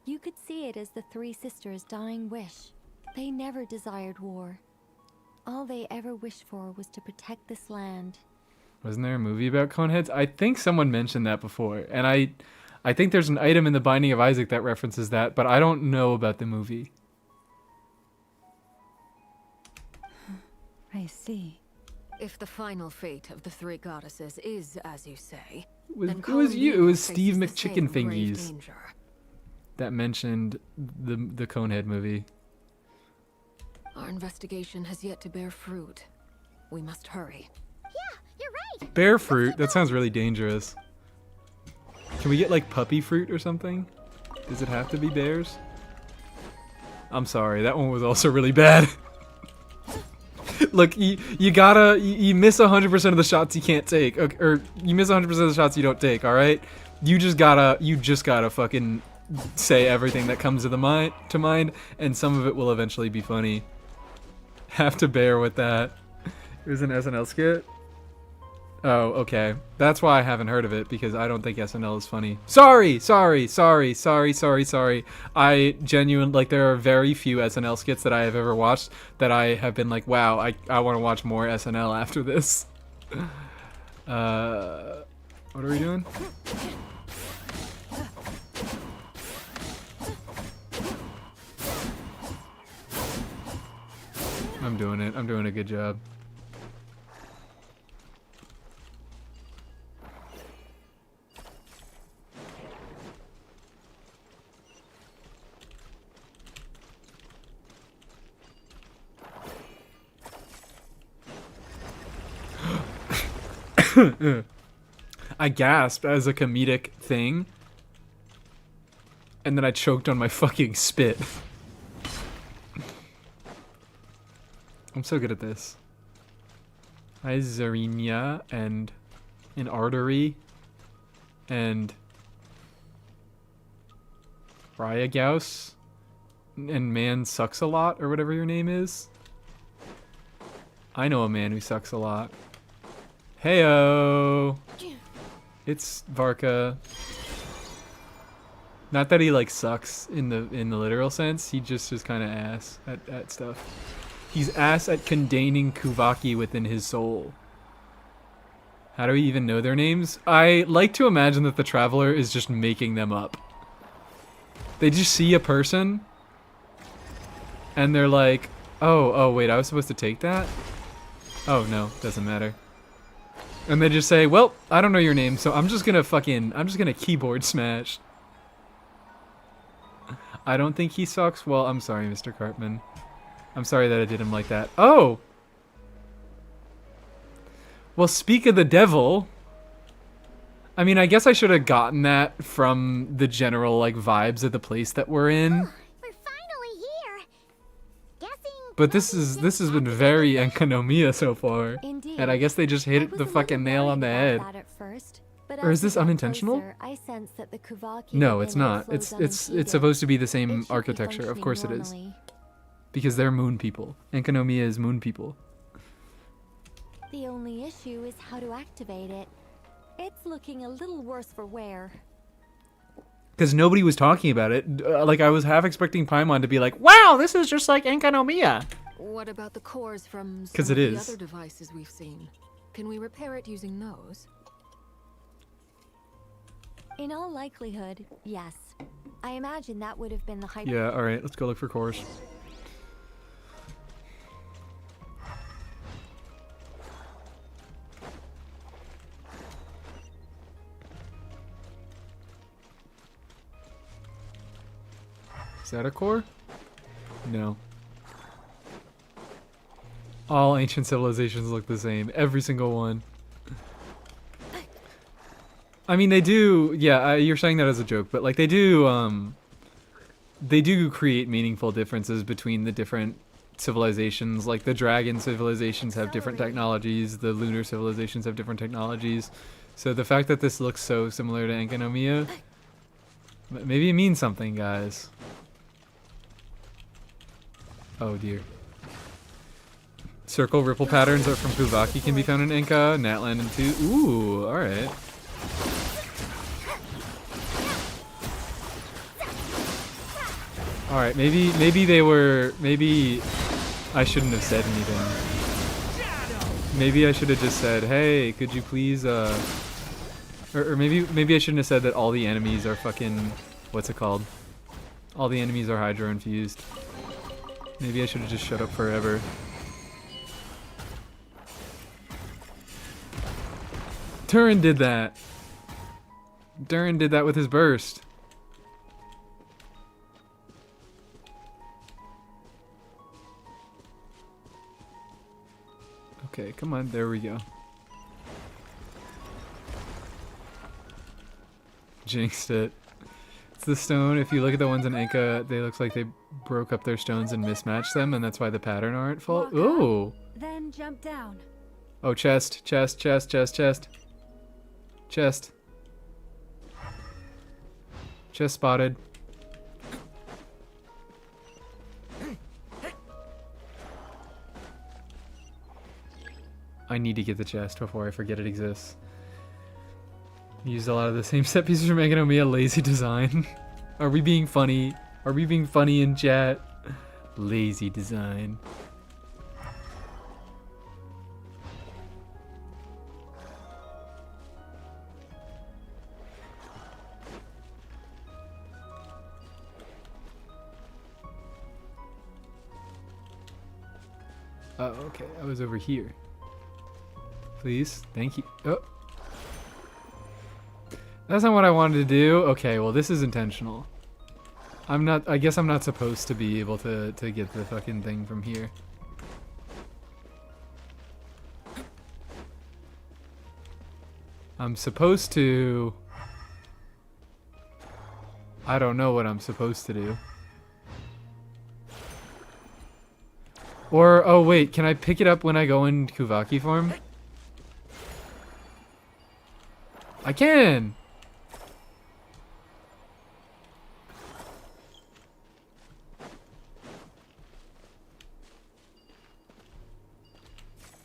You could see it as the three sisters' dying wish. They never desired war. All they ever wished for was to protect this land. Wasn't there a movie about Coneheads? I think someone mentioned that before, and I think there's an item in the Binding of Isaac that references that, but I don't know about the movie. I see. If the final fate of the three goddesses is as you say, It was then you. It Columbina was Steve faces the same McChicken grave Fingies danger. that mentioned the Conehead movie. Our investigation has yet to bear fruit. We must hurry. Yeah, you're right. Bear fruit? That sounds really dangerous. Can we get like puppy fruit or something? Does it have to be bears? I'm sorry, that one was also really bad. Look, you miss 100% of the shots you can't take, or you miss 100% of the shots you don't take. All right, you just gotta fucking say everything that comes to mind, and some of it will eventually be funny. Have to bear with that. It was an SNL skit. Oh, okay. That's why I haven't heard of it, because I don't think SNL is funny. Sorry. I genuinely, like, there are very few SNL skits that I have ever watched that I have been like, wow, I want to watch more SNL after this. What are we doing? I'm doing it. I'm doing a good job. I gasped as a comedic thing. And then I choked on my fucking spit. I'm so good at this. Hi, Zarinia, and an artery, and Ryagaus, and man sucks a lot, or whatever your name is. I know a man who sucks a lot. Heyo! It's Varka. Not that he like sucks in the literal sense. He just is kind of ass at stuff. He's ass at containing Kuvaki within his soul. How do we even know their names? I like to imagine that the Traveler is just making them up. They just see a person, and they're like, oh wait, I was supposed to take that? Oh no, doesn't matter. And they just say, well, I don't know your name, so I'm just gonna keyboard smash. I don't think he sucks. Well, I'm sorry, Mr. Cartman. I'm sorry that I did him like that. Oh! Well, speak of the devil. I mean, I guess I should have gotten that from the general, like, vibes of the place that we're in. We're finally here. Guessing. But this has been very Enkanomiya so far. Indeed. And I guess they just hit the fucking nail on the head. Or is this unintentional? I sense that the Kuvaki No, it's not. It's supposed to be the same architecture. Of course it is. Because they're moon people. Enkanomiya is moon people. The only issue is how to activate it. It's looking a little worse for wear. Because nobody was talking about it. Like, I was half expecting Paimon to be like, wow, this is just like Enkanomiya. What about the cores from some 'Cause of it the is. other devices we've seen? Can we repair it using those? In all likelihood, yes. I imagine that would have been the hyper. Yeah, alright, let's go look for cores. Is that a core? No. All ancient civilizations look the same. Every single one. I mean, they do, yeah, you're saying that as a joke, but like they do create meaningful differences between the different civilizations. Like the dragon civilizations have different technologies, the lunar civilizations have different technologies. So the fact that this looks so similar to Enkanomiya, maybe it means something, guys. Oh dear. Circle ripple patterns are from Kuvaki can be found in Enka, Natland and 2. Ooh, alright. Alright, maybe I shouldn't have said anything. Maybe I should have just said, hey, could you please, or maybe I shouldn't have said that all the enemies are fucking, what's it called? All the enemies are hydro infused. Maybe I should have just shut up forever. Turin did that. Durin did that with his burst. Okay, come on, there we go. Jinxed it. It's the stone. If you look at the ones in Enka, they look like they broke up their stones and mismatched them, and that's why the pattern aren't full. Ooh! Then jump down. Oh, chest, chest, chest, chest, chest. Chest. Chest spotted. I need to get the chest before I forget it exists. Used a lot of the same set pieces from Enkanomiya. Lazy design. Are we being funny? Are we being funny in chat? Lazy design. Oh, okay. I was over here. Please. Thank you. Oh. That's not what I wanted to do. Okay, well this is intentional. I guess I'm not supposed to be able to get the fucking thing from here. I'm supposed to... I don't know what I'm supposed to do. Or, oh wait, can I pick it up when I go in Kuvaki form? I can!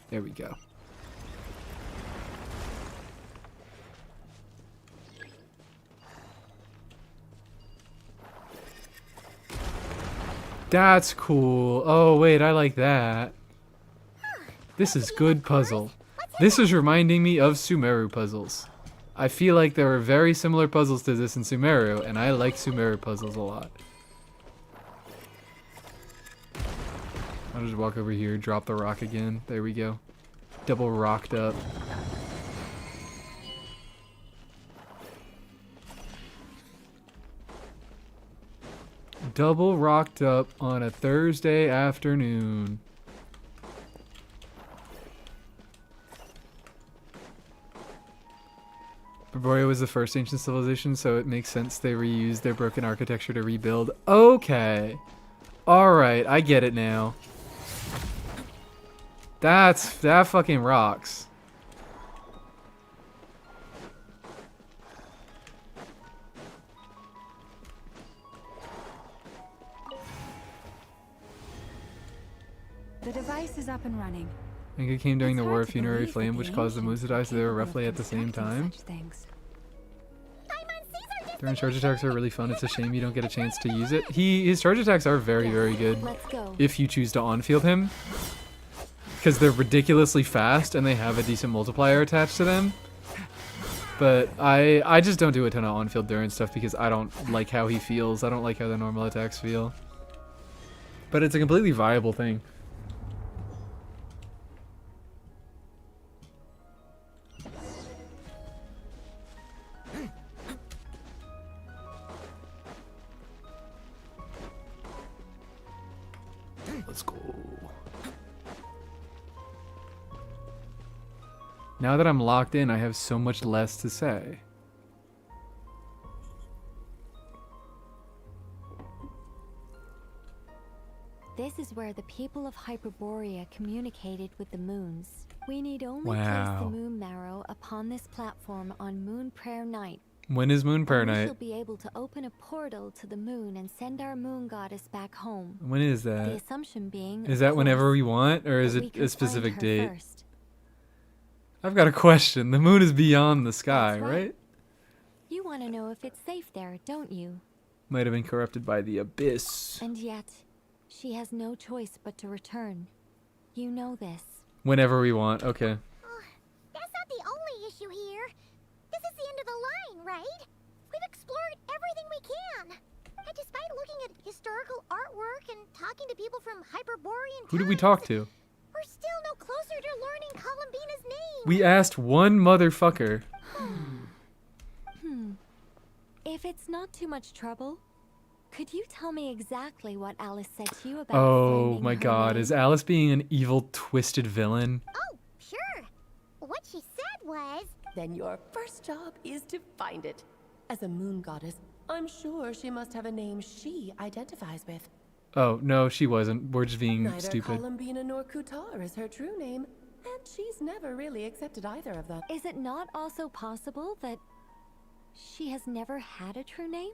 There we go. That's cool. Oh, wait, I like that. This is good puzzle. This is reminding me of Sumeru puzzles. I feel like there are very similar puzzles to this in Sumeru, and I like Sumeru puzzles a lot. I'll just walk over here, drop the rock again. There we go. Double rocked up. Double rocked up on a Thursday afternoon. Barboria was the first ancient civilization, so it makes sense they reused their broken architecture to rebuild. Okay. Alright, I get it now. That fucking rocks. The device is up and running. I think it came during the War of Funerary Flame, which caused the moons to die, so they were roughly at the same time. During charge attacks are really fun. It's a shame you don't get a chance to use it. His charge attacks are very, very good if you choose to on-field him. Because they're ridiculously fast and they have a decent multiplier attached to them. But I just don't do a ton of on-field Durin stuff because I don't like how he feels. I don't like how the normal attacks feel. But it's a completely viable thing. Let's go. Now that I'm locked in, I have so much less to say. This is where the people of Hyperborea communicated with the moons. We need only place Wow. the moon marrow upon this platform on Moon Prayer Night. When is Moon Prayer We Night? shall be able to open a portal to the moon and send our moon goddess back home. When is The that? assumption being, Is of that whenever course, we want, or is that we it can a find specific her date? first. I've got a question. The moon is beyond the sky, That's right? You want to know if it's safe there, don't you? Might have been corrupted by the abyss. And yet, she has no choice but to return. You know this. Whenever we want. Okay. That's not the only issue here. This is the end of the line, right? We've explored everything we can. And despite looking at historical artwork and talking to people from Hyperborean Who did we talk to? we're still no closer to learning Columbina's name. We asked one motherfucker. If it's not too much trouble, could you tell me exactly what Alice said to you about Oh finding my her god, name? is Alice being an evil, twisted villain? Oh, sure. What she said was... Then your first job is to find it. As a moon goddess, I'm sure she must have a name she identifies with. Oh, no, she wasn't. We're just being Neither stupid. Columbina nor Kutar is her true name, and she's never really accepted either of them. Is it not also possible that she has never had a true name?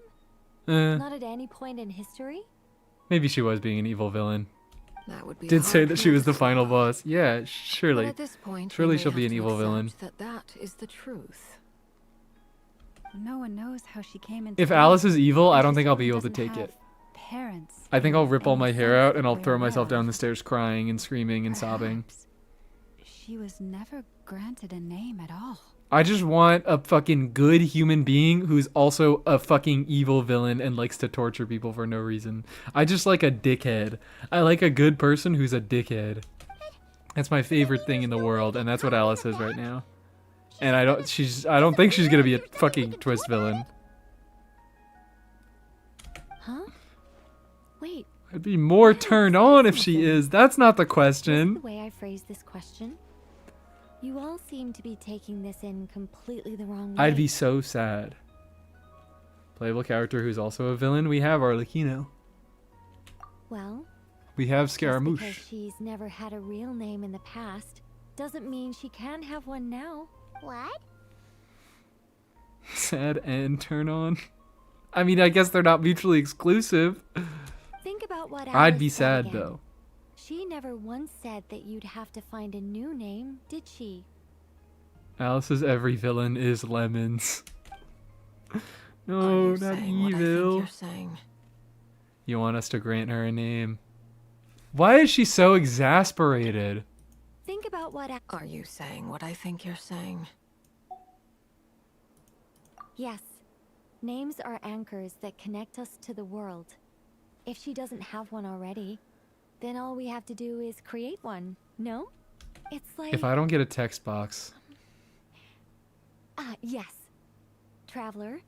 Not at any point in history? Maybe she was being an evil villain. That would be Did say hard that she was the to final swallow. boss. Yeah, surely. But at this point, we surely may she'll be have an to evil villain. accept that is the truth. No one knows how she came into If life, Alice is evil, I and don't she think I'll be certainly able to doesn't take it. have Parents. I think I'll rip all my hair out and I'll we're throw myself aware down of. the stairs crying and screaming and sobbing. She was never granted a name at all. I just want a fucking good human being who's also a fucking evil villain and likes to torture people for no reason. I just like a dickhead. I like a good person who's a dickhead. That's my favorite thing in the world, and that's what Alice is right now. And I don't think she's gonna be a fucking twist villain. Huh? Wait, I'd be more turned on if she is. That's not the the question. way I phrased this question? You all seem to be taking this in completely the wrong way. I'd be so sad. Playable character who's also a villain. We have Arlecchino. Well, We have just Scaramouche. because she's never had a real name in the past doesn't mean she can't have one now. What? Sad and turn on. I mean, I guess they're not mutually exclusive. Think about what I'd be Alice said sad again. though. She never once said that you'd have to find a new name, did she? Alice's every villain is lemons. No, Are you not saying what I think evil. you're saying? You want us to grant her a name? Why is she so exasperated? Think about what Are you saying what I think you're saying? Yes. Names are anchors that connect us to the world. If she doesn't have one already, then all we have to do is create one, no? It's like... If I don't get a text box. Yes. Traveler,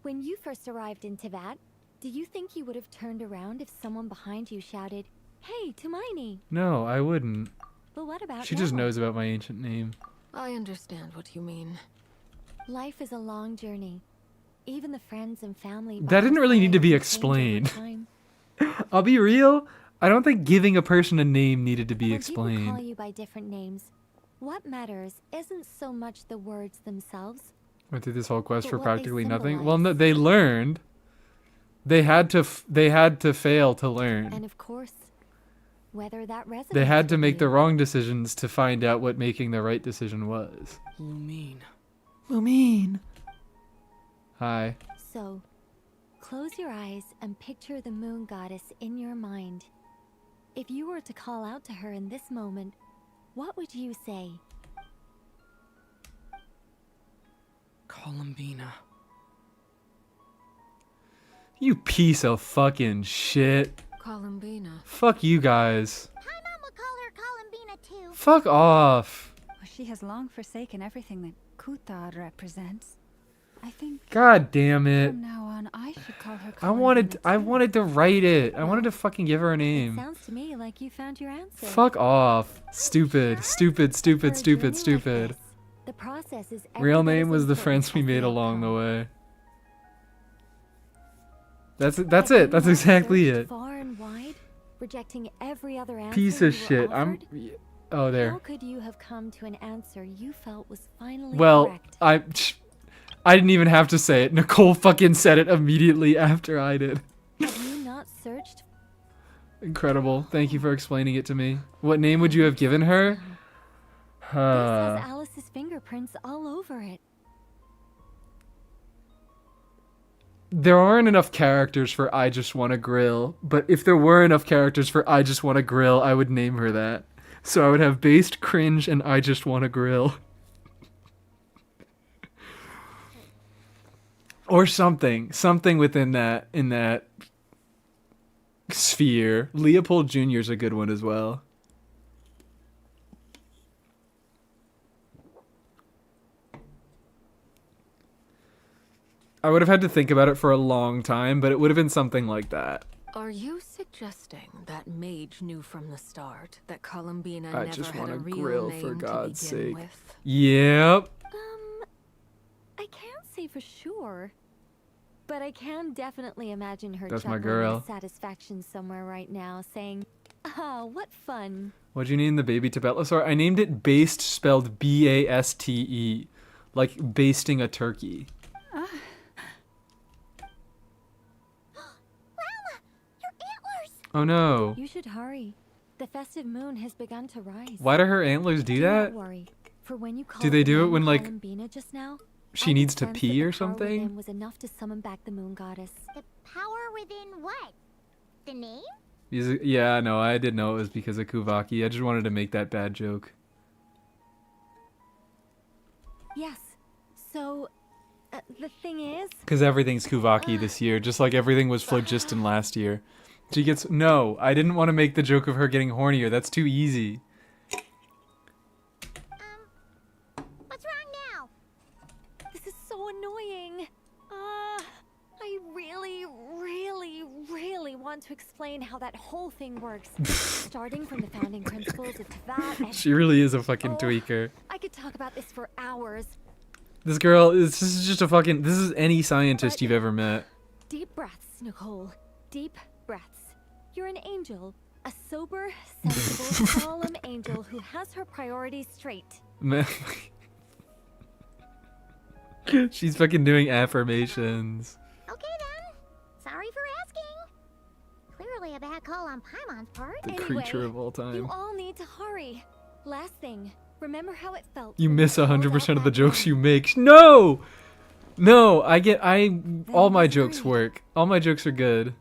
when you first arrived in Teyvat, do you think you would have turned around if someone behind you shouted, "Hey, Tumaini"? No, I wouldn't. But what about She just now? knows about my ancient name. I understand what you mean. Life is a long journey. Even the friends and family... That didn't really need to be change over explained. time. I'll be real. I don't think giving a person a name needed to be When people call explained. you by different names, what matters isn't so much the words themselves. Went through this whole quest But for what they practically nothing. Well, no, they learned. They had to fail to learn. And of course, whether that resonates They had to with make you. the wrong decisions to find out what making the right decision was. Lumine. Lumine. Hi. So, close your eyes and picture the moon goddess in your mind. If you were to call out to her in this moment, what would you say? Columbina. You piece of fucking shit. Columbina. Fuck you guys. Hi, Mom will call her Columbina too. Fuck off. She has long forsaken everything that Kutar represents. I think God damn it. from now on I should call her I wanted to write it. I wanted to fucking give her a name. Sounds to me like you found your answer. Fuck off. Stupid, stupid, stupid, stupid, stupid. The process is Real every bit name as was the important friends we as made the along the outcome. way. That's it. That's it. That's exactly Searched it. Far and wide, rejecting every other answer Piece you of were shit. offered? Oh, there. How could you have come to an answer you felt was finally Well, correct? I didn't even have to say it. Nicole fucking said it immediately after I did. Have you not searched? Incredible. Thank you for explaining it to me. What name would you have given her? This has Alice's fingerprints all over it. There aren't enough characters for I Just Wanna Grill, but if there were enough characters for I Just Wanna Grill, I would name her that. So I would have Based, Cringe, and I Just Wanna Grill. Or something within that, in that sphere. Leopold Jr. is a good one as well. I would have had to think about it for a long time, but it would have been something like that. Are you suggesting that Mage knew from the start that Columbina I never just had want a to real grill name for to God's begin sake. with? Yep. I can't say for sure, but I can definitely imagine her That's my chuckling girl. with satisfaction somewhere right now, saying, "Oh, what fun!" What'd you name the baby Tibetlosaur? I named it Baste, spelled B-A-S-T-E. Like basting a turkey. Oh no. You should hurry. The festive moon has begun to rise. Why do her antlers do Do not that? worry, for when you Do called they the do it name when, like, Columbina just now, she I needs could to sense pee that or the power something? within was enough to summon back the moon goddess. The power within what? The name? Yeah, no, I didn't know it was because of Kuvaki. I just wanted to make that bad joke. Yes. So, the thing is, Because everything's Kuvaki this year, just like everything was Phlogiston last year. She gets... No, I didn't want to make the joke of her getting hornier. That's too easy. What's wrong now? this is so annoying. I really, really, really want want to explain how that whole thing works. Starting from the founding principles of Tvat and... She really is a fucking tweaker. I could talk about this for hours. This girl is this is just a fucking this is any scientist you've ever met. Deep breaths, Nicole. Deep breaths. You're an angel. A sober, sensible, solemn angel who has her priorities straight. Man. She's fucking doing affirmations. Okay then. Sorry for asking. Clearly a bad call on Paimon's part. The creature of all time. You all need to hurry. Last thing. Remember how it felt. You miss 100% of the jokes you make. No! No, all my jokes work. All my jokes are good.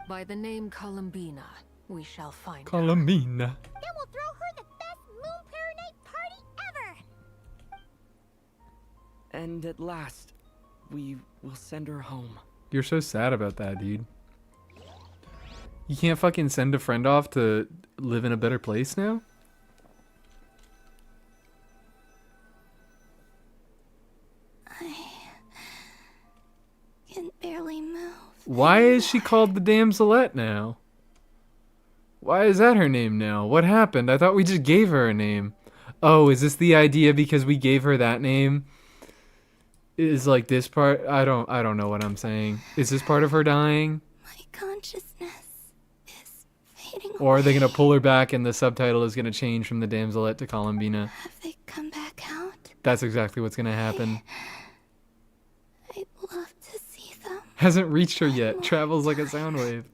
By the name Columbina, we shall find her. Columbina. Then we'll throw her the best Moon Pair Night party ever! And at last, we will send her home. You're so sad about that, dude. You can't fucking send a friend off to live in a better place now? I can barely move. Why is she called the Damselette now? Why is that her name now? What happened? I thought we just gave her a name. Oh, is this the idea because we gave her that name? Is like this part? I don't know what I'm saying. Is this part of her dying? My consciousness is fading Or are they away. gonna pull her back and the subtitle is gonna change from the Damselette to Columbina? Have they come back out? That's exactly what's gonna happen. I'd love to see them. Hasn't reached her yet. Travels like a sound wave.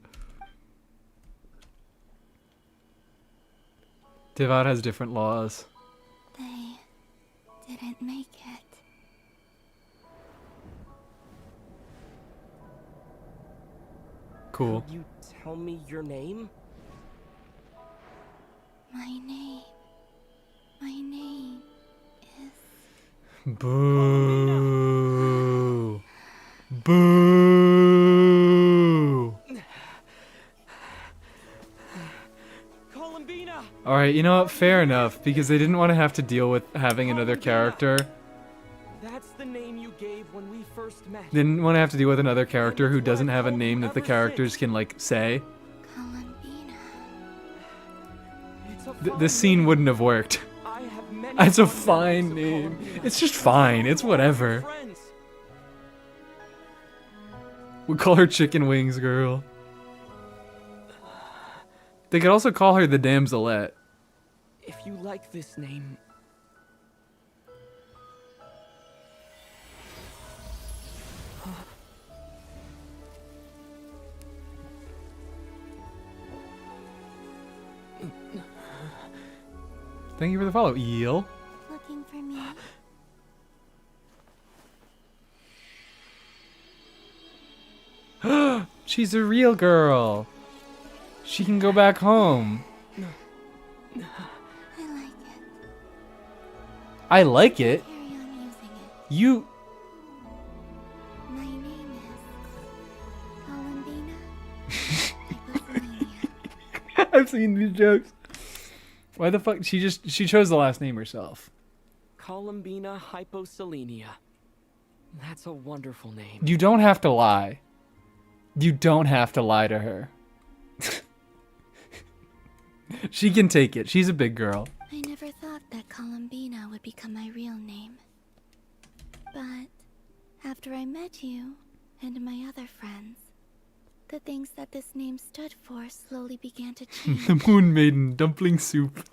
Tivat has different laws. They didn't make it. Cool. You tell me your name? My name is... Boo. Boo. Columbina! Alright, you know what? Fair enough, because they didn't want to have to deal with having another character. That's the name you gave when we first met. They didn't want to have to deal with another character who doesn't have a name that the characters can, like, say. This scene wouldn't have worked. It's a fine name. It's just fine. It's whatever. We'll call her Chicken Wings Girl. They could also call her the Damselette. If you like this name... Thank you for the follow, Eel. Looking for me? She's a real girl. She can go back home. I like it. Carry on using it. You... My name is... Columbina. I've seen these jokes. Why the fuck? She chose the last name herself. Columbina Hyposelenia. That's a wonderful name. You don't have to lie. You don't have to lie to her. She can take it. She's a big girl. I never thought that Columbina would become my real name. But after I met you and my other friends, the things that this name stood for slowly began to change. The Moon Maiden dumpling soup.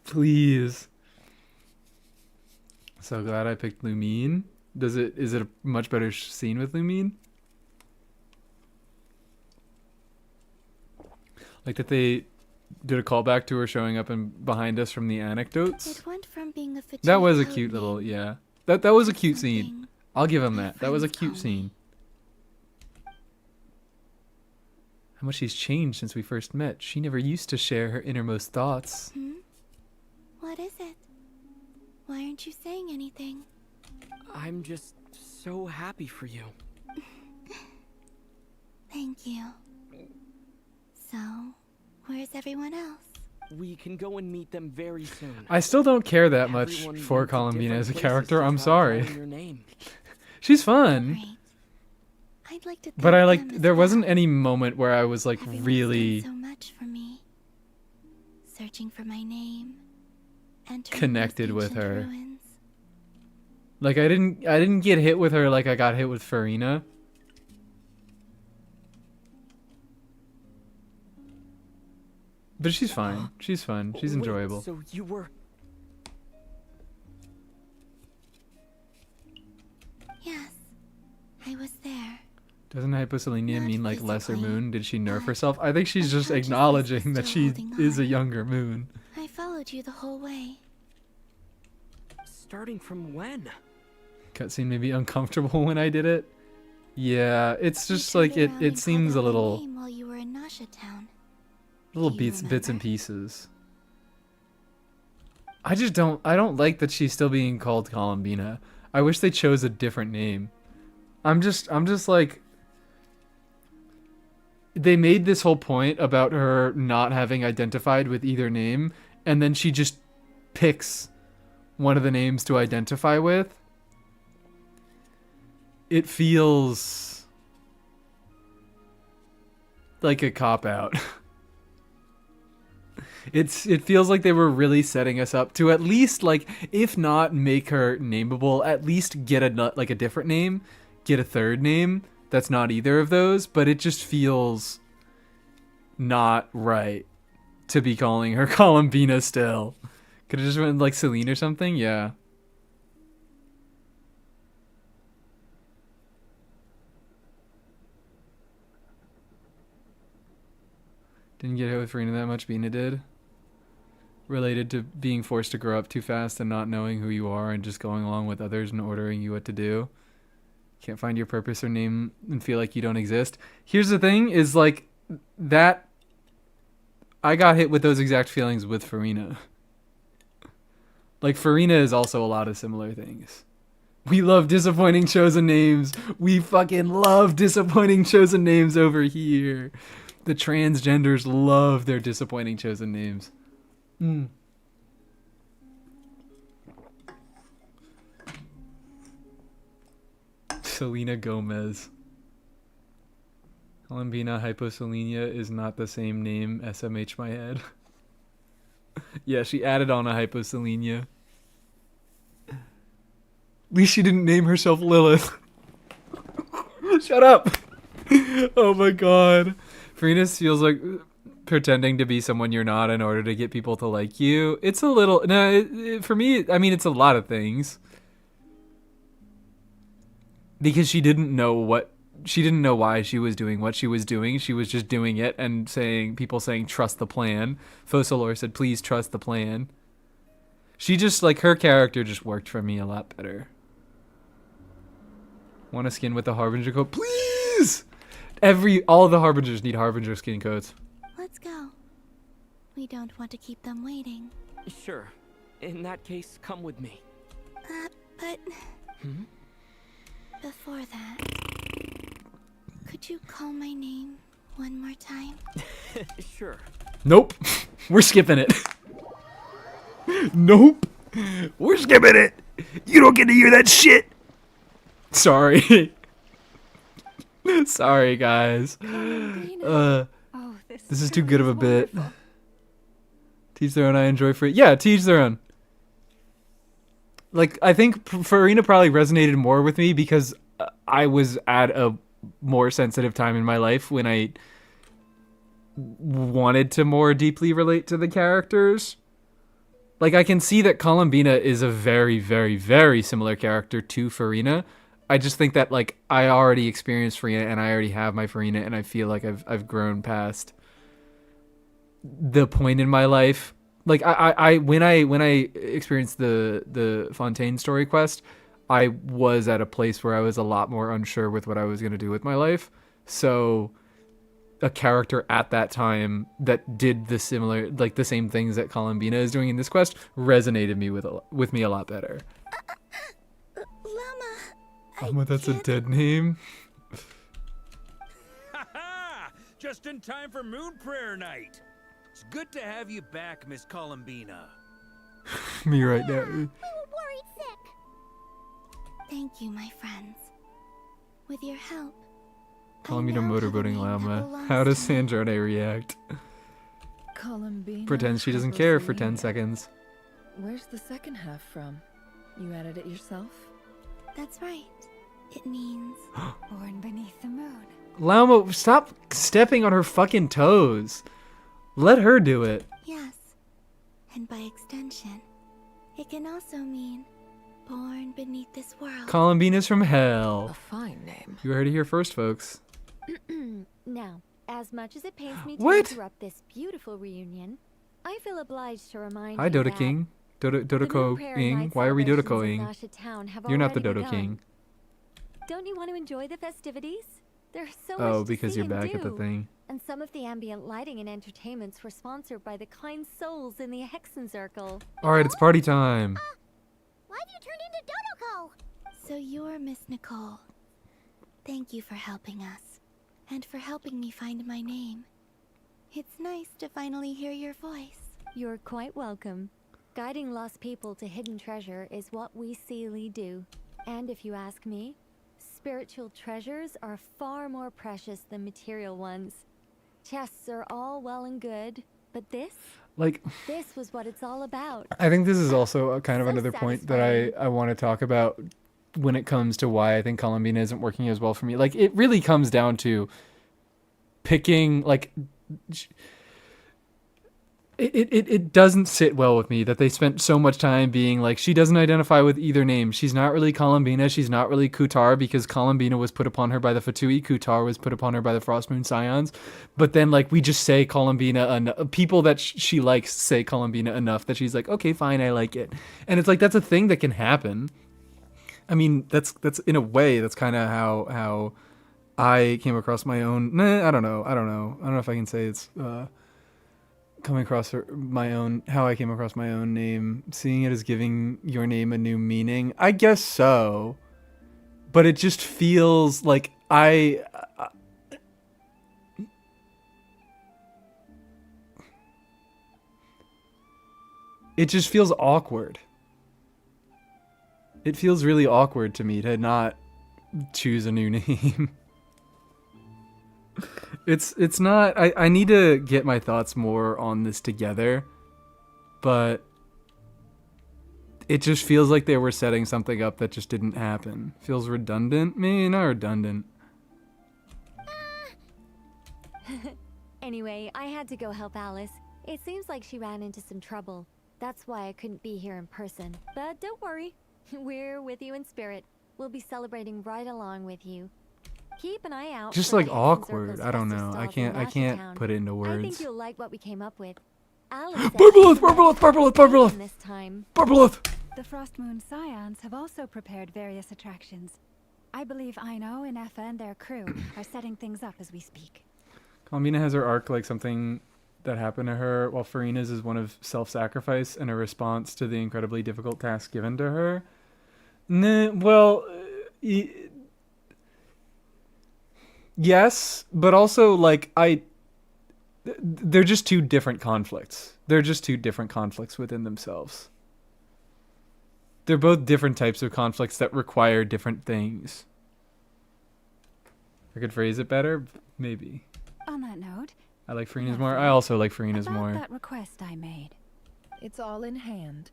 Please. So glad I picked Lumine. Is it a much better scene with Lumine? Like that they did a callback to her showing up behind us from the anecdotes. It went from being a That was a cute little, yeah. That was a cute scene. I'll give him that. That was a cute scene. How much she's changed since we first met. She never used to share her innermost thoughts. What is it? Why aren't you saying anything? I'm just so happy for you. Thank you. So, where's everyone else? We can go and meet them very soon. I still don't care that much Everyone for went to Columbina different as a places character. to I'm try sorry. calling your name. She's fun. I I'd like to But I thank them like as there wasn't well. any moment where I was like Everyone's really done so much for me. Searching for my name. Entering connected those with ancient her. ruins. Like I didn't get hit with her like I got hit with Farina. But she's fine. She's fun. She's enjoyable. So you were... Yes, I was there. Doesn't hyposelenia Not mean like lesser physically, moon? Did she nerf but herself? I think she's my just consciousness acknowledging that still she holding is a on. younger moon. I followed you the whole way. Starting from when? Cutscene made me uncomfortable when I did it. Yeah, it's just like Turned around it and seems called a out my little name while you were in Nasha Town. little Do you bits and remember? pieces. I don't like that she's still being called Columbina. I wish they chose a different name. I'm just like, they made this whole point about her not having identified with either name, and then she just picks one of the names to identify with. It feels like a cop-out. It feels like they were really setting us up to at least, like, if not make her nameable, at least get a different name, get a third name that's not either of those. But it just feels not right to be calling her Columbina still. Could have just went like Celine or something. Yeah. Didn't get hit with Farina that much. Bina did. Related to being forced to grow up too fast and not knowing who you are and just going along with others and ordering you what to do. Can't find your purpose or name and feel like you don't exist. Here's the thing is like that. I got hit with those exact feelings with Farina. Like Farina is also a lot of similar things. We love disappointing chosen names. We fucking love disappointing chosen names over here. The transgenders love their disappointing chosen names. Selena Gomez. Columbina hyposelenia is not the same name. SMH my head. Yeah, she added on a hyposelenia. At least she didn't name herself Lilith. Shut up. Oh my god. Farina feels like pretending to be someone you're not in order to get people to like you. It's a little... No, for me, I mean, it's a lot of things. Because she didn't know why she was doing what she was doing. She was just doing it and people saying, trust the plan. Focalor said, please trust the plan. She just, like, her character just worked for me a lot better. Want a skin with the Harbinger coat? Please! All of the Harbingers need Harbinger skin coats. Let's go. We don't want to keep them waiting. Sure. In that case, come with me. But... Hmm? Before that... Could you call my name one more time? Sure. Nope. We're skipping it. Nope. We're skipping it. You don't get to hear that shit. Sorry. Sorry, guys. This is too good of a bit. Teach their own. I enjoy free. Yeah, teach their own. Like, I think Farina probably resonated more with me because I was at a more sensitive time in my life when I wanted to more deeply relate to the characters. Like, I can see that Columbina is a very, very, very similar character to Farina. I just think that, like, I already experienced Farina and I already have my Farina, and I feel like I've grown past the point in my life. Like, when I experienced the Fontaine story quest, I was at a place where I was a lot more unsure with what I was going to do with my life. So a character at that time that did the same things that Columbina is doing in this quest resonated with me a lot better. Llama, That's a dead name. Ha-ha! Just in time for Moon Prayer Night. It's good to have you back, Miss Columbina. Me right now. We were worried sick. Thank you, my friends. With your help, Columbina motorboating llama. How does Sandrone react? Columbina. Pretends she doesn't care for 10 seconds. Where's the second half from? You added it yourself? That's right. It means born beneath the moon. Llama, stop stepping on her fucking toes. Let her do it. yes. And by extension, it can also mean born beneath this world. Columbina's from hell. A fine name. You heard it here first, folks. Now, as much as it pains me to What? interrupt this beautiful reunion, I feel obliged to remind Hi, you Dota that King. the new prayer Dodo-ing. night Why are we celebrations Dodo-ing? in Nasha Town have You're not the already Dodo begun. King. Don't you want to enjoy the festivities? There's so Oh, much to because see you're and back at the do. thing. And some of the ambient lighting and entertainments were sponsored by the kind souls in the Hexen Circle. Alright, it's party time. Why'd you turn into Dodoko? So you're Miss Nicole. Thank you for helping us. And for helping me find my name. It's nice to finally hear your voice. You're quite welcome. Guiding lost people to hidden treasure is what we Seelie do. And if you ask me, spiritual treasures are far more precious than material ones. Chests are all well and good, but this was what it's all about. I think this is also a kind of another point that I want to talk about when it comes to why I think Columbina isn't working as well for me. Like, it really comes down to picking, like, it doesn't sit well with me that they spent so much time being like, she doesn't identify with either name. She's not really Columbina. She's not really Kutar, because Columbina was put upon her by the Fatui. Kutar was put upon her by the Frostmoon Scions. But then, like, we just say Columbina, people that she likes say Columbina enough that she's like, okay, fine, I like it. And it's like, that's a thing that can happen. I mean, that's in a way, that's kind of how I came across my own. I don't know if I can say it's coming across how I came across my own name, seeing it as giving your name a new meaning. I guess so, but it just feels like it just feels awkward. It feels really awkward to me to not choose a new name. It's not, I need to get my thoughts more on this together, but it just feels like they were setting something up that just didn't happen. Feels redundant? Maybe not redundant. Anyway, I had to go help Alice. It seems like she ran into some trouble. That's why I couldn't be here in person. But don't worry, we're with you in spirit. We'll be celebrating right along with you. Keep an eye out. Just for like the awkward. Hexen I don't Circle's know. I festive stalls in can't Nasha put Town. it into I think words. you'll like what we came up with. Alice said Barbalith! this time. Barbalith! The Frostmoon Scions have also prepared various attractions. I believe Aino, Ineffa, and their crew are setting things up as we speak. Columbina has her arc like something that happened to her, while Farina's is one of self-sacrifice and a response to the incredibly difficult task given to her. Yes, but also, like, they're just two different conflicts. They're just two different conflicts within themselves. They're both different types of conflicts that require different things. I could phrase it better, maybe. On that note, I like Farina's more. I also like Farina's about more. that request I made. It's all in hand.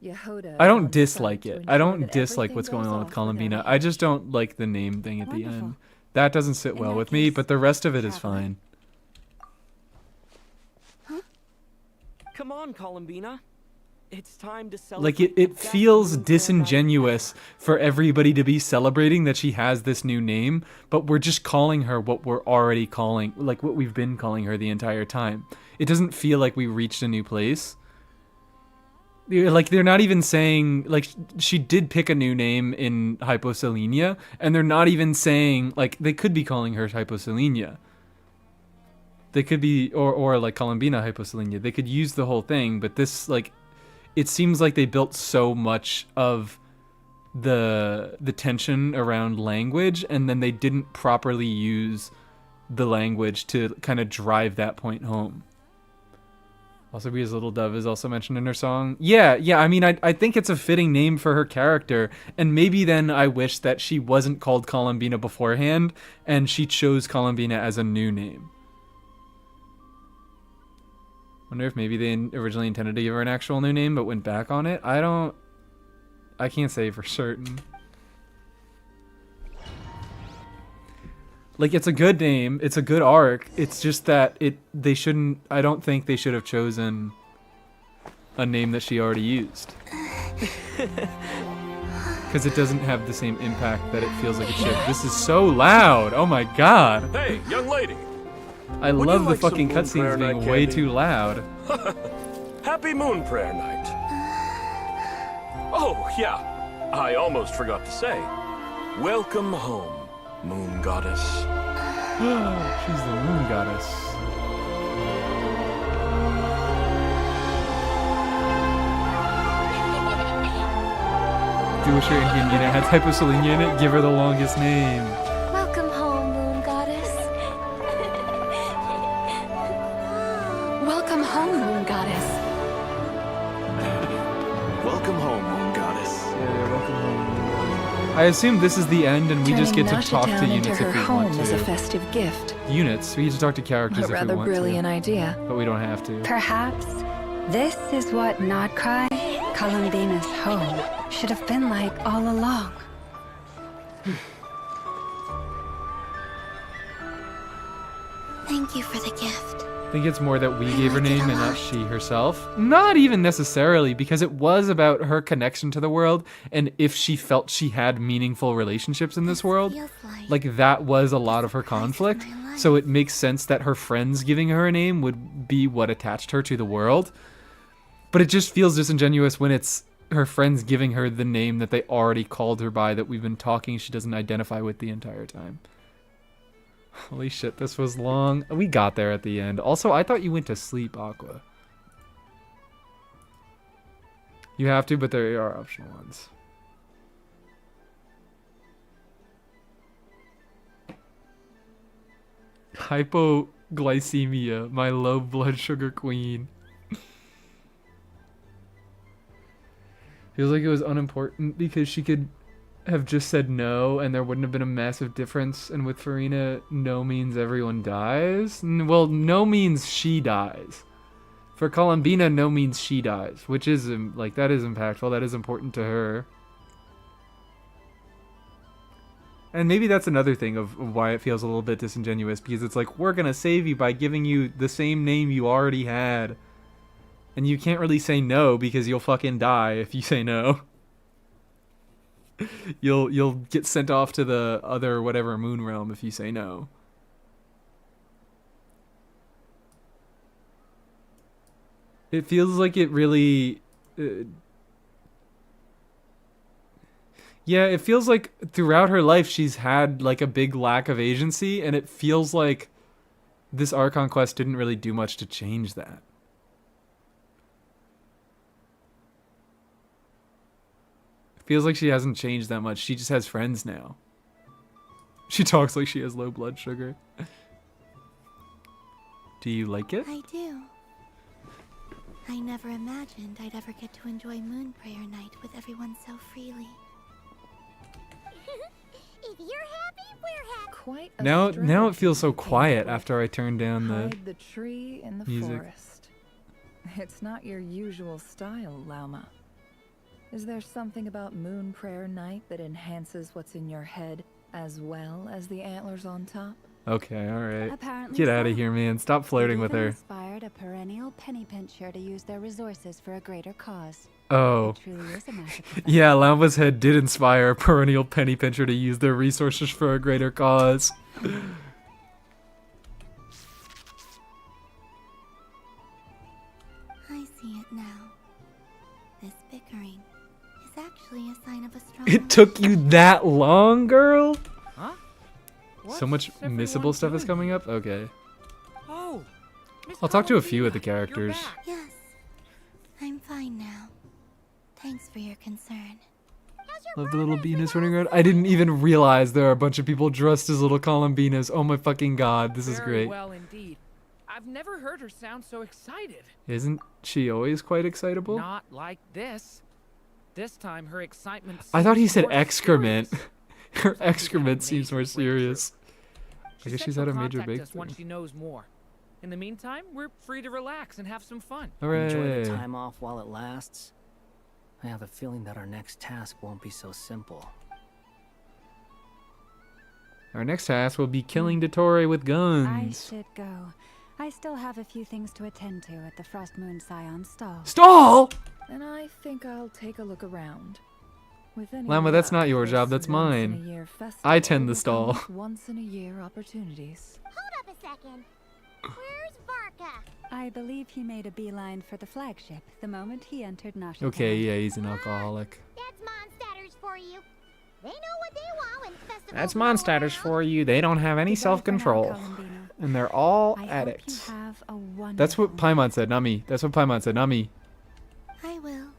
Yehoda I is don't on dislike site to it. ensure I don't that dislike everything what's going goes on with off without Columbina. hitch. I just don't like the name thing at the Wonderful. end. That doesn't sit In well that with me, case, but the rest of it is traveler. fine. Come on, Columbina. It's time to Like, celebrate. it feels disingenuous for everybody to be celebrating that she has this new name, but we're just calling her what we're already calling, like what we've been calling her the entire time. It doesn't feel like we reached a new place. Like, they're not even saying, like, she did pick a new name in Hyposelenia, and they're not even saying, like, they could be calling her Hyposelenia. They could be, or like Columbina Hyposelenia. They could use the whole thing, but this, like, it seems like they built so much of the tension around language, and then they didn't properly use the language to kind of drive that point home. Also, because Little Dove is also mentioned in her song. Yeah, I mean, I think it's a fitting name for her character. And maybe then I wish that she wasn't called Columbina beforehand, and she chose Columbina as a new name. Wonder if maybe they originally intended to give her an actual new name, but went back on it. I can't say for certain. Like, it's a good name, it's a good arc, it's just that I don't think they should have chosen a name that she already used. Because it doesn't have the same impact that it feels like it should. This is so loud, oh my god! Hey, young lady! I love the fucking cutscenes being way too loud. Happy Moon Prayer Night. Oh, yeah, I almost forgot to say. Welcome home. Moon Goddess. She's the Moon Goddess. Do wish your Indian unit had type of Selenia in it, give her the longest name. Welcome home, Moon Goddess. Welcome home, Moon Goddess. Welcome home, Moon Goddess. Yeah, welcome home. I assume this is the end, and we just get to talk to units if we want to. Is a festive gift. Units, we get to talk to characters if we want to. A rather brilliant idea. But we don't have to. Perhaps this is what Nodcry, Columbina's home, should have been like all along. Thank you for the gift. I think it's more that we gave her name and not she herself. Not even necessarily, because it was about her connection to the world, and if she felt she had meaningful relationships in this world, like that was a lot of her conflict. So it makes sense that her friends giving her a name would be what attached her to the world. But it just feels disingenuous when it's her friends giving her the name that they already called her by, that we've been talking she doesn't identify with the entire time. Holy shit, this was long. We got there at the end. Also, I thought you went to sleep, Aqua. You have to, but there are optional ones. Hypoglycemia, my low blood sugar queen. Feels like it was unimportant because she could have just said no and there wouldn't have been a massive difference. And with Farina, no means everyone dies. Well, no means she dies. For Columbina, no means she dies, which is like, that is impactful. That is important to her. And maybe that's another thing of why it feels a little bit disingenuous, because it's like, we're gonna save you by giving you the same name you already had. And you can't really say no because you'll fucking die if you say no. You'll get sent off to the other whatever moon realm if you say no. It feels like it really... yeah, it feels like throughout her life she's had like a big lack of agency, and it feels like this Archon quest didn't really do much to change that. Feels like she hasn't changed that much. She just has friends now. She talks like she has low blood sugar. Do you like it? I do. I never imagined I'd ever get to enjoy Moon Prayer Night with everyone so freely. If you're happy, we're happy. Quite a Now it feels so quiet after I turn down Hide the tree in the music. forest. It's not your usual style, Lauma. Is there something about Moon Prayer Night that enhances what's in your head as well as the antlers on top? Okay, alright. Apparently Get out of so. here, man. Stop flirting It with even her. inspired a perennial penny pincher to use their resources for a greater cause. Oh. It truly is a magic effect. Yeah, Lauma's head did inspire a perennial penny pincher to use their resources for a greater cause. I see it now. This bickering is actually a sign of a strong... It took you that long, girl? Huh? So much missable stuff is coming up? Okay. Oh, I'll talk to a few of the characters. Yes, I'm fine now. Thanks for your concern. Love the little Beanas running around. I didn't even realize there are a bunch of people dressed as little Columbinas. Oh my fucking god, this is Very great. well indeed. I've never heard her sound so excited. Isn't she always quite excitable? Not like this. This time her excitement I thought he seems said more excrement. serious. Her excrement seems more serious. I guess She she's said had a she'll major contact us once breakthrough. she knows more. In the meantime, we're free to relax and have some fun. Enjoy Hooray. the time off while it lasts. I have a feeling that our next task won't be so simple. Our next task will be killing Dottore with I guns. should go. I still have a few things to attend to at the Frost Moon Scion stall. Stall? And I think I'll take a look around. With any Lama, that's luck, not your this job, that's mine. once-in-a-year festival I tend the will come stall. with once-in-a-year opportunities. Hold up a second. Where's Varka? I believe he made a beeline for the flagship the moment he entered Nasha. Okay, yeah, he's an alcoholic. That's Mondstadters for you. They know what they want when festivals That's roll Mondstadters for you. They don't have any self-control. And they're all addicts. That's what Paimon said, not me. That's what Paimon said, not me. I will.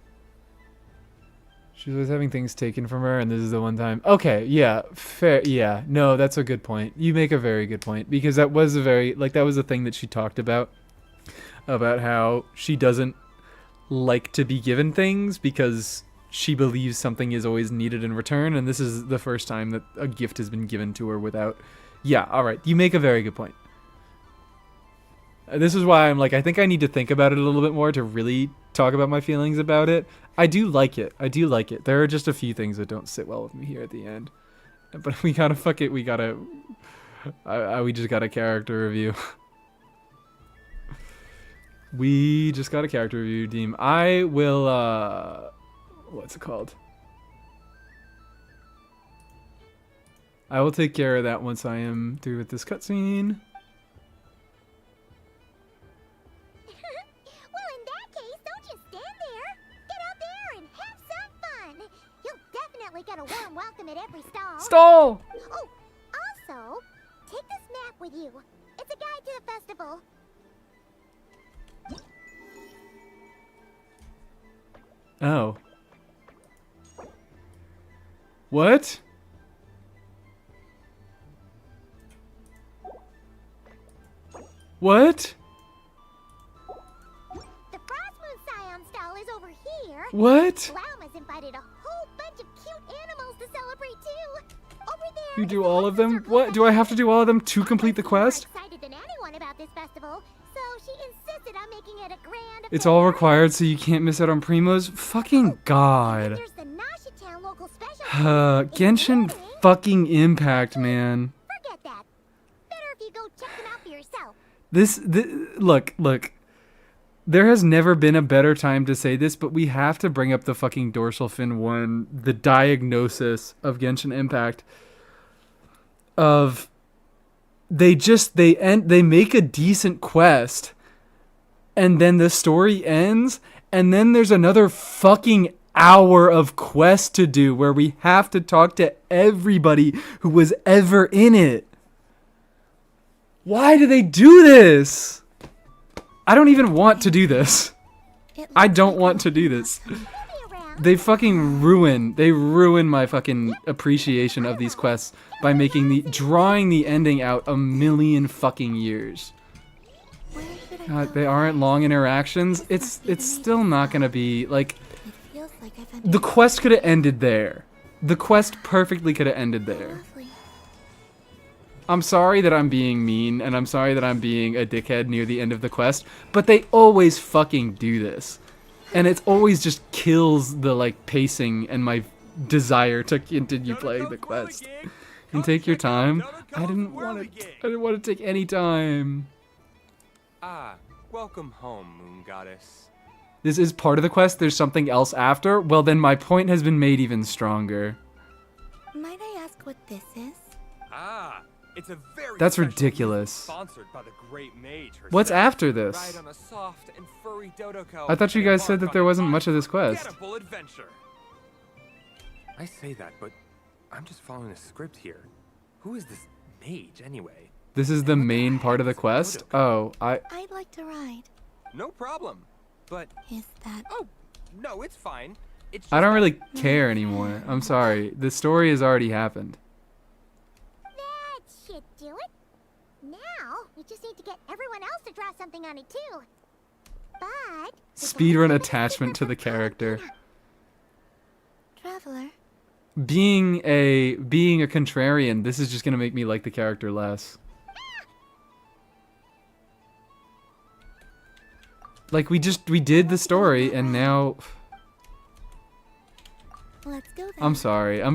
She was having things taken from her, and this is the one time. Okay, yeah, fair. Yeah, no, that's a good point. You make a very good point, because that was a very, like, that was a thing that she talked about how she doesn't like to be given things because she believes something is always needed in return, and this is the first time that a gift has been given to her without. Yeah, all right, you make a very good point. This is why I'm like, I think I need to think about it a little bit more to really talk about my feelings about it. I do like it. I do like it. There are just a few things that don't sit well with me here at the end. But we gotta fuck it. We gotta... we just got a character review. We just got a character review, Deem. I will, what's it called? I will take care of that once I am through with this cutscene. Well, in that case, don't just stand there. Get out there and have some fun. You'll definitely get a warm welcome at every stall. Stall! Oh, also, take this map with you. It's a guide to the festival. Oh. What? What? The Frostmoon Scion stall is over here. What? Lauma's invited a whole bunch of cute animals to celebrate too. Over there. You do all of them? What? Do I have to do all of them to complete the quest? Excited than anyone about this festival, so she insisted on making it a grand. It's all required so you can't miss out on Primos? Fucking God. There's the Nasha Town local special. Genshin fucking Impact, man. Forget that. Better if you go check them out for yourself. Look. There has never been a better time to say this, but we have to bring up the fucking dorsal fin one, the diagnosis of Genshin Impact of they make a decent quest and then the story ends and then there's another fucking hour of quest to do where we have to talk to everybody who was ever in it. Why do they do this? I don't even want to do this. I don't want to do this. They fucking ruin my fucking appreciation of these quests by drawing the ending out a million fucking years. God, they aren't long interactions. It's still not gonna be like the quest could have ended there. The quest perfectly could have ended there. I'm sorry that I'm being mean, and I'm sorry that I'm being a dickhead near the end of the quest, but they always fucking do this. And it always just kills the, like, pacing and my desire to continue playing the quest. And take your time. I didn't want to take any time. Ah, welcome home, Moon Goddess. This is part of the quest, there's something else after? Well, then my point has been made even stronger. Might I ask what this is? Ah, it's a very That's special ridiculous. sponsored by the great mage herself. What's after this? Ride on a soft and furry Dodoko I thought you and guys said embark that there on wasn't an much of this quest. unforgettable adventure. I say that, but I'm just following a script here. Who is this mage anyway? This is the main part of the quest? Oh, I'd like to ride. No problem. But is that? Oh, no, it's fine. It's I just don't that- really care anymore. I'm sorry. The story has already happened. That should do it. Now, we just need to get everyone else to draw something on it too. But Speedrun attachment to the character. Traveler. Being a contrarian, this is just gonna make me like the character less. Like we did the story and now Let's go then. I'm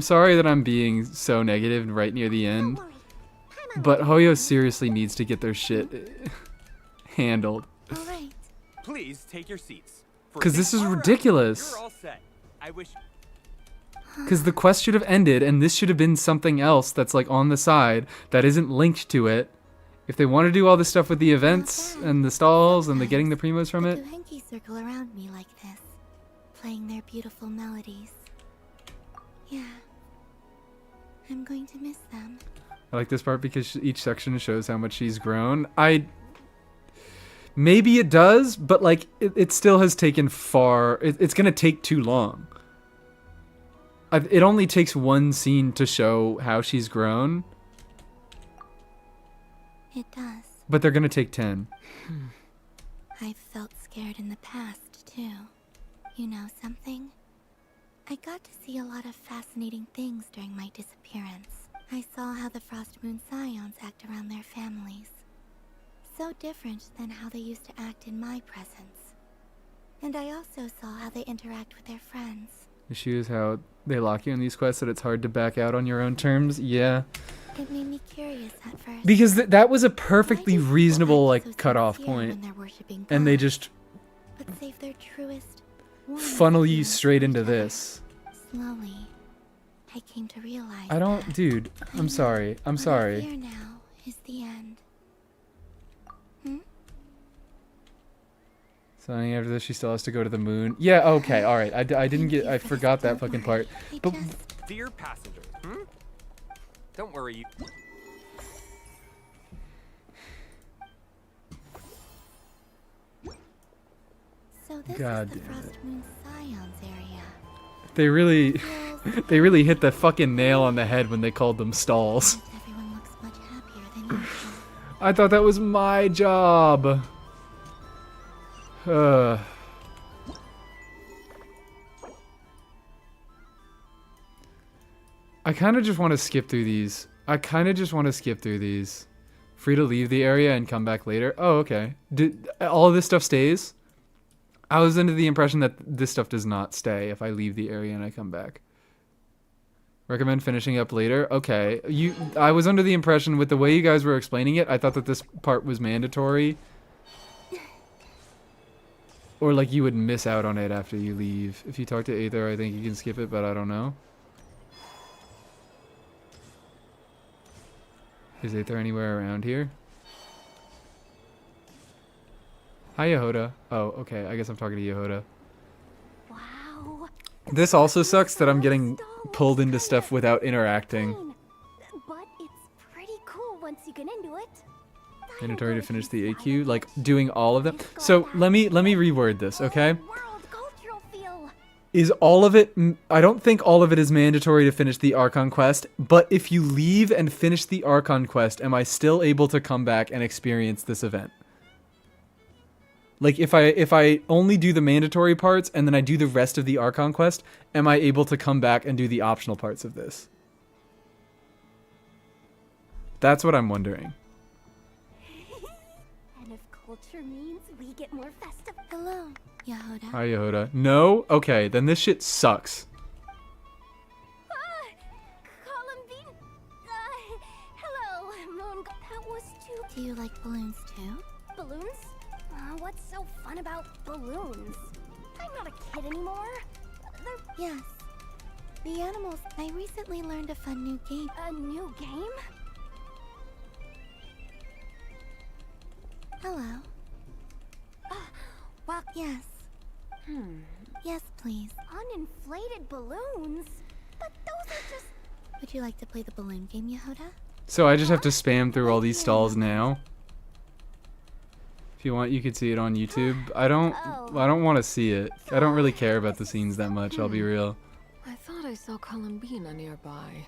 sorry that I'm being so negative right near the end. But Hoyo seriously needs to get their shit handled. Alright. Please take your seats. Cause this is ridiculous. You're all set. I wish. Because the quest should have ended and this should have been something else that's like on the side that isn't linked to it. If they want to do all this stuff with the events and the stalls and the getting the primos from it. Hanky circle around me like this, playing their beautiful melodies. Yeah. I'm going to miss them. I like this part because each section shows how much she's grown. Maybe it does, but like it still has taken far. It's gonna take too long. It only takes one scene to show how she's grown. It does. But they're gonna take 10. I've felt scared in the past, too. You know something? I got to see a lot of fascinating things during my disappearance. I saw how the Frost Moon Scions act around their families. So different than how they used to act in my presence. And I also saw how they interact with their friends. The issue is how they lock you in these quests that it's hard to back out on your own terms. Yeah. It made me curious at first. Because that was a perfectly reasonable like cutoff point. And they just but save their truest, funnel you straight into this. Slowly, I came to realize dude, I'm sorry. I'm sorry. Here now is the end. So after this, she still has to go to the moon. Yeah, okay, all right. I forgot that fucking part. But Dear passenger, don't worry. So this God is the damn Frost Moon Scions area. they really hit the fucking nail on the head when they called them stalls. Everyone looks much happier than usual. I thought that was my job. I kind of just want to skip through these. Free to leave the area and come back later. Oh, okay. All of this stuff stays? I was under the impression that this stuff does not stay if I leave the area and I come back. Recommend finishing up later? Okay. I was under the impression with the way you guys were explaining it, I thought that this part was mandatory. Or like you would miss out on it after you leave. If you talk to Aether, I think you can skip it, but I don't know. Is Aether anywhere around here? Hi, Yehoda. Oh, okay. I guess I'm talking to Yehoda. Wow. This also sucks that I'm getting pulled into stuff without interacting. But it's pretty cool once you get into it. Mandatory to finish the AQ, like doing all of them. So let me reword this, okay? Is all of it? I don't think all of it is mandatory to finish the Archon quest. But if you leave and finish the Archon quest, am I still able to come back and experience this event? Like if I only do the mandatory parts and then I do the rest of the Archon quest, am I able to come back and do the optional parts of this? That's what I'm wondering. And if culture means we get more festive. Hello, Yehoda. Hi, Yehoda. No? Okay, then this shit sucks. Hello, Moon. That was too. Do you like balloons too? Balloons? What's so fun about balloons? I'm not a kid anymore. Yes. The animals. I recently learned a fun new game. A new game? Hello. Well, yes. Yes, please. Uninflated balloons? But those are just... Would you like to play the balloon game, Yehoda? So I just have to spam through all these stalls now. If you want, you could see it on YouTube. I don't want to see it. I don't really care about the scenes that much, I'll be real. I thought I saw Columbina nearby.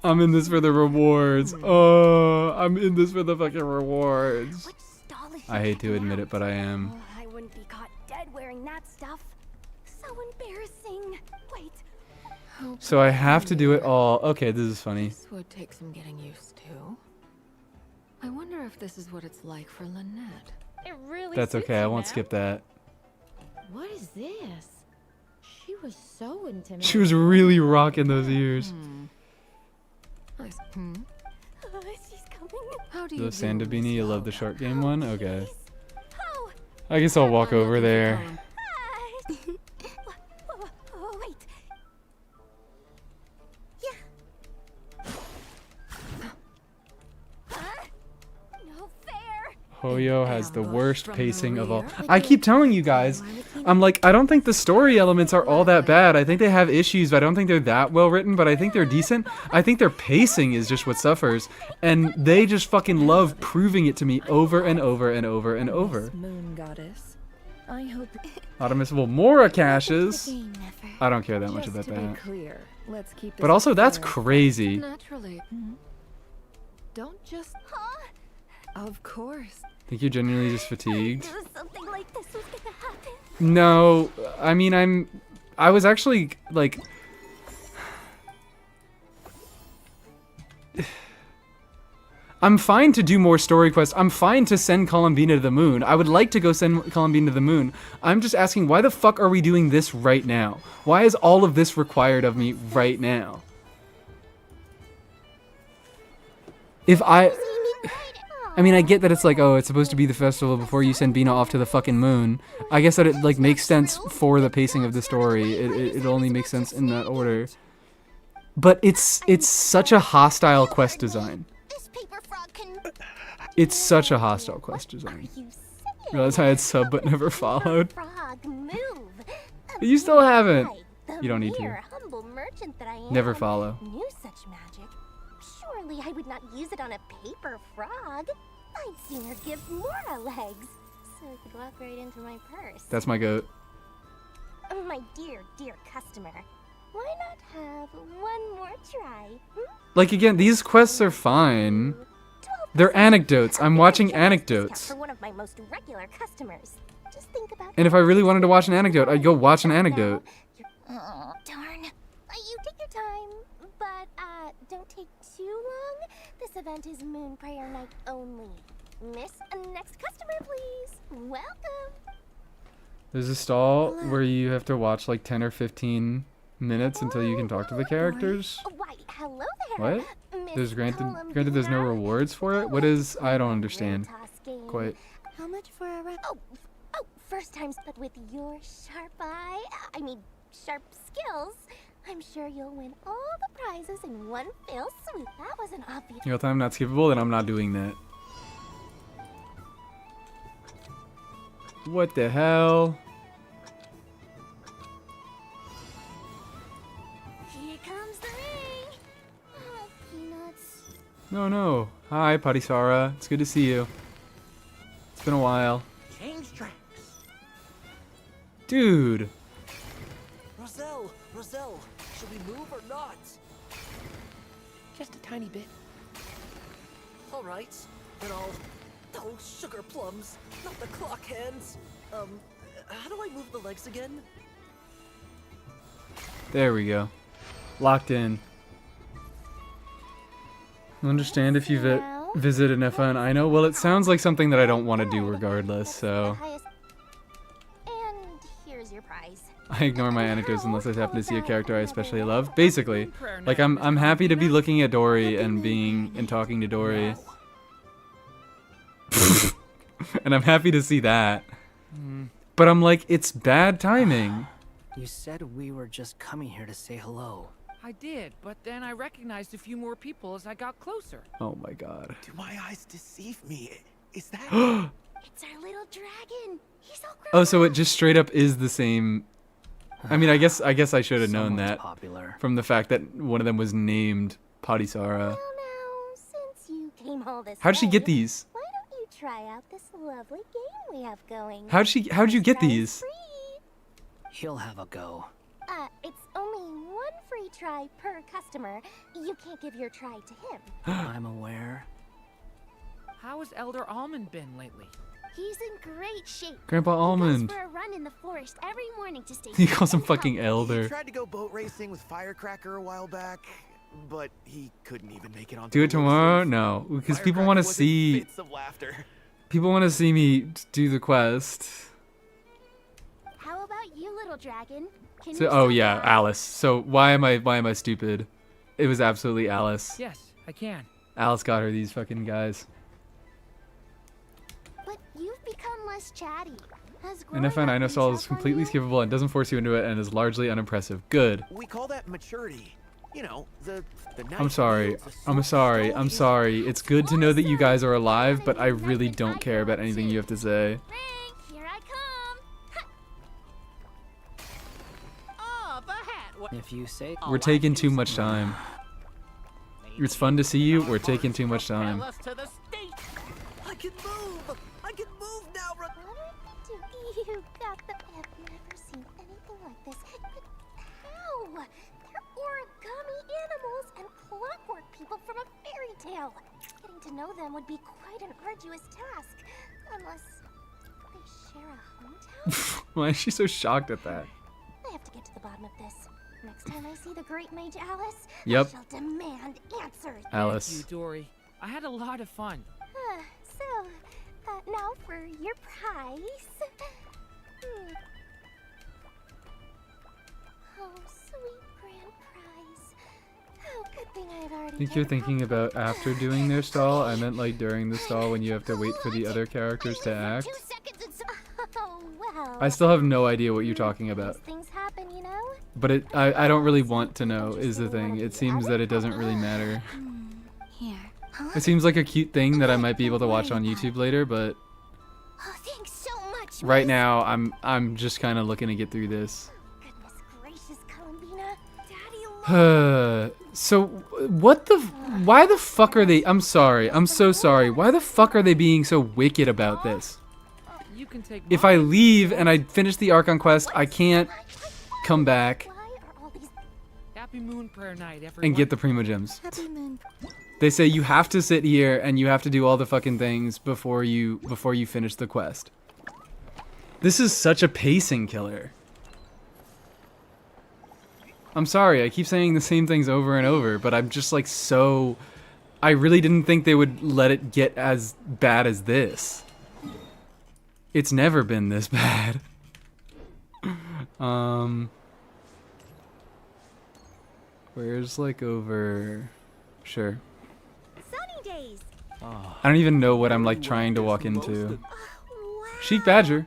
I'm in this for the rewards. Oh, I'm in this for the fucking rewards. I hate to admit it, but I am. Oh, I wouldn't be caught dead wearing that stuff. So embarrassing. Wait. So I have to do it all. Okay, this is funny. This would take some getting used to. I wonder if this is what it's like for Lynette. It really That's suits okay. I you, won't ma'am. skip that. What is this? She was so intimidating. She was really rocking those ears. Nice. She's coming. How do The you Sanda do, Beanie, you Miss love the Zelda? short game one? Okay. Oh, I guess I'll walk over there. oh, wait. No fair. Hoyo has the worst pacing of all. I keep telling you guys, I'm like, I don't think the story elements are all that bad. I think they have issues, but I don't think they're that well written, but I think they're decent. I think their pacing is just what suffers. And they just fucking love proving it to me over and over and over and over. Moon goddess, I hope. Automissable Mora caches. I don't care that much Just about to be that. clear, let's keep But this also, that's fair. crazy. Naturally. Don't just. Of course. Think you're genuinely just fatigued? Something like this was gonna happen. No, I mean, I was actually, like... I'm fine to do more story quests. I'm fine to send Columbina to the moon. I would like to go send Columbina to the moon. I'm just asking, why the fuck are we doing this right now? Why is all of this required of me right now? If I mean, I get that it's like, oh, it's supposed to be the festival before you send Bina off to the fucking moon. I guess that it, like, makes sense for the pacing of the story. It only makes sense in that order. But it's such a hostile quest design. It's such a hostile quest design. Realize I had sub but never followed. You still haven't. You don't need to. Humble merchant that I am. Never follow. Knew such magic. Surely I would not use it on a paper frog. I'd sooner give Mora legs, so it could walk right into my purse. That's my goat. My dear, dear customer, why not have one more try? Like, again, these quests are fine. They're anecdotes. I'm watching anecdotes. For one of my most regular customers. Just think about And if I really wanted to watch an anecdote, I'd go watch an anecdote. Darn. You take your time, but don't take too long. This event is Moon Prayer Night only. Miss, next customer, please. Welcome. There's a stall where you have to watch like 10 or 15 minutes until you can talk to the characters. Why, hello there. What? There's granted there's no rewards for it? What is, I don't understand quite. How much for a Oh, first time, but with your sharp eye, I mean, sharp skills, I'm sure you'll win all the prizes in one fell swoop. That wasn't obvious. You know, if I'm not skippable, then I'm not doing that. What the hell? Here comes the ring. Oh, peanuts. No. Hi, Patisara. It's good to see you. It's been a while. Change tracks. Dude. Roselle, should we move or not? Just a tiny bit. All right, then I'll... Oh, sugar plums, not the clock hands. How do I move the legs again? There we go. Locked in. Understand if you visit an FN. I know. Well, it sounds like something that I don't want to do regardless, so And here's your prize. I ignore my anecdotes unless I happen to see a character I especially love. Basically, like I'm happy to be looking at Dory and talking to Dory. And I'm happy to see that. But I'm like, it's bad timing. You said we were just coming here to say hello. I did, but then I recognized a few more people as I got closer. Oh my god. Do my eyes deceive me? Is that... It's our little dragon. He's all grown Oh, so it just straight up is the same. I mean, I guess I should have known that from the fact that one of them was named Patisara. Well, now, since you came all this How'd she way, get these? Why don't you try out this lovely game we have going? How'd you get these? He'll have a go. It's only 1 free try per customer. You can't give your try to him. I'm aware. How has Elder Almond been lately? He's in great shape. Grandpa Almond. He goes for a run in the forest every morning to stay. He calls him fucking He elder. tried to go boat racing with Firecracker a while back, but he couldn't even make it on. Do it tomorrow? No, because people want to see. Fits of laughter. People want to see me do the quest. How about you, little dragon? Can So, you oh still yeah, fly? Alice. So why am I stupid? It was absolutely Alice. Yes, I can. Alice got her these fucking guys. But you've become less chatty. Has And FNI No Stall is completely skippable and doesn't force you into it and is largely unimpressive. Good. We call that maturity. You know, the I'm sorry. I'm sorry. I'm sorry. It's good to know that you guys are alive, but I really don't care about anything you have to say. Here I come. Oh, the hat. If you say. We're taking too much time. It's fun to see you. We're taking too much time. Us to the state. I can move. I can move now. You got the. I've never seen anything like this. But how? They're origami animals and clockwork people from a fairy tale. Getting to know them would be quite an arduous task, unless they share a hometown. Why is she so shocked at that? I have to get to the bottom of this. Next time I see the great mage Alice, Yep. I shall demand answers. Alice. Thank you, Dory. I had a lot of fun. Now for your prize. Oh, sweet grand prize. Oh, good thing I've already. I think you're thinking about after doing their stall. I meant like during the stall when you have to wait for the other characters to act. Oh well. I still have no idea what you're talking about. Things happen, you know. But I don't really want to know is the thing. It seems that it doesn't really matter. Here. It seems like a cute thing that I might be able to watch on YouTube later, but Oh, thanks so much. right now I'm just kind of looking to get through this. Goodness gracious, Columbina. Daddy. So what the why the fuck are they I'm sorry. I'm so sorry. Why the fuck are they being so wicked about this? You can take If I leave and I finish the Archon quest, I can't come back Happy Moon Prayer Night, everyone. and get the Primo Gems. Happy moon. They say you have to sit here and you have to do all the fucking things before you finish the quest. This is such a pacing killer. I'm sorry, I keep saying the same things over and over, but I'm just like so I really didn't think they would let it get as bad as this. It's never been this bad. Where's like over sure. Sunny days. I don't even know what I'm like trying to walk into. Chic Badger.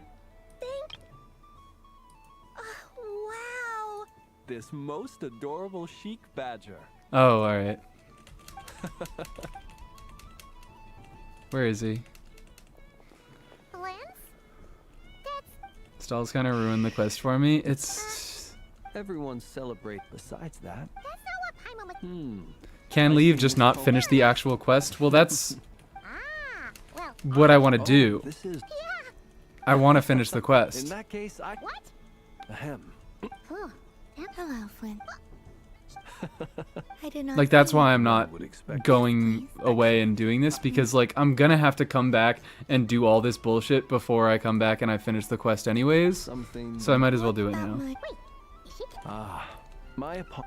Wow. This most adorable chic badger. Oh, alright. Where is he? Lance? Stall's kind of ruined the quest for me. It's Everyone celebrate besides that. can leave, just not finish the actual quest. Well, that's what I want to do. This is I want to finish the in quest. that case I Ahem. Oh, hello, Flynn. I did not. Like that's why I'm not going away and doing this because like I'm gonna have to come back and do all this bullshit before I come back and I finish the quest anyways. So I might as well do it now.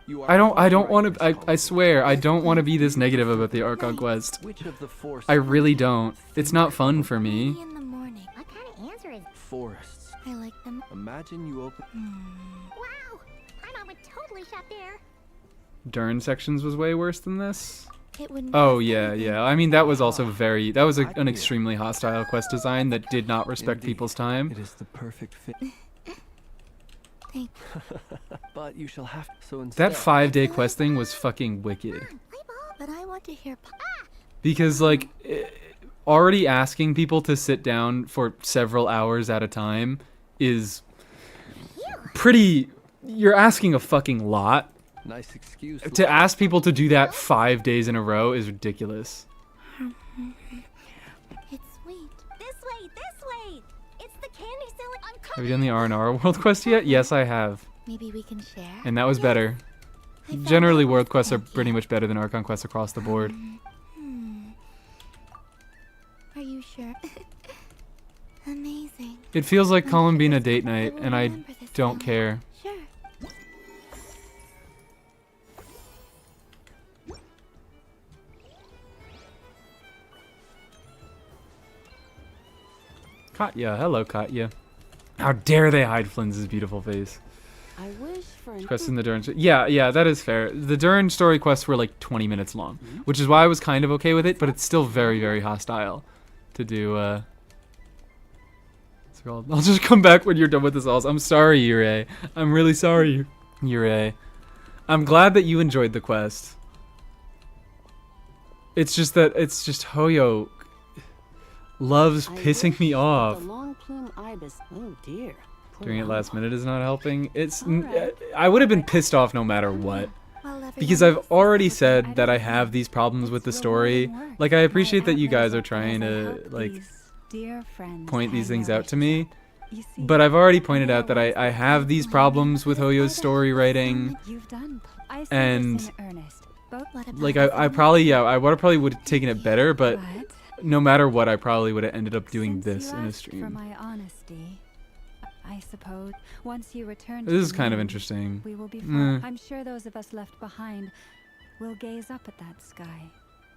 You I don't want to. I swear I don't want to be this negative about the Archon quest. Which of the four I really don't. It's not fun for me. In the morning. What kind of answer is? forests? I like them. Imagine you open Wow. My mom would totally shop there. Dern sections was way worse than this. It wouldn't. Oh yeah, yeah. I mean that was also very. That was an extremely hostile quest design that did not respect people's time. It is the perfect fit. But you shall have so instead. That 5-day quest thing was fucking wicked. But I want to hear. Because like already asking people to sit down for several hours at a time is pretty. You're asking a fucking lot. Nice excuse. To ask people to do that 5 days in a row is ridiculous. It's sweet. This way, this way. It's the candy selling. I'm Have you done the R&R world quest yet? Yes, I have. Maybe we can share. And that was better. Generally, world quests are pretty much better than Archon quests across the board. Are you sure? Amazing. It feels like Columbina date night, and I don't care. Sure. Katya, hello Katya. How dare they hide Flynn's beautiful face? I wish for an Quests in the Durin. Yeah, that is fair. The Durin story quests were like 20 minutes long, which is why I was kind of okay with it, but it's still very, very hostile to do. So I'll just come back when you're done with this all. I'm sorry, Yurei. I'm really sorry, Yurei. I'm glad that you enjoyed the quest. It's just Hoyo loves pissing me off. The long plume ibis. Oh dear. Doing it last minute is not helping. I would have been pissed off no matter what. Because I've already said that I have these problems with the story. Like, I appreciate that you guys are trying to, like, point these things out to me. But I've already pointed out that I have these problems with Hoyo's story writing. And, like, I probably would have taken it better, but no matter what, I probably would have ended up doing this in a stream. For my honesty, I suppose once you return. This is kind of interesting. We will be fine. I'm sure those of us left behind will gaze up at that sky,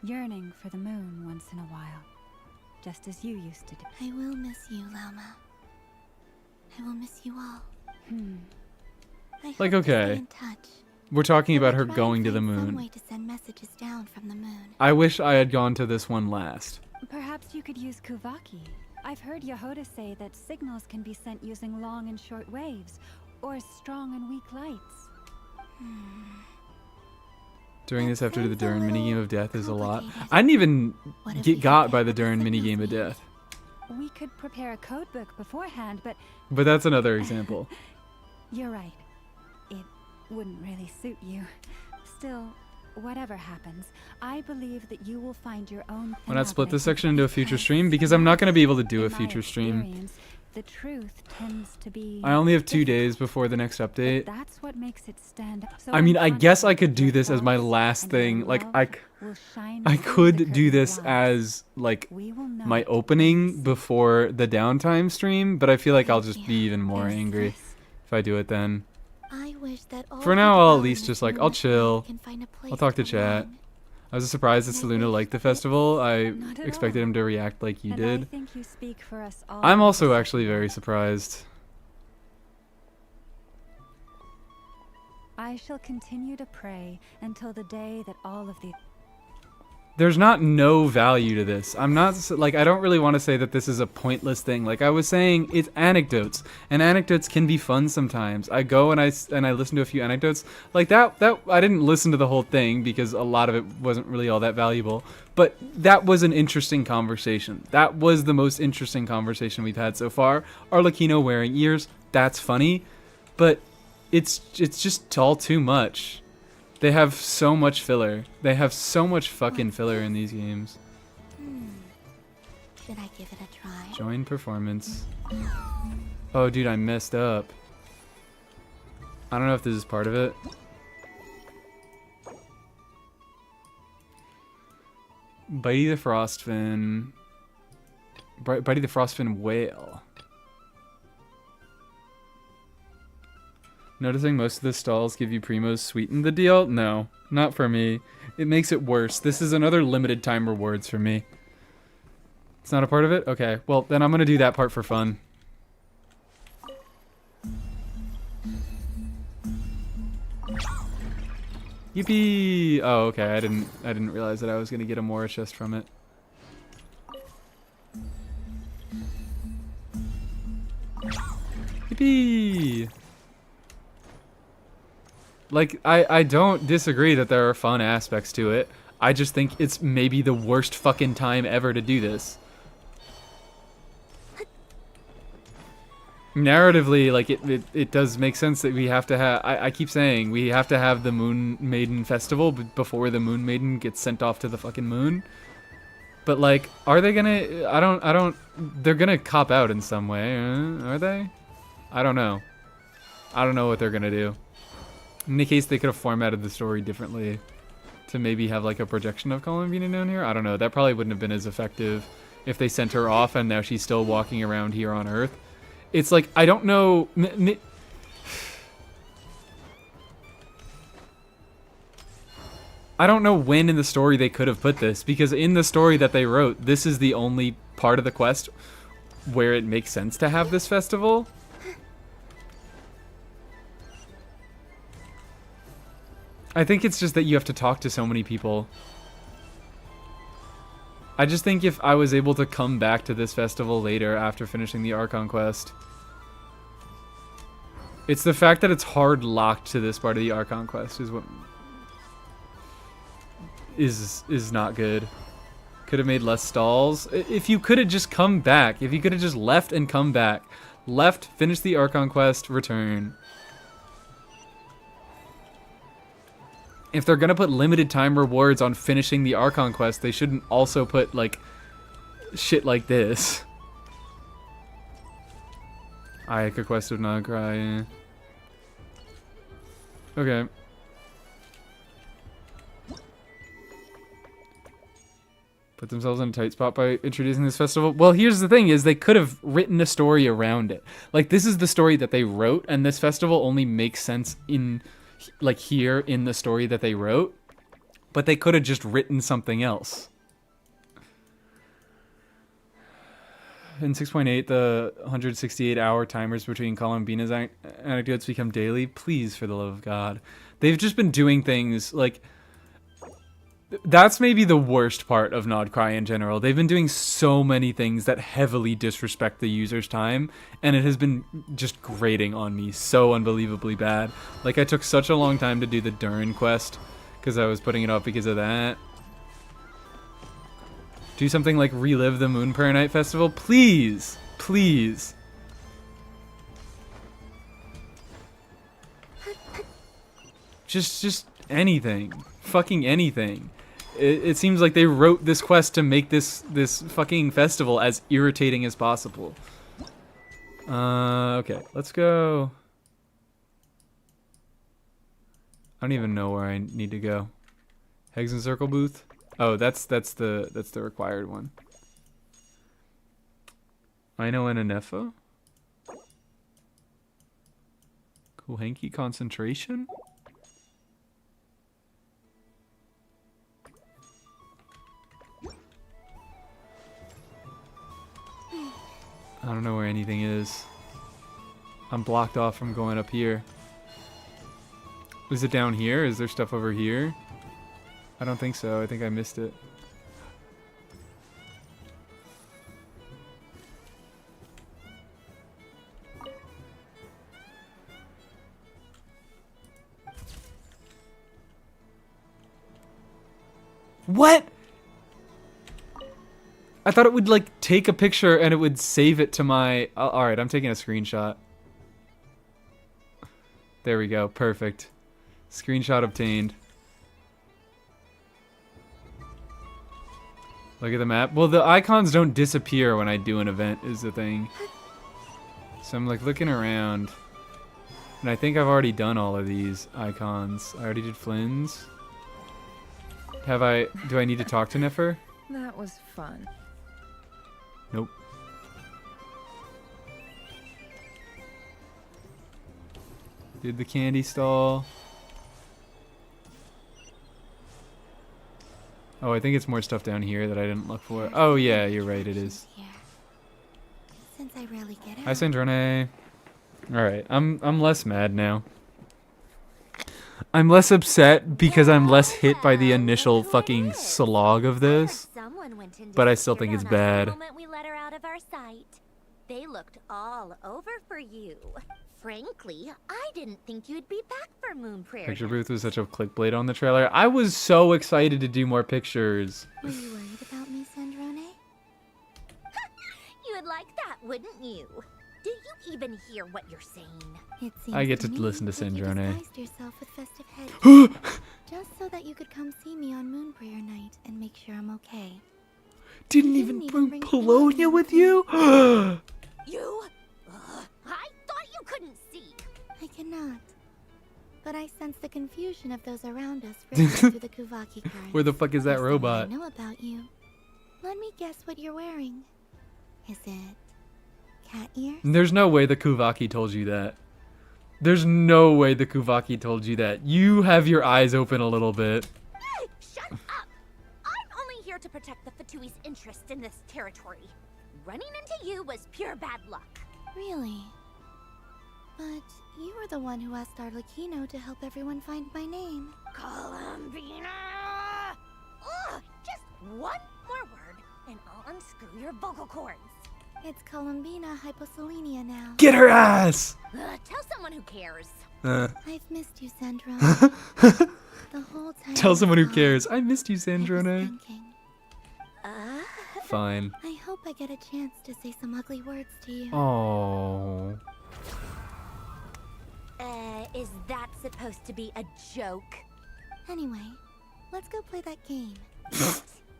yearning for the moon once in a while, just as you used to do. I will miss you, Lauma. I will miss you all. Like, okay, we're talking about her going to the Some moon. way to send messages down from the moon. I wish I had gone to this one last. Perhaps you could use Kuvaki. I've heard Yehoda say that signals can be sent using long and short waves, or strong and weak lights. Doing this after the Durin minigame of death is a lot. I didn't even get got by the Durin minigame of death. We could prepare a codebook beforehand, but That's another example. you're right. It wouldn't really suit you. Still, whatever happens, I believe that you will find your own. Why not split this section into a future stream? Because I'm not going to be able to do a future stream. The truth tends to be. I only have 2 days before the next update. That's what makes it stand out. So I mean, I guess I could do this as my last thing. Like, I could do this as, like, my opening before the downtime stream, but I feel like I'll just be even more angry if I do it then. I wish that all For now, I'll at least just, like, I'll chill. I'll talk to chat. I was surprised that Saluna liked the festival. I expected him to react like you did. I think you speak for us all. I'm also actually very surprised. I shall continue to pray until the day that all of the. There's not no value to this. I'm not, like, I don't really want to say that this is a pointless thing. Like I was saying, it's anecdotes, and anecdotes can be fun sometimes. I go and I listen to a few anecdotes. Like that I didn't listen to the whole thing because a lot of it wasn't really all that valuable. But that was an interesting conversation. That was the most interesting conversation we've had so far. Arlecchino wearing ears, that's funny, but it's just all too much. They have so much filler. They have so much fucking filler in these games. Should I give it a try? Join performance. Oh, dude, I messed up. I don't know if this is part of it. Bitey the Frostfin. Bitey the Frostfin whale. Noticing most of the stalls give you primos sweeten the deal? No, not for me. It makes it worse. This is another limited time rewards for me. It's not a part of it? Okay, well, then I'm gonna do that part for fun. Yippee! Oh, okay, I didn't realize that I was gonna get a Mora chest from it. Yippee! Like, I don't disagree that there are fun aspects to it. I just think it's maybe the worst fucking time ever to do this. Narratively, like, it does make sense that we have to have... I keep saying, we have to have the Moon Maiden Festival before the Moon Maiden gets sent off to the fucking moon. But, like, are they gonna... I don't... They're gonna cop out in some way, are they? I don't know. I don't know what they're gonna do. In any case, they could have formatted the story differently to maybe have like a projection of Columbina down here. I don't know. That probably wouldn't have been as effective if they sent her off and now she's still walking around here on Earth. It's like, I don't know. I don't know when in the story they could have put this, because in the story that they wrote, this is the only part of the quest where it makes sense to have this festival. I think it's just that you have to talk to so many people. I just think if I was able to come back to this festival later after finishing the Archon quest. It's the fact that it's hard locked to this part of the Archon quest is what is not good. Could have made less stalls. If you could have just come back, if you could have just left and come back. Left, finish the Archon quest, return. If they're gonna put limited time rewards on finishing the Archon quest, they shouldn't also put, like, shit like this. Ayaka quest of Nagrai, yeah. Okay. Put themselves in a tight spot by introducing this festival. Well, here's the thing, is they could have written a story around it. Like, this is the story that they wrote, and this festival only makes sense in, like, here in the story that they wrote. But they could have just written something else. In 6.8, the 168-hour timers between Columbina's anecdotes become daily. Please, for the love of God. They've just been doing things, like... That's maybe the worst part of Nodcry in general. They've been doing so many things that heavily disrespect the user's time, and it has been just grating on me so unbelievably bad. Like, I took such a long time to do the Durin quest, because I was putting it off because of that. Do something like relive the Moon Prayer Night Festival? Please! Please! Just anything. Fucking anything. It seems like they wrote this quest to make this fucking festival as irritating as possible. Okay, let's go. I don't even know where I need to go. Hexen Circle booth? Oh, that's the required one. Ino and Anefa? Cool hanky concentration? I don't know where anything is. I'm blocked off from going up here. Is it down here? Is there stuff over here? I don't think so. I think I missed it. What? I thought it would, like, take a picture and it would save it to my... Alright, I'm taking a screenshot. There we go. Perfect. Screenshot obtained. Look at the map. Well, the icons don't disappear when I do an event, is the thing. So I'm, like, looking around. And I think I've already done all of these icons. I already did Flynn's. Have I... Do I need to talk to Niffer? That was fun. Nope. Did the candy stall. Oh, I think it's more stuff down here that I didn't look for. Oh yeah, you're right, it is. Since I rarely get Hi, Sandrone. Alright, I'm less mad now. I'm less upset because I'm less hit by the initial fucking slog of this. But I still think it's bad. We let her out of our sight. They looked all over for you. Frankly, I didn't think you'd be back for Moon Prayer. Picture booth was such a clickbait on the trailer. I was so excited to do more pictures. Were you worried about me, Sandrone? You would like that, wouldn't you? Do you even hear what you're saying? It seems I get to me listen to like you Sandrone. disguised yourself with festive head just so that you could come see me on Moon Prayer Night and make sure I'm okay. Didn't even bring Polonia with you? You? I thought you couldn't see. I cannot. but I sense the confusion of those around us rippling through the Kuvaki current. Where the fuck is that robot? I know about you. Let me guess what you're wearing. Is it cat ears? There's no way the Kuvaki told you that. There's no way the Kuvaki told you that. You have your eyes open a little bit. Shut up! I'm only here to protect the Fatui's interest in this territory. Running into you was pure bad luck. Really? But you were the one who asked Arlecchino to help everyone find my name. Columbina! Ugh, just one more word, and I'll unscrew your vocal cords. It's Columbina hyposelenia now. Get her ass! Tell someone who cares. I've missed you, Sandrone. The whole time. Tell someone who cares. I missed you, Sandrone. Fine. I hope I get a chance to say some ugly words to you. Oh. Is that supposed to be a joke? Anyway, let's go play that game.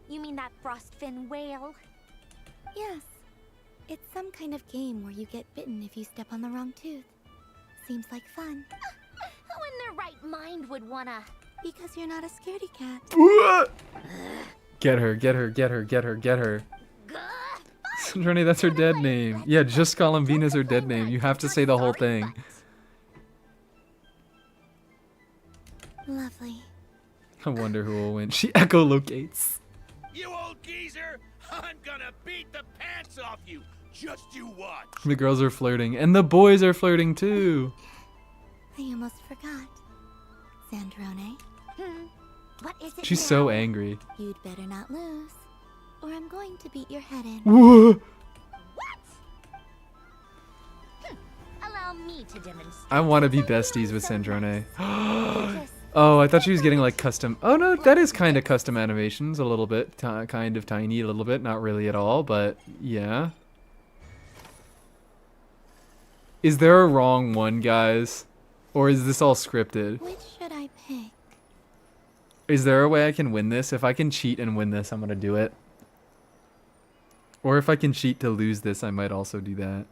You mean that frostfin whale? Yes. It's some kind of game where you get bitten if you step on the wrong tooth. Seems like fun. Who in their right mind would wanna? Because you're not a scaredy cat. Get her, get her, get her, get her, get her. Sandrone, that's her dead name. Yeah, just Columbina's her dead name. You have to say the whole thing. Lovely. I wonder who will win. She echolocates. You old geezer! I'm gonna beat the pants off you! Just you watch! The girls are flirting, and the boys are flirting too. I almost forgot. Sandrone? What is it She's now? so angry. You'd better not lose, or I'm going to beat your head in. What? Allow me to demonstrate. I want to be besties with Sandrone. Oh, I thought she was getting like custom. Oh no, that is kind of custom animations, a little bit, kind of tiny, a little bit, not really at all, but yeah. Is there a wrong one, guys? Or is this all scripted? Which should I pick? Is there a way I can win this? If I can cheat and win this, I'm gonna do it. Or if I can cheat to lose this, I might also do that.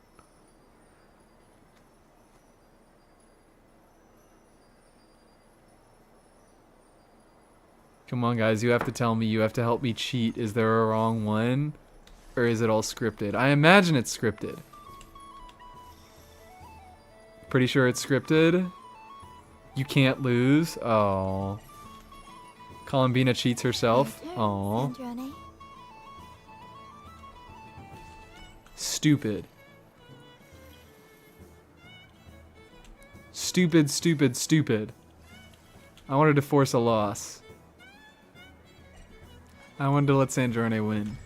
Come on, guys, you have to tell me. You have to help me cheat. Is there a wrong one? Or is it all scripted? I imagine it's scripted. Pretty sure it's scripted. You can't lose. Oh. Columbina cheats herself. Oh. Stupid. Stupid, stupid, stupid. I wanted to force a loss. I wanted to let Sandrone win.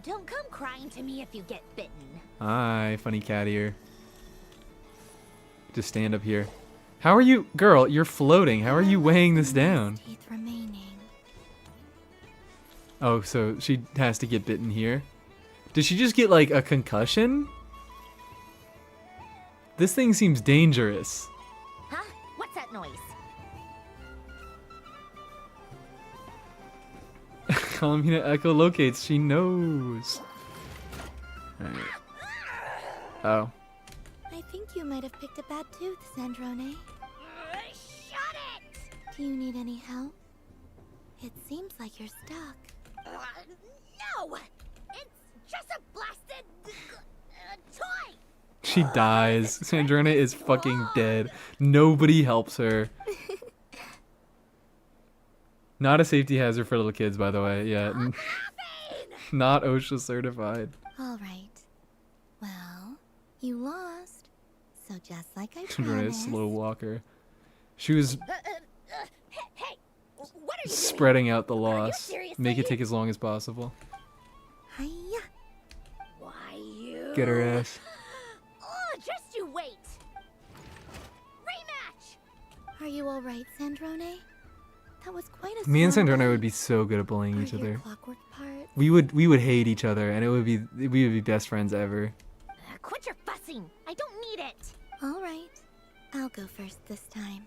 Don't come crying to me if you get bitten. Hi, funny cat ear. Just stand up here. How are you, girl? You're floating. How are you weighing this down? Oh, so she has to get bitten here. Did she just get like a concussion? This thing seems dangerous. Huh? What's that noise? Columbina echolocates. She knows. Alright. Oh. I think you might have picked a bad tooth, Sandrone. Shut it! Do you need any help? It seems like you're stuck. No! It's just a blasted toy! She dies. Sandrone is fucking dead. Nobody helps her. Not a safety hazard for little kids, by the way. Yeah. Not OSHA certified. All right. Well, you lost. So just like I Sandrone is promised. slow walker. She was Hey, what are you spreading out the loss. seriously? Make it take as long as possible. Hiya. Why you? Get her ass. Oh, just you wait. Rematch. Are you all right, Sandrone? That was quite a Me and strong Sandrone one. would be so good at bullying each Are your other. clockwork parts? We would hate each other, and we would be best friends ever. Quit your fussing. I don't need it. All right. I'll go first this time.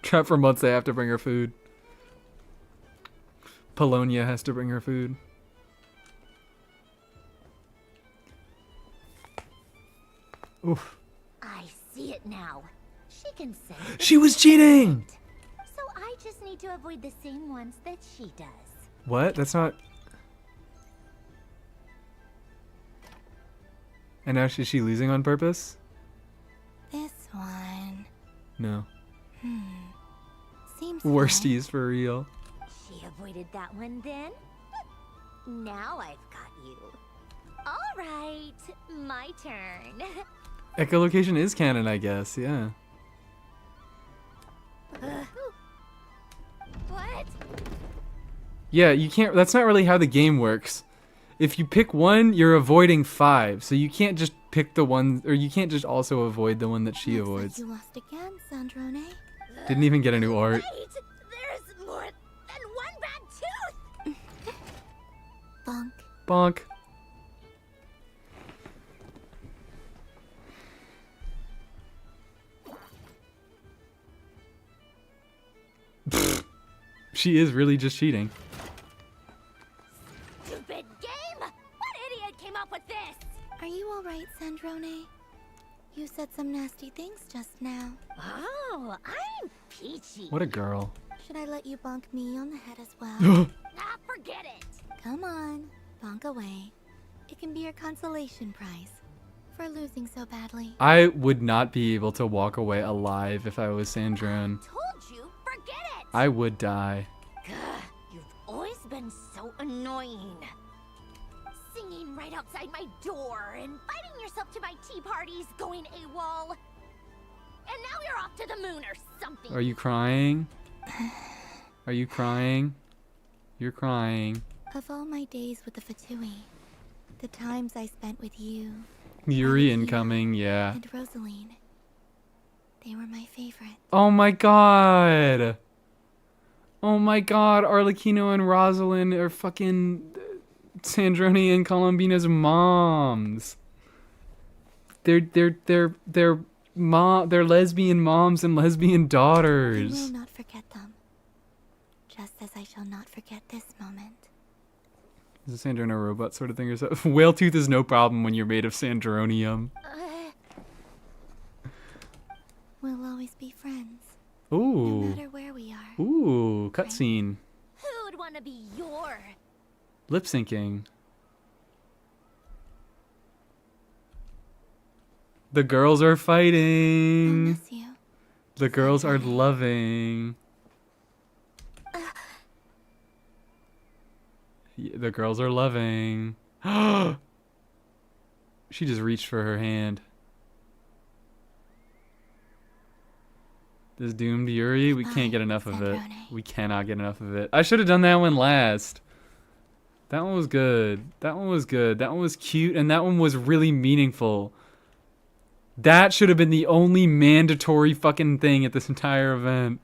Trapped for months, they have to bring her food. Polonia has to bring her food. Oof. I see it now. She can sense. She was cheating! So I just need to avoid the same ones that she does. What? That's not... And now is she losing on purpose? This one. No. Seems Worsties for real. She avoided that one then? Now I've got you. All right, my turn. Echolocation is canon, I guess, yeah. What? Yeah, you can't... That's not really how the game works. If you pick one, you're avoiding 5. So you can't just pick the one... Or you can't just also avoid the one that she avoids. You lost again, Sandrone. Didn't even get a new art. Wait, there's more than one bad tooth. Bonk. Bonk. She is really just cheating. Stupid game! What idiot came up with this? Are you alright, Sandrone? You said some nasty things just now. Oh, I'm peachy. What a girl. Should I let you bonk me on the head as well? Ah, forget it. Come on, bonk away. It can be your consolation prize for losing so badly. I would not be able to walk away alive if I was Sandrone. Told you, forget it. I would die. Gah, you've always been so annoying. Singing right outside my door, inviting yourself to my tea parties, going AWOL. And now you're off to the moon or something. Are you crying? Are you crying? You're crying. Of all my days with the Fatui, the times I spent with you, Yuri incoming, yeah. and Rosaline, they were my favorite. Oh my god! Oh my god, Arlecchino and Rosalind are fucking Sandrone and Columbina's moms. They're lesbian moms and lesbian I daughters. will not forget them, just as I shall not forget this moment. Is a Sandrone a robot sort of thing or something? Whale tooth is no problem when you're made of Sandronium. We'll always be friends. Ooh. No matter where we are. Ooh, cutscene. Who'd want to be your... Lip syncing. The girls are fighting. The girls are loving. Yeah, the girls are loving. She just reached for her hand. This doomed Yuri, we can't get enough of it. We cannot get enough of it. I should have done that one last. That one was good. That one was good. That one was cute, and that one was really meaningful. That should have been the only mandatory fucking thing at this entire event.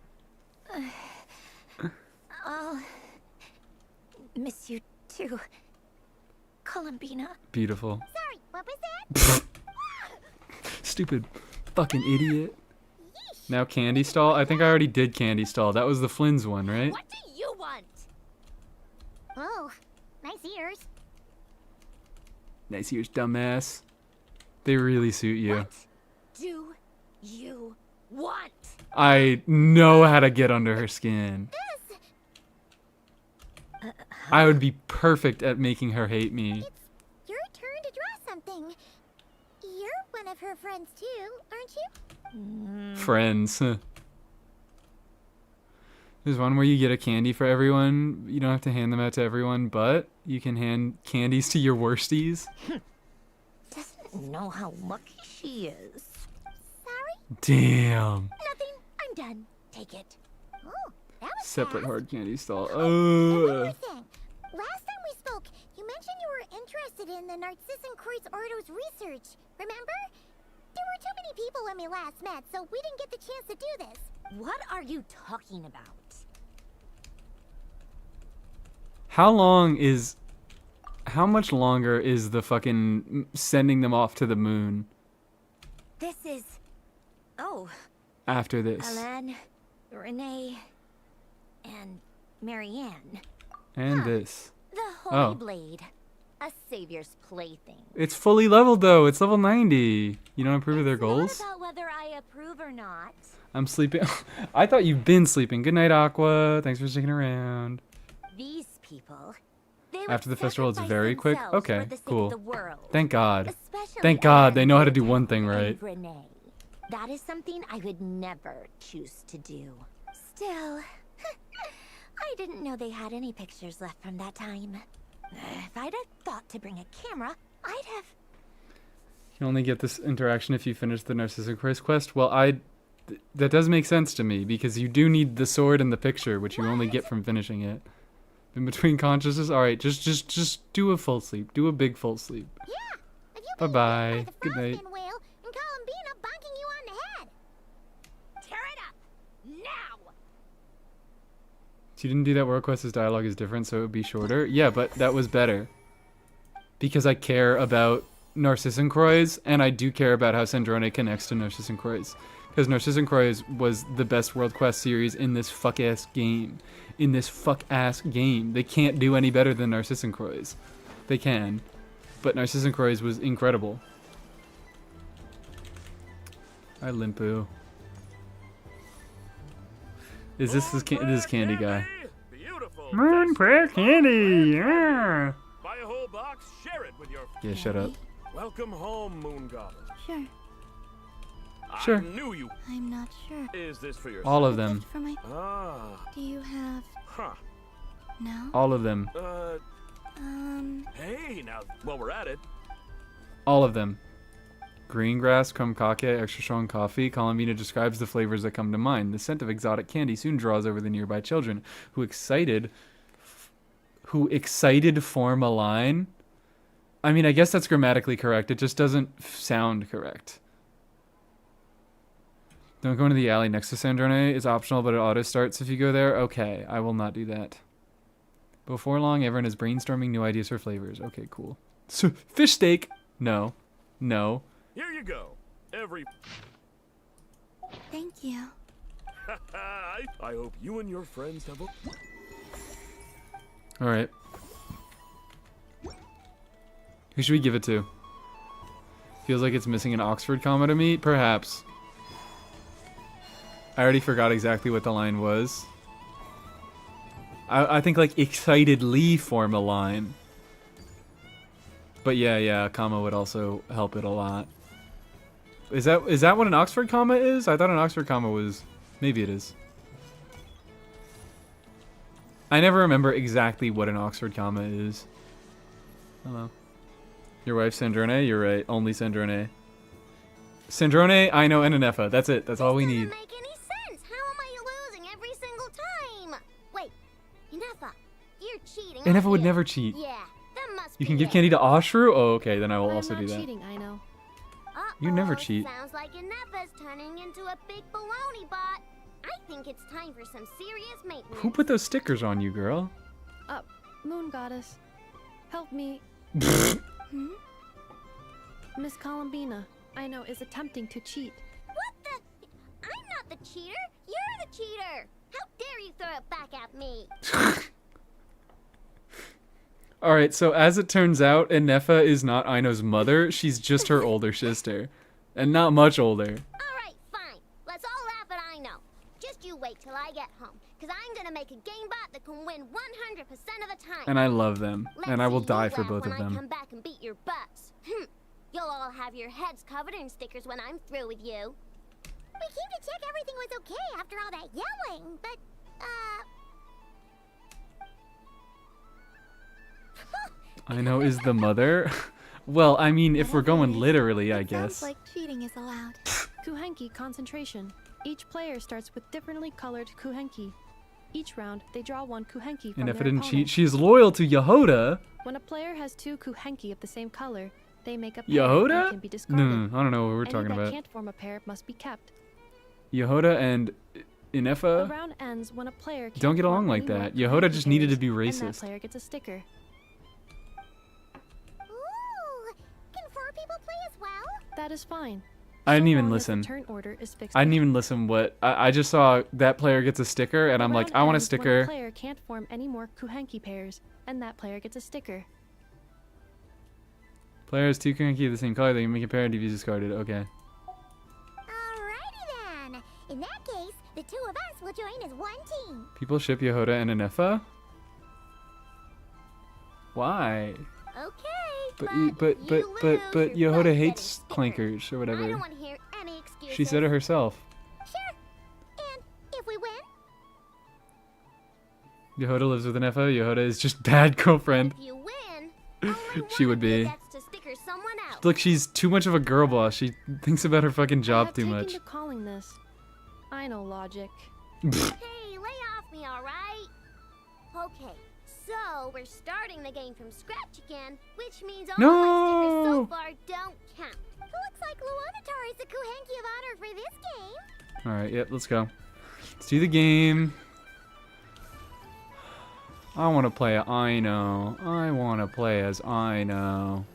I'll miss you too, Columbina. Beautiful. Sorry, what was that? Stupid fucking idiot. Now Candy Stall? I think I already did Candy Stall. That was the Flynn's one, right? What do you want? Oh, nice ears. Nice ears, dumbass. They really suit you. What do you want? I know how to get under her skin. I would be perfect at making her hate me. Your turn to draw something. You're one of her friends too, aren't you? Friends. There's one where you get a candy for everyone. You don't have to hand them out to everyone, but you can hand candies to your worsties. Doesn't know how lucky she is. Sorry? Damn. Nothing. I'm done. Take it. Oh, that was Separate fast. hard candy stall. And one more thing. Last time we spoke, you mentioned you were interested in the Narcissus Kreuz Ordo's research. Remember? There were too many people when we last met, so we didn't get the chance to do this. What are you talking about? How much longer is the fucking sending them off to the moon This is... Oh. after this? Alan, Renee, and Marianne. And this. The Holy Oh. Blade. A savior's plaything. It's fully leveled though. It's level 90. You don't approve of their goals? Not about whether I approve or not. I'm sleeping. I thought you've been sleeping. Good night, Aqua. Thanks for sticking around. These people. After the festival, it's very quick. Okay, cool. World, Thank God. Thank God they know how to do one thing right. Renee. That is something I would never choose to do. Still, I didn't know they had any pictures left from that time. If I'd have thought to bring a camera, I'd have... You can only get this interaction if you finish the Narcissus Christ quest. Well, that does make sense to me, because you do need the sword and the picture, which you only get from finishing it. In between consciousness? Alright, just do a full sleep. Do a big full sleep. Yeah, Bye-bye. Good night. Whale and Columbina bonking you on the head. Tear it up! Now! So you didn't do that world quest, his dialogue is different, so it would be shorter? Yeah, but that was better. Because I care about Narcissus Croix, and I do care about how Sandrone connects to Narcissus Croix. Because Narcissus Croix was the best world quest series in this fuck-ass game. In this fuck-ass game. They can't do any better than Narcissus Croix. They can. But Narcissus Croix was incredible. Hi, Limpu. Is this Candy guy? Moon Prayer Candy! Yeah! Buy a whole box, share it with your... Yeah, shut up. Welcome home, Moon Goddess. Sure. Sure. I knew you. I'm not sure. Is this for your... All of them. For my... Ah. Do you have... Huh. No? All of them. Hey, now, while we're at it. All of them. Green grass, krumkake, extra strong coffee. Columbina describes the flavors that come to mind. The scent of exotic candy soon draws over the nearby children, who excited form a line. I mean, I guess that's grammatically correct. It just doesn't sound correct. Don't go into the alley next to Sandrone. It's optional, but it auto starts if you go there. Okay, I will not do that. Before long, everyone is brainstorming new ideas for flavors. Okay, cool. So, fish steak. No. No. Here you go. Thank you. I hope you and your friends have a... Alright. Who should we give it to? Feels like it's missing an Oxford comma to me? Perhaps. I already forgot exactly what the line was. I think like excitedly form a line. But yeah, a comma would also help it a lot. Is that what an Oxford comma is? I thought an Oxford comma was... Maybe it is. I never remember exactly what an Oxford comma is. Hello. Your wife Sandrone? You're right. Only Sandrone. Sandrone, Aino, and Anefa. That's it. That's all we need. Make any sense? How am I losing every single time? Wait, Inefa, you're cheating. Anefa would never cheat. Yeah, that must You can give candy to Ashru? Oh, okay. Then I will I'm also not do that. cheating, I know. You never cheat. Sounds like Inefa's turning into a big baloney bot. I think it's time for some serious maintenance. Who put those stickers on you, girl? Moon Goddess, help me. Miss Columbina, I know, is attempting to cheat. What the? I'm not the cheater. You're the cheater. How dare you throw it back at me? Alright, so as it turns out, Anefa is not Aino's mother. She's just her older sister. And not much older. Alright, fine. Let's all laugh at Aino. Just you wait till I get home. Because I'm going to make a game bot that can win 100% of the time. And I love them. And I will die for both of when I come them. back and beat your butts. You'll all have your heads covered in stickers when I'm through with you. We came to check everything was okay after all that yelling, but, Aino is the mother? Well, I mean, if we're going literally, I guess. Sounds like cheating is allowed. Kuhenki concentration. Each player starts with differently colored Kuhenki. Each round, they draw one Kuhenki from And if their it didn't opponent. cheat, she is loyal to Yehoda. When a player has two Kuhenki of the same color, they make a pair that Yehoda? can be discarded. No, I don't know what we're Any talking that about. can't form a pair must be kept. Yehoda and The Inefa round ends when a player can't don't get along form like any more that. Yehoda just needed to be pairs, and that racist. player gets a sticker. ooh, can 4 people play as well? That is fine. I didn't So even long as the listen. turn order is fixed I didn't by even listen what... I just saw that player gets a sticker, and I'm like, I want a ends when sticker. a player can't form any more Kuhenki pairs, and that player gets a sticker. Players 2 can keep the same color. They can make a pair of DVs discarded. Okay. Alrighty then. In that case, the two of us will join as one team. People ship Yehoda and Anefa? Why? Okay. But Yehoda hates clankers or whatever. I don't want to hear any excuses. She said it herself. Sure. And if we win, Yehoda lives with Anefa. Yehoda is just bad girlfriend. if you win, She would be. that's to sticker someone out. Look, she's too much of a girl boss. She thinks about her fucking job too Taken much. to calling this. I know logic. Hey, lay off me, alright? Okay, so we're starting the game from scratch again, which means all my stickers so far don't count. Looks like Luonatar is the Kuhenki of honor for this game. Alright, yep, let's go. Let's do the game. I want to play Aino. I want to play as Aino.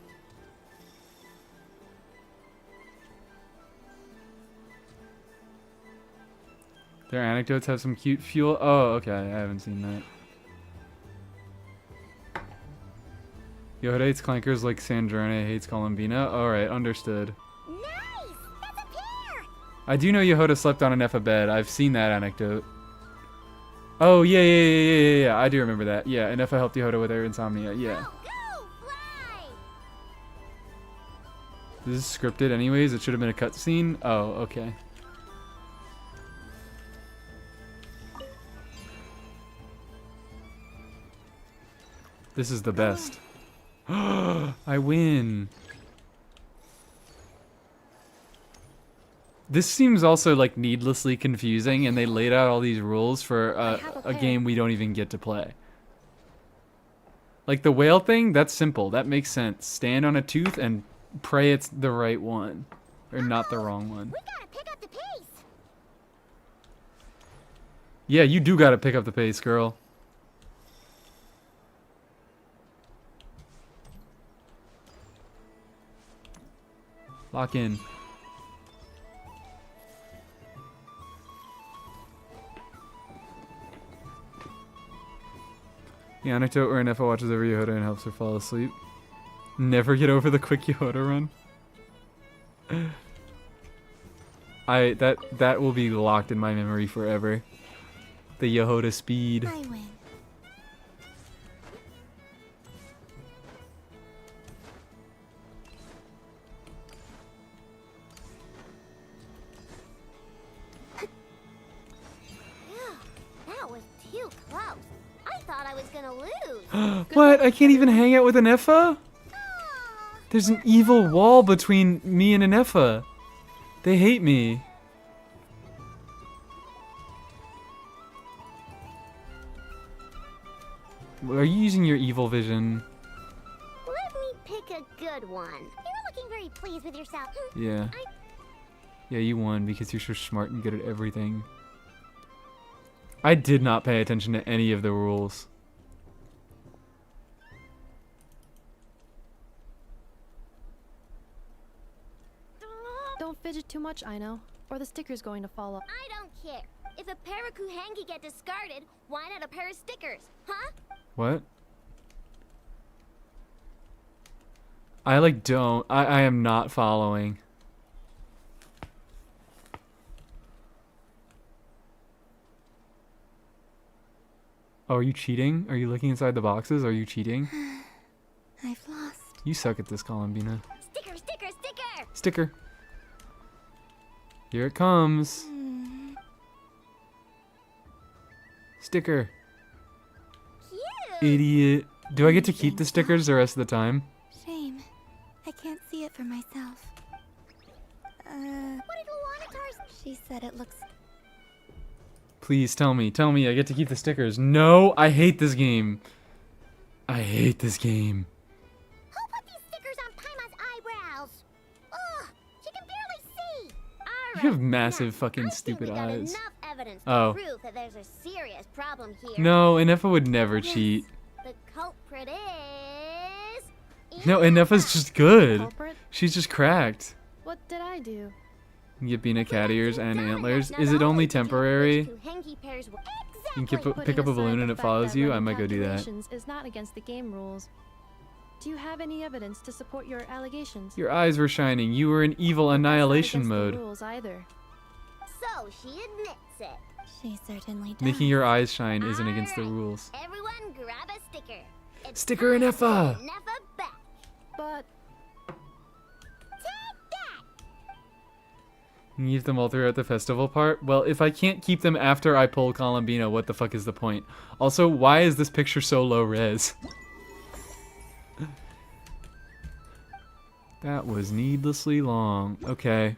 Their anecdotes have some cute fuel. Oh, okay. I haven't seen that. Yehoda hates clankers like Sandrone hates Columbina. Alright, understood. Nice! That's a pair! I do know Yehoda slept on an Effa bed. I've seen that anecdote. Oh, yeah. I do remember that. Yeah, and Effa helped Yehoda with her insomnia. Yeah. Go, fly! This is scripted anyways. It should have been a cutscene. Oh, okay. This is the best. I win. This seems also like needlessly confusing, and they laid out all these rules for a game we don't even get to play. Like the whale thing, that's simple. That makes sense. Stand on a tooth and pray it's the right one, or not the wrong one. We gotta pick up the pace! Yeah, you do gotta pick up the pace, girl. Lock in. The anecdote where Nefa watches over Yehoda and helps her fall asleep. Never get over the quick Yehoda run. That will be locked in my memory forever. The Yehoda speed. I win. That was too close. I thought I was gonna lose. What? I can't even hang out with an Effa? There's an evil wall between me and an Effa. They hate me. Are you using your evil vision? Let me pick a good one. You're looking very pleased with yourself. Yeah. Yeah, you won because you're so smart and good at everything. I did not pay attention to any of the rules. Don't fidget too much, Aino, or the sticker's going to fall off. I don't care. If a pair of Kuhenki get discarded, why not a pair of stickers, huh? What? I like don't. I am not following. Oh, are you cheating? Are you looking inside the boxes? Are you cheating? I've lost. You suck at this, Columbina. Sticker, sticker, sticker! Sticker. Here it comes. Sticker. Cute! Idiot. Do I get to keep the stickers the rest of the time? Shame. I can't see it for myself. What did Luonatar? She said it looks... Please tell me. Tell me I get to keep the stickers. No, I hate this game. I hate this game. Who put these stickers on Paimon's eyebrows? Ugh, she can barely see. You have massive fucking stupid eyes. Enough evidence Oh. to prove that there's a serious problem here. No, Inefa would never cheat. The culprit is... No, Inefa's just good. Culprit? She's just cracked. What did I do? You get Bina cat ears and antlers. Is it only temporary? You can pick up a balloon and it follows you? I might go do that. Is not against the game rules. Do you have any evidence to support your allegations? Your eyes were shining. You were in evil annihilation That's not against mode. the rules either. So she admits it. She certainly does. Making your eyes shine isn't against the rules. Everyone grab a sticker. It's Sticker and Effa! Neffa back. But You can keep them all throughout the festival part? Well, if I can't keep them after I pull Columbina, what the fuck is the point? Also, why is this picture so low res? That was needlessly long. Okay.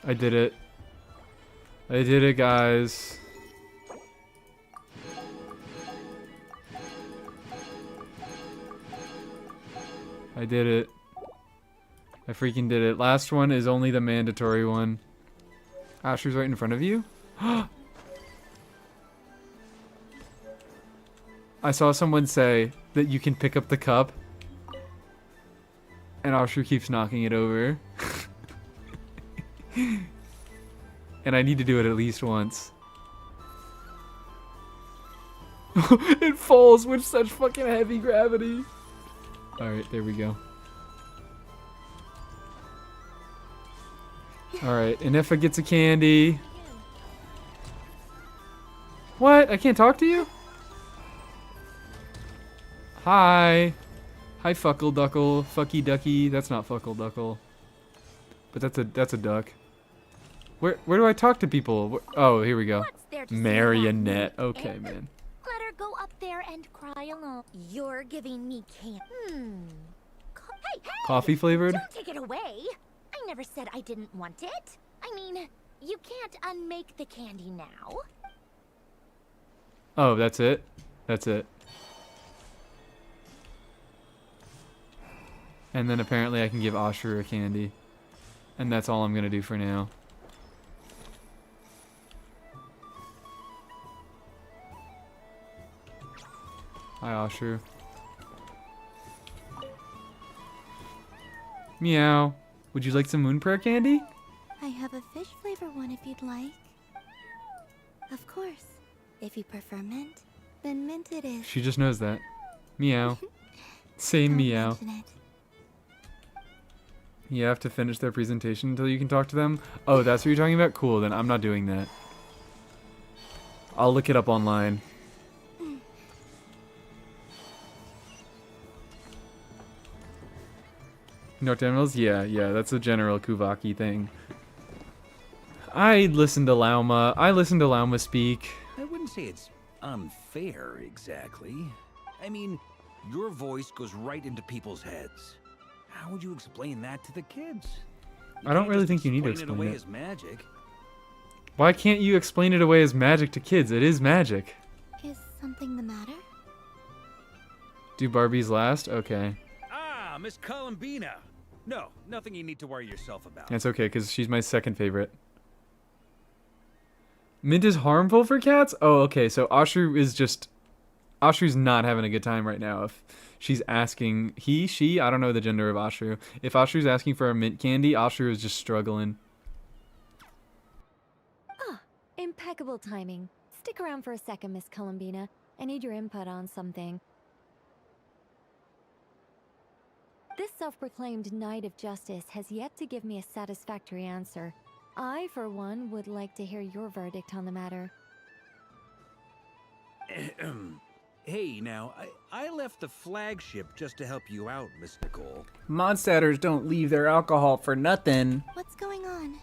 I did it. I did it, guys. I did it. I freaking did it. Last one is only the mandatory one. Asher's right in front of you? I saw someone say that you can pick up the cup. And Asher keeps knocking it over. And I need to do it at least once. It falls with such fucking heavy gravity. Alright, there we go. Alright, and Effa gets a candy. What? I can't talk to you? Hi. Hi, Fuckle Duckle. Fucky Ducky. That's not Fuckle Duckle. But that's a duck. Where do I talk to people? Oh, here we go. Marionette. Okay, man. Let her go up there and cry alone. You're giving me candy. Hey! Coffee flavored? Don't take it away. I never said I didn't want it. I mean, you can't unmake the candy now. Oh, that's it? That's it. And then apparently I can give Asher a candy. And that's all I'm gonna do for now. Hi, Asher. Meow. Would you like some moon prayer candy? I have a fish flavor one if you'd like. Of course. If you prefer mint, then mint it is. She just knows that. Meow. Same meow. You have to finish their presentation until you can talk to them? Oh, that's what you're talking about? Cool, then I'm not doing that. I'll look it up online. Nocturnals? Yeah, that's a general Kuvaki thing. I listen to Lauma. I listen to Lauma speak. I wouldn't say it's unfair, exactly. I mean, your voice goes right into people's heads. How would you explain that to the kids? I don't really think you need to explain it away it. as magic. Why can't you explain it away as magic to kids? It is magic. Is something the matter? Do Barbies last? Okay. Ah, Miss Columbina. No, nothing you need to worry yourself about. That's okay, because she's my second favorite. Mint is harmful for cats? Oh, okay, so Ashu's not having a good time right now. If she's asking, she, I don't know the gender of Ashu. If Ashu's asking for a mint candy, Ashu is just struggling. Ah, impeccable timing. Stick around for a second, Miss Columbina. I need your input on something. This self-proclaimed Knight of Justice has yet to give me a satisfactory answer. I, for one, would like to hear your verdict on the matter. Hey, now, I left the flagship just to help you out, Miss Nicole. Mondstatters don't leave their alcohol for nothing. What's going on?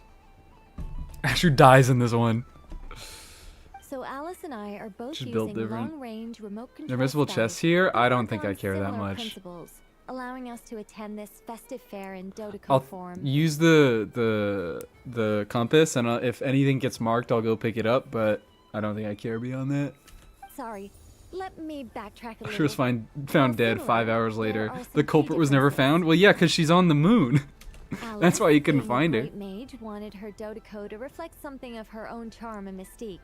Ashu dies in this one. So Alice and I are both She's built using different. long-range remote control. There are invisible chests here? I don't think I care that much. Principles, allowing us to attend this festive fair in Dodecone I'll form. use the compass, and if anything gets marked, I'll go pick it up, but I don't think I care beyond that. Sorry, let me backtrack a little. She was found dead 5 hours later. The culprit was never found? Well, yeah, because she's on the moon. That's why you couldn't find her. Great Mage wanted her Dodecone to reflect something of her own charm and mystique.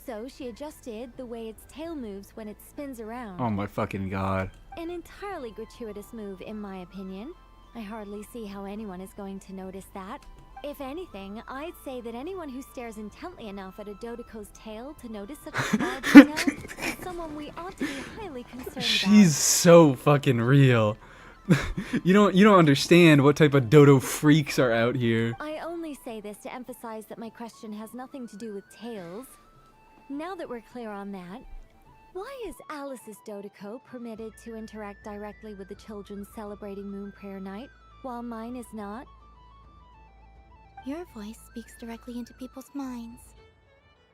So she adjusted the way its tail moves when it spins around. Oh my fucking god. An entirely gratuitous move, in my opinion. I hardly see how anyone is going to notice that. If anything, I'd say that anyone who stares intently enough at a Dodoco's tail to notice such a small detail is someone we ought to be highly concerned She's so fucking real. You don't understand what type of dodo freaks are out here. I only say this to emphasize that my question has nothing to do with tails. Now that we're clear on that, why is Alice's Dodoco permitted to interact directly with the children celebrating Moon Prayer Night, while mine is not? Your voice speaks directly into people's minds.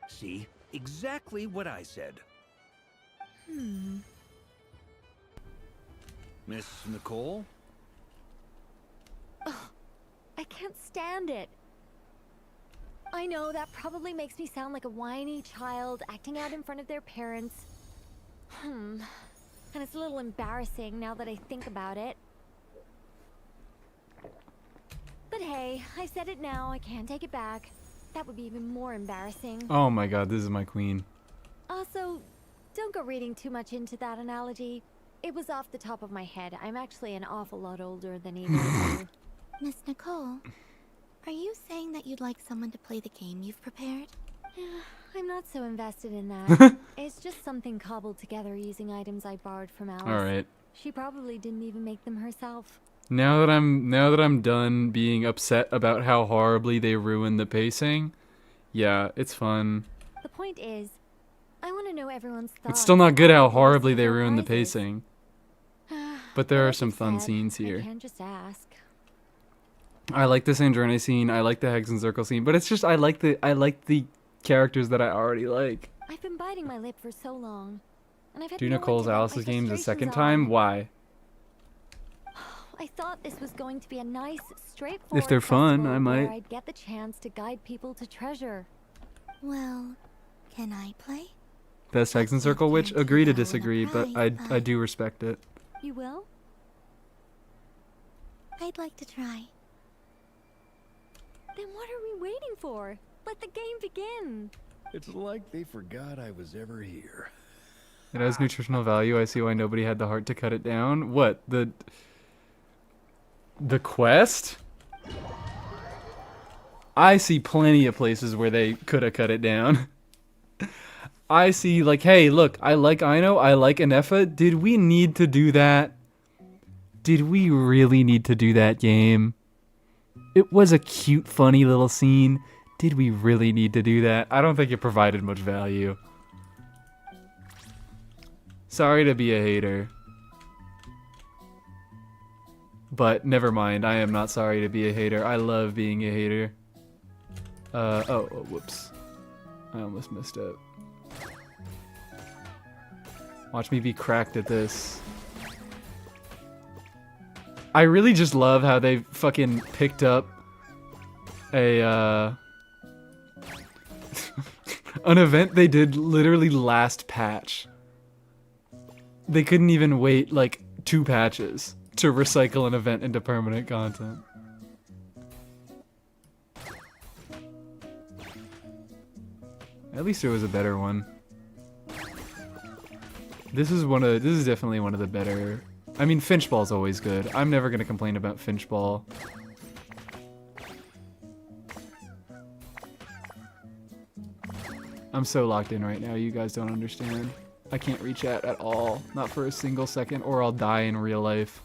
See? Exactly what I said. Miss Nicole? Ugh, I can't stand it. I know that probably makes me sound like a whiny child acting out in front of their parents. And it's a little embarrassing now that I think about it. But hey, I said it now, I can't take it back. That would be even more embarrassing. Oh my god, this is my queen. Also, don't go reading too much into that analogy. It was off the top of my head. I'm actually an awful lot older than either of you. Miss Nicole, are you saying that you'd like someone to play the game you've prepared? I'm not so invested in that. It's just something cobbled together using items I borrowed from Alice. Alright. She probably didn't even make them herself. Now that I'm done being upset about how horribly they ruined the pacing, yeah, it's fun. The point is, I want to know everyone's thoughts. It's still not good how horribly they ruined the pacing. But there are some fun scenes I here. can't just ask. I like the Sandrone scene, I like the Hexen Circle scene, but it's just I like the characters that I already like. I've been biting my lip for so long, and I've had Do no one Nicole's to vent my Alice's games a frustrations second on. time? Why? I thought this was going to be a nice, straightforward If they're fun, festival I might. where I'd get the chance to guide people to treasure. Well, can I play? Best Hexen Circle, which agree to disagree, but I do respect it. You will? I'd like to try. Then what are we waiting for? Let the game begin. It's like they forgot I was ever here. It has nutritional value. I see why nobody had the heart to cut it down. What? The quest? I see plenty of places where they could have cut it down. I see, like, hey, look, I like Aino, I like Anefa. Did we need to do that? Did we really need to do that, game? It was a cute, funny little scene. Did we really need to do that? I don't think it provided much value. Sorry to be a hater. But never mind, I am not sorry to be a hater. I love being a hater. Oh, whoops. I almost messed up. Watch me be cracked at this. I really just love how they fucking picked up a, an event they did literally last patch. They couldn't even wait, like, 2 patches to recycle an event into permanent content. At least it was a better one. This is definitely one of the better. I mean, Finchball's always good. I'm never gonna complain about Finchball. I'm so locked in right now, you guys don't understand. I can't reach chat at all. Not for a single second, or I'll die in real life.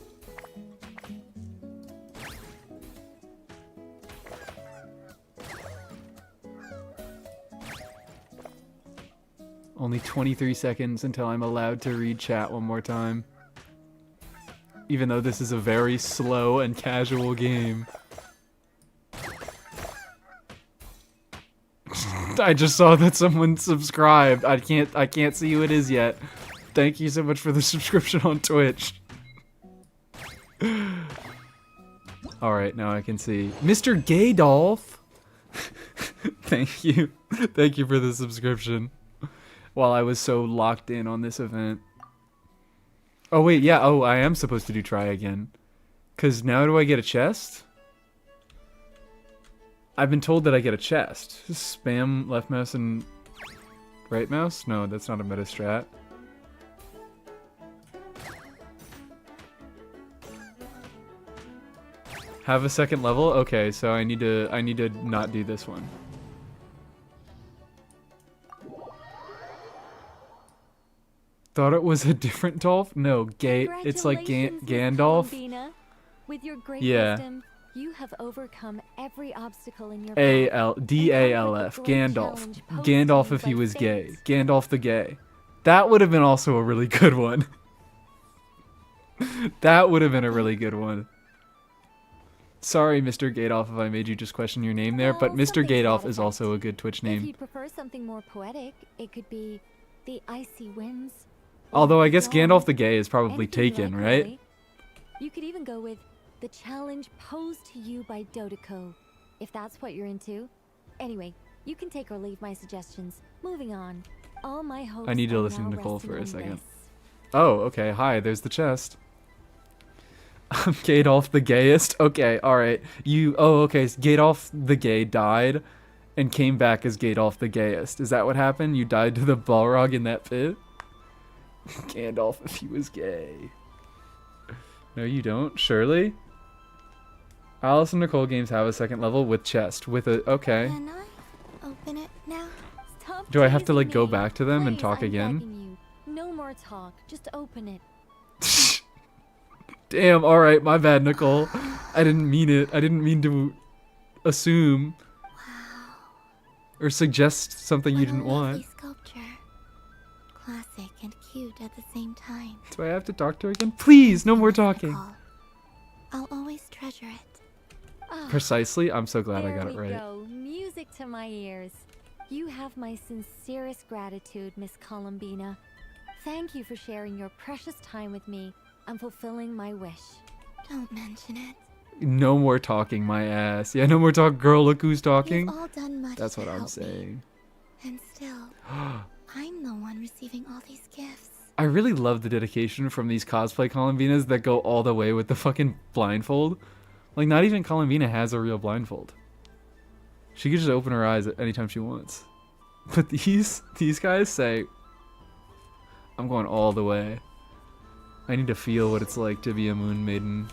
Only 23 seconds until I'm allowed to read chat one more time. Even though this is a very slow and casual game. I just saw that someone subscribed. I can't see who it is yet. Thank you so much for the subscription on Twitch. Alright, now I can see. Mr. Gaydolf! Thank you. Thank you for the subscription. While I was so locked in on this event. Oh wait, yeah, oh, I am supposed to do try again. 'Cause now do I get a chest? I've been told that I get a chest. Spam left mouse and right mouse? No, that's not a meta strat. Have a second level? Okay, so I need to not do this one. Thought it was a different Dolph? No, it's like Gandalf. Columbina. With your great Yeah. wisdom, you have overcome every obstacle in your path. Gandalf. challenge posed to Gandalf you if he by was fate. gay. Gandalf the gay. That would have been also a really good one. That would have been a really good one. Sorry, Mr. Gadolf, if I made you just question your name there, but Mr. Gadolf is also a good Twitch If name. you'd prefer something more poetic, it could be the icy winds. Although I guess Dawn. Gandalf the gay is probably Anything you taken, like, right? really. You could even go with the challenge posed to you by Dodeko, if that's what you're into. Anyway, you can take or leave my suggestions. Moving on. All my hopes I need to are listen now to Nicole resting for a on second. this. Oh, okay. Hi, there's the chest. I'm Gadolf the gayest? Okay, alright. Okay, so Gadolf the gay died and came back as Gadolf the gayest. Is that what happened? You died to the Balrog in that pit? Gandalf if he was gay. No, you don't. Surely? Alice and Nicole games have a second level with chest. With a... Okay. Can I open it now? Stop Do I have to, like, teasing go me. back to them and Please, talk I'm again? begging you. No more talk. Just open it. Damn, alright, my bad, Nicole. I didn't mean it. I didn't mean to assume. Or suggest something you didn't Lovely want. sculpture. Classic and cute at the same time. Do I have to talk to her again? Please, no more talking. I'll always treasure it. Precisely. I'm so glad I There got it we right. go. Music to my ears. You have my sincerest gratitude, Miss Columbina. Thank you for sharing your precious time with me and fulfilling my wish. Don't mention it. No more talking, my ass. Yeah, no more talk. Girl, look who's talking. You've all done much That's to what I'm help me. saying. And still, I'm the one receiving all these gifts. I really love the dedication from these cosplay Columbinas that go all the way with the fucking blindfold. Like, not even Columbina has a real blindfold. She could just open her eyes at any time she wants. But these guys say, I'm going all the way. I need to feel what it's like to be a moon maiden.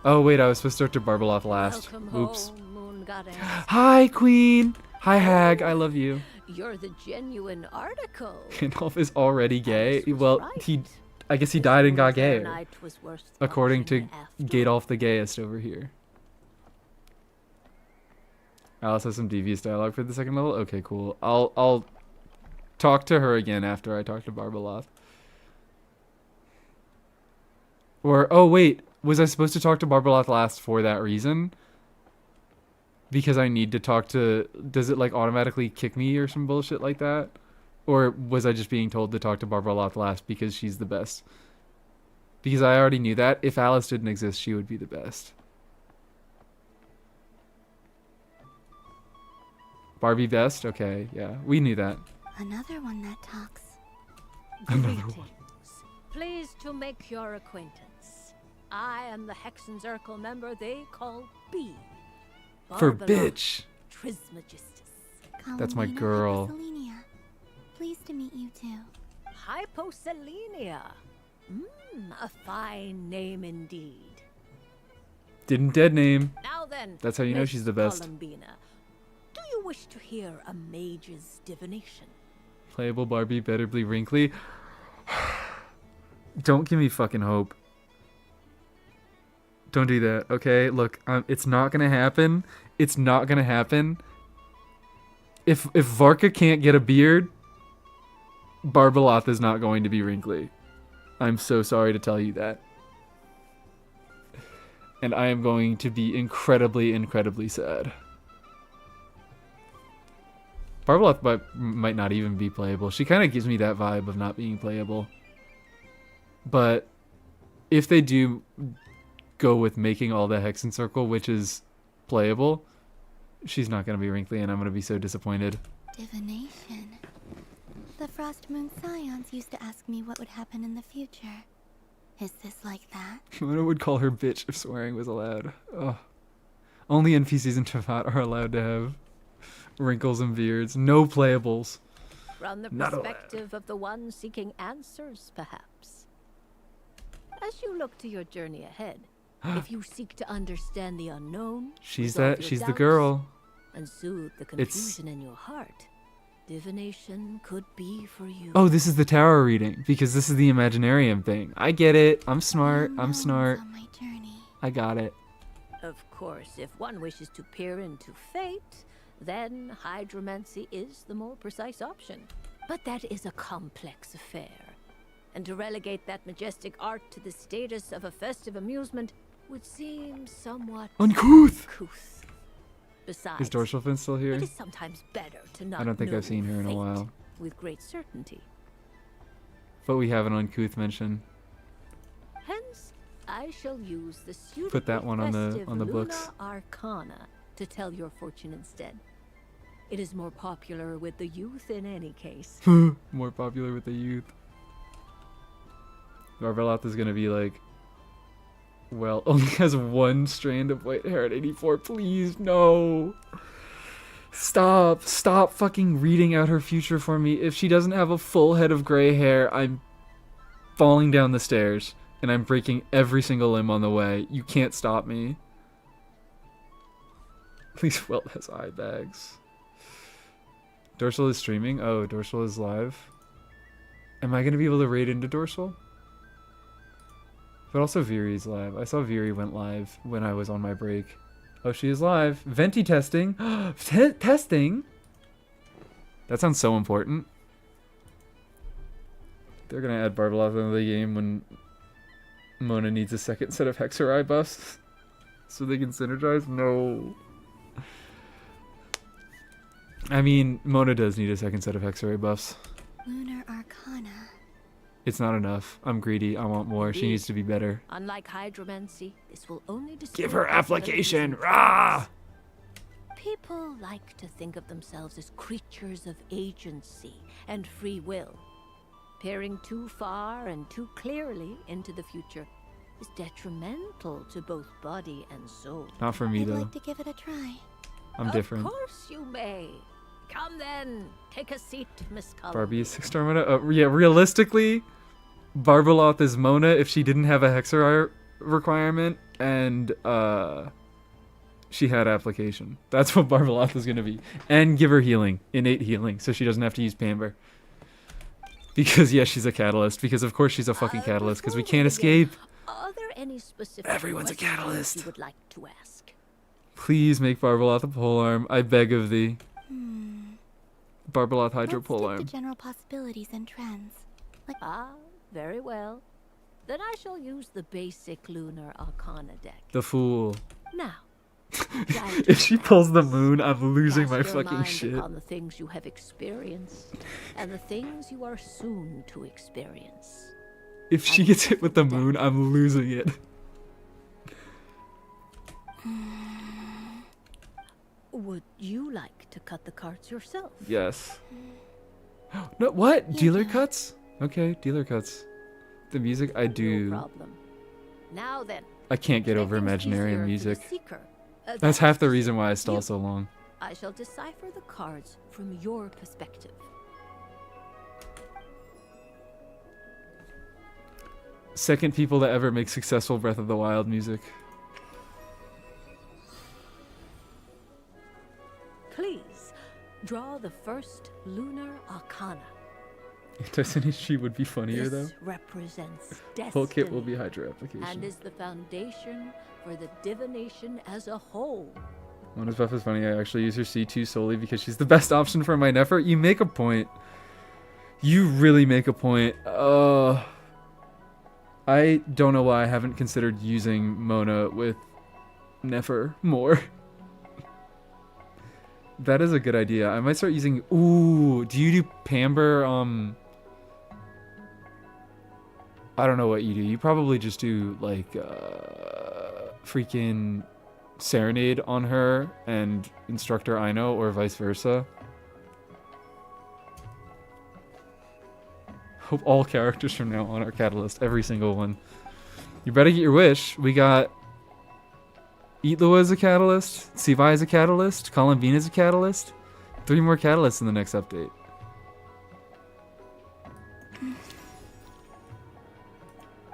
Oh wait, I was supposed to talk to Barbeloth last. Welcome Oops. home, Moon Goddess. Hi, Queen! Hi, Hag. I love you. You're the genuine article. Gandalf is already gay. Well, I guess he died and got gay. night was worth According to watching Gadolf the gayest over here. Alice has some devious dialogue for the second level? Okay, cool. I'll talk to her again after I talk to Barbeloth. Or, oh wait, was I supposed to talk to Barbeloth last for that reason? Because I need to talk to... Does it like automatically kick me or some bullshit like that? Or was I just being told to talk to Barbeloth last because she's the best? Because I already knew that. If Alice didn't exist, she would be the best. Barbie best? Okay, yeah. We knew that. Another one that talks. Another one. Pleased to make your acquaintance. I am the Hexenzirkel member they call B. For Barbeloth bitch. Trismegistus. That's my Columbina girl. Hyposelenia. Pleased to meet you too. Hyposelenia. A fine name indeed. Didn't dead name. Now then, That's how you know Miss she's the best. Columbina, do you wish to hear a mage's divination? Playable Barbie, better be wrinkly. Don't give me fucking hope. Don't do that, okay? Look, it's not gonna happen. It's not gonna happen. If Varka can't get a beard, Barbeloth is not going to be wrinkly. I'm so sorry to tell you that. And I am going to be incredibly, incredibly sad. Barbeloth might not even be playable. She kind of gives me that vibe of not being playable. But if they do go with making all the Hexenzirkel, which is playable, she's not going to be wrinkly, and I'm going to be so disappointed. Divination. The Frost Moon Scions used to ask me what would happen in the future. Is this like that? Mona would call her bitch if swearing was allowed. Ugh. Only NPCs in Tevat are allowed to have wrinkles and beards. No playables. From the Not allowed. perspective of the one seeking answers, perhaps. As you look to your journey ahead, if you seek to understand the unknown, She's resolve that. your She's the doubts, girl. and soothe the It's- confusion in your heart, divination could be for you. Oh, this is the tarot reading because this is the Imaginarium thing. I get it. I'm smart. I'm smart. I got it. Of course, if one wishes to peer into fate, then hydromancy is the more precise option. But that is a complex affair. And to relegate that majestic art to the status of a festive amusement would seem somewhat Uncouth. Besides, Is Dorsal Fin still here? it is sometimes better to not I don't think know I've seen her in a fate while. with great certainty. But we have an uncouth mention. Hence, I shall use the suitable Put that one on the festive books. Luna Arcana to tell your fortune instead. It is more popular with the youth in any case. More popular with the youth. Barbeloth is gonna be like, well, only has one strand of white hair at 84. Please, no. Stop fucking reading out her future for me. If she doesn't have a full head of gray hair, I'm falling down the stairs and I'm breaking every single limb on the way. You can't stop me. At least Welt has eye bags. Dorsal is streaming. Oh, Dorsal is live. Am I gonna be able to raid into Dorsal? But also Viri's live. I saw Viri went live when I was on my break. Oh, she is live. Venti testing. Testing? That sounds so important. They're gonna add Barbeloth into the game when Mona needs a second set of Hexer buffs. So they can synergize? No. I mean, Mona does need a second set of Hexer buffs. Lunar Arcana. It's not enough. I'm greedy. I want more. She needs to be better. Unlike hydromancy, this will only Give her distort application. abilities. Rah! People like to think of themselves as creatures of agency and free will. Peering too far and too clearly into the future is detrimental to both body and soul. Not for me, I'd though. like to give it a try. I'm different. Of course you may. Come then, take a seat, Miss Cullen. Barbie is 6-star Mona. Yeah, realistically, Barbeloth is Mona if she didn't have a Hexer requirement and she had application. That's what Barbeloth is going to be. And give her healing, innate healing, so she doesn't have to use Pamber. Because, yes, she's a catalyst. Because, of course, she's a fucking catalyst. Because we can't escape. Are there any specific Everyone's a questions catalyst. you would like to ask? Please make Barbeloth a polearm. I beg of thee. Barbeloth Hydro The polearm. general possibilities and trends. Like Very well. Then I shall use the basic Lunar Arcana deck. The fool. Now, If she pulls the moon, I'm losing my cast your fucking mind shit. upon the things you have experienced and the things you are soon to experience. If she gets hit with the moon, I'm losing it. Would you like to cut the cards yourself? Yes. No, what? Dealer cuts? Okay, dealer cuts. The music, I do. Problem. Now then, I can't get over easier Imaginarium for the music. seeker. That's half the reason why I stall so long. I shall decipher the cards from your perspective. Second people to ever make successful Breath of the Wild music. Please, draw the first Lunar Arcana. Anti-Synergy would be funnier though. This represents destiny. Whole kit will be Hydra application. And is the foundation for the divination as a whole. Mona's buff is funny. I actually use her C2 solely because she's the best option for my Nefer. You make a point. You really make a point. I don't know why I haven't considered using Mona with Nefer more. That is a good idea. I might start using... Ooh, do you do Pamber? I don't know what you do. You probably just do, like, freaking Serenade on her and Instructor Ino, or vice versa. Hope all characters from now on are Catalyst. Every single one. You better get your wish. We got... Eatlua is a Catalyst. Sivai is a Catalyst. Colin Bean is a Catalyst. 3 more Catalysts in the next update.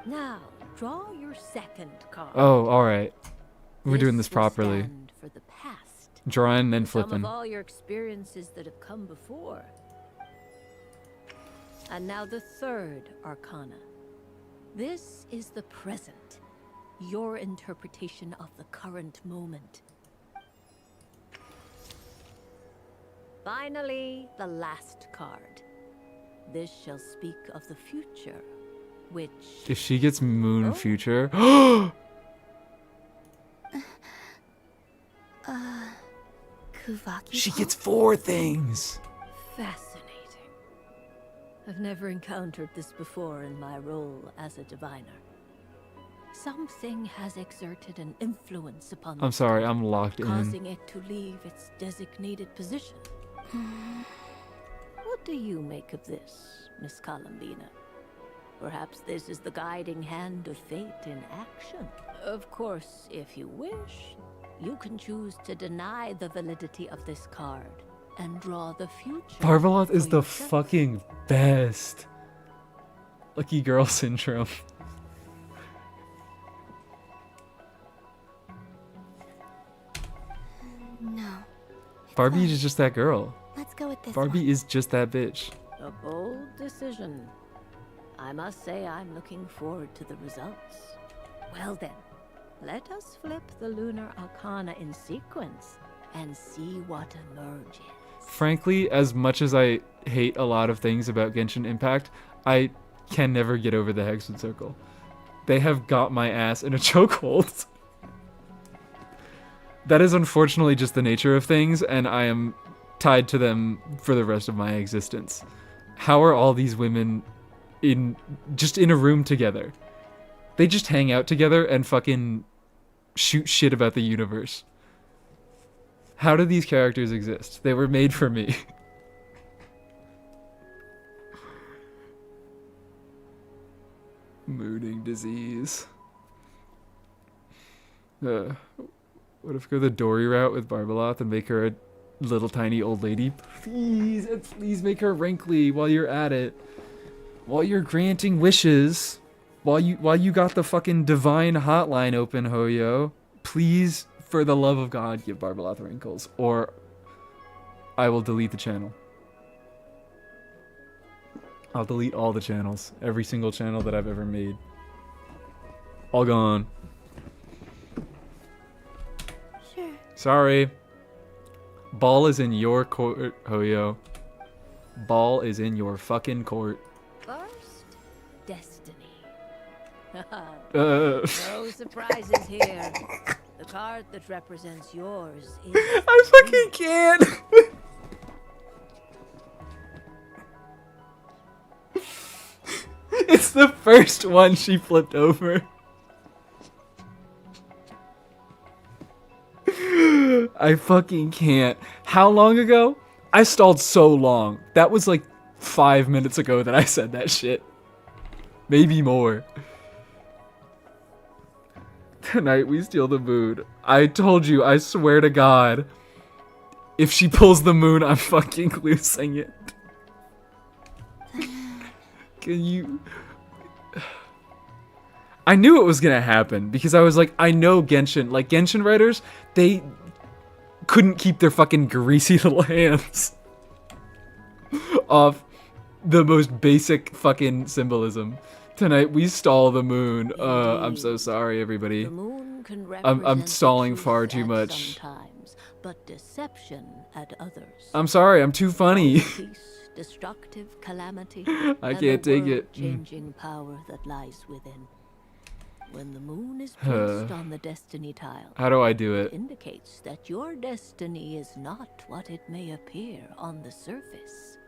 Now, Draw your second card. Oh, all right. We're doing this This will properly. stand for the past. Drawing then Some flipping. of all your experiences that have come before. And now the third arcana. This is the present. Your interpretation of the current moment. Finally, the last card. This shall speak of the future, which... If she gets moon future... Kuvaki. She gets 4 things! Fascinating. I've never encountered this before in my role as a diviner. Something has exerted an influence upon I'm this sorry, card, I'm locked in. causing it to leave its designated position. What do you make of this, Miss Columbina? Perhaps this is the guiding hand of fate in action. Of course, if you wish, you can choose to deny the validity of this card and draw the future. Barbalot is for the yourself. fucking best. Lucky girl syndrome. No. Barbie is just that girl. Let's go with this Barbie is just that bitch. A bold decision. I must say I'm looking forward to the results. Well then, let us flip the lunar arcana in sequence and see what emerges. Frankly, as much as I hate a lot of things about Genshin Impact, I can never get over the Hexen Circle. They have got my ass in a chokehold. That is unfortunately just the nature of things, and I am tied to them for the rest of my existence. How are all these women just in a room together? They just hang out together and fucking shoot shit about the universe. How do these characters exist? They were made for me. Mooning disease. What if we go the Dory route with Barbalot and make her a little tiny old lady? Please, and please make her wrinkly while you're at it. While you're granting wishes. While you got the fucking divine hotline open, Hoyo. Please, for the love of God, give Barbalot wrinkles. Or I will delete the channel. I'll delete all the channels. Every single channel that I've ever made. All gone. Sure. Sorry. Ball is in your court, Hoyo. Ball is in your fucking court. First, destiny. No No surprises here. The card that represents yours is... I fucking can't! It's the first one she flipped over. I fucking can't. How long ago? I stalled so long. That was like 5 minutes ago that I said that shit. Maybe more. Tonight we steal the moon. I told you, I swear to God. If she pulls the moon, I'm fucking losing it. Can you... I knew it was gonna happen because I was like, I know Genshin. Like, Genshin writers, they couldn't keep their fucking greasy little hands off the most basic fucking symbolism. Tonight we stall the moon. I'm so sorry, everybody. The moon can I'm represent stalling truth far too at much. sometimes, but deception at others. I'm sorry, I'm too funny. Peace, destructive calamity. I and can't the take it. Changing power that lies within. When the moon is placed on the destiny tile, How do I do it? indicates that your destiny is not what it may appear on the surface.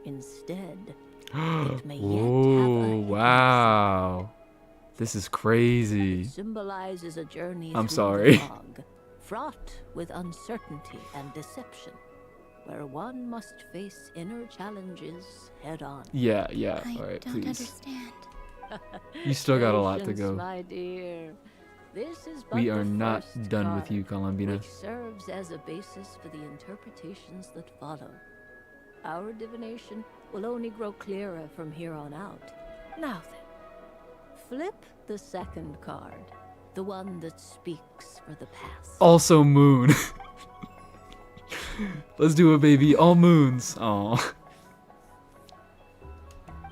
Instead, it may yet have Oh, wow. This is crazy. symbolizes a journey I'm through sorry. the fog, fraught with uncertainty and deception, where one must face inner challenges head on. Yeah, yeah. I All right, don't please. understand. You still got a lot to Patience, go. my dear. This is but We the are not first done card, with you, Columbina. which serves as a basis for the interpretations that follow. Our divination will only grow clearer from here on out. Now then, flip the second card, the one that speaks for the past. Also moon. Let's do it, baby. All moons. Aw.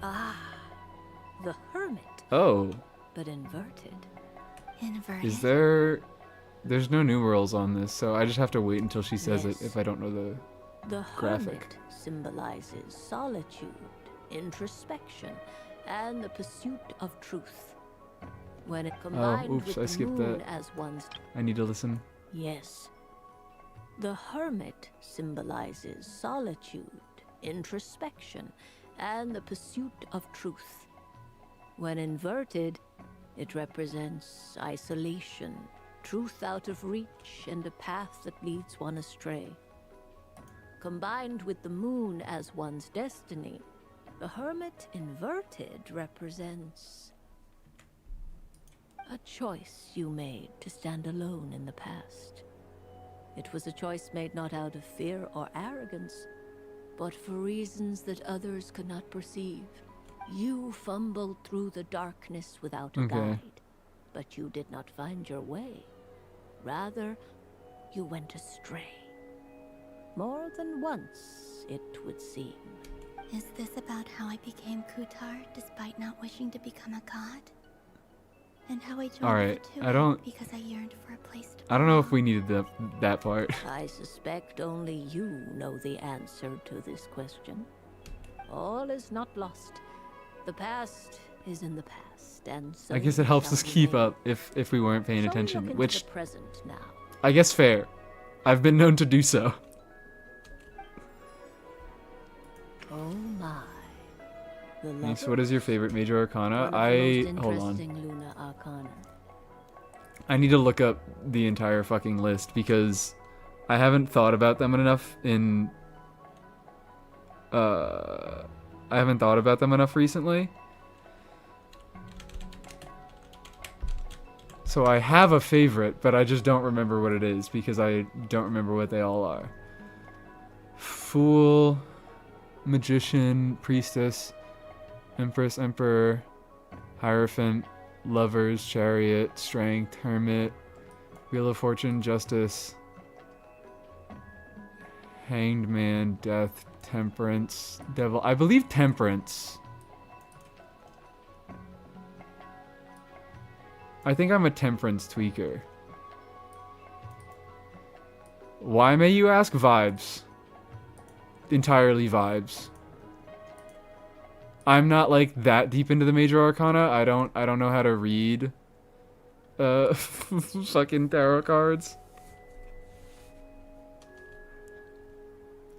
Ah, the Hermit. Oh. But inverted. Inverted. Is there... There's no numerals on this, so I just have to wait until she says it if I don't know The graphic. Hermit symbolizes solitude, introspection, and the pursuit of truth. When it combined oops, with I the skipped moon that. as one's... I need to listen. Yes. The Hermit symbolizes solitude, introspection, and the pursuit of truth. When inverted, it represents isolation, truth out of reach, and a path that leads one astray. Combined with the moon as one's destiny, the Hermit inverted represents a choice you made to stand alone in the past. It was a choice made not out of fear or arrogance, but for reasons that others could not perceive. You fumbled through the darkness without a guide, but you did not find your way. Rather, you went astray. More than once, it would seem. Is this about how I became Kutar despite not wishing to become a god? And how I joined Alright, the I don't... because I yearned for a place to I don't know if we needed that part. I suspect only you know the answer to this question. All is not lost. The past is in the past, and so I guess it helps shall us keep remain. up if we weren't paying So we attention, look into which the present now. I guess fair. I've been known to do so. Oh my. The Nice. lover, What is your favorite major arcana? one of the most Hold on. interesting Luna Arcana. I need to look up the entire fucking list because I haven't thought about them enough in I haven't thought about them enough recently. So I have a favorite, but I just don't remember what it is because I don't remember what they all are. Fool, Magician, Priestess, Empress, Emperor, Hierophant, Lovers, Chariot, Strength, Hermit, Wheel of Fortune, Justice, Hanged Man, Death, Temperance, Devil. I believe Temperance. I think I'm a Temperance tweaker. Why, may you ask? Vibes. Entirely vibes. I'm not like that deep into the major arcana. I don't know how to read fucking tarot cards.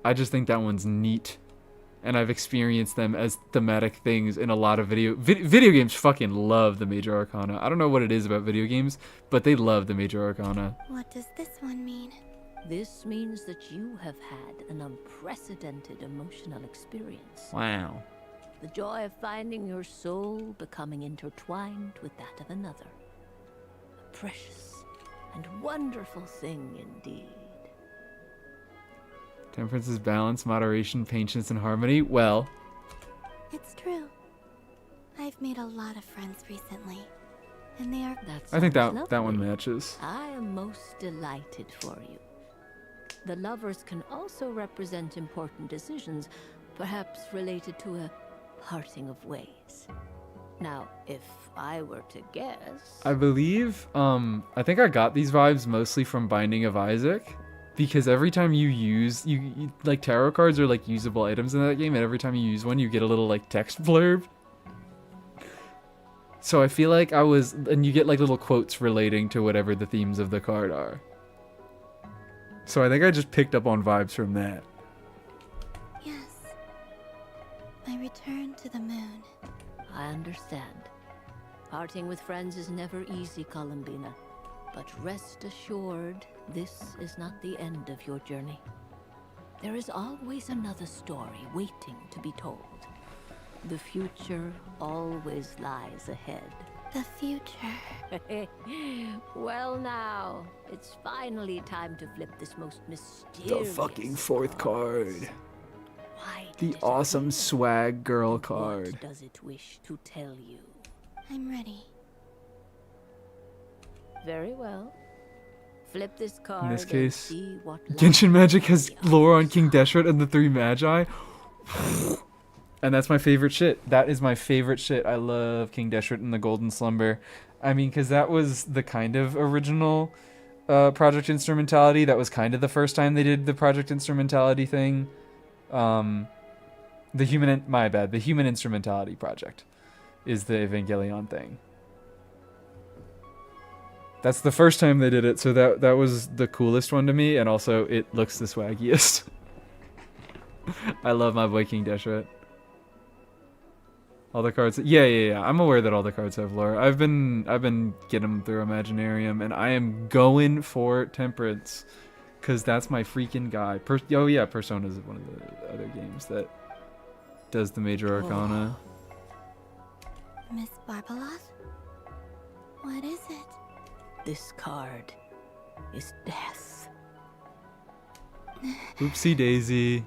I just think that one's neat. And I've experienced them as thematic things in a lot of video games. Fucking love the major arcana. I don't know what it is about video games, but they love the major arcana. What does this one mean? This means that you have had an unprecedented emotional experience. Wow. The joy of finding your soul becoming intertwined with that of another. A precious and wonderful thing indeed. Temperance is balance, moderation, patience, and harmony. Well, It's true. I've made a lot of friends recently, and they are... I think that one matches. I am most delighted for you. The lovers can also represent important decisions, perhaps related to a parting of ways. Now, if I were to guess... I believe, I think I got these vibes mostly from Binding of Isaac. Because every time you use, you like tarot cards are like usable items in that game, and every time you use one, you get a little like text blurb. So I feel like and you get like little quotes relating to whatever the themes of the card are. So I think I just picked up on vibes from that. Yes. My return to the moon. I understand. Parting with friends is never easy, Columbina. But rest assured, this is not the end of your journey. There is always another story waiting to be told. The future always lies ahead. The future. Well now, it's finally time to flip this most mysterious... The fucking fourth card. Why The awesome swag girl card. What does it wish to tell you? I'm ready. Very well. Flip this card In this and case, see what Genshin Magic has lore on King Deshret and the Three Magi. And that's my favorite shit. That is my favorite shit. I love King Deshret and the Golden Slumber. I mean, because that was the kind of original Project Instrumentality. That was kind of the first time they did the Project Instrumentality thing. The Human Instrumentality Project is the Evangelion thing. That's the first time they did it, so that was the coolest one to me, and also it looks the swaggiest. I love my boy King Deshret. All the cards, yeah. I'm aware that all the cards have lore. I've been getting them through Imaginarium, and I am going for Temperance, cause that's my freaking guy. Persona is one of the other games that does the major arcana. Miss Barbeloth? What is it? This card is death. Oopsie daisy.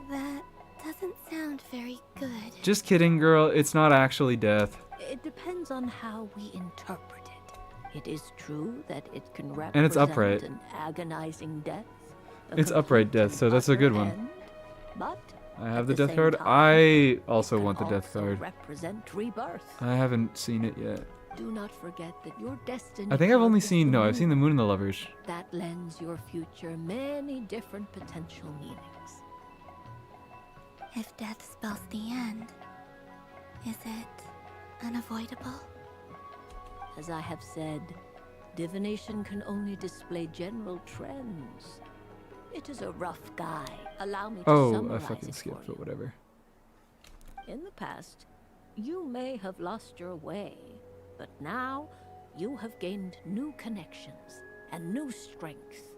That doesn't sound very good. Just kidding, girl. It's not actually death. It depends on how we interpret it. It is true that it can represent And it's upright. an agonizing death. It's upright death, so that's a good one. But I have the death card. I also want the death card. represent rebirth. I haven't seen it yet. Do not forget that your destiny. I think I've only card is seen, the no, I've seen the Moon and the Lovers. That lends your future many different potential meanings. If death spells the end, is it unavoidable? As I have said, divination can only display general trends. It is a rough guide. Allow me to Oh, I summarize fucking it skipped, for but whatever. you. In the past, you may have lost your way, but now you have gained new connections and new strength.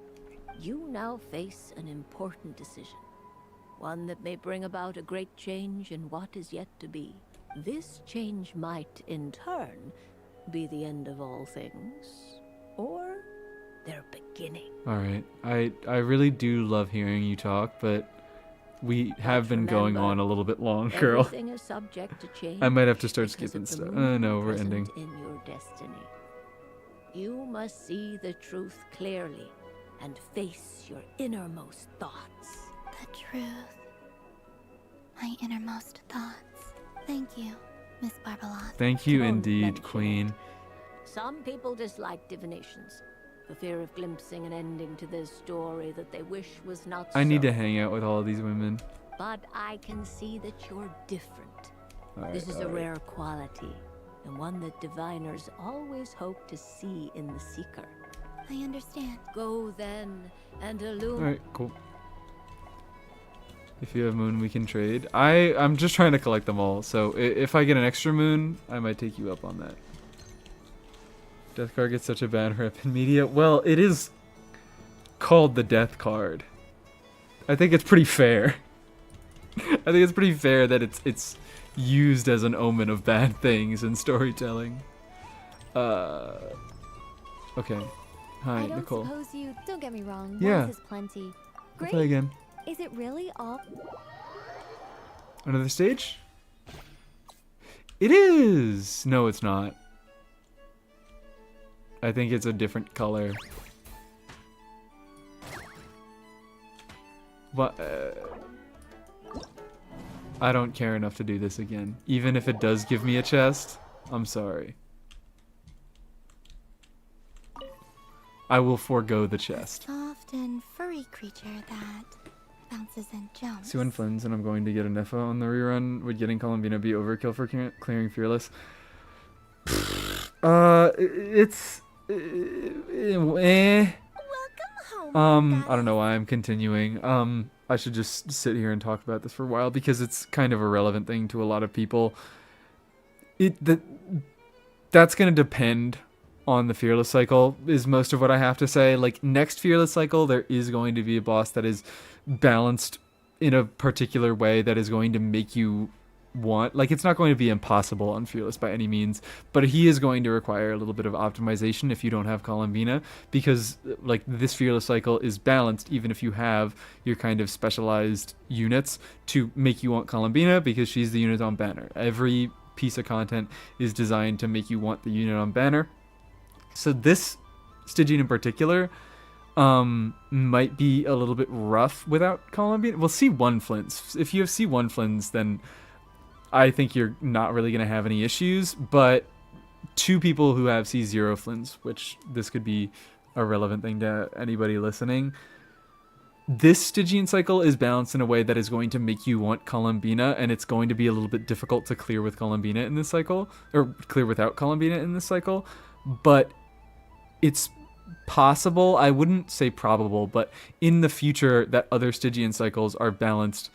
You now face an important decision, one that may bring about a great change in what is yet to be. This change might, in turn, be the end of all things, or their beginning. Alright, I really do love hearing you talk, but we have been going on a little bit long, girl. Everything is subject to change. I might have to start because skipping of the stuff. moon No, we're present ending. in your destiny. You must see the truth clearly and face your innermost thoughts. The truth. My innermost thoughts. Thank you, Miss Barbeloth. Thank you Don't indeed, mention Queen. Some people dislike divinations, for fear of glimpsing an ending to their story that they wish was not so. I need to hang out with all of these women. But I can see that you're different. Alright, This is a alright. rare quality, and one that diviners always hope to see in the seeker. I understand. Go then, and illuminate. Alright, cool. If you have moon, we can trade. I'm just trying to collect them all, so if I get an extra moon, I might take you up on that. Death card gets such a bad rep in media. Well, it is called the death card. I think it's pretty fair. I think it's pretty fair that it's used as an omen of bad things in storytelling. Okay. Hi, I don't Nicole. suppose you. Don't get me wrong. Yeah. Once is plenty. We'll Great. play again. Is it really all? Another stage? It is! No, it's not. I think it's a different color. But, I don't care enough to do this again. Even if it does give me a chest, I'm sorry. I will forego the chest. Soft and furry creature that bounces and jumps. Sue and Flynn's, and I'm going to get a Neffa on the rerun. Would getting Columbina be overkill for clearing Fearless? It's... I don't know why I'm continuing. I should just sit here and talk about this for a while because it's kind of a relevant thing to a lot of people. That's going to depend on the Fearless cycle is most of what I have to say. Like, next Fearless cycle, there is going to be a boss that is balanced in a particular way that is going to make you want, like, it's not going to be impossible on Fearless by any means, but he is going to require a little bit of optimization if you don't have Columbina, because like this Fearless cycle is balanced even if you have your kind of specialized units to make you want Columbina, because she's the unit on banner. Every piece of content is designed to make you want the unit on banner. So this Stygian in particular might be a little bit rough without Columbine. Well, C1 Flints. If you have C1 Flints, then I think you're not really going to have any issues. But 2 people who have C0 Flints, which this could be a relevant thing to anybody listening, this Stygian cycle is balanced in a way that is going to make you want Columbina, and it's going to be a little bit difficult to clear with Columbina in this cycle, or clear without Columbina in this cycle, but it's possible, I wouldn't say probable, but in the future that other Stygian cycles are balanced,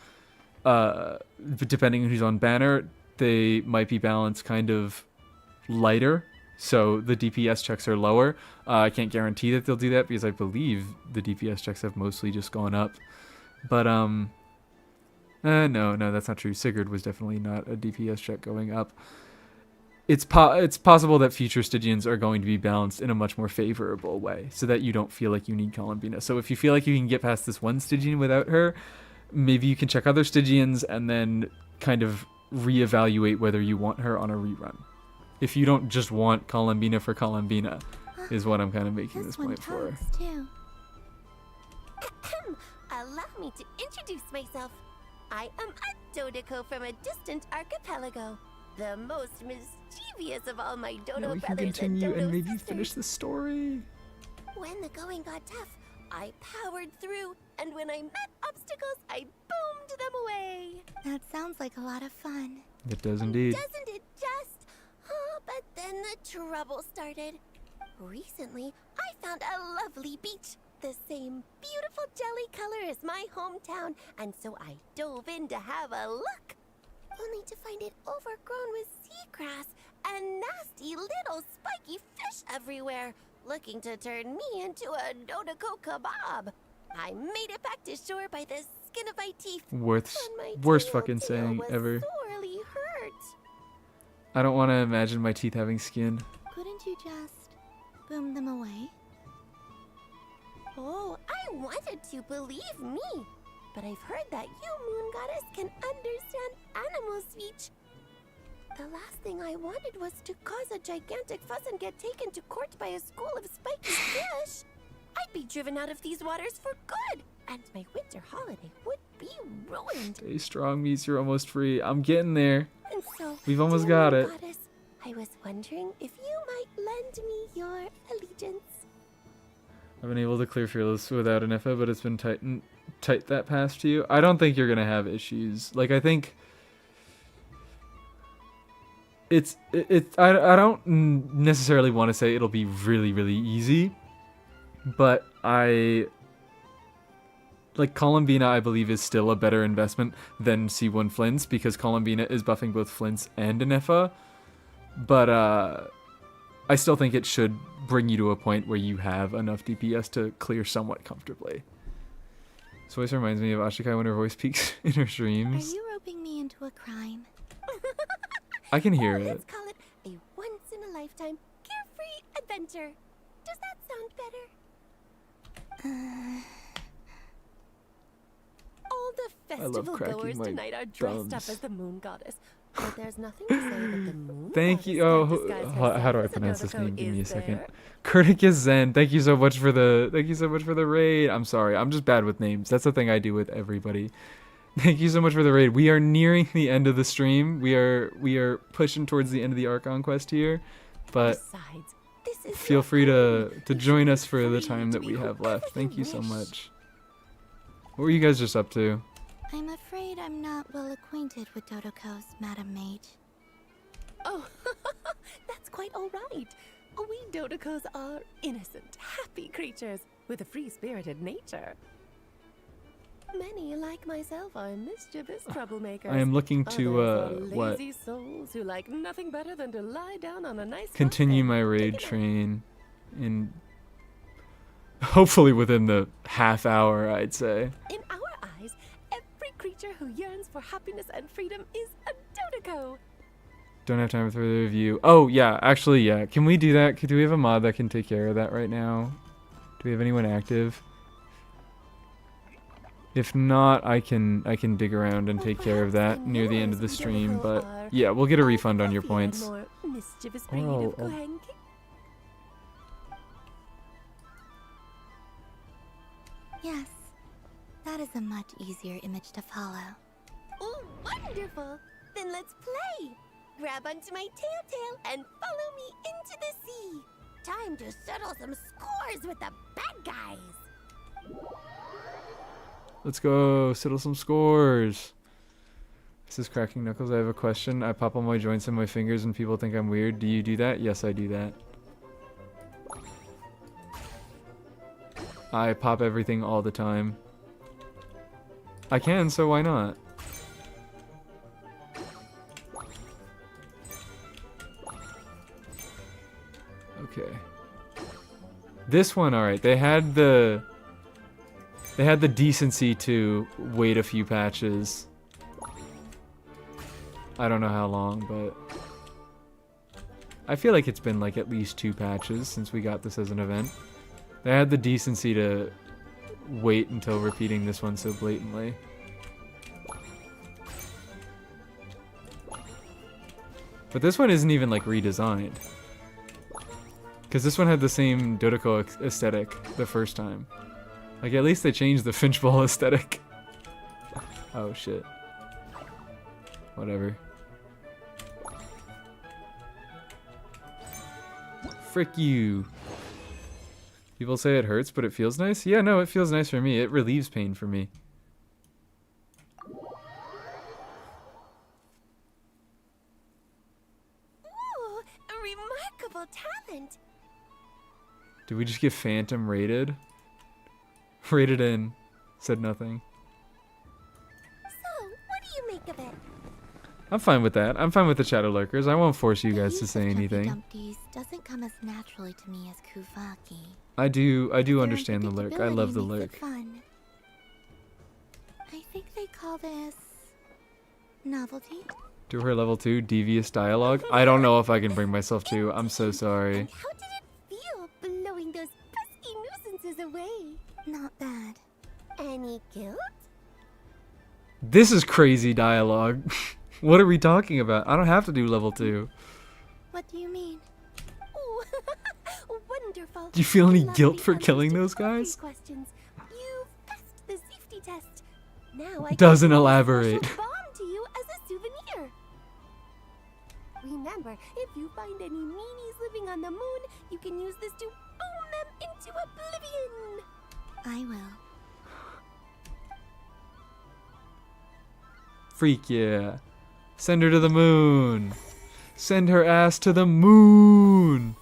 depending on who's on banner, they might be balanced kind of lighter, so the DPS checks are lower. I can't guarantee that they'll do that because I believe the DPS checks have mostly just gone up. But no, that's not true. Sigurd was definitely not a DPS check going up. It's possible that future Stygians are going to be balanced in a much more favorable way, so that you don't feel like you need Columbina. So if you feel like you can get past this one Stygian without her, maybe you can check other Stygians and then kind of reevaluate whether you want her on a rerun. If you don't just want Columbina for Columbina, is what I'm kind of making this point for. Too. Allow me to introduce myself. I am a Dodoco from a distant archipelago, the most mischievous of all my Dodo Now we can brothers continue and Dodo and maybe sisters. finish the story. When the going got tough, I powered through, and when I met obstacles, I boomed them away. That sounds like a lot of fun. It does indeed. Doesn't it just? Oh, but then the trouble started. Recently, I found a lovely beach, the same beautiful jelly color as my hometown, and so I dove in to have a look, only to find it overgrown with seagrass and nasty little spiky fish everywhere, looking to turn me into a Dodoco kebab. I made it back to shore by the skin of my teeth. Worst fucking saying ever. Sorely hurt. I don't want to imagine my teeth having skin. Couldn't you just boom them away? Oh, I wanted to, believe me. But I've heard that you, Moon Goddess, can understand animal speech. The last thing I wanted was to cause a gigantic fuss and get taken to court by a school of spiky fish. I'd be driven out of these waters for good, and my winter holiday would be ruined. Stay strong, Mies. You're almost free. I'm getting there. And so, We've almost dear got Moon it. Goddess, I was wondering if you might lend me your allegiance. I've been able to clear Fearless without an FA, but it's been tight that pass to you. I don't think you're gonna have issues. Like, I think I don't necessarily want to say it'll be really, really easy, but like Columbina, I believe, is still a better investment than C1 Flints, because Columbina is buffing both Flints and an FA, but I still think it should bring you to a point where you have enough DPS to clear somewhat comfortably. This voice reminds me of Ashikai when her voice peaks in her streams. Are you roping me into a crime? I can hear Let's it. call it a once-in-a-lifetime carefree adventure. Does that sound better? All the I love festival cracking goers my tonight are dressed thumbs. up as the Moon Goddess. But there's nothing to say that the Moon Thank you. Goddess Oh, can't disguise how herself do I as a pronounce this Dodoco, name? Give me a is second. there? Kurticus Zen. Thank you so much for the raid. I'm sorry. I'm just bad with names. That's the thing I do with everybody. Thank you so much for the raid. We are nearing the end of the stream. We are pushing towards the end of the Archon quest here, but Besides, this is feel your free island. to join us for the time that we have left. Thank you so much. What were you guys just up to? I'm afraid I'm not well acquainted with Dodocos, Madam Mage. Oh, that's quite all right. We Dodocos are innocent, happy creatures with a free-spirited nature. Many, like myself, are mischievous troublemakers. I am looking to Others are what? lazy souls who like nothing better than to lie down on a nice Continue my raid train in hopefully within the half hour, I'd say. In our eyes, every creature who yearns for happiness and freedom is a Dodoco. Don't have time for the review. Oh, yeah, actually, yeah. Can we do that? Do we have a mod that can take care of that right now? Do we have anyone active? If not, I can dig around and take care of that near the end of the stream. But yeah, we'll get a refund on your points. Mischievous breed Oh, of Kohenki. Yes, that is a much easier image to follow. Oh, wonderful! Then let's play! Grab onto my tail and follow me into the sea! Time to settle some scores with the bad guys! Let's go settle some scores. This is Cracking Knuckles. I have a question. I pop all my joints in my fingers and people think I'm weird. Do you do that? Yes, I do that. I pop everything all the time. I can, so why not? Okay. This one, alright. They had the decency to wait a few patches. I don't know how long, but I feel like it's been like at least 2 patches since we got this as an event. They had the decency to wait until repeating this one so blatantly. But this one isn't even like redesigned. Because this one had the same Dodoko aesthetic the first time. Like at least they changed the Finchball aesthetic. Oh shit. Whatever. Frick you. People say it hurts, but it feels nice? Yeah, no, it feels nice for me. It relieves pain for me. Ooh, a remarkable talent! Did we just get Phantom rated? Rated in. Said nothing. So, what do you make of it? I'm fine with that. I'm fine with the Shadow Lurkers. I won't force you guys to say anything. Dumpties doesn't come as naturally to me as Kuvaki. I do understand the lurk. I love the lurk. Fun. I think they call this novelty. Do her level 2 devious dialogue? I don't know if I can bring myself to. I'm so sorry. How did it feel blowing those pesky nuisances away? Not bad. Any guilt? This is crazy dialogue. What are we talking about? I don't have to do level 2. What do you mean? Oh, wonderful. Do you feel any guilt for killing those guys? Questions. You've passed the safety test. Now I Doesn't elaborate. bomb to you as a souvenir. Remember, if you find any meanies living on the moon, you can use this to boom them into oblivion. I will. Freak yeah. Send her to the moon. Send her ass to the moon.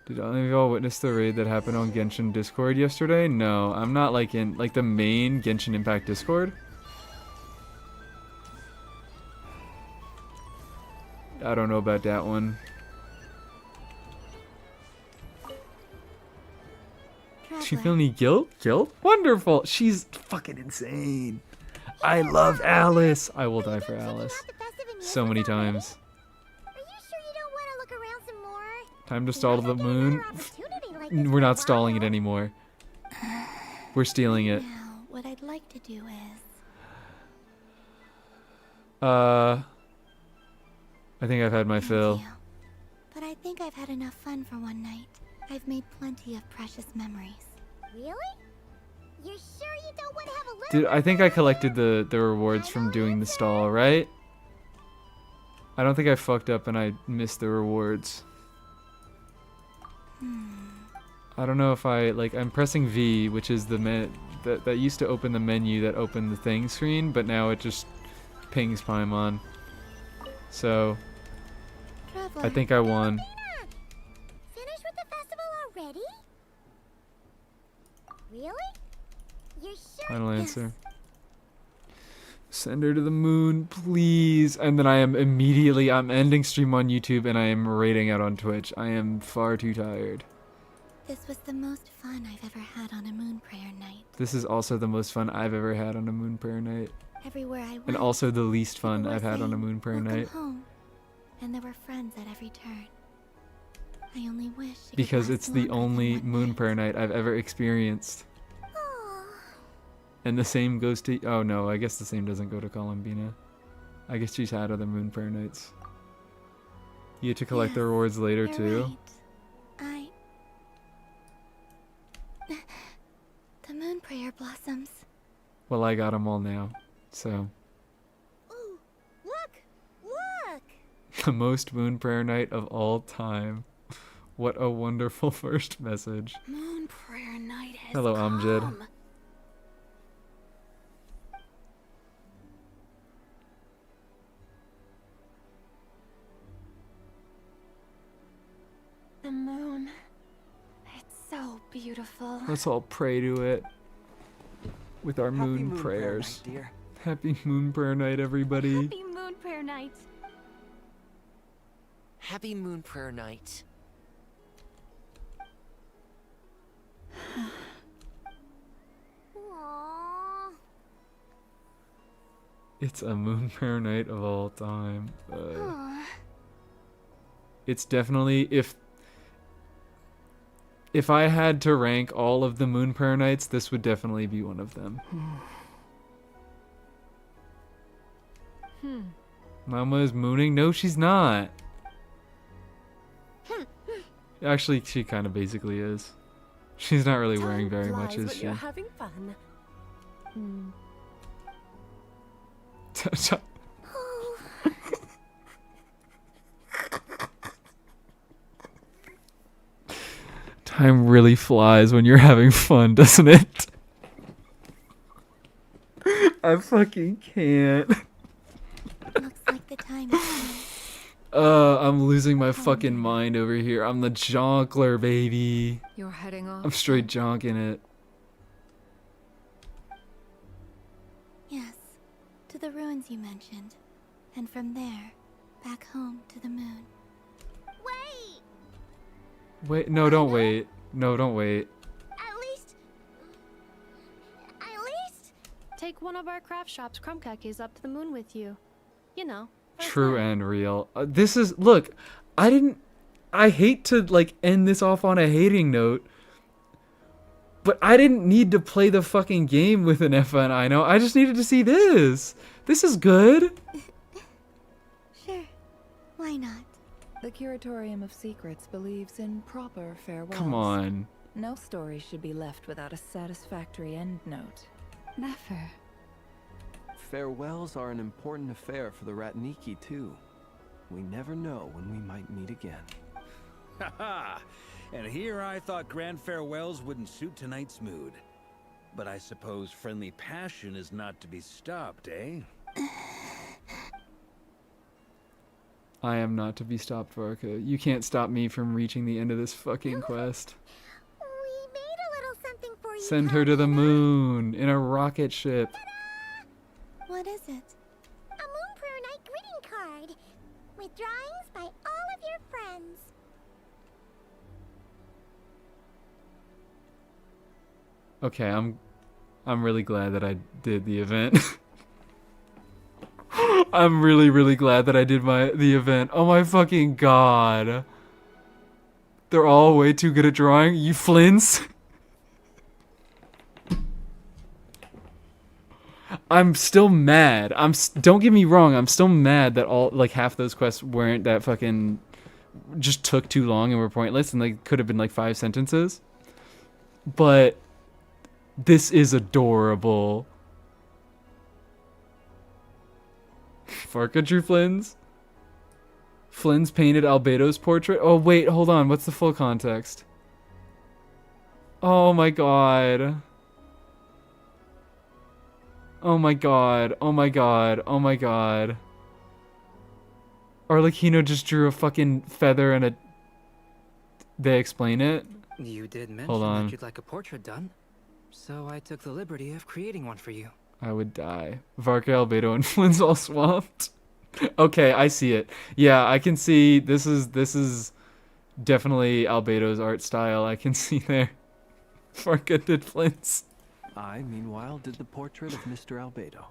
Did any of y'all witness the raid that happened on Genshin Discord yesterday? No, I'm not like in like the main Genshin Impact Discord. I don't know about that one. Does she feel any guilt? Guilt? Wonderful. She's fucking insane. I love Alice. I will die for Alice. So many times. Are you sure you don't want to look around some more? Time to stall the moon. We're not stalling it anymore. We're stealing it. Now, what I'd like to do is... I think I've had my fill. But I think I've had enough fun for one night. I've made plenty of precious memories. Really? You're sure you don't want to have a little? Dude, I think I collected the rewards from doing the stall, right? I don't think I fucked up and I missed the rewards. I don't know if I, like, I'm pressing V, which is the that used to open the menu that opened the thing screen, but now it just pings Paimon. So, I think I won. Finished with the festival already? Really? You're sure? Final answer. Send her to the moon, please. And then I am immediately, I'm ending stream on YouTube and I am raiding out on Twitch. I am far too tired. This was the most fun I've ever had on a moon prayer night. This is also the most fun I've ever had on a moon prayer night. Everywhere I went, And also the least fun people were I've had on a saying, moon prayer "Welcome night. home." And there were friends at every turn. I only wish it could Because last it's the longer than only one moon night. prayer night I've ever experienced. And the same goes to... Oh, no, I guess the same doesn't go to Columbina. I guess she's had other Moon Prayer Nights. You get to collect the rewards later, too. Right. The moon prayer blossoms. Well, I got them all now, so... Ooh, look! Look! The most Moon Prayer Night of all time. What a wonderful first message. Moon prayer night has Hello, Amjad. come. The moon. It's so beautiful. Let's all pray to it with our moon prayers. Prayer night, dear. Happy Moon Prayer Night, everybody. Happy Moon Prayer Night. Happy Moon Prayer Night. Aww. It's a Moon Prayer Night of all time. It's definitely, if I had to rank all of the Moon Prayer Nights, this would definitely be one of them. Mama is mooning? No, she's not. Actually, she kind of basically is. She's not really wearing very much, is she? You're having fun. Time really flies when you're having fun, doesn't it? I fucking can't. Looks like the time is coming. I'm losing my fucking mind over here. I'm the jonkler, baby. You're heading off. I'm straight jonking it. Yes, to the ruins you mentioned. And from there, back home to the moon. Wait! Wait, no, don't wait. No, don't wait. At least... Take one of our craft shops crumcakes up to the moon with you. You know. True and real. This is, look, I hate to like end this off on a hating note, but I didn't need to play the fucking game with an FNI. No, I just needed to see this. This is good. Sure. Why not? The Curatorium of Secrets believes in proper farewells. Come on. No story should be left without a satisfactory end note. Never. Farewells are an important affair for the Ratniki, too. We never know when we might meet again. Haha! And here I thought grand farewells wouldn't suit tonight's mood. But I suppose friendly passion is not to be stopped, eh? I am not to be stopped, Varka. You can't stop me from reaching the end of this fucking quest. We made a little something for you. Send her to the moon in a rocket ship. What is it? A Moon Prayer Night greeting card. With drawings by all of your friends. Okay, I'm really glad that I did the event. I'm really, really glad that I did the event. Oh my fucking god. They're all way too good at drawing. You Flins. I'm still mad. Don't get me wrong. I'm still mad that like half those quests weren't that fucking just took too long and were pointless and like could have been like 5 sentences. But this is adorable. Farka drew Flynn's? Flynn's painted Albedo's portrait? Oh wait, hold on. What's the full context? Oh my god. Oh my god. Oh my god. Oh my god. Arlecchino just drew a fucking feather and a... They explain it? You did mention Hold on. that you'd like a portrait done, so I took the liberty of creating one for you. I would die. Varka, Albedo, and Flynn's all swamped. Okay, I see it. Yeah, I can see this is definitely Albedo's art style. I can see there. Varka did Flynn's. I, meanwhile, did the portrait of Mr. Albedo.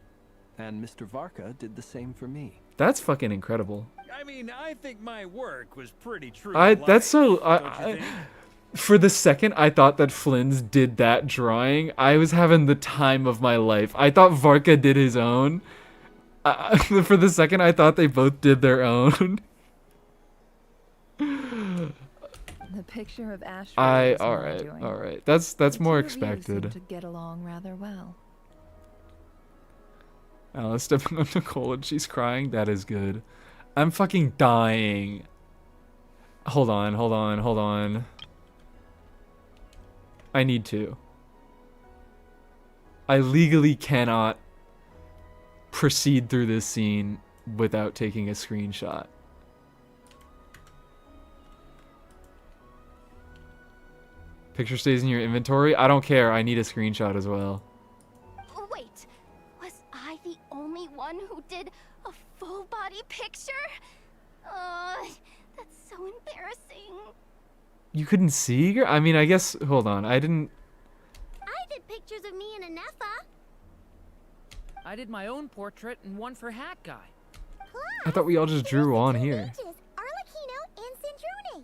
And Mr. Varka did the same for me. That's fucking incredible. I mean, I think my work was pretty true. That's so... For the second I thought that Flynn's did that drawing, I was having the time of my life. I thought Varka did his own. For the second I thought they both did their own. The picture of Ashford is all my right, doing. all right. That's The more two of you seem expected. to get along rather well. Alice stepping on Nicole and she's crying. That is good. I'm fucking dying. Hold on, hold on, hold on. I need to. I legally cannot proceed through this scene without taking a screenshot. Picture stays in your inventory? I don't care. I need a screenshot as well. Wait, was I the only one who did a full body picture? That's so embarrassing. You couldn't see? I mean, I guess... Hold on. I didn't... I did pictures of me and Anefa. I did my own portrait and one for Hat Guy. I thought we all just drew on here. Arlecchino and Sandrone.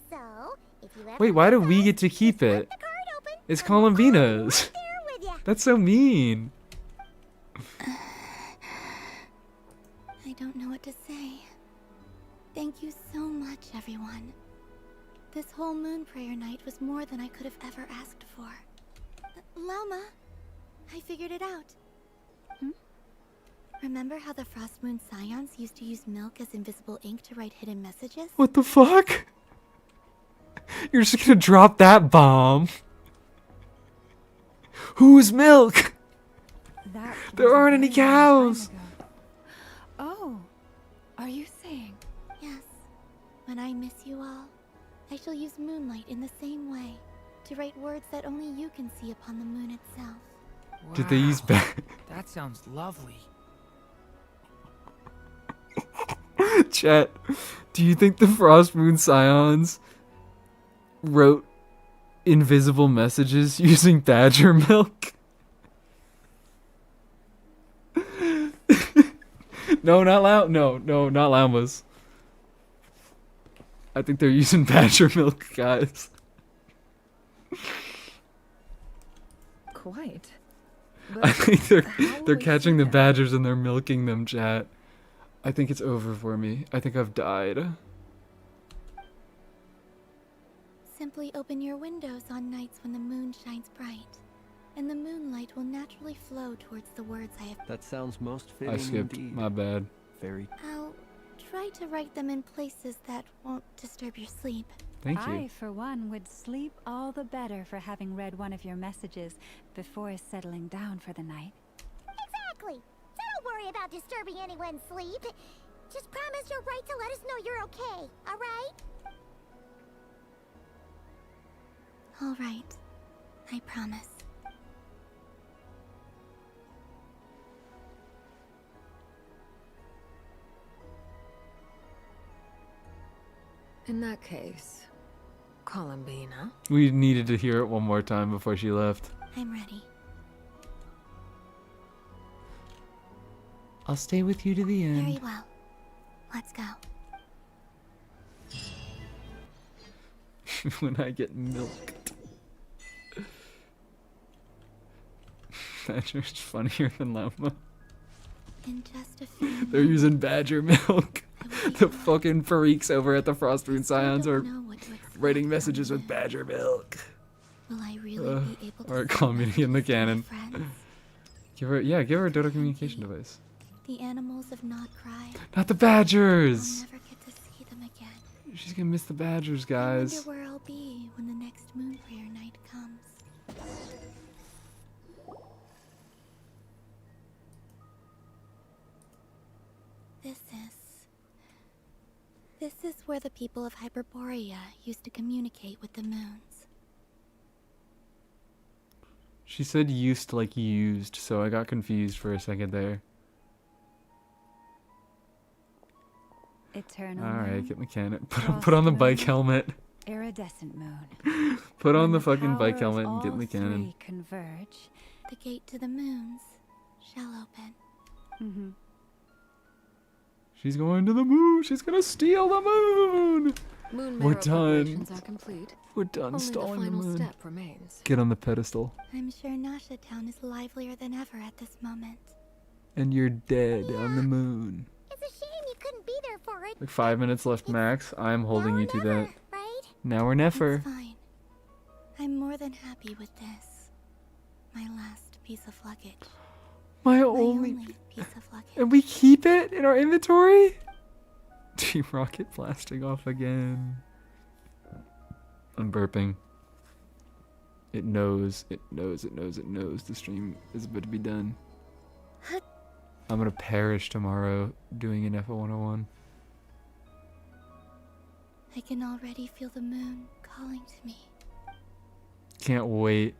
So, if you ever Wait, why do we get to keep it? It's Columbina's. That's so mean. I don't know what to say. Thank you so much, everyone. This whole moon prayer night was more than I could have ever asked for. Lauma, I figured it out. Remember how the Frost Moon Scions used to use milk as invisible ink to write hidden messages? What the fuck? You're just gonna drop that bomb. Whose milk? There aren't any cows. Oh, are you saying? Yes. When I miss you all, I shall use moonlight in the same way to write words that only you can see upon the moon itself. Did they use back? That sounds lovely. Chat, do you think the Frost Moon Scions wrote invisible messages using badger milk? No, not not llamas. I think they're using badger milk, guys. Quite. I think they're catching the badgers and they're milking them, chat. I think it's over for me. I think I've died. Simply open your windows on nights when the moon shines bright, and the moonlight will naturally flow towards the words I have. That sounds most fitting I skipped. indeed. My bad. Very. I'll try to write them in places that won't disturb your sleep. Thank you. I, for one, would sleep all the better for having read one of your messages before settling down for the night. Exactly. So don't worry about disturbing anyone's sleep. Just promise you'll write to let us know you're okay, alright? All right. I promise. In that case, Columbina. We needed to hear it one more time before she left. I'm ready. I'll stay with you to the end. Very well. Let's go. When I get milked. Badger's funnier than llama. In just a few They're using badger milk. The fucking freaks over at the Frost Moon Scions are writing messages with badger milk. Will I really be able to Alright, call me in the cannon. Give her a Dodo communication device. The animals of Nod Cry. Not the badgers! I'll never get to see them again. She's gonna miss the badgers, I guys. wonder where I'll be when the next moon prayer night comes. This is where the people of Hyperborea used to communicate with the moons. She said used like used, so I got confused for a second there. Eternal Alright, moon, get the cannon. frost Put on the moon, bike helmet. Iridescent moon. Put on When the fucking bike power of helmet and get in all the cannon. three converge. The gate to the moons shall open. She's going to the moon. She's gonna steal the moon. Moon We're marrow preparations done. are complete. We're done Only stalling the the final moon. step remains. Get on the pedestal. I'm sure Nasha Town is livelier than ever at this moment. And you're dead on the moon. It's a shame you couldn't be there for it. Like 5 minutes left max. I'm holding you to that. Right? Now or never. It's fine. I'm more than happy with this. My last piece of luggage. My My only piece of luggage. And we keep it in our inventory? Team Rocket blasting off again. I'm burping. It knows, it knows, it knows, it knows the stream is about to be done. I'm gonna perish tomorrow doing an FO101. I can already feel the moon calling to me. Can't wait.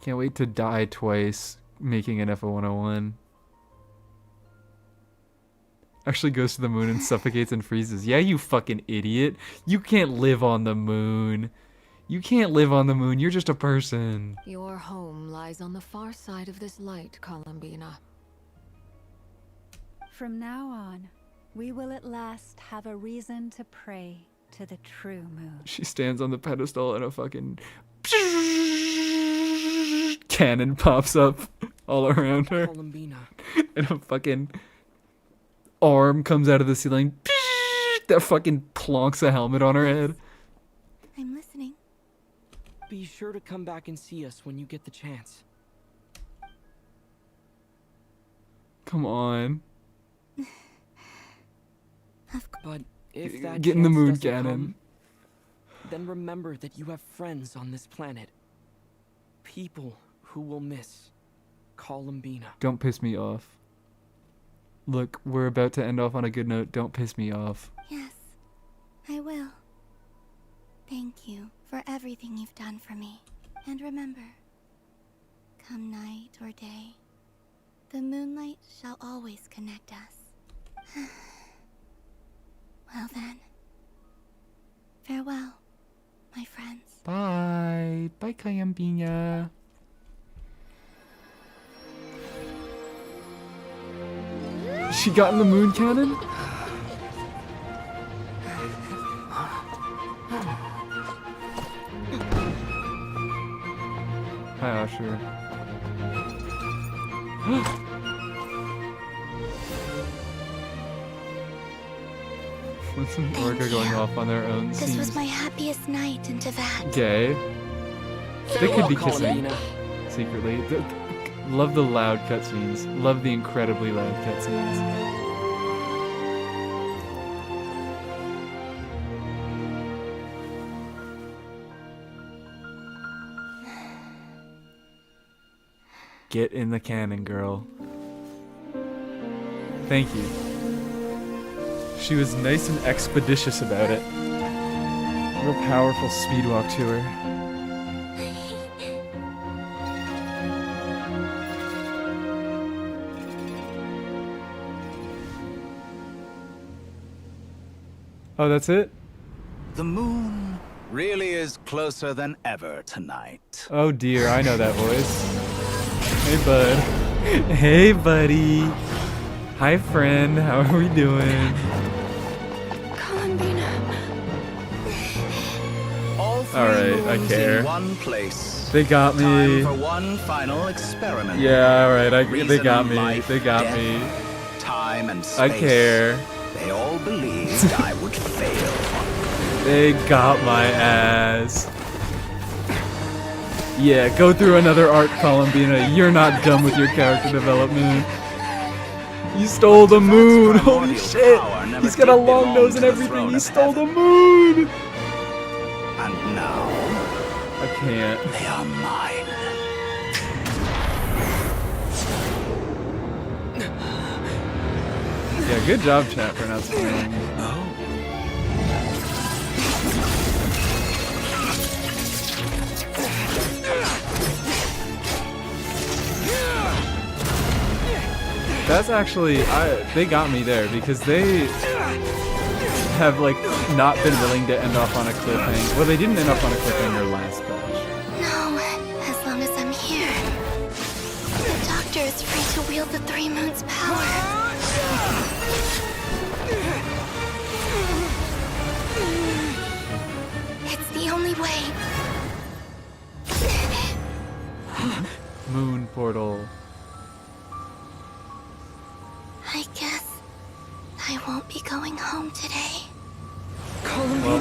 Can't wait to die twice making an FO101. Actually goes to the moon and suffocates and freezes. Yeah, you fucking idiot. You can't live on the moon. You can't live on the moon. You're just a person. Your home lies on the far side of this light, Columbina. From now on, we will at last have a reason to pray to the true moon. She stands on the pedestal and a fucking cannon pops up all around her. Columbina. And a fucking arm comes out of the ceiling that fucking plonks a helmet on her head. I'm listening. Be sure to come back and see us when you get the chance. Come on. But if that Get in the chance moon doesn't cannon. come, then remember that you have friends on this planet. People who will miss Columbina. Don't piss me off. Look, we're about to end off on a good note. Don't piss me off. Yes, I will. Thank you for everything you've done for me. And remember, come night or day, the moonlight shall always connect us. Well then, farewell, my friends. Bye. Bye, Columbina. She got in the moon cannon? Hi, Usher. Listen, Orca going off on their own This scenes. was my happiest night in Teyvat. Gay. They could be kissing Columbina. secretly. Love the loud cutscenes. Love the incredibly loud cutscenes. Get in the cannon, girl. Thank you. She was nice and expeditious about it. Real powerful speedwalk to her. Oh, that's it? The moon really is closer than ever tonight. Oh dear, I know that voice. Hey, bud. Hey, buddy. Hi, friend. How are we doing? Alright, I care. One place. They got me. Time for one final experiment. Yeah, alright, they Reason, got me. life, They got death, me. Time and space. I care. They all believed I would fail. They got my ass. Yeah, go through another arc, Columbina. You're not done with your character development. You stole the moon! Holy shit! He's got a long nose and everything. He stole the moon! And now I can't. they are mine. Yeah, good job, chat, for not spoiling. That's actually, they got me there because they have like not been willing to end off on a cliffhanger. Well, they didn't end up on a cliffhanger last patch. No, as long as I'm here. The Doctor is free to wield the Three Moons' power. portal. I guess I won't be going home today. Well,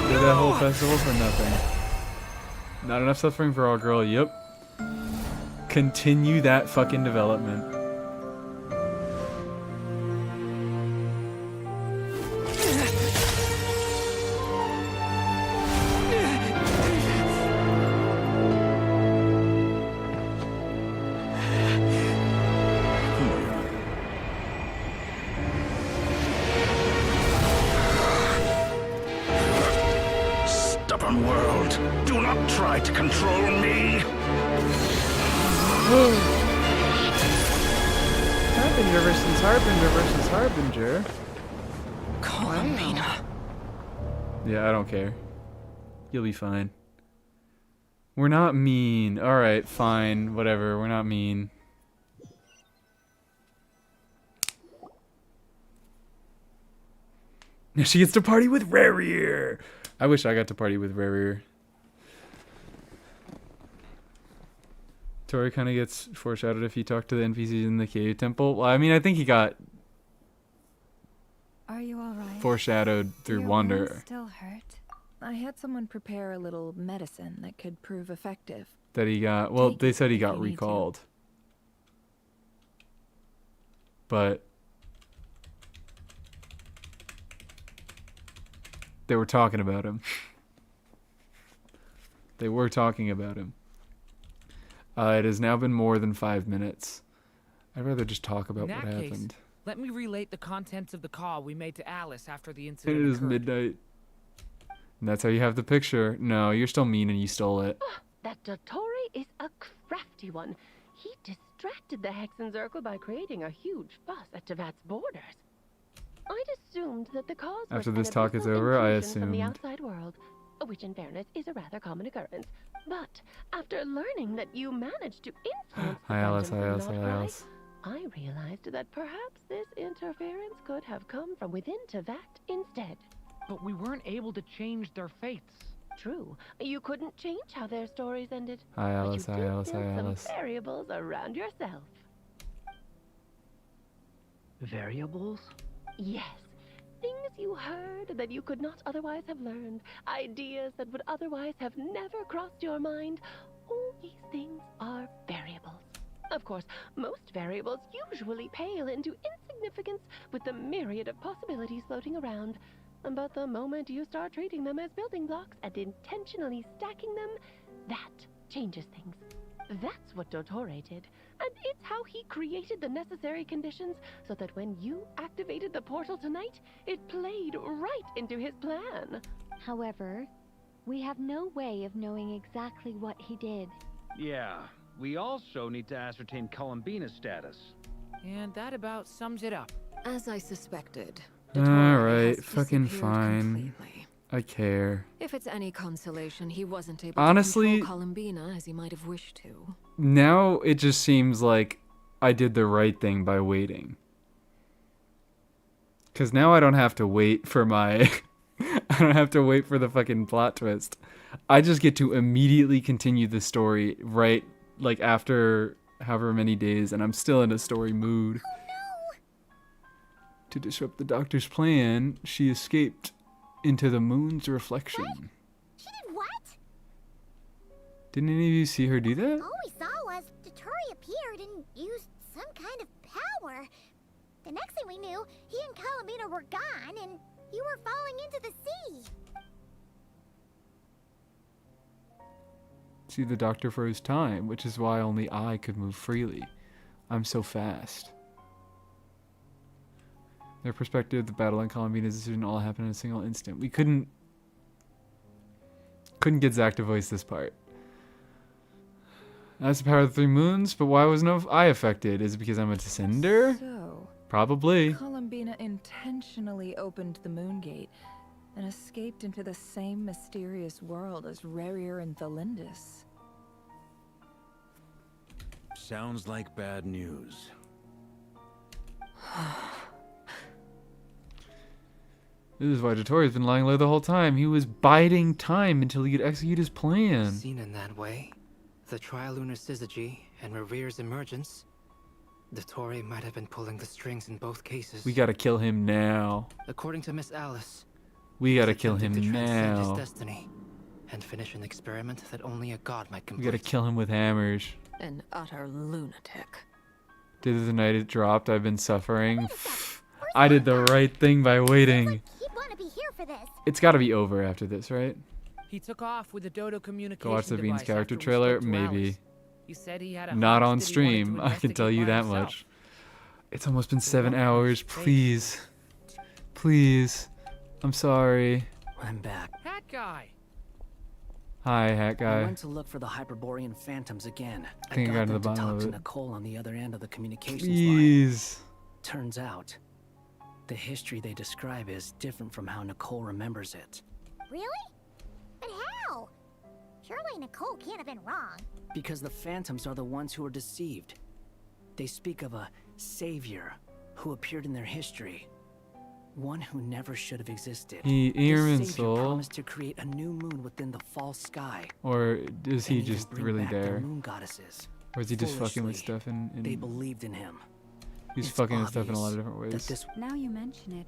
did that whole festival for nothing. Not enough suffering for our girl, yep. Continue that fucking development. Stubborn world, do not try to control me. Harbinger versus Harbinger versus Harbinger. Columbina. Yeah, I don't care. You'll be fine. We're not mean. Alright, fine. Whatever. We're not mean. Now she gets to party with Rarier. I wish I got to party with Rarier. Tori kind of gets foreshadowed if he talked to the NPCs in the cave temple. Well, I mean, I think he got Are you all right? foreshadowed through Your Wanderer. wounds still hurt? I had someone prepare a little medicine that could prove effective. That he got, well, Take they it said he if got you need to. recalled. But they were talking about him. They were talking about him. It has now been more than 5 minutes. I'd rather just talk about In what that case, happened. let me relate the contents of the call we made to Alice after the incident It is occurred. midnight. And that's how you have the picture. No, you're still mean and you stole it. That Dottore is a crafty one. He distracted the Hexenzirkel by creating a huge fuss at Tevat's borders. I'd assumed that the cause After was this an talk is abyssal over, I intrusion from the assumed. outside world, which in fairness is a rather common occurrence. But after learning that you managed to influence the Hi, Alice. dungeon Hi, from Alice. Hi, Nordcry, Alice. I realized that perhaps this interference could have come from within Tevat instead. But we weren't able to change their fates. True, you couldn't change how their stories ended. Hi, Alice. But Hi, you did Alice. Hi, build some Alice. variables around yourself. Variables? Yes. Things you heard that you could not otherwise have learned. Ideas that would otherwise have never crossed your mind. All these things are variables. Of course, most variables usually pale into insignificance with the myriad of possibilities floating around. But the moment you start treating them as building blocks and intentionally stacking them, that changes things. That's what Dottore did, and it's how he created the necessary conditions so that when you activated the portal tonight, it played right into his plan. However, we have no way of knowing exactly what he did. Yeah, we also need to ascertain Columbina's status. And that about sums it up. As I suspected. Alright, fucking fine. Completely. I care. If it's any consolation, he wasn't able Honestly, to control Columbina as he might have wished to. now it just seems like I did the right thing by waiting. Because now I don't have to wait for my... I don't have to wait for the fucking plot twist. I just get to immediately continue the story right, like, after however many days, and I'm still in a story mood. Oh no! To disrupt the doctor's plan, she escaped into the moon's reflection. What? She did what? Didn't any of you see her do that? All we saw was Dottore appeared and used some kind of power. The next thing we knew, he and Columbina were gone and you were falling into the sea. See, the doctor froze time, which is why only I could move freely. I'm so fast. Their perspective, the battle, and Columbina's decision all happened in a single instant. We couldn't get Zach to voice this part. That's the power of the 3 moons, but why was no I affected? Is it because I'm a descender? So, Probably. Columbina intentionally opened the moon gate and escaped into the same mysterious world as Rarier and Thalindus. Sounds like bad news. This is why Dottori's been lying low the whole time. He was biding time until he could execute his plan. Seen in that way, the trilunar syzygy and Revere's emergence, the Tory might have been pulling the strings in both cases. We gotta kill him now. According to Miss Alice, We gotta he's kill him attempting to transcend his now. destiny and finish an experiment that only a god might We complete. gotta kill him with hammers. An utter lunatic. Did the night it dropped, I've been suffering. I did the right thing by waiting. He'd want to be here for this. It's gotta be over after this, right? He took off with the Dodo communication Go watch the Beans device character after we trailer? spoke to Maybe. Alice. He said he had a Not on hunch that he wanted stream, to I can tell you investigate that by much. himself. It's almost been 7 hours, please. Please. I'm sorry. I'm back. Hat guy. Hi, hat I guy. went to look for the Hyperborean phantoms again. I Think I got got to the them to bottom talk of to it. Nicole on the other end of the communications Please. line. Turns out, the history they describe is different from how Nicole remembers it. Really? But how? Surely Nicole can't have been wrong. Because the phantoms are the ones who are deceived. They speak of a savior who appeared in their history. One who never should have existed. He This Earman savior Soul. promised to create a new moon within the false sky. Or is he and even just bring really back their there? moon goddesses. Or is he just fucking with Foolishly, stuff in They believed in him. he's It's fucking with stuff in a lot of obvious different that ways. this Now you mention it,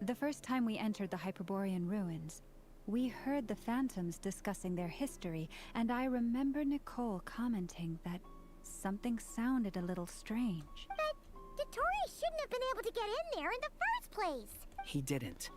the first time we entered the Hyperborean ruins, we heard the phantoms discussing their history, and I remember Nicole commenting that something sounded a little strange. But Dottore shouldn't have been able to get in there in the first place. He didn't.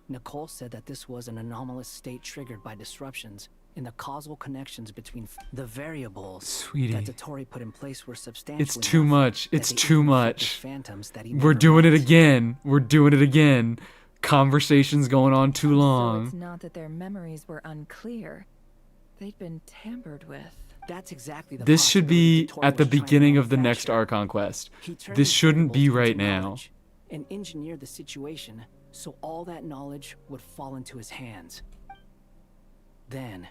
Nicole said that this was an anomalous state triggered by disruptions in the causal connections between the variables Sweetie. that Dottore put in place were substantial. It's too enough much. that It's they too even affected much. Phantoms that he We're never doing it met. again. We're doing it again. Conversation's going on too So it's long. not that their memories were unclear. They'd been tampered with. That's exactly the This should be possibility Dottore at the was trying to beginning of the next manufacture. Archon quest. He turned This these shouldn't be variables right into now. knowledge and engineered the situation so all that knowledge would fall into his hands. Then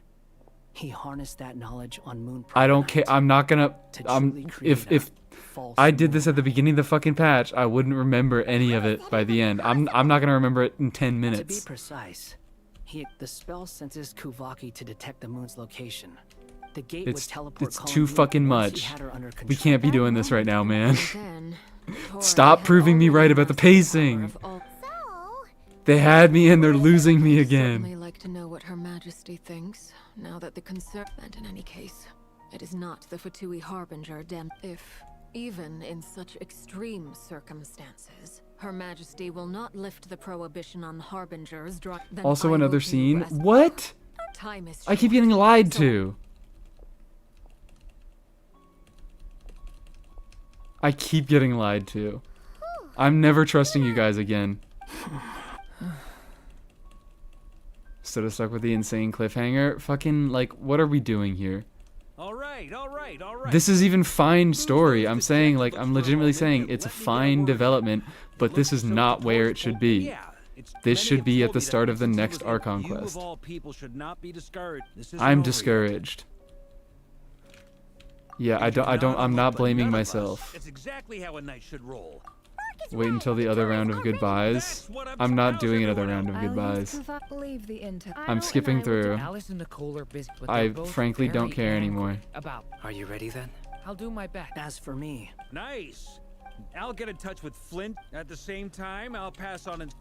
he harnessed that knowledge on Moon. I don't care. I'm not gonna. To truly create If false I did this at the beginning of the fucking patch, I wouldn't remember any of it by the end. I'm not gonna remember it in 10 To be minutes. precise, the spell senses Kuvaki to detect the moon's location. The gate It's would teleport it's too Columbine fucking once he much. had her under We control. can't be doing this right now, man. Then, Tory Stop had proving me already right about the mastered the power pacing. of all- They had me and they're losing me I'd again. certainly like to know what Her Majesty thinks, now that the concern... And in any case, it is not the Fatui Harbinger if, even in such extreme circumstances, Her Majesty will not lift the prohibition on Harbingers, then Also I another will do scene. as- What? Time is I keep short, getting lied so to. I keep getting lied to. I'm never trusting you guys again. Stood us stuck with the insane cliffhanger. Fucking, like, what are we doing here? All right, all right, all right. This is even fine story. I'm saying, like, I'm legitimately saying it's a fine development, but this is not where it should be. This should be at the start of the next Archon You of quest. all people should not be discouraged. This isn't I'm over yet. discouraged. Yeah, I'm not blaming myself. It's exactly how a knight should roll. Wait until the other round of goodbyes. I'm not doing another round of goodbyes. Leave the intel. I'm skipping through. Alice and Nicole are busy, but I they're both frankly don't very care angry anymore. About. Are you ready then? I'll do my best. As for me, Nice. I'll get in touch with Flint. At the same time, I'll pass on and...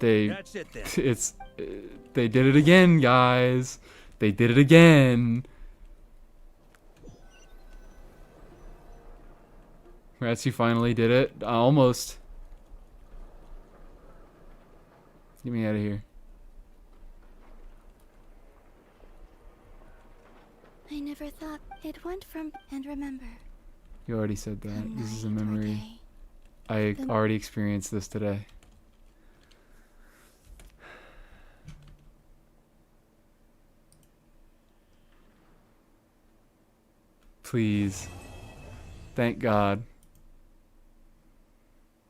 They That's it then. It's they did it again, guys. They did it again. Congrats, you finally did it. Almost. Get me out of here. I never thought it went from. And remember, You already said that. Come This is a night or memory. day, I the- already experienced this today. Please. Thank God.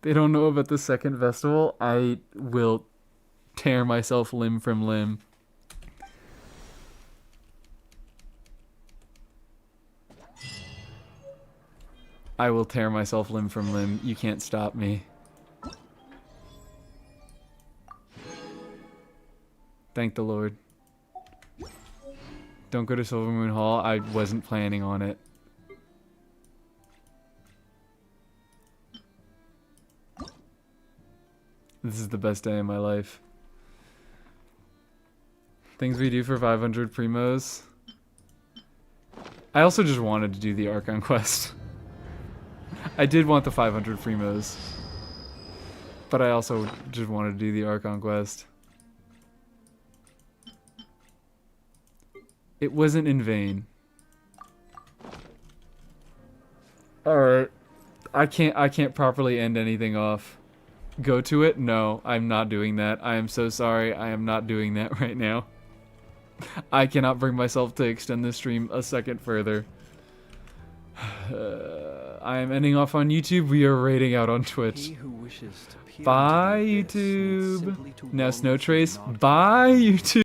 They don't know about the second festival. I will tear myself limb from limb. I will tear myself limb from limb. You can't stop me. Thank the Lord. Don't go to Silvermoon Hall. I wasn't planning on it. This is the best day of my life. Things we do for 500 primos. I also just wanted to do the Archon quest. I did want the 500 primos. But I also just wanted to do the Archon quest. It wasn't in vain. Alright. I can't properly end anything off. Go to it? No, I'm not doing that. I am so sorry. I am not doing that right now. I cannot bring myself to extend this stream a second further. I am ending off on YouTube. We are raiding out on Twitch. Bye, YouTube. Now, Snow Trace. Bye, YouTube.